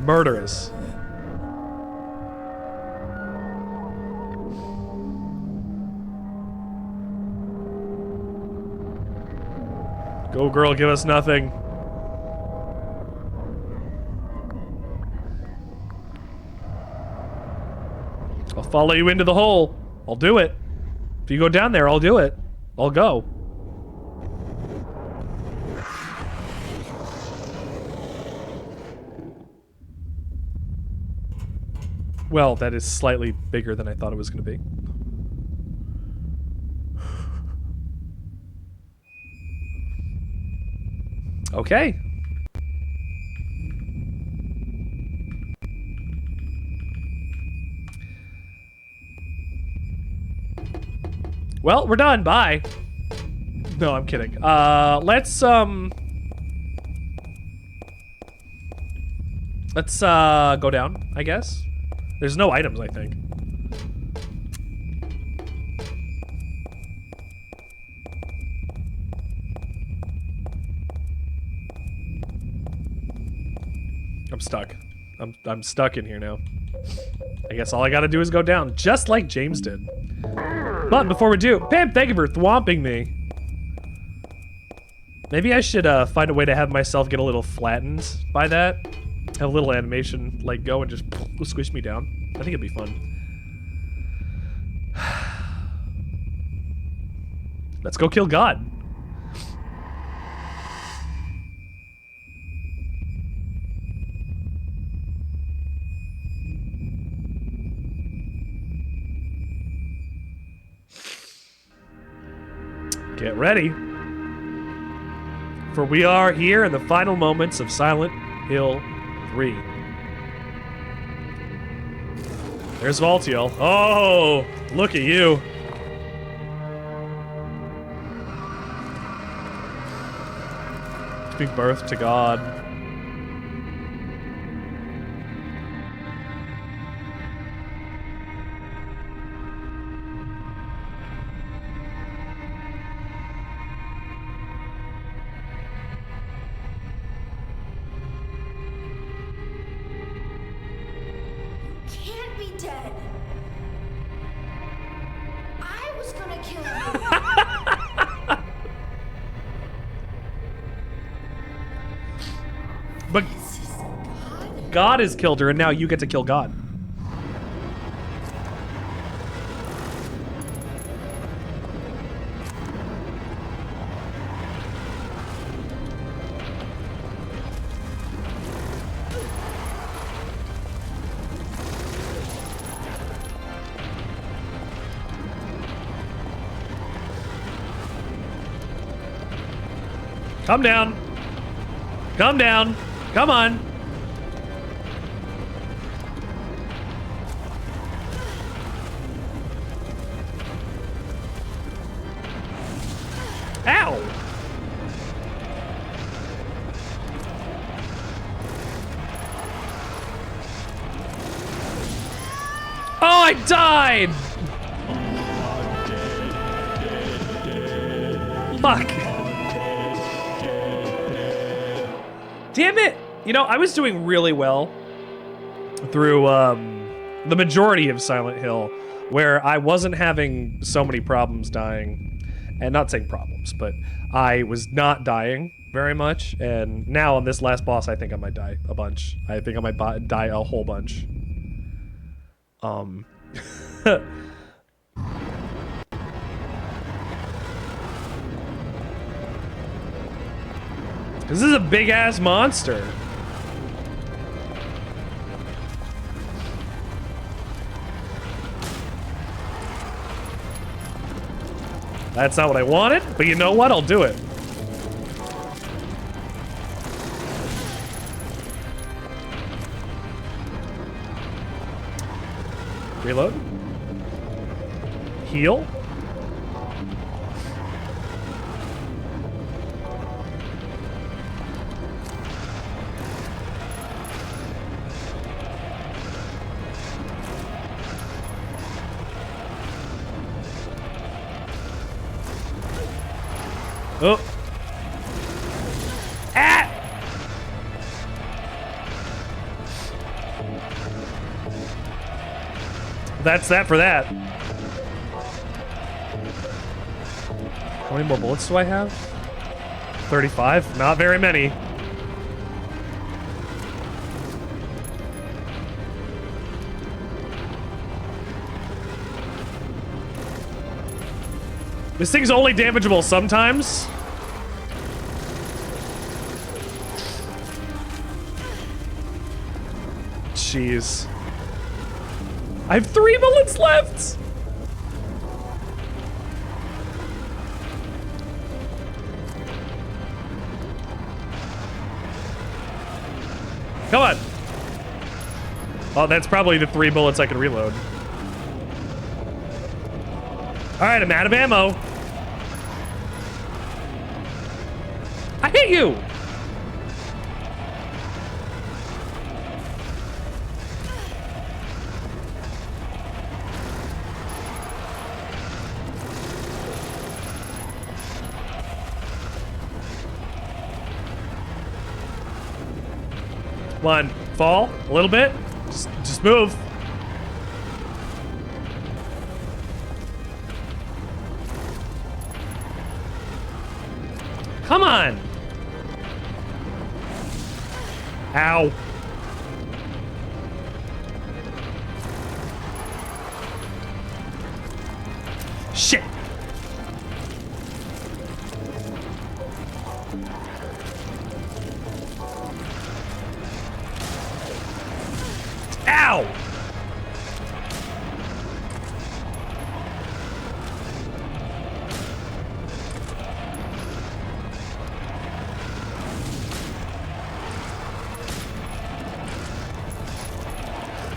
Murderous. Go girl, give us nothing. I'll follow you into the hole. I'll do it. If you go down there, I'll do it. I'll go. Well, that is slightly bigger than I thought it was going to be. Okay. Well, we're done. Bye. No, I'm kidding. Let's go down, I guess. There's no items, I think. I'm stuck. I'm stuck in here now. I guess all I gotta do is go down, just like James did. But before we do, Pam, thank you for thwomping me. Maybe I should find a way to have myself get a little flattened by that. Have a little animation, like, go and just squish me down. I think it'd be fun. Let's go kill God. Get ready. For we are here in the final moments of Silent Hill 3. There's Valtiel. Oh, look at you. Giving birth to God. Can't be dead. I was gonna kill you. But God has killed her, and now you get to kill God. Come down. Come down. Come on. Ow. Oh, I died. Fuck. Damn it! You know, I was doing really well through the majority of Silent Hill, where I wasn't having so many problems dying. And not saying problems, but I was not dying very much. And now on this last boss, I think I might die a bunch. I think I might die a whole bunch. This is a big-ass monster. That's not what I wanted, but you know what? I'll do it. Reload. Heal. Oh. Ah! That's that for that. How many more bullets do I have? 35? Not very many. This thing's only damageable sometimes. Jeez. I have 3 bullets left! Come on! Oh, that's probably the 3 bullets I can reload. Alright, I'm out of ammo. I hit you! Come on, fall a little bit. Just move. Come on. Ow. Shit. Ow!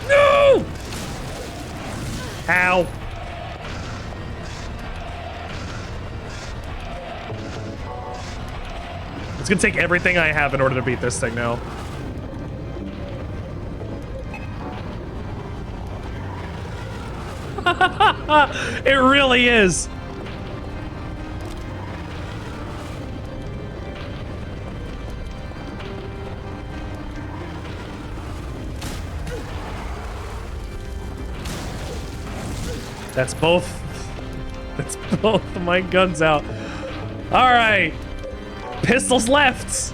No! Ow! It's gonna take everything I have in order to beat this thing now. It really is. That's both of my guns out. All right. Pistols left.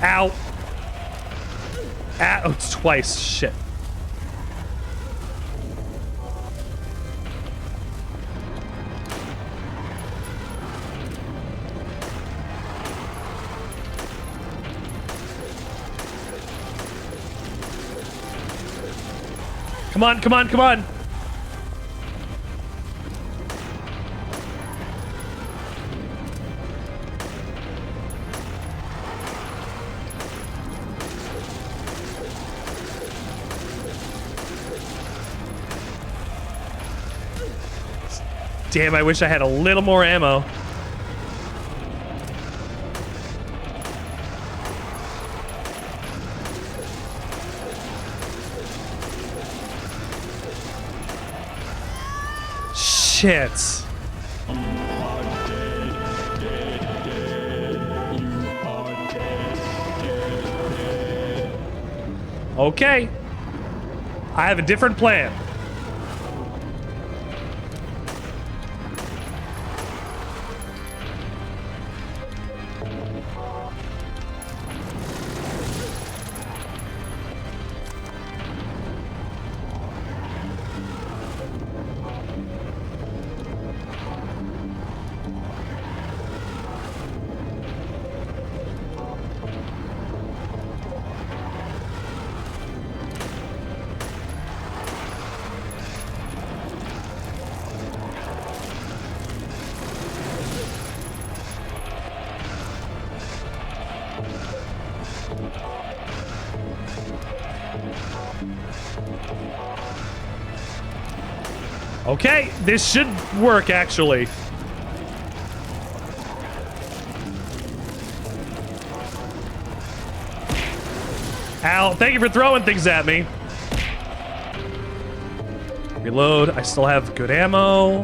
Ow. Oh, it's twice. Shit. Come on, come on, come on. Damn, I wish I had a little more ammo. Shit. Okay. I have a different plan. Okay, this should work, actually. Ow, thank you for throwing things at me. Reload, I still have good ammo.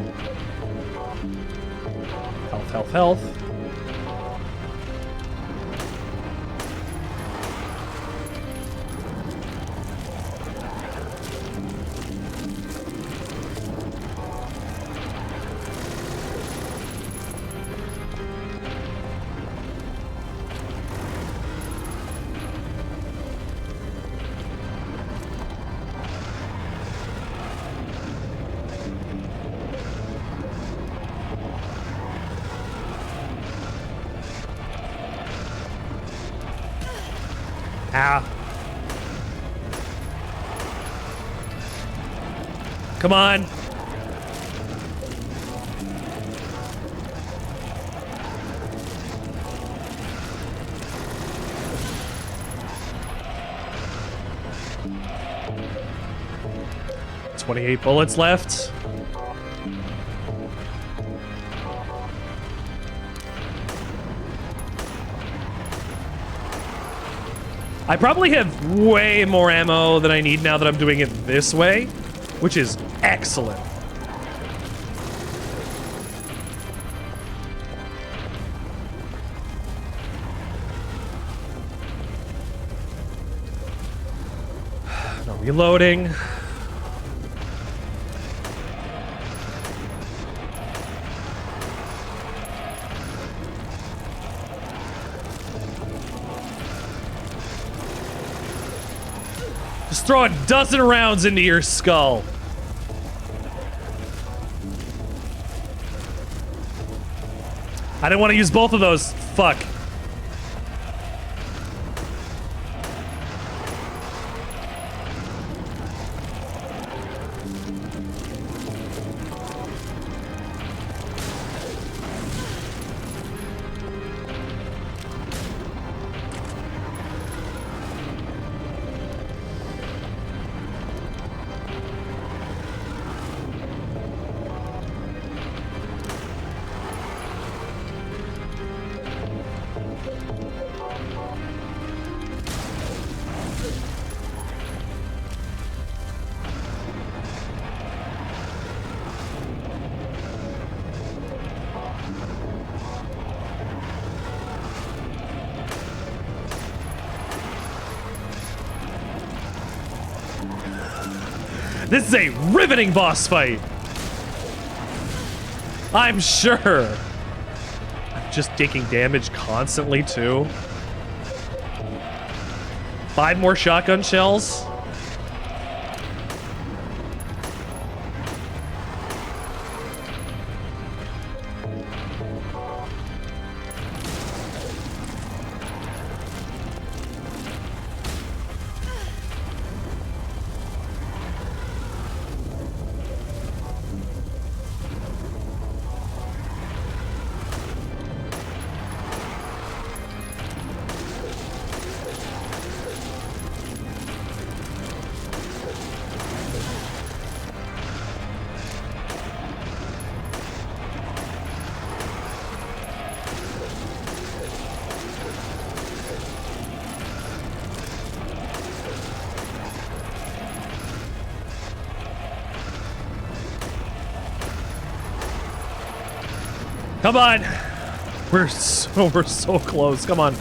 Health, health, health. Ah. Come on. $28 bullets left. I probably have way more ammo than I need now that I'm doing it this way, which is excellent. No reloading. Just throw a dozen rounds into your skull. I didn't want to use both of those. Fuck. This is a riveting boss fight. I'm sure. I'm just taking damage constantly, too. 5 more shotgun shells. Come on. We're so close. Come on.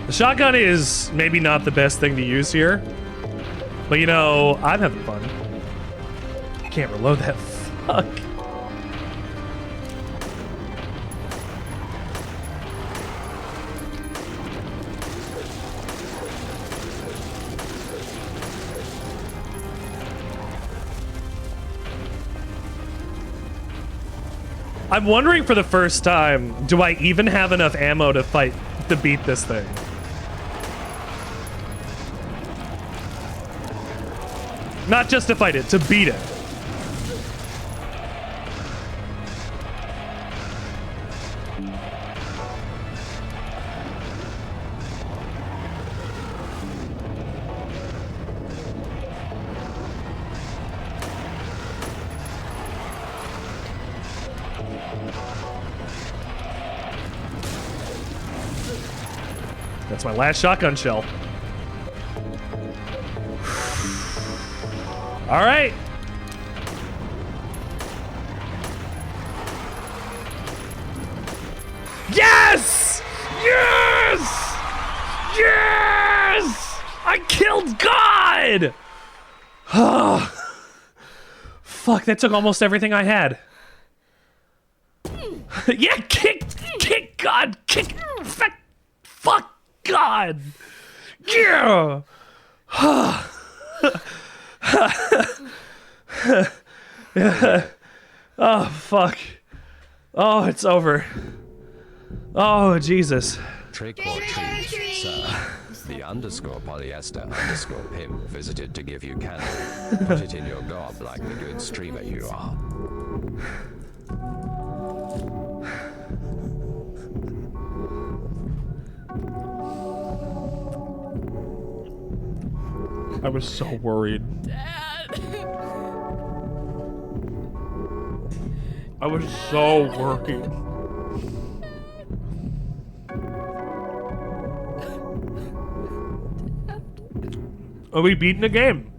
The shotgun is maybe not the best thing to use here, but you know, I'm having fun. I can't reload that. Fuck. I'm wondering for the first time, do I even have enough ammo to beat this thing? Not just to fight it, to beat it. That's my last shotgun shell. All right. Yes! Yes! Yes! I killed God! Fuck, that took almost everything I had. Yeah, kick God, fuck God. Yeah. Oh, fuck. Oh, it's over. Oh, Jesus. Trick or treat, sir. The underscore polyester underscore pimp visited to give you candy. Put it in your gob like the good streamer you are. I was so worried. Dad. I was so worried. Are we beating the game?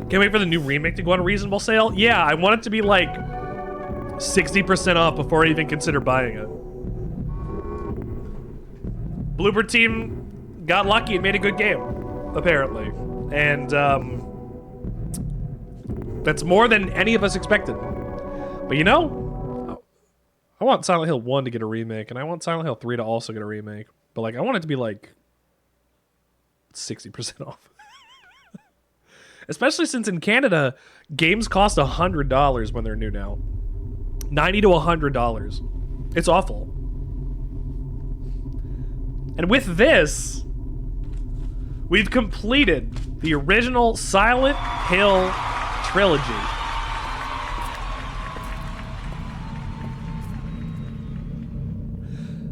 Can't wait for the new remake to go on a reasonable sale. Yeah, I want it to be like 60% off before I even consider buying it. Bloober Team got lucky and made a good game, apparently. And that's more than any of us expected. But you know, I want Silent Hill 1 to get a remake, and I want Silent Hill 3 to also get a remake. But like, I want it to be like 60% off. Especially since in Canada, games cost $100 when they're new now. $90 to $100. It's awful. And with this, we've completed the original Silent Hill trilogy.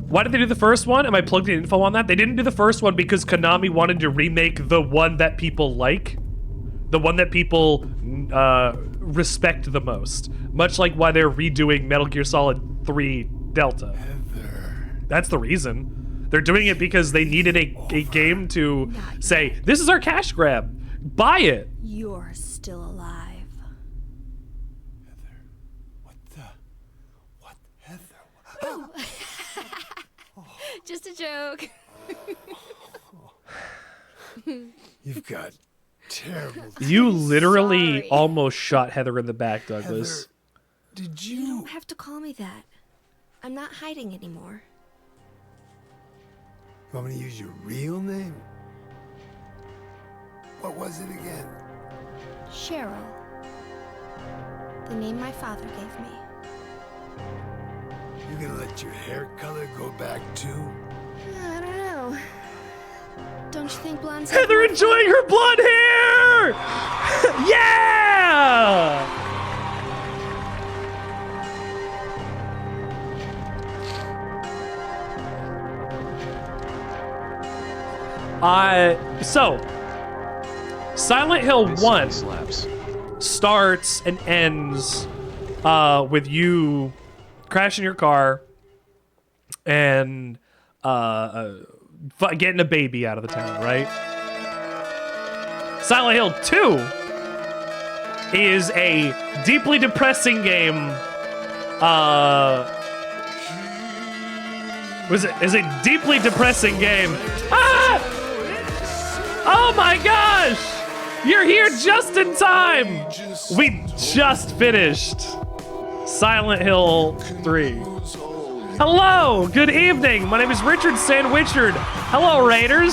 Why did they do the first one? Am I plugged in info on that? They didn't do the first one because Konami wanted to remake the one that people like. The one that people respect the most. Much like why they're redoing Metal Gear Solid 3 Delta. Heather. That's the reason. They're doing it because they needed a game to say, this is our cash grab. Buy it. You're still alive. Heather. Just a joke. You've got terrible. You literally almost shot Heather in the back, Douglas. Heather, did You don't have to call me that. I'm not hiding anymore. You want me to use your real name? What was it again? Cheryl. The name my father gave me. You gonna let your hair color go back too? I don't know. Don't you think blondes... Heather enjoying her blonde hair! Yeah! So, Silent Hill 1. starts and ends with you crashing your car and getting a baby out of the town, right? Silent Hill 2 is a deeply depressing game. Is a deeply depressing game. Ah! Oh my gosh! You're here just in time! We just finished Silent Hill 3. Hello! Good evening! My name is Richard Sandwichard. Hello, Raiders!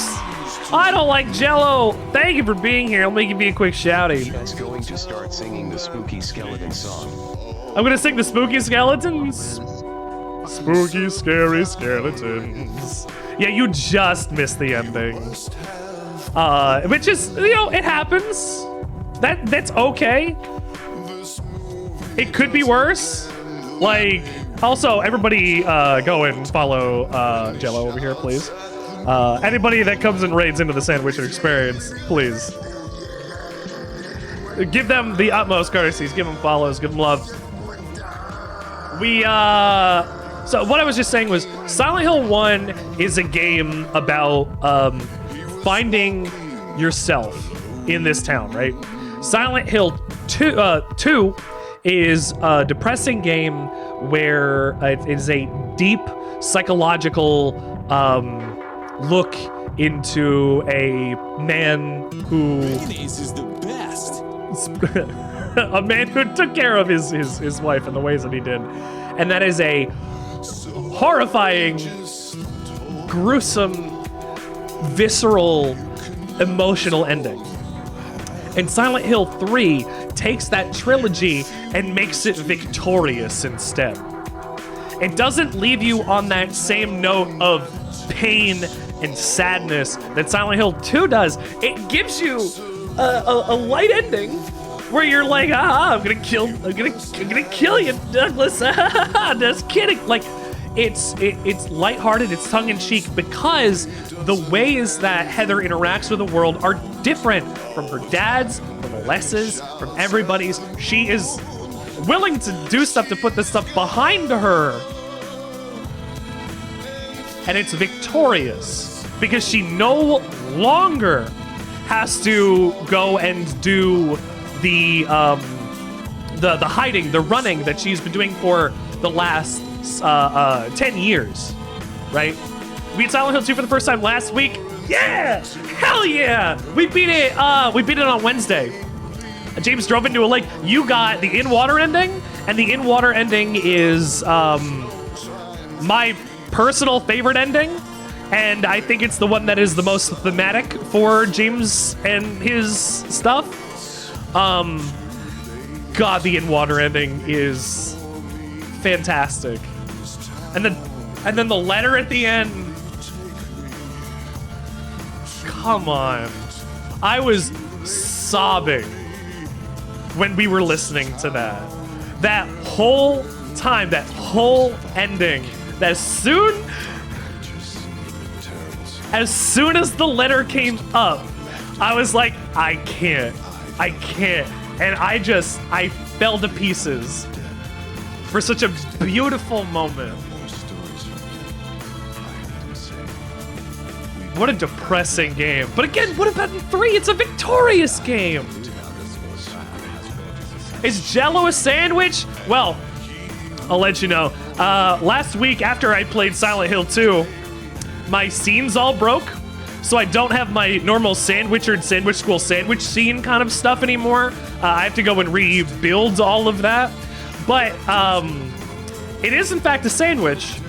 I don't like Jello! Thank you for being here. Let me give you a quick shouty. You guys going to start singing the spooky skeleton song? I'm gonna sing the spooky skeletons. Spooky, scary skeletons. Yeah, you just missed the ending. Which is, it happens. That's okay. It could be worse. Like, also, everybody go and follow Jello over here, please. Anybody that comes and raids into the Sandwichard experience, please. Give them the utmost courtesies. Give them follows. Give them love. So what I was just saying was Silent Hill 1 is a game about finding yourself in this town, right? Silent Hill 2 is a depressing game where it is a deep psychological look into a man who... Mayonnaise is the best. A man who took care of his wife in the ways that he did. And that is a horrifying, gruesome, visceral, emotional ending. And Silent Hill 3 takes that trilogy and makes it victorious instead. It doesn't leave you on that same note of pain and sadness that Silent Hill 2 does. It gives you a light ending where you're like, I'm gonna kill you, Douglas. Just kidding. Like, it's lighthearted, it's tongue-in-cheek, because the ways that Heather interacts with the world are different from her dad's, from Alessa's, from everybody's. She is willing to do stuff to put this stuff behind her. And it's victorious because she no longer has to go and do the hiding, the running that she's been doing for the last 10 years, right? We beat Silent Hill 2 for the first time last week. Yeah! Hell yeah! We beat it on Wednesday. James drove into a lake. You got the in-water ending, and the in-water ending is my personal favorite ending, and I think it's the one that is the most thematic for James and his stuff. God, the in-water ending is fantastic. And then the letter at the end. Come on. I was sobbing when we were listening to that. That whole time, that whole ending, that as soon as the letter came up, I was like, I can't. And I fell to pieces for such a beautiful moment. What a depressing game. But again, what about in 3? It's a victorious game. Is Jello a sandwich? Well, I'll let you know. Last week, after I played Silent Hill 2, my scenes all broke. So I don't have my normal Sandwichard Sandwich School sandwich scene kind of stuff anymore. I have to go and rebuild all of that. But it is, in fact, a sandwich.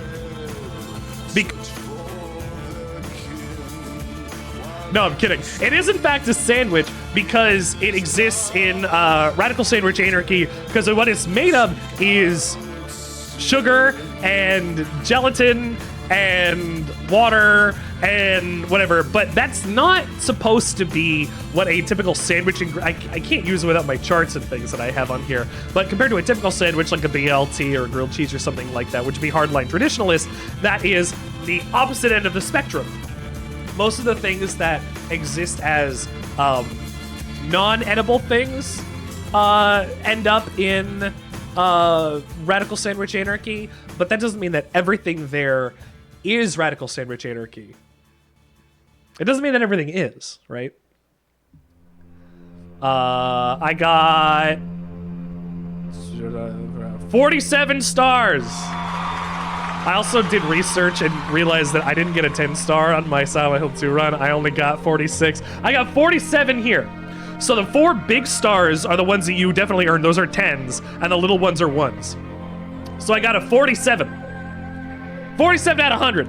No, I'm kidding. It is, in fact, a sandwich because it exists in Radical Sandwich Anarchy, because what it's made of is sugar and gelatin and water and whatever, but that's not supposed to be what a typical sandwich... I can't use it without my charts and things that I have on here, but compared to a typical sandwich like a BLT or a grilled cheese or something like that, which would be hardline traditionalist, that is the opposite end of the spectrum. Most of the things that exist as non-edible things end up in Radical Sandwich Anarchy, but that doesn't mean that everything there is Radical Sandwich Anarchy. It doesn't mean that everything is, right? I got 47 stars. I also did research and realized that I didn't get a 10-star on my Silent Hill 2 run. I only got 46. I got 47 here. So the 4 big stars are the ones that you definitely earned. Those are 10s, and the little ones are 1s. So I got a 47. 47 out of 100.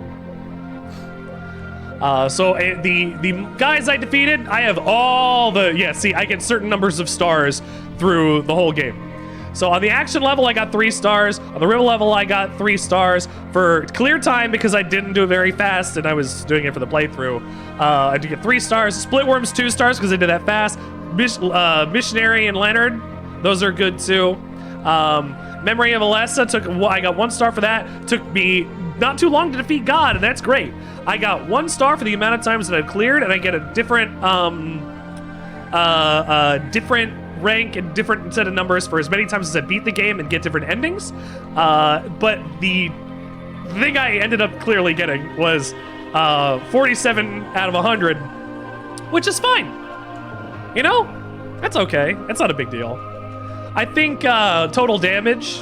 So the guys I defeated, I have all the, yeah, see, I get certain numbers of stars through the whole game. So on the action level, I got 3 stars. On the river level, I got 3 stars. For clear time, because I didn't do it very fast and I was doing it for the playthrough, I did get 3 stars. Split Worms, 2 stars because I did that fast. Missionary and Leonard, those are good too. Memory of Alessa, I got 1 star for that. Took me not too long to defeat God, and that's great. I got 1 star for the amount of times that I've cleared, and I get a different different rank and different set of numbers for as many times as I beat the game and get different endings. But the thing I ended up clearly getting was 47 out of 100, which is fine. You know, that's okay. That's not a big deal. I think total damage.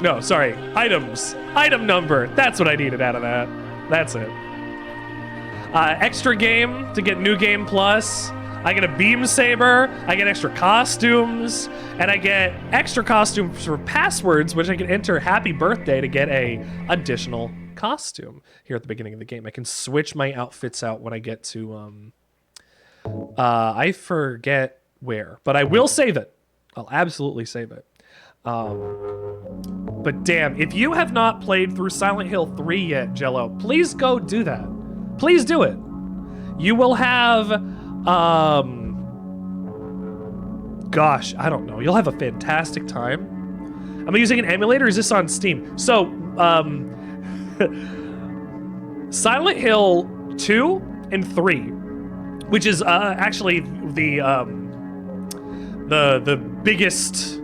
No, sorry. Items. Item number. That's what I needed out of that. That's it. Extra game to get New Game Plus. I get a beam saber. I get extra costumes. And I get extra costumes for passwords, which I can enter happy birthday to get a additional costume here at the beginning of the game. I can switch my outfits out when I get to, I forget where, but I will save it. I'll absolutely save it. But damn, if you have not played through Silent Hill 3 yet, Jello, please go do that. Please do it. You will have, gosh, I don't know. You'll have a fantastic time. Am I using an emulator? Is this on Steam? So, Silent Hill 2 and 3, which is actually the biggest,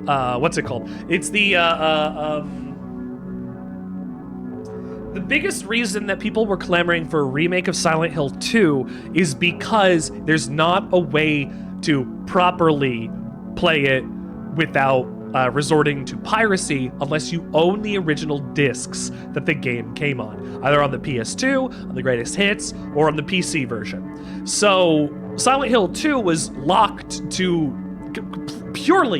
what's it called? It's the biggest reason that people were clamoring for a remake of Silent Hill 2 is because there's not a way to properly play it without resorting to piracy unless you own the original discs that the game came on, either on the PS2, on the Greatest Hits, or on the PC version. So Silent Hill 2 was locked to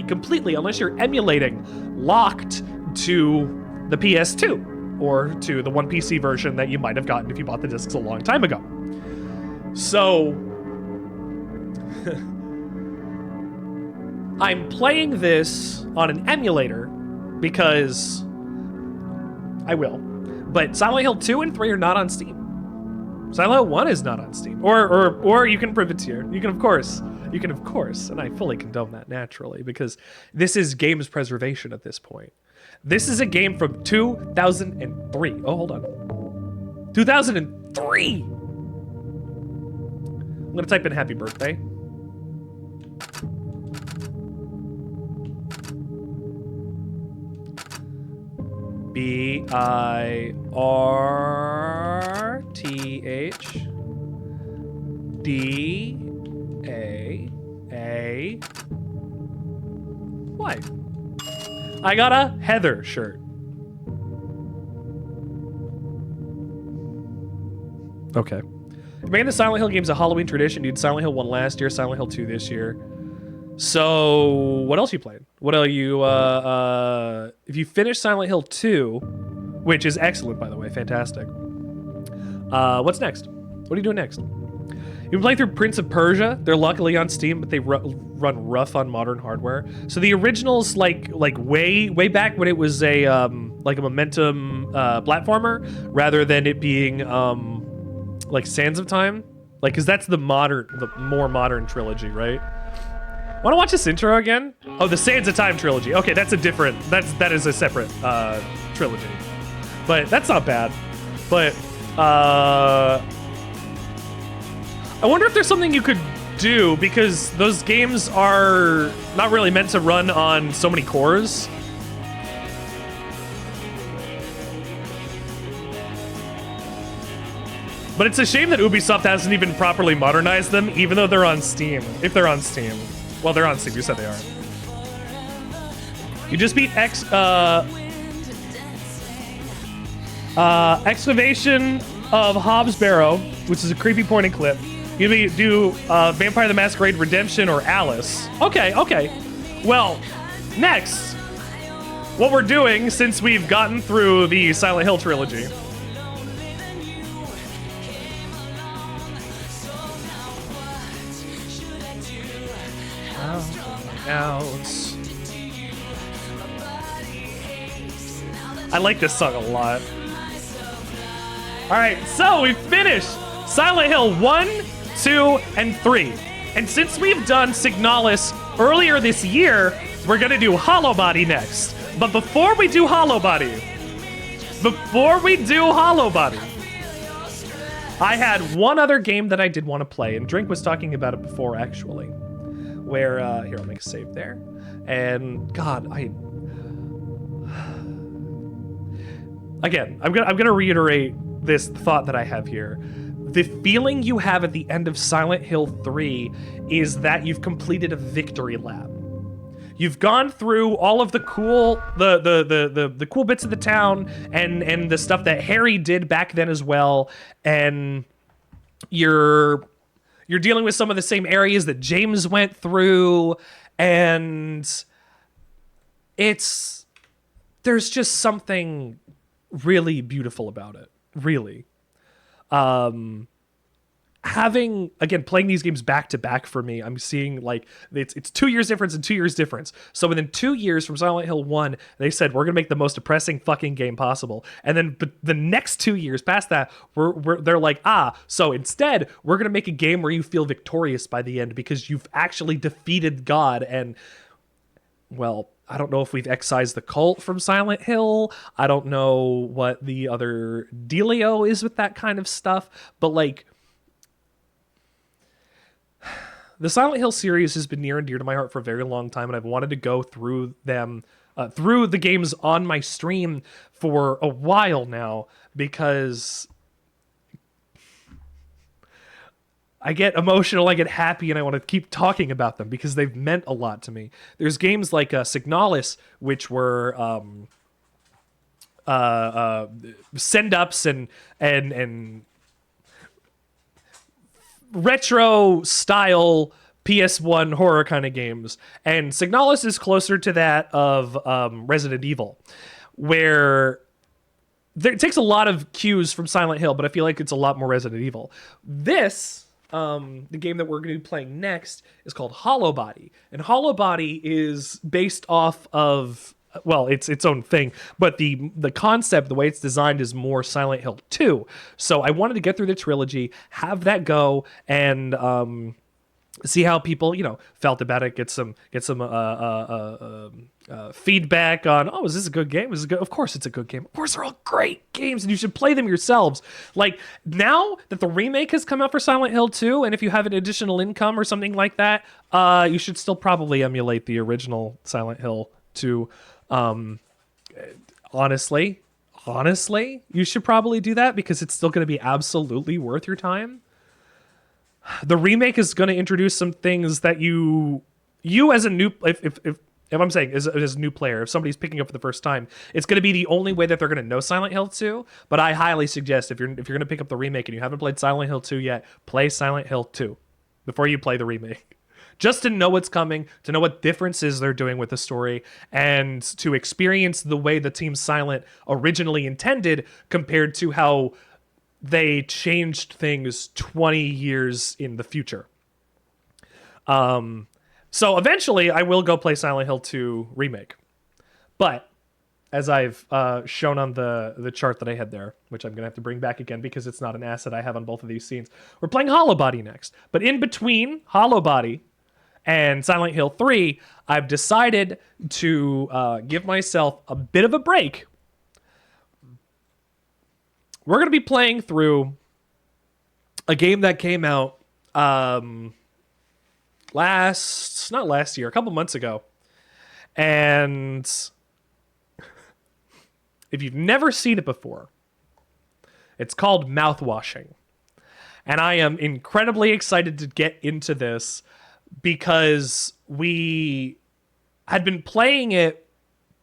completely, unless you're emulating, locked to the PS2 or to the one PC version that you might have gotten if you bought the discs a long time ago. So I'm playing this on an emulator because I will, but Silent Hill 2 and 3 are not on Steam. Silent Hill 1 is not on Steam, or you can privateer. You can of course, and I fully condone that naturally because this is games preservation at this point. This is a game from 2003. Oh, hold on. 2003. I'm gonna type in happy birthday. BIRTHDAY. I got a Heather shirt. Okay. Making the Silent Hill games a Halloween tradition, dude. Silent Hill 1 last year, Silent Hill 2 this year. So, what else you played? What are you, if you finish Silent Hill 2, which is excellent, by the way, fantastic. What's next? What are you doing next? You've been playing through Prince of Persia. They're luckily on Steam, but they run rough on modern hardware. So the originals, like way back when it was a like a Momentum platformer, rather than it being like Sands of Time, like because that's the more modern trilogy, right? Want to watch this intro again? Oh, the Sands of Time trilogy. Okay, that's a different. That is a separate trilogy, but that's not bad. But I wonder if there's something you could do, because those games are not really meant to run on so many cores. But it's a shame that Ubisoft hasn't even properly modernized them, even though they're on Steam. If they're on Steam. Well, they're on Steam. You said they are. You just beat Excavation of Hobbs Barrow, which is a creepy point-and clip. You do Vampire the Masquerade Redemption or Alice. Okay. Well, next, what we're doing, since we've gotten through the Silent Hill trilogy, I like this song a lot. Alright, so we finished Silent Hill 1, 2, and 3. And since we've done Signalis earlier this year, we're gonna do Hollow Body next. But before we do Hollow Body, I had one other game that I did want to play, and Drink was talking about it before, actually. Where, here, I'll make a save there. And, God, Again, I'm gonna reiterate this thought that I have here. The feeling you have at the end of Silent Hill 3 is that you've completed a victory lap. You've gone through all of the cool, the cool bits of the town and the stuff that Harry did back then as well, and you're dealing with some of the same areas that James went through, and there's just something really beautiful about it, really. Playing these games back to back for me, I'm seeing like it's 2 years difference and 2 years difference. So within 2 years from Silent Hill 1, they said we're gonna make the most depressing fucking game possible. And then the next 2 years past that, they're like, so instead we're gonna make a game where you feel victorious by the end because you've actually defeated God. And well, I don't know if we've excised the cult from Silent Hill. I don't know what the other dealio is with that kind of stuff, but like, the Silent Hill series has been near and dear to my heart for a very long time, and I've wanted to go through them, through the games on my stream for a while now, because I get emotional, I get happy, and I want to keep talking about them because they've meant a lot to me. There's games like Signalis, which were send-ups and retro style PS1 horror kind of games, and Signalis is closer to that of Resident Evil, where it takes a lot of cues from Silent Hill, but I feel like it's a lot more Resident Evil. This, the game that we're going to be playing next, is called Hollow Body, and Hollow Body is based off of, well, it's its own thing, but the concept, the way it's designed, is more Silent Hill 2. So I wanted to get through the trilogy, have that go, and see how people, felt about it. Get some feedback on, is this a good game? Is it good? Of course it's a good game. Of course they're all great games, and you should play them yourselves. Like, now that the remake has come out for Silent Hill 2, and if you have an additional income or something like that, you should still probably emulate the original Silent Hill 2. Honestly, you should probably do that because it's still going to be absolutely worth your time. The remake is going to introduce some things that you as a new, if I'm saying as a new player, if somebody's picking up for the first time, it's going to be the only way that they're going to know Silent Hill 2. But I highly suggest if you're going to pick up the remake and you haven't played Silent Hill 2 yet, play Silent Hill 2 before you play the remake. Just to know what's coming, to know what differences they're doing with the story, and to experience the way the Team Silent originally intended compared to how they changed things 20 years in the future. So eventually I will go play Silent Hill 2 Remake. But as I've shown on the chart that I had there, which I'm going to have to bring back again because it's not an asset I have on both of these scenes, we're playing Hollow Body next. But in between Hollow Body and Silent Hill 3, I've decided to give myself a bit of a break. We're going to be playing through a game that came out not last year, a couple months ago. And if you've never seen it before, it's called mouthwashing. And I am incredibly excited to get into this because we had been playing it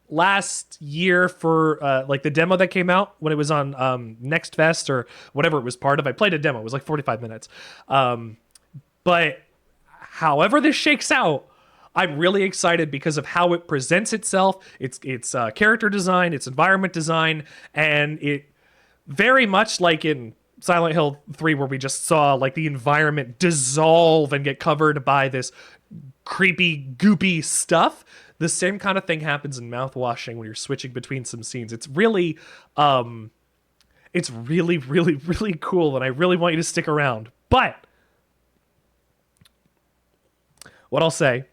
last year for like the demo that came out when it was on Next Fest or whatever it was part of. I played a demo. It was like 45 minutes. But however this shakes out, I'm really excited because of how it presents itself, its character design, its environment design, and it very much like in Silent Hill 3 where we just saw like the environment dissolve and get covered by this creepy, goopy stuff. The same kind of thing happens in mouthwashing when you're switching between some scenes. It's really, really, really cool, and I really want you to stick around. But what I'll say,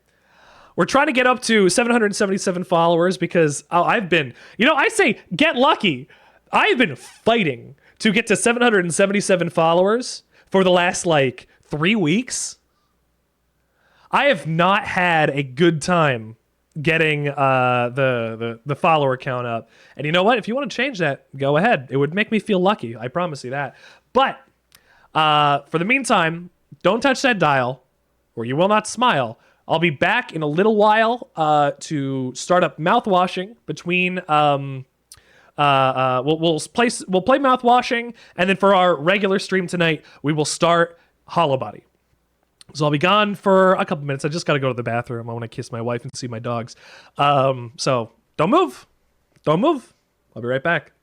we're trying to get up to 777 followers because I've been, I say get lucky. I've been fighting to get to 777 followers for the last like 3 weeks. I have not had a good time getting the follower count up. And you know what? If you want to change that, go ahead. It would make me feel lucky. I promise you that. But for the meantime, don't touch that dial or you will not smile. I'll be back in a little while to start up mouthwashing between we'll play mouthwashing, and then for our regular stream tonight, we will start Hollow Body. So I'll be gone for a couple minutes. I just got to go to the bathroom. I want to kiss my wife and see my dogs. So don't move. Don't move. I'll be right back.